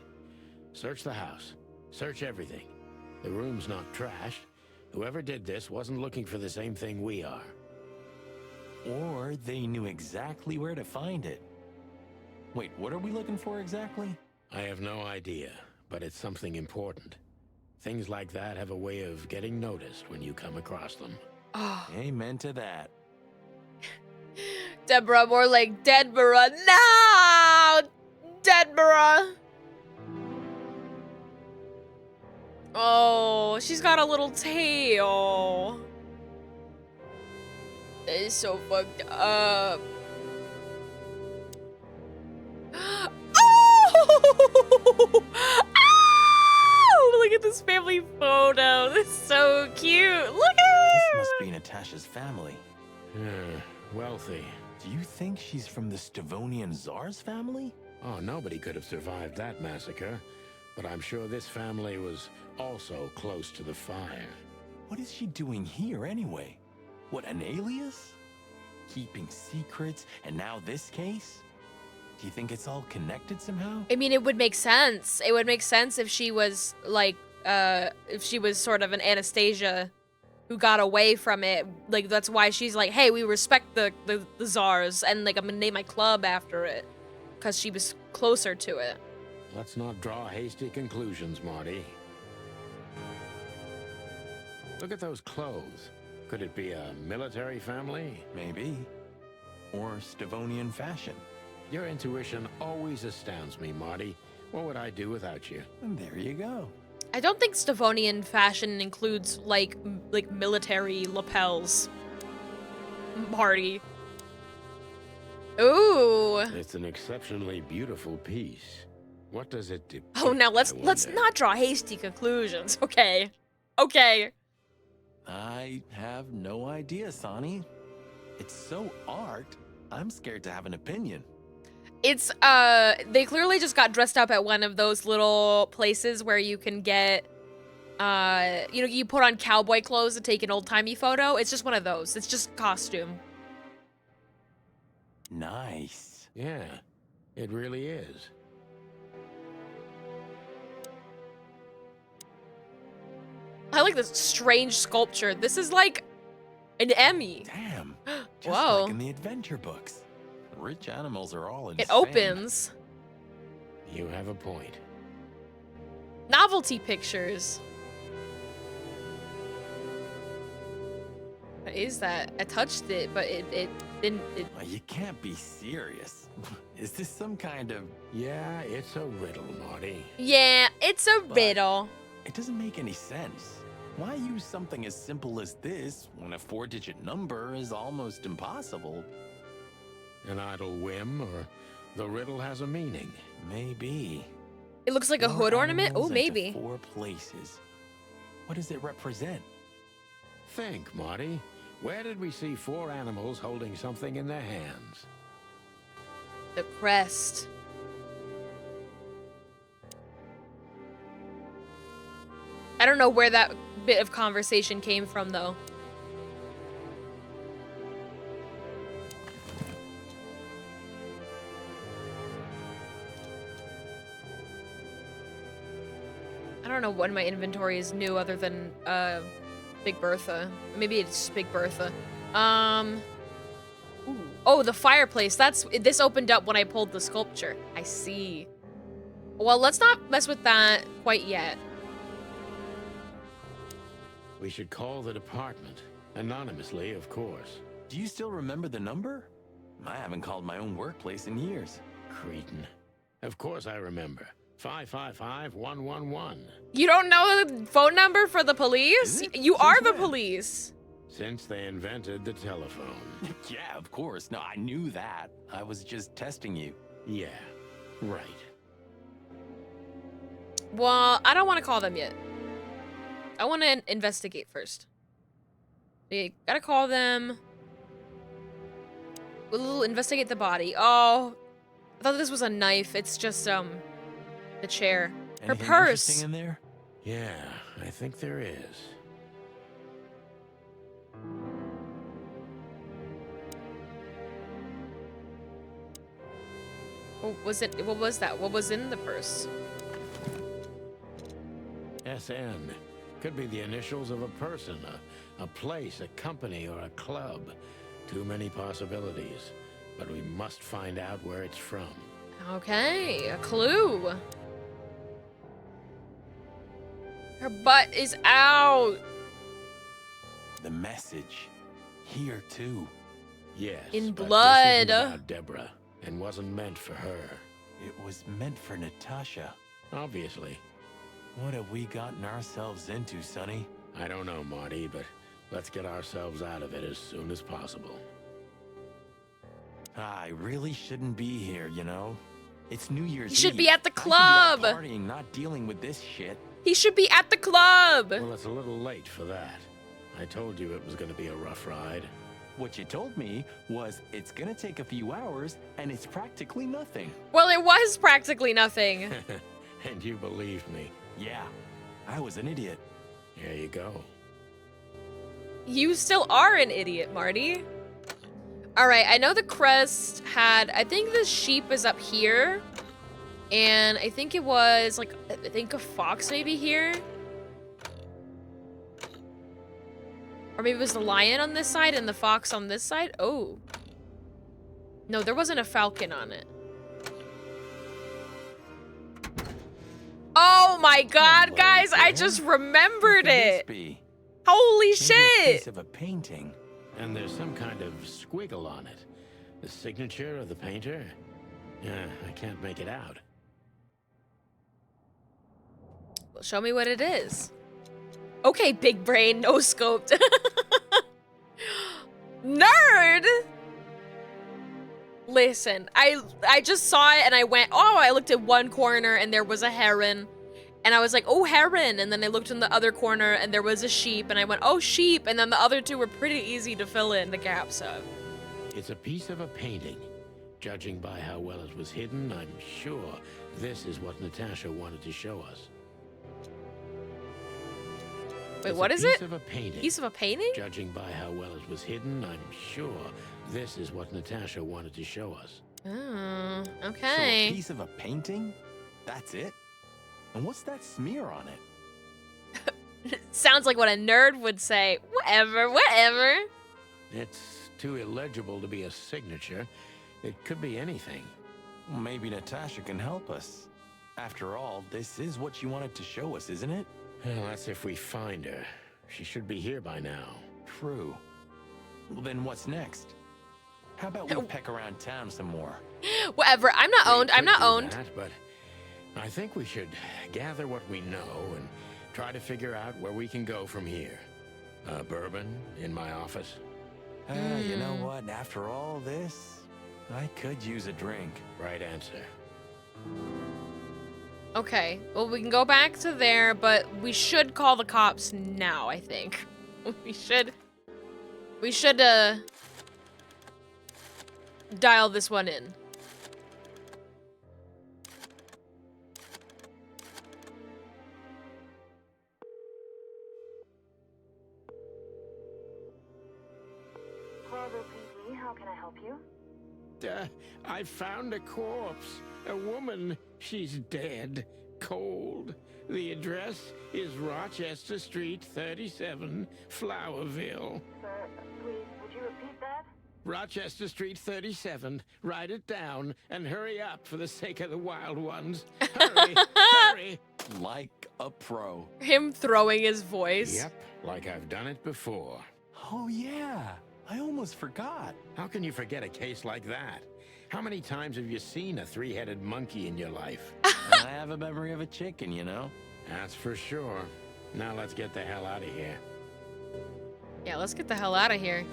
Search the house. Search everything. The room's not trashed. Whoever did this wasn't looking for the same thing we are. Or they knew exactly where to find it. Wait, what are we looking for exactly? I have no idea, but it's something important. Things like that have a way of getting noticed when you come across them. Oh. Amen to that. Deborah, more like Deadborough. No! Deadborough. Oh, she's got a little tail. That is so fucked up. Oh! Oh! Look at this family photo. This is so cute. Look at This her. must be Natasha's family. Wealthy. Do you think she's from the Stavonian Tsar's family? Oh, nobody could have survived that massacre. But I'm sure this family was also close to the fire. What is she doing here anyway? What, an alias? Keeping secrets, and now this case? Do you think it's all connected somehow? I mean, it would make sense. It would make sense if she was like, if she was sort of an Anastasia who got away from it. Like, that's why she's like, hey, we respect the Tsars, and like, I'm gonna name my club after it. Because she was closer to it. Let's not draw hasty conclusions, Marty. Look at those clothes. Could it be a military family? Maybe. Or Stavonian fashion. Your intuition always astounds me, Marty. What would I do without you? And there you go. I don't think Stavonian fashion includes like military lapels. Marty. Ooh. It's an exceptionally beautiful piece. What does it do? Oh, now let's not draw hasty conclusions. Okay. Okay. I have no idea, Sonny. It's so art, I'm scared to have an opinion. It's, they clearly just got dressed up at one of those little places where you can get, you know, you put on cowboy clothes to take an old-timey photo. It's just one of those. It's just costume. Nice. Yeah, it really is. I like this strange sculpture. This is like an Emmy. Damn. Just Whoa. like in the adventure books. Rich animals are all insane. It opens. You have a point. Novelty pictures. What is that? I touched it, but it didn't. You can't be serious. Is this some kind of... Yeah, it's a riddle, Marty. Yeah, it's a riddle. It doesn't make any sense. Why use something as simple as this when a 4-digit number is almost impossible? An idle whim, or the riddle has a meaning? Maybe. It looks like a Four hood ornament? Oh, animals into maybe. 4 places. What does it represent? Think, Marty. Where did we see 4 animals holding something in their hands? The crest. I don't know where that bit of conversation came from, though. I don't know what in my inventory is new other than Big Bertha. Maybe it's Big Bertha. Ooh. Oh, the fireplace. This opened up when I pulled the sculpture. I see. Well, let's not mess with that quite yet. We should call the department. Anonymously, of course. Do you still remember the number? I haven't called my own workplace in years. Cretin. Of course I remember. 555-111. You don't know the phone number for the police? You are the police. Since they invented the telephone. Yeah, of course. No, I knew that. I was just testing you. Yeah, right. Well, I don't want to call them yet. I want to investigate first. We gotta call them. We'll investigate the body. Oh, I thought this was a knife. It's just, the chair. Her Anything purse. interesting in there? Yeah, I think there is. What was it? What was that? What was in the purse? SN. Could be the initials of a person, a place, a company, or a club. Too many possibilities. But we must find out where it's from. Okay, a clue. Her butt is out. The message. Here, too. Yes. In but blood. This isn't about Deborah, and wasn't meant for her. It was meant for Natasha. Obviously. What have we gotten ourselves into, Sonny? I don't know, Marty, but let's get ourselves out of it as soon as possible. I really shouldn't be here, you know? It's New Year's He should Eve. be at the I club. should be out partying, not dealing with this shit. He should be at the club. Well, it's a little late for that. I told you it was going to be a rough ride. What you told me was it's gonna take a few hours, and it's practically nothing. Well, it was practically nothing. And you believed me. Yeah, I was an idiot. There you go. You still are an idiot, Marty. All right, I know the crest had, I think the sheep is up here. And I think it was like, I think a fox maybe here. Or maybe it was the lion on this side and the fox on this side. Oh. No, there wasn't a falcon on it. Oh my god, guys, I just remembered it. Holy Maybe a shit. piece of a painting. And there's some kind of squiggle on it. The signature of the painter? Yeah, I can't make it out. Well, show me what it is. Okay, big brain, no scoped. Nerd! Listen, I just saw it and I went, oh, I looked at one corner and there was a heron. And I was like, oh, heron. And then I looked in the other corner and there was a sheep. And I went, oh, sheep. And then the other two were pretty easy to fill in the gaps of. It's a piece of a painting. Judging by how well it was hidden, I'm sure this is what Natasha wanted to show us. Wait, It's what a is piece it? of a painting. Piece of a painting? Judging by how well it was hidden, I'm sure this is what Natasha wanted to show us. Oh, So okay. a piece of a painting? That's it? And what's that smear on it? Sounds like what a nerd would say. Whatever, whatever. It's too illegible to be a signature. It could be anything. Well, maybe Natasha can help us. After all, this is what she wanted to show us, isn't it? Well, that's if we find her. She should be here by now. True. Well, then what's next? How about we peck around town some more? Whatever. I'm not owned. I'm not Do owned. that, but I think we should gather what we know and try to figure out where we can go from here. Bourbon in my office. You know what? After all this, I could use a drink. Right answer. Okay. Well, we can go back to there, but we should call the cops now, I think. We should dial this one in. Bravo PD, how can I help you? I found a corpse. A woman. She's dead. cold. The address is Rochester Street 37, Flowerville. Sir, please, would you repeat that? Rochester Street 37. Write it down and hurry up for the sake of the wild ones. Hurry, hurry. Like a pro. Him throwing his voice. Yep, like I've done it before. Oh, yeah. I almost forgot. How can you forget a case like that? How many times have you seen a three-headed monkey in your life? I have a memory of a chicken, you know? That's for sure. Now let's get the hell out of here. Yeah, let's get the hell out of here.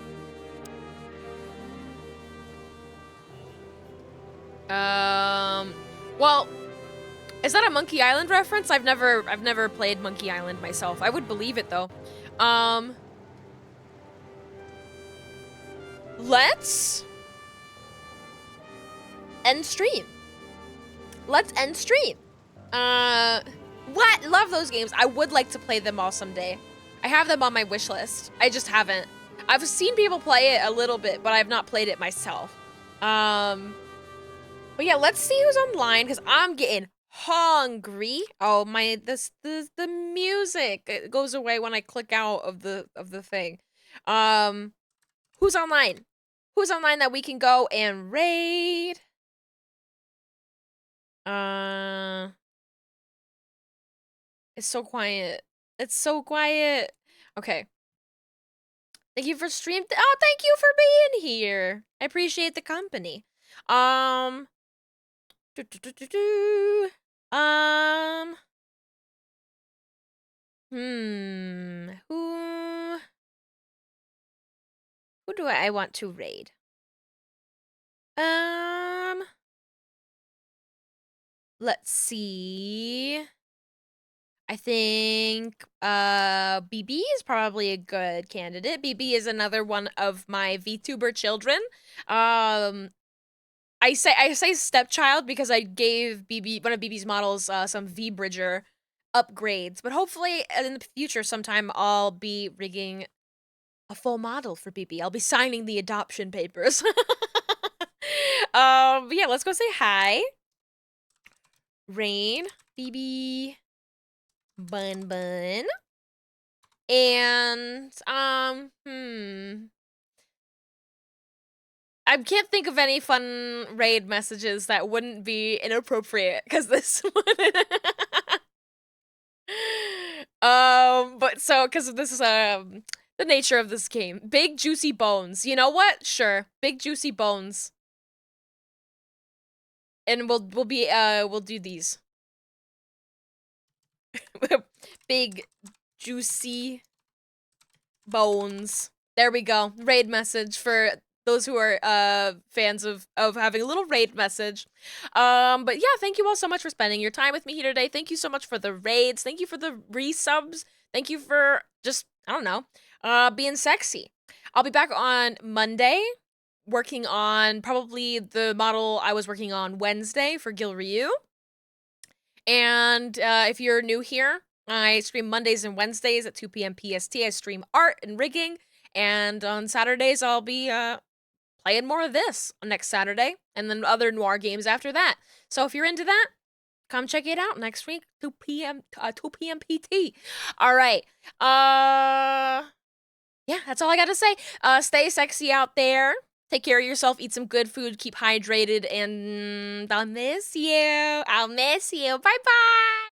Well, is that a Monkey Island reference? I've never played Monkey Island myself. I would believe it though. Let's end stream. Let's end stream. What? Love those games. I would like to play them all someday. I have them on my wish list. I just haven't. I've seen people play it a little bit, but I've not played it myself. But yeah, let's see who's online because I'm getting hungry. Oh my, the music, it goes away when I click out of the thing. Who's online? Who's online that we can go and raid? It's so quiet. It's so quiet. Okay. Thank you for stream. Oh, thank you for being here. I appreciate the company. Who do I want to raid? Let's see. I think BB is probably a good candidate. BB is another one of my VTuber children. I say stepchild because I gave BB one of BB's models some V-Bridger upgrades, but hopefully in the future sometime I'll be rigging a full model for BB. I'll be signing the adoption papers. But yeah, let's go say hi. Rain, BB, Bun, and I can't think of any fun raid messages that wouldn't be inappropriate because this one. Because this is the nature of this game. Big juicy bones. You know what? Sure, big juicy bones. And we'll do these. Big juicy bones. There we go. Raid message for those who are fans of having a little raid message. But yeah, thank you all so much for spending your time with me here today. Thank you so much for the raids. Thank you for the resubs. Thank you for just, I don't know, being sexy. I'll be back on Monday working on probably the model I was working on Wednesday for Gil Ryu. And if you're new here, I stream Mondays and Wednesdays at 2 p.m. PST. I stream art and rigging. And on Saturdays, I'll be playing more of this next Saturday. And then other noir games after that. So if you're into that, come check it out next week, 2 p.m. PT. All right. Yeah, that's all I got to say. Stay sexy out there. Take care of yourself, eat some good food, keep hydrated, and I'll miss you. Bye-bye.